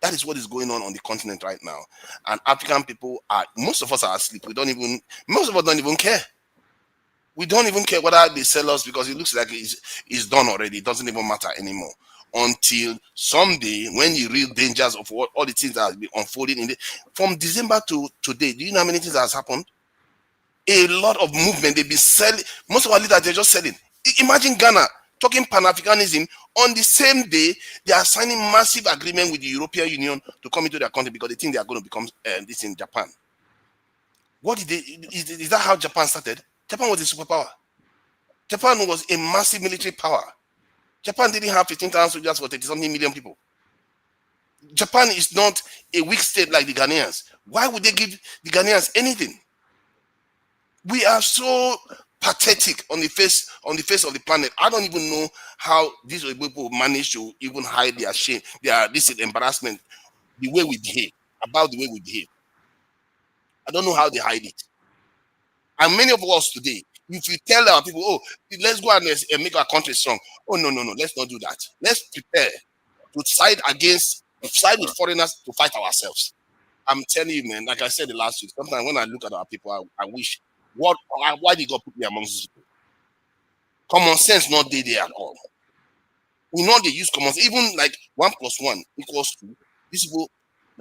That is what is going on the continent right now. And African people most of us are asleep. Most of us don't even care. We don't even care whether they sell us because it looks like it's done already. It doesn't even matter anymore. Until someday, when the real dangers of all the things that have been unfolding from December to today, do you know how many things has happened? A lot of movement. They've been selling. Most of our leaders, they're just selling. Imagine Ghana talking Pan-Africanism. On the same day, they are signing massive agreement with the European Union to come into their country because they think they are going to become this in Japan. Is that how Japan started? Japan was a superpower. Japan was a massive military power. Japan didn't have 15,000 soldiers for 30-something million people. Japan is not a weak state like the Ghanaians. Why would they give the Ghanaians anything? We are so pathetic on the face of the planet. I don't even know how these people manage to even hide their shame, this embarrassment, the way we behave, about the way we behave. I don't know how they hide it. And many of us today, if you tell our people, oh, let's go and make our country strong. Oh, no, let's not do that. Let's prepare to side with foreigners to fight ourselves. I'm telling you, man, like I said the last week, sometimes when I look at our people, I wish, why did God put me amongst these people? Common sense not there at all. We know they use common sense. Even like 1 + 1 = 2. These people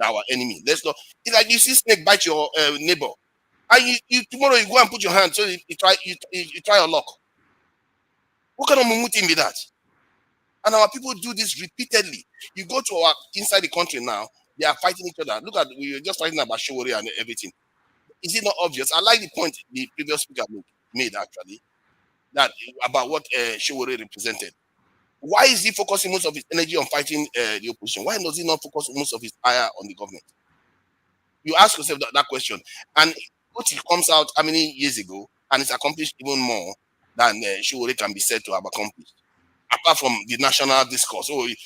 are our enemy. Let's not. It's like you see snake bite your neighbor. And you tomorrow you go and put your hand so you try your luck. What kind of mumuting be that? And our people do this repeatedly. You go to inside the country now, they are fighting each other. Look at, we were just fighting about chivalry and everything. Is it not obvious? I like the point the previous speaker made actually, that about what chivalry represented. Why is he focusing most of his energy on fighting the opposition? Why does he not focus most of his ire on the government? You ask yourself that question. And it comes out how many years ago, and it's accomplished even more than chivalry can be said to have accomplished. Apart from the national discourse, we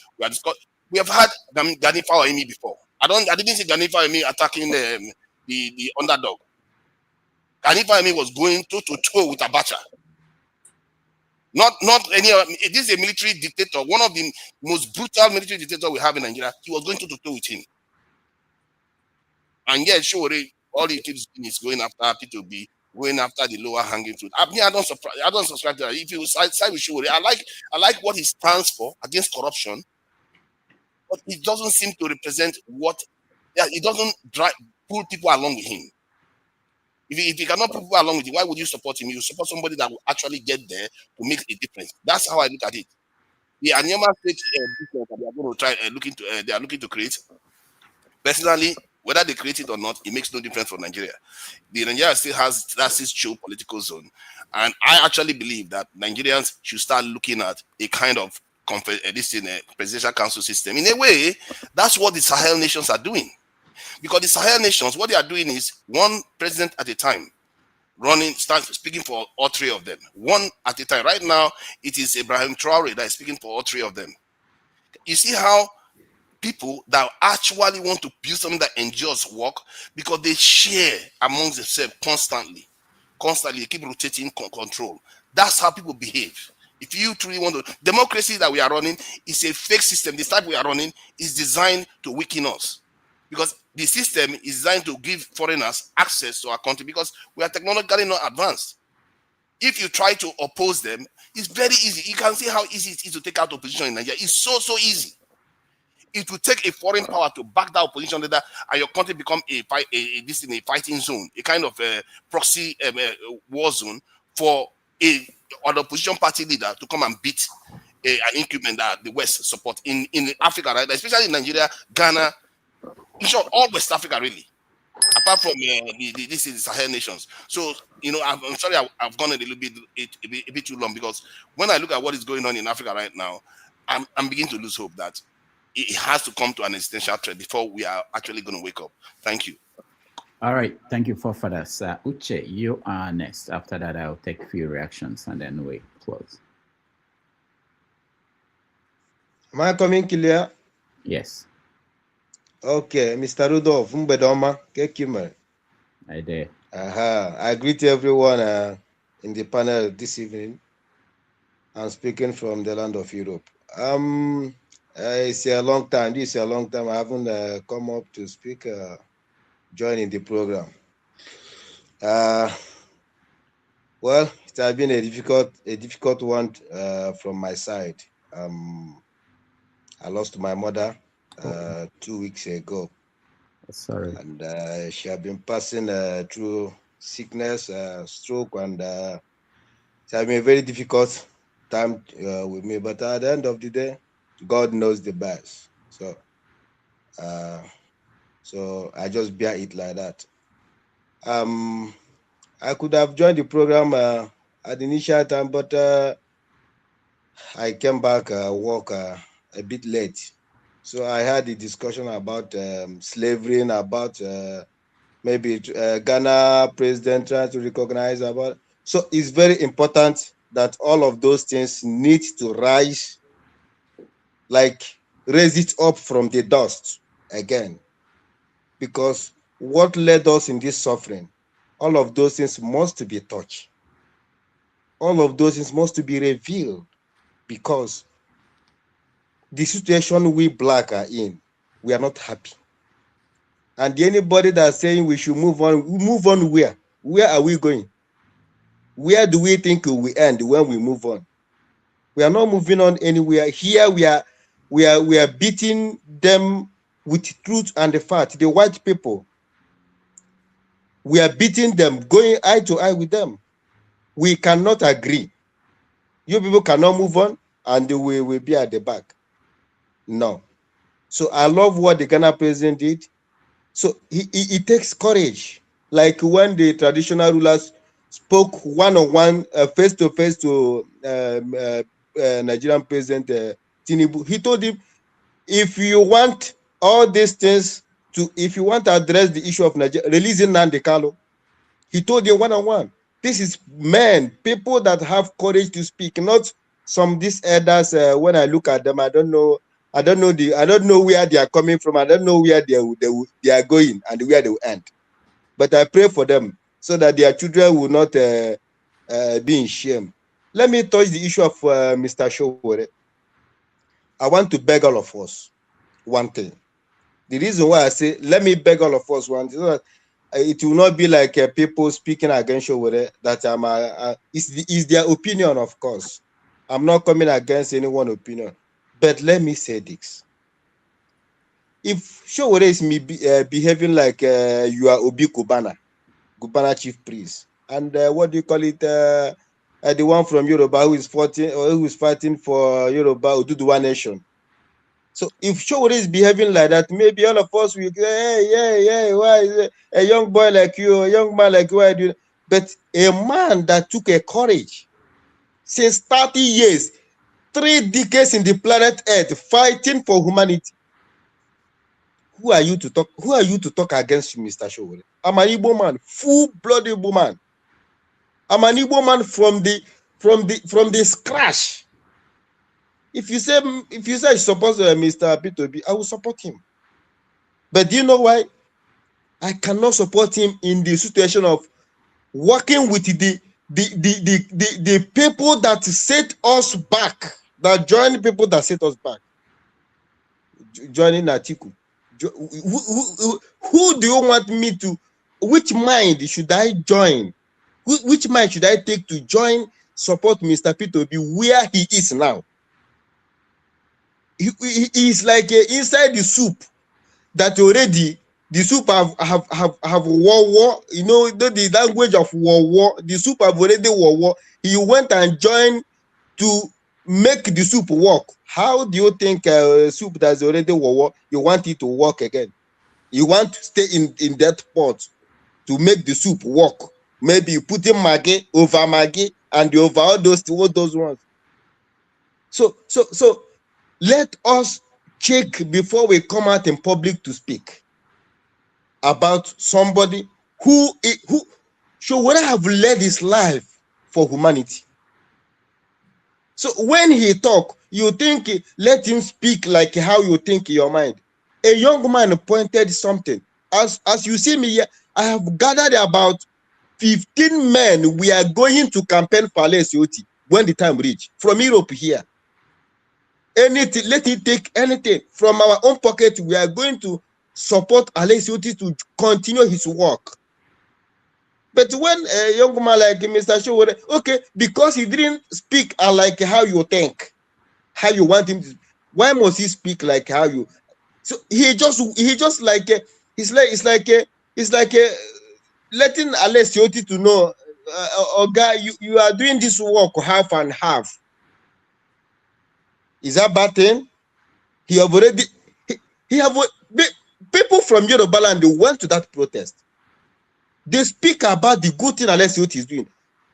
have had Gani Fawemi before. I didn't see Gani Fawemi attacking the underdog. Gani Fawemi was going toe to toe with Abacha. Not any. This is a military dictator, one of the most brutal military dictators we have in Nigeria. He was going toe to toe with him, and yet chivalry, all he keeps doing is going after P2B, going after the lower hanging fruit. I don't subscribe to that. If you side with chivalry, I like what he stands for against corruption, but it doesn't seem to represent what. It doesn't pull people along with him. If you cannot put people along with you, why would you support him? You support somebody that will actually get there to make a difference. That's how I look at it. The Anioma State business that they are going to try they are looking to create. Personally, whether they create it or not, it makes no difference for Nigeria. The Nigeria still has this chill political zone, and I actually believe that Nigerians should start looking at a kind of presidential council system. In a way, that's what the Sahel nations are doing. Because the Sahel nations, what they are doing is one president at a time, speaking for all three of them, one at a time. Right now, it is Ibrahim Traore that is speaking for all three of them. You see how people that actually want to build something that endures work because they share amongst themselves constantly, they keep rotating control. That's how people behave. If you truly want to, democracy that we are running is a fake system. This type we are running is designed to weaken us. Because the system is designed to give foreigners access to our country because we are technologically not advanced. If you try to oppose them, it's very easy. You can see how easy it is to take out opposition in Nigeria. It's so easy. It will take a foreign power to back that opposition leader and your country become a fighting zone, a kind of proxy war zone for an opposition party leader to come and beat an incumbent that the West support in Africa, right? Especially in Nigeria, Ghana, in short, all West Africa really, apart from this is Sahel nations. So I'm sorry I've gone a little bit a bit too long, because when I look at what is going on in Africa right now, I'm beginning to lose hope that it has to come to an existential threat before we are actually going to wake up. Thank you. All right, thank you for that, sir. Uche, you are next. After that, I'll take a few reactions and then we close. Am I coming clear? Yes. Okay, Mr. Rudolph, Mbedoma, Kekime. I did. I greet everyone in the panel this evening. I'm speaking from the land of Europe. It's a long time. This is a long time. I haven't come up to speak, joining the program. Well, it has been a difficult one from my side. I lost my mother 2 weeks ago. Sorry. And she had been passing through sickness, stroke, and it has been a very difficult time with me. But at the end of the day, God knows the best. So I just bear it like that. I could have joined the program at the initial time, but I came back work a bit late. So I had the discussion about slavery and about maybe Ghana president trying to recognize about. So it's very important that all of those things need to rise, like raise it up from the dust again. Because what led us in this suffering, all of those things must be touched. All of those things must be revealed, because the situation we black are in, we are not happy. And anybody that's saying we should move on where? Where are we going? Where do we think we end when we move on? We are not moving on anywhere. Here we are beating them with truth and the fact. The white people, we are beating them, going eye to eye with them. We cannot agree. You people cannot move on, and we will be at the back. No. So I love what the Ghana president did. So he takes courage. Like when the traditional rulers spoke one-on-one, face-to-face to Nigerian President Tinubu, he told him, if you want all these things if you want to address the issue of Nigeria, releasing Nnamdi Kanu, he told him one-on-one. This is men, people that have courage to speak, not some these elders. When I look at them, I don't know where they are coming from. I don't know where they are going and where they will end. But I pray for them so that their children will not be in shame. Let me touch the issue of Mr. Showore. I want to beg all of us one thing. The reason why I say let me beg all of us one thing, so that it will not be like people speaking against Showore that it's their opinion, of course. I'm not coming against anyone's opinion. But let me say this. If Showore is behaving like you are Obi Kubana chief priest, and what do you call it? The one from Yoruba who is fighting for Yoruba Oduduwa nation. So if Showore is behaving like that, maybe all of us will say, hey, why is a young boy like you, a young man like you, why do you? But a man that took a courage since 30 years, 3 decades in the planet Earth, fighting for humanity. Who are you to talk? Who are you to talk against Mr. Showore? I'm an Igbo man, full-blooded Igbo man. I'm an Igbo man from the scratch. If you say I support Mr. P2B, I will support him. But do you know why? I cannot support him in the situation of working with the people that set us back, that join people that set us back. Joining Atiku. Who do you want me to? Which mind should I join? Which mind should I take to join, support Mr. P2B where he is now? He is like inside the soup that already the soup have war. You know the language of war. The soup have already war. He went and joined to make the soup work. How do you think soup that's already work, you want it to work again? You want to stay in that pot to make the soup work. Maybe you put in Maggi, and over all those ones. So let us check before we come out in public to speak about somebody who should have led his life for humanity. So when he talk, you think, let him speak like how you think in your mind. A young man pointed something. As you see me here, I have gathered about 15 men. We are going to campaign for Alessioti when the time reach from Europe here. Anything, let it take anything from our own pocket. We are going to support Alessioti to continue his work. But when a young man like Mr. Showore, okay, because he didn't speak like how you think, how you want him to, why must he speak like how you? So he just like it's like letting Alessioti to know, guy, you are doing this work half and half. Is that bad thing? He have already people from Yoruba land, they went to that protest. They speak about the good thing Alessioti is doing.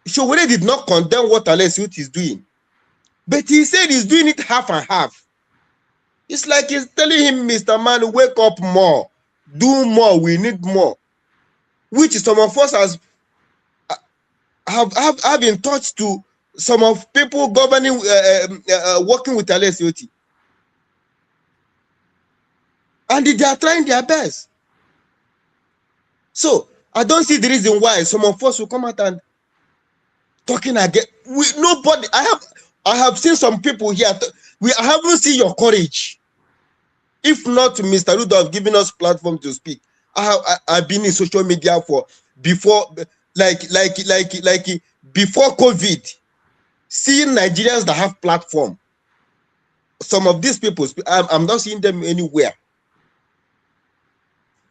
Showore did not condemn what Alessioti is doing, but he said he's doing it half and half. It's like he's telling him, Mr. Man, wake up more, do more, we need more. Which some of us have in touch to some of people governing, working with Alessioti. And they are trying their best. So I don't see the reason why some of us will come out and talking again. Nobody. I have seen some people here. I haven't seen your courage. If not, Mr. Rudolph giving us platform to speak. I've been in social media for before, like before COVID. Seeing Nigerians that have platform. Some of these people, I'm not seeing them anywhere.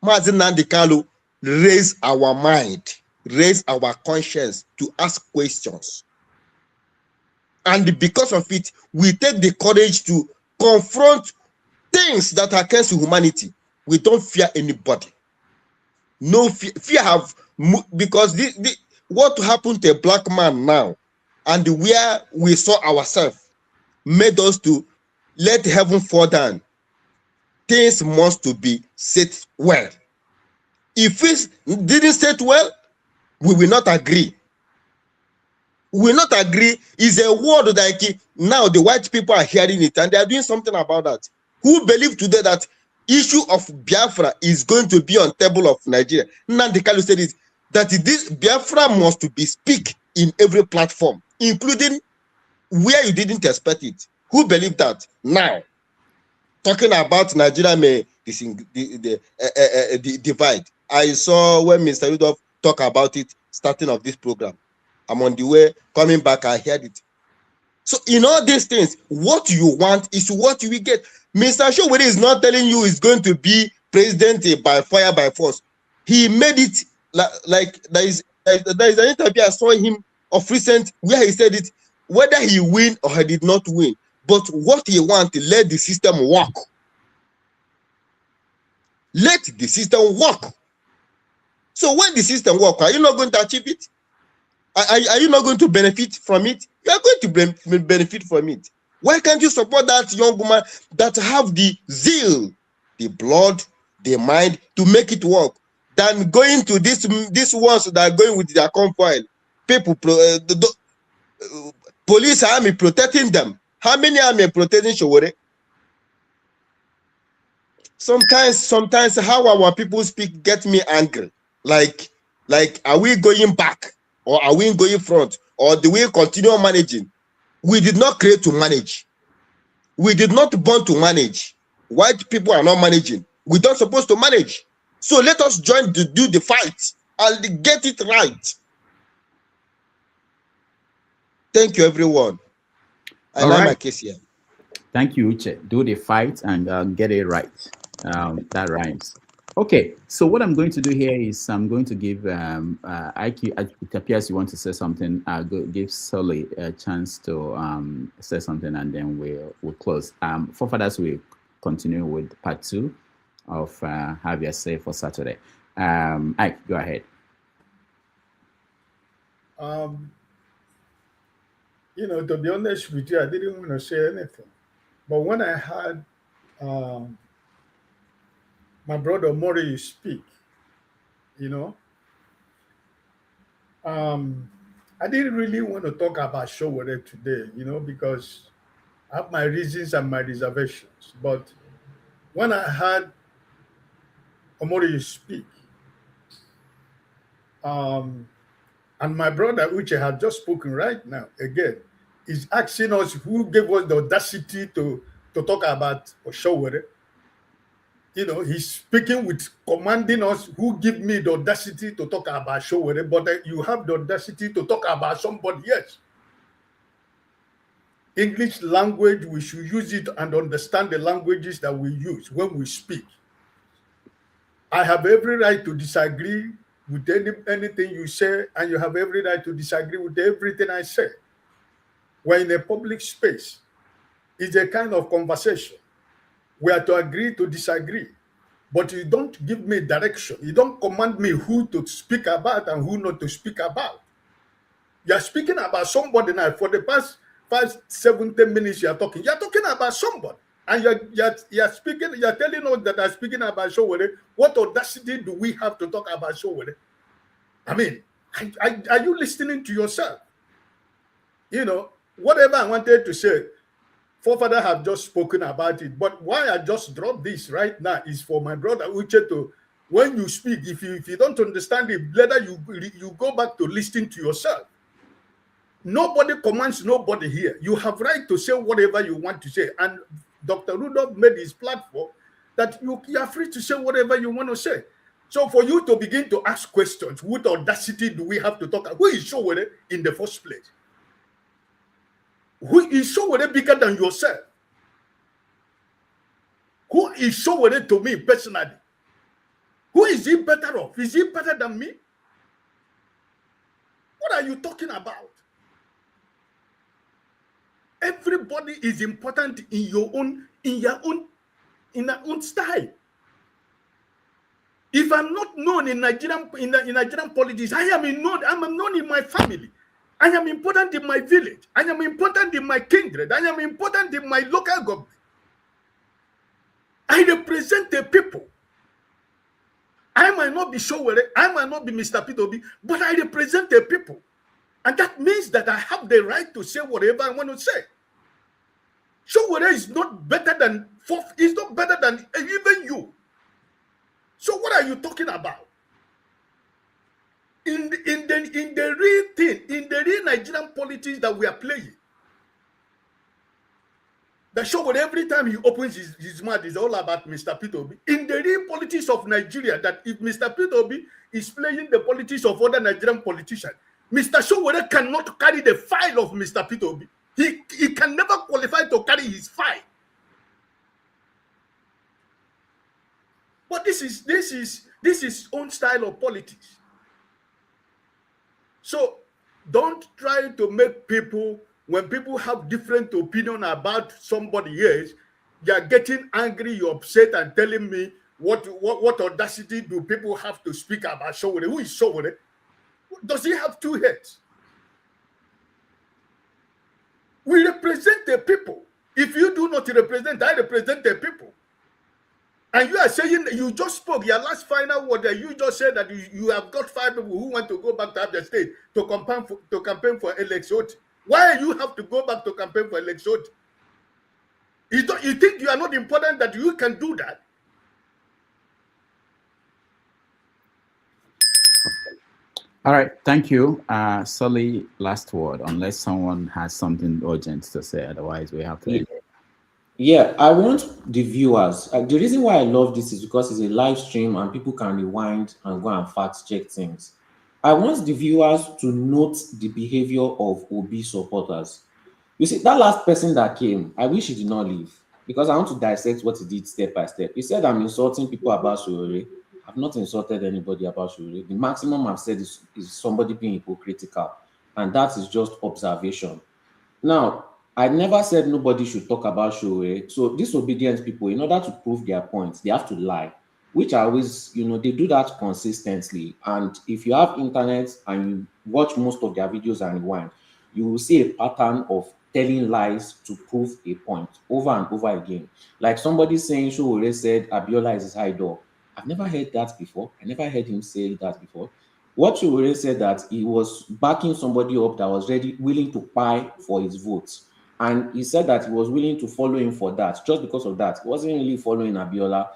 Mazi Nnamdi Kanu raise our mind, raise our conscience to ask questions. And because of it, we take the courage to confront things that are against humanity. We don't fear anybody. No fear have, because what happened to a black man now, and where we saw ourselves, made us to let heaven fall down. Things must to be set well. If it didn't set well, we will not agree. We will not agree is a word like now the white people are hearing it and they are doing something about that. Who believe today that issue of Biafra is going to be on table of Nigeria? Nnamdi Kanu said it, that this Biafra must be speak in every platform, including where you didn't expect it. Who believe that? Now, talking about Nigeria may divide. I saw when Mr. Rudolph talk about it starting of this program. I'm on the way coming back. I heard it. So in all these things, what you want is what you will get. Mr. Showore is not telling you he's going to be president by fire by force. He made it like there is an interview I saw him of recent where he said it, whether he win or he did not win, but what he wants to let the system work. Let the system work. So when the system works, are you not going to achieve it? Are you not going to benefit from it? You are going to benefit from it. Why can't you support that young woman that have the zeal, the blood, the mind to make it work, than going to these ones that are going with their convoy? People, police army protecting them. How many army protecting Showore? Sometimes how our people speak get me angry. Like, are we going back or are we going front or do we continue managing? We did not create to manage. We did not born to manage. White people are not managing. We don't supposed to manage. So let us join to do the fight and get it right. Thank you, everyone. I like my case here. Thank you, Uche. Do the fight and get it right. That rhymes. Okay, so what I'm going to do here is I'm going to give IQ. It appears you want to say something. I'll give Sully a chance to say something, and then we'll close. For fathers, we continue with part 2 of Have Your Say for Saturday. Ike, go ahead. To be honest with you, I didn't want to say anything. But when I heard my brother Mori speak, I didn't really want to talk about Showore today, because I have my reasons and my reservations. But when I heard Omori speak, and my brother Uche had just spoken right now again, is asking us who gave us the audacity to talk about Oshowere. He's speaking with commanding us who give me the audacity to talk about Showere, but you have the audacity to talk about somebody else. English language, we should use it and understand the languages that we use when we speak. I have every right to disagree with anything you say, and you have every right to disagree with everything I say. We're in a public space. It's a kind of conversation. We are to agree to disagree, but you don't give me direction. You don't command me who to speak about and who not to speak about. You're speaking about somebody now. For the past 5, 7, 10 minutes you're talking about somebody. And you're speaking, you're telling us that I'm speaking about Showore. What audacity do we have to talk about Showore? I mean, are you listening to yourself? Whatever I wanted to say, forefather have just spoken about it. But why I just dropped this right now is for my brother Uche to, when you speak, if you don't understand it, later you go back to listening to yourself. Nobody commands nobody here. You have right to say whatever you want to say. And Dr. Rudolph made his platform that you are free to say whatever you want to say. So for you to begin to ask questions, what audacity do we have to talk about? Who is Showore in the first place? Who is Showore bigger than yourself? Who is Showore to me personally? Who is he better off? Is he better than me? What are you talking about? Everybody is important in your own style. If I'm not known in Nigerian politics, I'm known in my family. I am important in my village. I am important in my kindred. I am important in my local government. I represent the people. I might not be Showore, I might not be Mr. P2B, but I represent the people. And that means that I have the right to say whatever I want to say. Showore is not better than is not better than even you. So what are you talking about? In the real thing, in the real Nigerian politics that we are playing, that Showore every time he opens his mouth is all about Mr. P2B. In the real politics of Nigeria, that if Mr. P2B is playing the politics of other Nigerian politicians, Mr. Showore cannot carry the file of Mr. P2B. He can never qualify to carry his file. But this is own style of politics. So don't try to make people, when people have different opinion about somebody else, you are getting angry, you're upset, and telling me what audacity do people have to speak about Showore? Who is Showore? Does he have 2 heads? We represent the people. If you do not represent, I represent the people. And you are saying, you just spoke, your last final word, that you just said that you have got 5 people who want to go back to Abia State to campaign for election. Why you have to go back to campaign for election? You think you are not important that you can do that? All right, thank you. Sully, last word, unless someone has something urgent to say. Otherwise, we have to. Yeah, I want the viewers. The reason why I love this is because it's a live stream and people can rewind and go and fact check things. I want the viewers to note the behavior of Obi supporters. You see, that last person that came, I wish he did not leave, because I want to dissect what he did step by step. He said, I'm insulting people about Showore. I've not insulted anybody about Showore. The maximum I've said is somebody being hypocritical, and that is just observation. Now, I never said nobody should talk about Showore. So disobedient people, in order to prove their points, they have to lie, which I always, they do that consistently. And if you have internet and you watch most of their videos and rewind, you will see a pattern of telling lies to prove a point over and over again. Like somebody saying Showore said Abiola is his idol. I've never heard that before. I never heard him say that before. What Showore said that he was backing somebody up that was willing to pay for his votes. And he said that he was willing to follow him for that. Just because of that, he wasn't really following Abiola.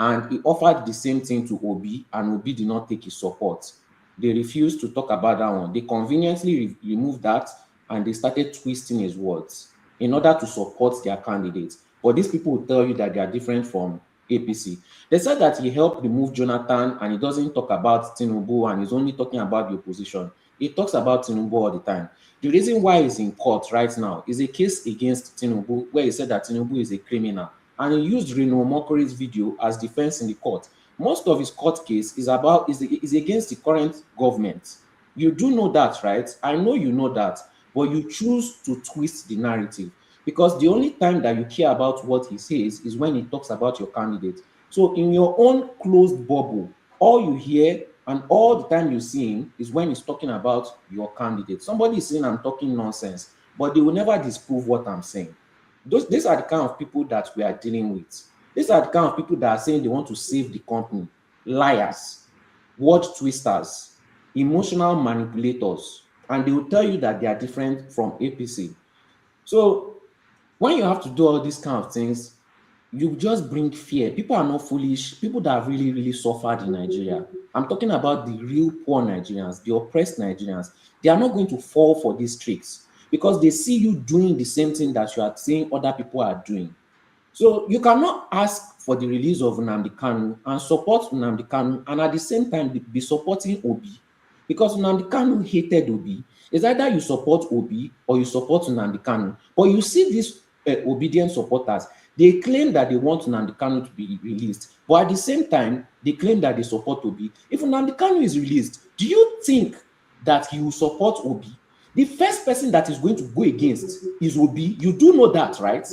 And he offered the same thing to Obi, and Obi did not take his support. They refused to talk about that one. They conveniently removed that, and they started twisting his words in order to support their candidates. But these people will tell you that they are different from APC. They said that he helped remove Jonathan, and he doesn't talk about Tinubu, and he's only talking about the opposition. He talks about Tinubu all the time. The reason why he's in court right now is a case against Tinubu, where he said that Tinubu is a criminal, and he used Reno Mokori's video as defense in the court. Most of his court case is against the current government. You do know that, right? I know you know that, but you choose to twist the narrative, because the only time that you care about what he says is when he talks about your candidate. So in your own closed bubble, all you hear and all the time you see him is when he's talking about your candidate. Somebody is saying I'm talking nonsense, but they will never disprove what I'm saying. These are the kind of people that we are dealing with. These are the kind of people that are saying they want to save the company. Liars, word twisters, emotional manipulators, and they will tell you that they are different from APC. So when you have to do all these kind of things, you just bring fear. People are not foolish. People that have really, really suffered in Nigeria. I'm talking about the real poor Nigerians, the oppressed Nigerians. They are not going to fall for these tricks because they see you doing the same thing that you are saying other people are doing. So you cannot ask for the release of Nnamdi Kanu and support Nnamdi Kanu and at the same time be supporting Obi, because Nnamdi Kanu hated Obi. It's either you support Obi or you support Nnamdi Kanu. But you see these obedient supporters, they claim that they want Nnamdi Kanu to be released, but at the same time, they claim that they support Obi. If Nnamdi Kanu is released, do you think that he will support Obi? The first person that is going to go against is Obi. You do know that, right?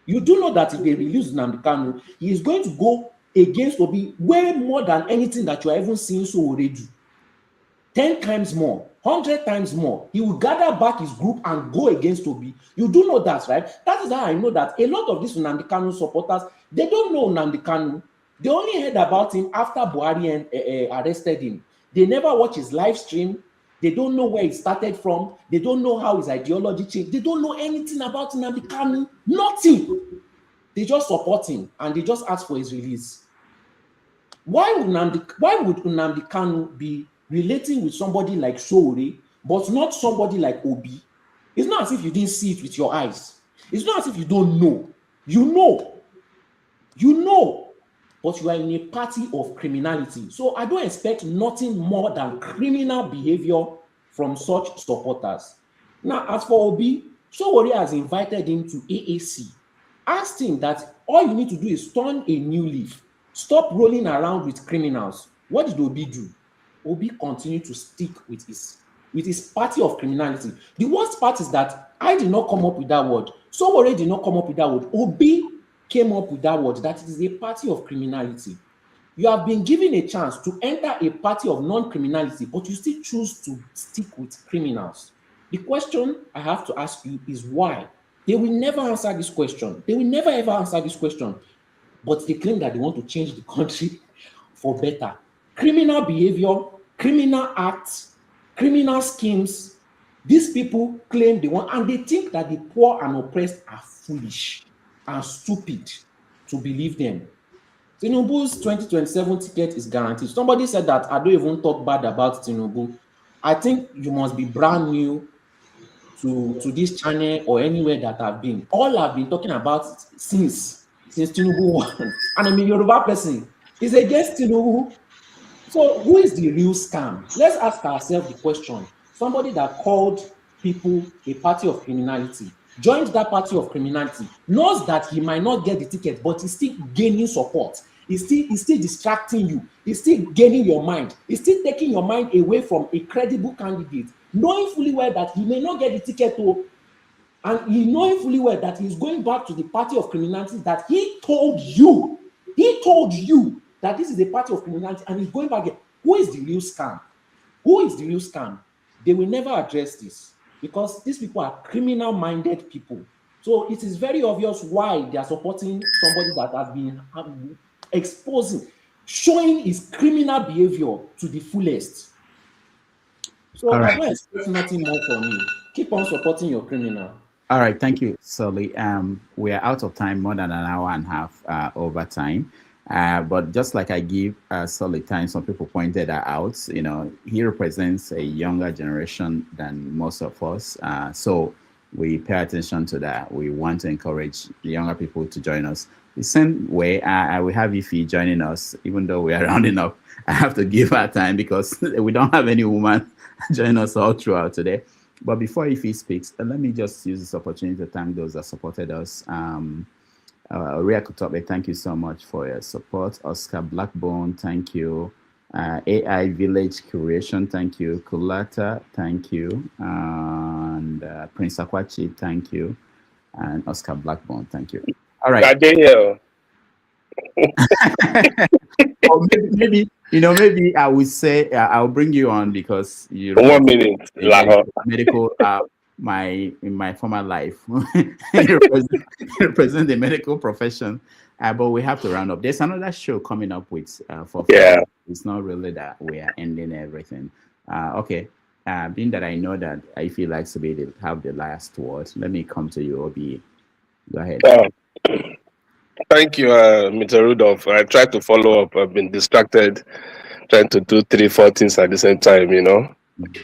You do know that if they release Nnamdi Kanu, he is going to go against Obi way more than anything that you are even seeing Sowore do. 10 times more, 100 times more. He will gather back his group and go against Obi. You do know that, right? That is how I know that a lot of these Nnamdi Kanu supporters, they don't know Nnamdi Kanu. They only heard about him after Buhari arrested him. They never watch his live stream. They don't know where he started from. They don't know how his ideology changed. They don't know anything about Nnamdi Kanu. Nothing. They just support him and they just ask for his release. Why would Nnamdi Kanu be relating with somebody like Sowore, but not somebody like Obi? It's not as if you didn't see it with your eyes. It's not as if you don't know. You know. You know. But you are in a party of criminality. So I don't expect nothing more than criminal behavior from such supporters. Now, as for Obi, Sowore has invited him to AAC. Asked him that all you need to do is turn a new leaf. Stop rolling around with criminals. What did Obi do? Obi continued to stick with his party of criminality. The worst part is that I did not come up with that word. Sowore did not come up with that word. Obi came up with that word, that it is a party of criminality. You have been given a chance to enter a party of non-criminality, but you still choose to stick with criminals. The question I have to ask you is why? They will never answer this question. They will never ever answer this question. But they claim that they want to change the country for better. Criminal behavior, criminal acts, criminal schemes. These people claim they want, and they think that the poor and oppressed are foolish and stupid to believe them. Tinubu's 2027 ticket is guaranteed. Somebody said that I don't even talk bad about Tinubu. I think you must be brand new to this channel or anywhere that I've been. All I've been talking about since Tinubu won, and I'm a Yoruba person, is against Tinubu. So who is the real scam? Let's ask ourselves the question. Somebody that called people a party of criminality, joined that party of criminality, knows that he might not get the ticket, but he's still gaining support. It's still distracting you. It's still gaining your mind. It's still taking your mind away from a credible candidate, knowing fully well that he may not get the ticket to, and he knowing fully well that he's going back to the party of criminality that he told you that this is a party of criminality, and he's going back there. Who is the real scam? Who is the real scam? They will never address this because these people are criminal-minded people. So it is very obvious why they are supporting somebody that has been exposing, showing his criminal behavior to the fullest. So I don't expect nothing more from you. Keep on supporting your criminal. All right, thank you, Sully. We are out of time, more than an hour and a half over time. But just like I give Sully time, some people pointed that out. You know, he represents a younger generation than most of us. So we pay attention to that. We want to encourage the younger people to join us. The same way, I will have Ify joining us, even though we are rounding up. I have to give her time because we don't have any woman join us all throughout today. But before Ify speaks, let me just use this opportunity to thank those that supported us. Ria Kutobe, thank you so much for your support. Oscar Blackbone, thank you. AI Village Curation, thank you. Kulata, thank you. And Prince Akwachi, thank you. And Oscar Blackbone, thank you. All right. Or maybe I would say I'll bring you on because you 1 minute. Medical in my former life represent the medical profession. But we have to round up. There's another show coming up with it's not really that we are ending everything. Okay. Being that I know that if he likes to have the last word, let me come to you, Obi. Go ahead. Thank you, Mr. Rudolph. I tried to follow up. I've been distracted, trying to do 3-4 things at the same time, you know.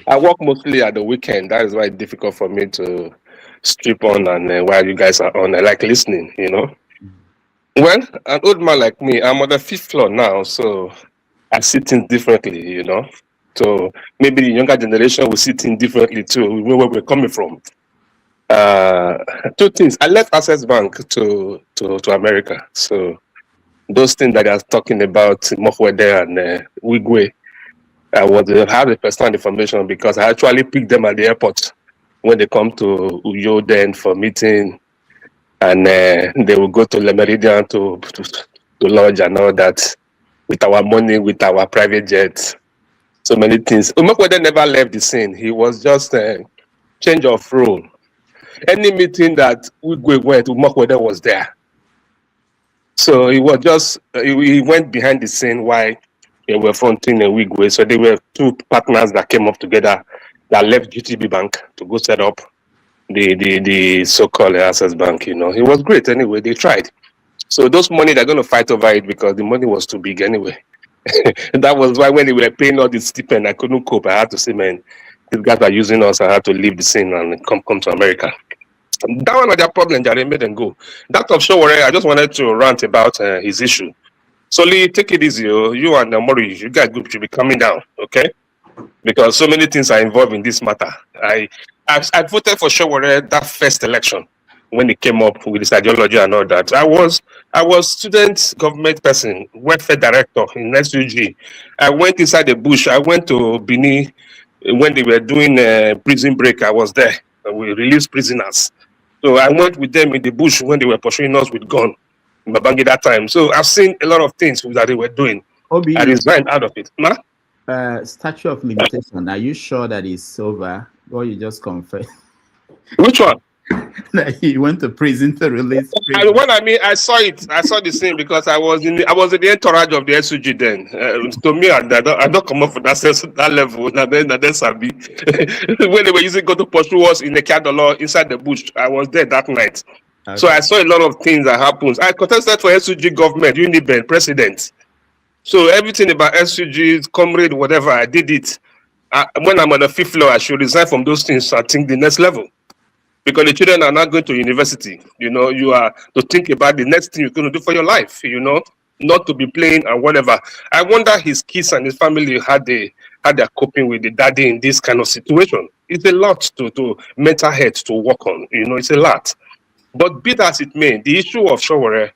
I work mostly at the weekend. That is why it's difficult for me to strip on and while you guys are on. I like listening, you know. Well, an old man like me, I'm on the 5th floor now, so I see things differently, you know. So maybe the younger generation will see things differently too, where we're coming from. 2 things. I left Access Bank to America. So those things that I was talking about, Mokwede and Wigwe, I have the personal information because I actually picked them at the airport when they come to Uyo then for meeting, and they will go to Le Meridian to lodge and all that with our money, with our private jets, so many things. Mokwede never left the scene. He was just a change of role. Any meeting that Wigwe went, Umokwede was there. So he was just, he went behind the scene while they were fronting a Wigwe. So they were 2 partners that came up together that left GTB Bank to go set up the so-called Access Bank, you know. It was great anyway, they tried. So those money, they're going to fight over it because the money was too big anyway. That was why when they were paying all this stipend, I couldn't cope. I had to say, man, these guys are using us. I had to leave the scene and come to America. That one of their problem, Jare made them go. That of Showore, I just wanted to rant about his issue. So Lee, take it easy. You and Mori, you guys should be coming down, okay? Because so many things are involved in this matter. I voted for Showore that first election when he came up with his ideology and all that. I was student government person, welfare director in SUG. I went inside the bush. I went to Bini when they were doing prison break. I was there. We released prisoners. So I went with them in the bush when they were pursuing us with gun in Babangida that time. So I've seen a lot of things that they were doing. I resigned out of it. Statute of limitation. Are you sure that it's over? Or you just confessed? Which one? That he went to prison to release. I saw it. I saw the scene because I was in the entourage of the SUG then. To me, I don't come up for that level. Then Sabi. When they were using go to pursue us in the Kadolo inside the bush, I was there that night. Okay. So I saw a lot of things that happened. I contested for SUG government, Uniben, president. So everything about SUG, comrade, whatever, I did it. When I'm on the 5th floor, I should resign from those things. I think the next level. Because the children are not going to university, you know, you are to think about the next thing you're going to do for your life, you know, not to be playing and whatever. I wonder his kids and his family how they're coping with the daddy in this kind of situation. It's a lot to mental health to work on, you know, it's a lot. But be that as it may, the issue of Showore,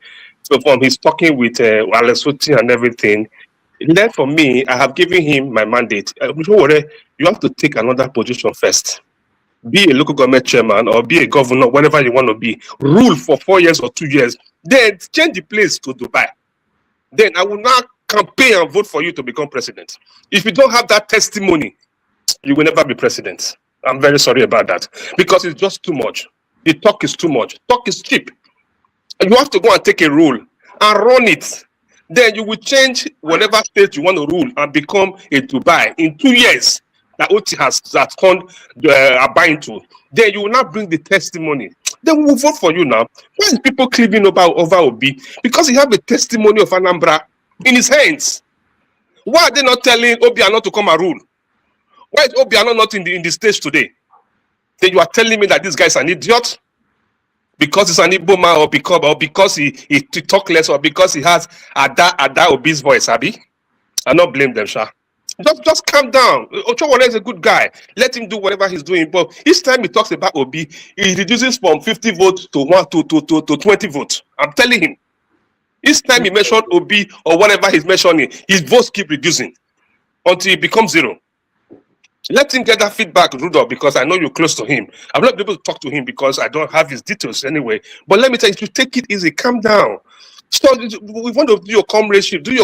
So from his talking with Alesuti and everything, then for me, I have given him my mandate. You have to take another position first. Be a local government chairman or be a governor, whatever you want to be. Rule for 4 years or 2 years. Then change the place to Dubai. Then I will now campaign and vote for you to become president. If you don't have that testimony, you will never be president. I'm very sorry about that. Because it's just too much. The talk is too much. Talk is cheap. You have to go and take a role and run it. Then you will change whatever state you want to rule and become a Dubai in 2 years that OT has turned Abba to. Then you will not bring the testimony. Then we will vote for you now. Why is people cleaving over Obi? Because he have a testimony of Anambra in his hands. Why are they not telling Obiano to come and rule? Why is Obiano not in the stage today? Then you are telling me that this guy is an idiot? Because he's an Igbo man, or because he talk less, or because he has Ada Obi's voice, Abi? I not blame them, Sha. Just calm down. Ochowole is a good guy. Let him do whatever he's doing. But each time he talks about Obi, he reduces from 50 votes to 20 votes. I'm telling him. Each time he mentions Obi or whatever he's mentioning, his votes keep reducing until he becomes zero. Let him get that feedback, Rudolph, because I know you're close to him. I'm not able to talk to him because I don't have his details anyway. But let me tell you, take it easy, calm down. So we want to do your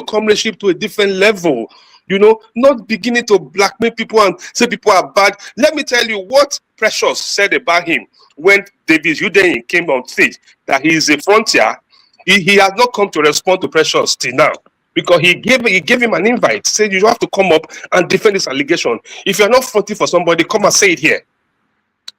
comradeship to a different level. You know, not beginning to blackmail people and say people are bad. Let me tell you what Precious said about him when David Udeyin came on stage, that he is a frontier. He has not come to respond to Precious till now. Because he gave him an invite, said you have to come up and defend this allegation. If you're not fronting for somebody, come and say it here.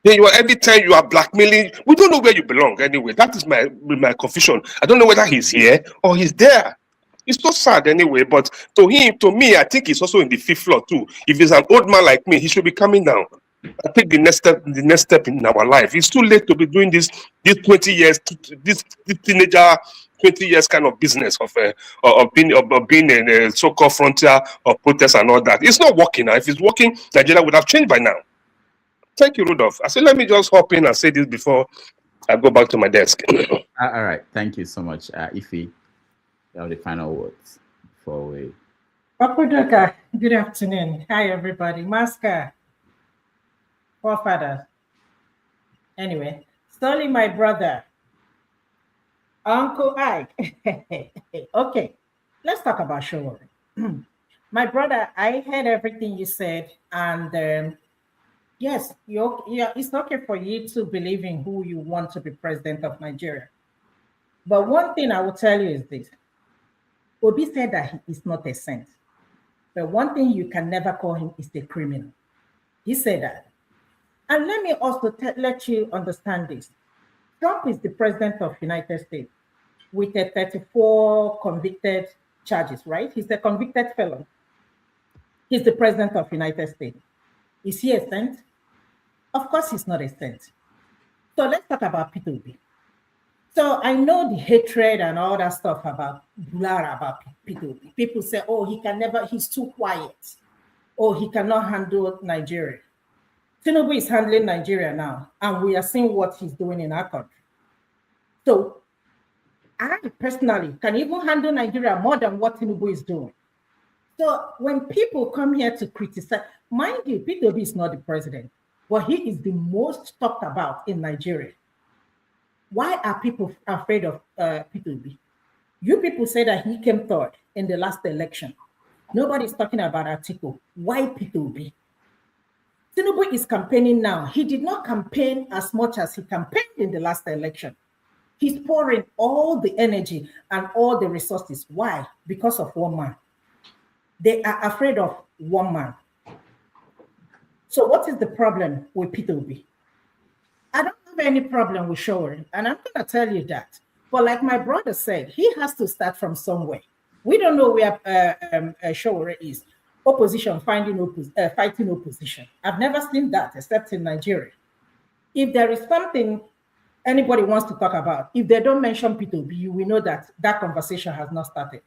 Then every time you are blackmailing, we don't know where you belong anyway. That is my confusion. I don't know whether he's here or he's there. It's so sad anyway, but to me, I think he's also in the 5th floor too. If he's an old man like me, he should be coming down. I think the next step in our life. It's too late to be doing this 20 years, this teenager 20 years kind of business of being in a so-called frontier of protest and all that. It's not working now. If it's working, Nigeria would have changed by now. Thank you, Rudolph. I said, let me just hop in and say this before I go back to my desk. All right. Thank you so much, Ife. You have the final words before we... Pakudoka, good afternoon. Hi, everybody. Maska, forefathers. Anyway, Sterling, my brother. Uncle Ike. Okay, let's talk about Showore. My brother, I heard everything you said, and yes, it's okay for you to believe in who you want to be president of Nigeria. But one thing I will tell you is this. Obi said that he is not a saint. But one thing you can never call him is a criminal. He said that. And let me also let you understand this. Trump is the president of the United States with a 34 convicted charges, right? He's a convicted felon. He's the president of the United States. Is he a saint? Of course he's not a saint. So let's talk about P2B. So I know the hatred and all that stuff about P2B. People say, oh, he's too quiet. Oh, he cannot handle Nigeria. Tinubu is handling Nigeria now, and we are seeing what he's doing in our country. So I personally can even handle Nigeria more than what Tinubu is doing. So when people come here to criticize, mind you, P2B is not the president, but he is the most talked about in Nigeria. Why are people afraid of P2B? You people say that he came third in the last election. Nobody's talking about Atiku. Why P2B? Tinubu is campaigning now. He did not campaign as much as he campaigned in the last election. He's pouring all the energy and all the resources. Why? Because of one man. They are afraid of one man. So what is the problem with P2B? I don't have any problem with Showore, and I'm going to tell you that. But like my brother said, he has to start from somewhere. We don't know where Showore is. Opposition fighting opposition. I've never seen that except in Nigeria. If there is something anybody wants to talk about, if they don't mention P2B, we know that that conversation has not started.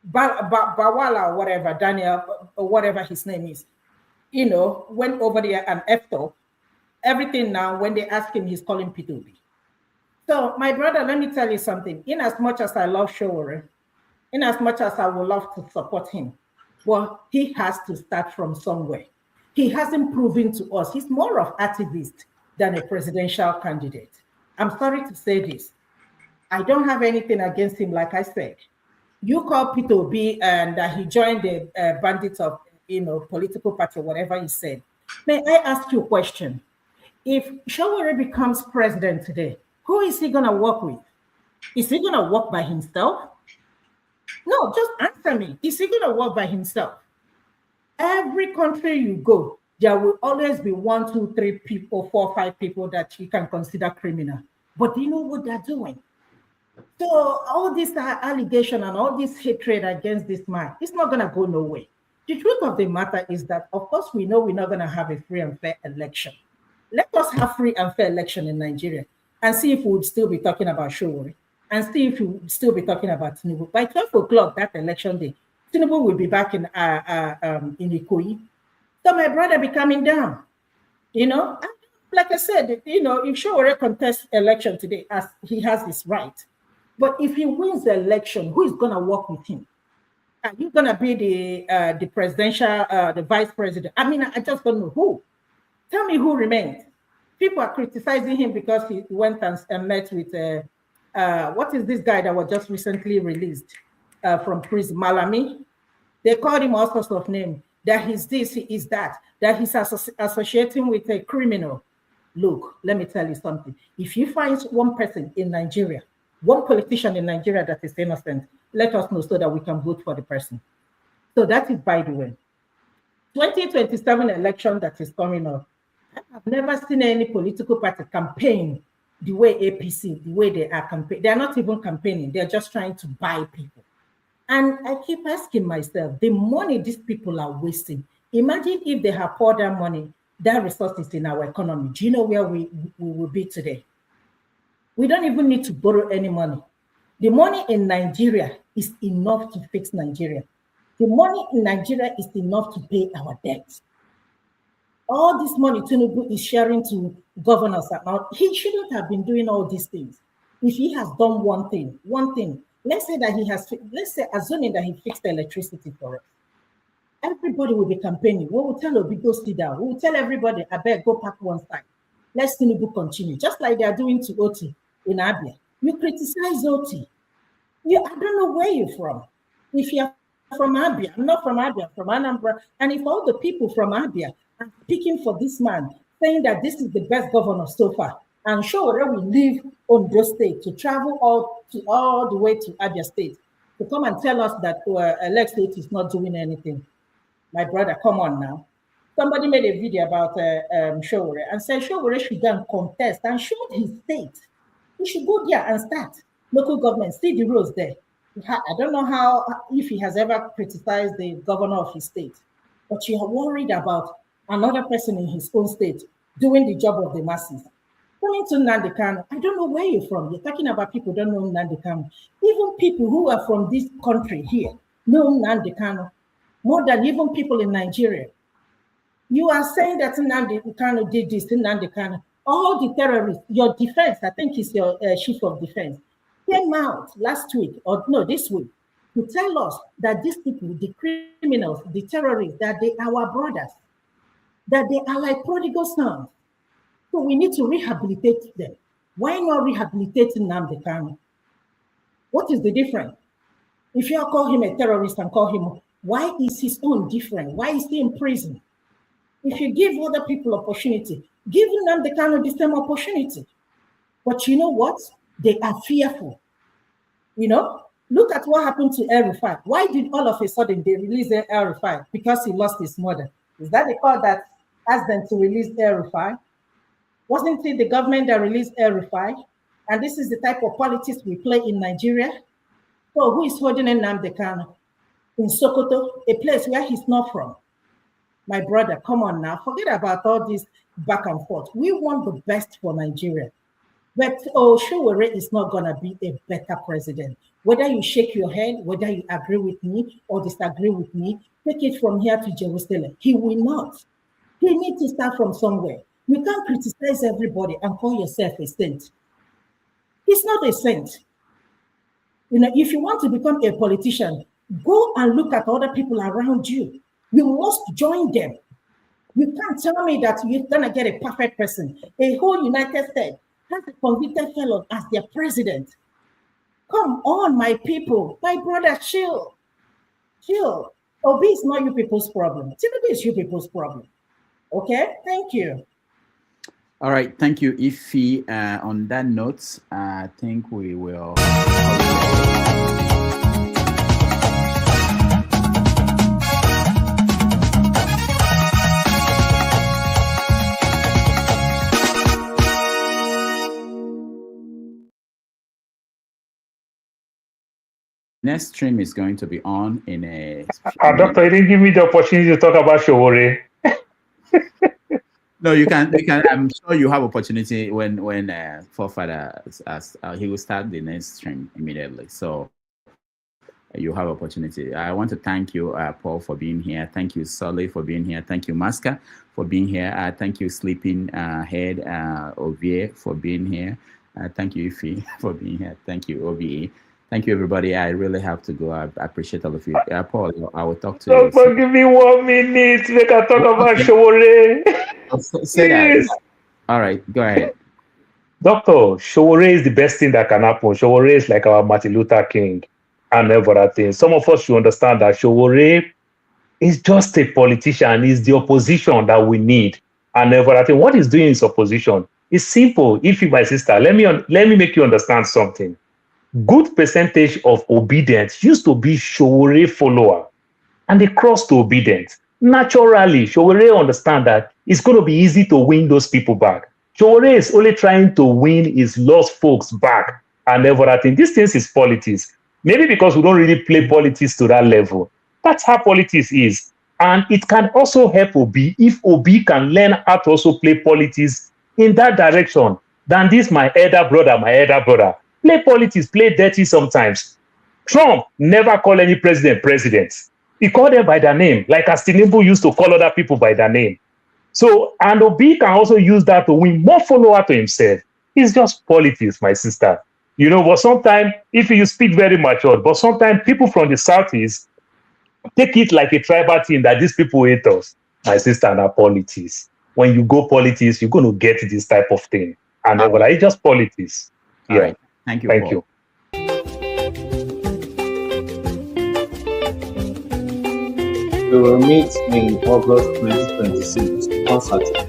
Bawala or whatever, Daniel, or whatever his name is, went over there and effed up everything now. When they ask him, he's calling P2B. So, my brother, let me tell you something. In as much as I love Showore, in as much as I would love to support him, well, he has to start from somewhere. He hasn't proven to us. He's more of activist than a presidential candidate. I'm sorry to say this. I don't have anything against him, like I said. You call Peter Obi and he joined the bandits of, political party, whatever he said. May I ask you a question? If Showore becomes president today, who is he going to work with? Is he going to work by himself? No, just answer me. Is he going to work by himself? Every country you go, there will always be 1, 2, 3 people, 4, 5 people that you can consider criminal. But do you know what they're doing? So all this allegation and all this hatred against this man, it's not going to go nowhere. The truth of the matter is that, of course, we know we're not going to have a free and fair election. Let us have free and fair election in Nigeria and see if we would still be talking about Showore and see if we would still be talking about Tinubu. By 12 o'clock that election day, Tinubu will be back in Ikoyi. So my brother be coming down, like I said, if Showore contests election today, as he has this right, but if he wins the election, who is going to work with him? Are you going to be the presidential, the vice president? I mean, I just don't know who. Tell me who remains. People are criticizing him because he went and met with, what is this guy that was just recently released from prison, Malami? They called him all sorts of names, that he's this, he is that he's associating with a criminal. Look, let me tell you something. If you find one person in Nigeria, one politician in Nigeria that is innocent, let us know so that we can vote for the person. So that is, by the way, 2027 election that is coming up. I've never seen any political party campaign the way APC, the way they are campaigning. They're not even campaigning. They're just trying to buy people. And I keep asking myself, the money these people are wasting, imagine if they have poured that money, that resources in our economy. Do you know where we will be today? We don't even need to borrow any money. The money in Nigeria is enough to fix Nigeria. The money in Nigeria is enough to pay our debts. All this money Tinubu is sharing to governors, he shouldn't have been doing all these things. If he has done one thing, let's say assuming that he fixed the electricity for us, everybody will be campaigning. We will tell Obi, go sit down. We will tell everybody, I beg, go park one side. Let's Tinubu continue, just like they are doing to Oti in Abia. You criticize Oti. I don't know where you're from. If you're from Abia, I'm not from Abia, from Anambra. And if all the people from Abia are speaking for this man, saying that this is the best governor so far, and Showore will leave Ondo State to travel all the way to Abia State to come and tell us that Alex State is not doing anything. My brother, come on now. Somebody made a video about Showore and said Showore should go and contest and showed his state. He should go there and start. Local government, see the roads there. I don't know if he has ever criticized the governor of his state, but you are worried about another person in his own state doing the job of the masses. Coming to Nnamdi Kanu, I don't know where you're from. You're talking about people who don't know Nnamdi Kanu. Even people who are from this country here know Nnamdi Kanu more than even people in Nigeria. You are saying that Nnamdi Kanu did this, Nnamdi Kanu. All the terrorists, your defense, I think it's your chief of defense, came out last week, or no, this week, to tell us that these people, the criminals, the terrorists, that they are our brothers, that they are like prodigal sons. So we need to rehabilitate them. Why not rehabilitating Nnamdi Kanu? What is the difference? If you call him a terrorist and call him, why is his own different? Why is he in prison? If you give other people opportunity, give Nnamdi Kanu the same opportunity. But you know what? They are fearful. Look at what happened to El Rufai. Why did all of a sudden they release El Rufai? Because he lost his mother. Is that the court that asked them to release El Rufai? Wasn't it the government that released El Rufai? And this is the type of politics we play in Nigeria. So who is holding Nnamdi Kanu? In Sokoto, a place where he's not from. My brother, come on now. Forget about all this back and forth. We want the best for Nigeria. But Showore is not going to be a better president. Whether you shake your head, whether you agree with me or disagree with me, take it from here to Jerusalem. He will not. He needs to start from somewhere. You can't criticize everybody and call yourself a saint. He's not a saint. You know, if you want to become a politician, go and look at other people around you. You must join them. You can't tell me that you're gonna get a perfect person. A whole United States has a convicted fellow as their president. Come on, my people, my brother, chill. Chill. Obi is not you people's problem. Tinubu is you people's problem. Okay, thank you. All right, thank you, Ife. On that note, I think we will. Next stream is going to be on in a. Doctor, you didn't give me the opportunity to talk about Showore. No, you can. I'm sure you have opportunity when forefather he will start the next stream immediately. So you have opportunity. I want to thank you, Paul, for being here. Thank you, Sully, for being here. Thank you, Maska, for being here. Thank you, Sleeping Head, Ovie, for being here. Thank you, Ife, for being here. Thank you, OBE. Thank you, everybody. I really have to go. I appreciate all of you. Paul, I will talk to you. Doctor, give me 1 minute. Make I talk about Showore. Say that. All right, go ahead. Doctor, Showore is the best thing that can happen. Showore is like our Martin Luther King and every other thing. Some of us should understand that Showore is just a politician. He's the opposition that we need and every other thing. What he's doing is opposition. It's simple. If you, my sister, let me make you understand something. Good percentage of obedience used to be Showore follower, and they crossed to obedience. Naturally, Showore understand that it's going to be easy to win those people back. Showore is only trying to win his lost folks back and everything. These things is politics. Maybe because we don't really play politics to that level. That's how politics is. And it can also help Obi if Obi can learn how to also play politics in that direction. Than this, my elder brother. Play politics, play dirty sometimes. Trump never called any president. He called them by their name, like as Tinubu used to call other people by their name. So, and Obi can also use that to win more followers to himself. It's just politics, my sister. You know, but sometimes, if you speak very mature, but sometimes people from the Southeast take it like a tribal thing that these people hate us. My sister, and politics. When you go politics, you're going to get this type of thing. And it's just politics. All right. Thank you. Thank you. We will meet in August 2026 on Saturday.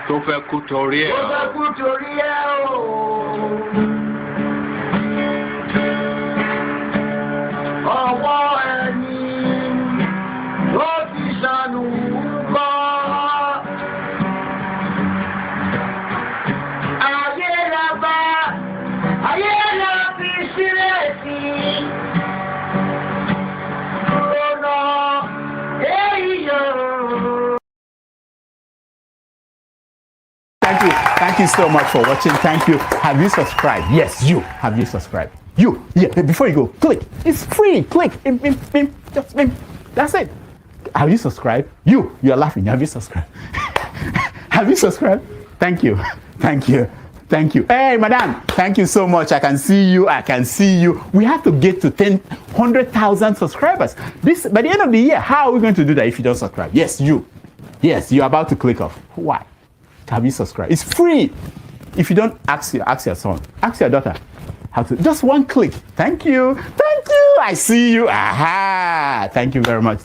tó fẹ́ kú torí ẹ̀ o. Ọwọ́ ẹni ló ti ṣàánú kọ́. Ayé la bá, ayé la fi sílẹ̀ sí. Ọ̀nà èyí yóò. Thank you so much for watching. Thank you. Have you subscribed? Yes, you. Have you subscribed? You. Yeah, before you go, click. It's free. Click. Just that's it. Have you subscribed? You're laughing. Have you subscribed? Have you subscribed? Thank you. Thank you. Thank you. Hey, madam. Thank you so much. I can see you. We have to get to 100,000 subscribers. This by the end of the year. How are we going to do that if you don't subscribe? Yes, you. Yes, you're about to click off. Why? Have you subscribed? It's free. If you don't, ask your son, ask your daughter how to. Just one click. Thank you. I see you. Aha. Thank you very much.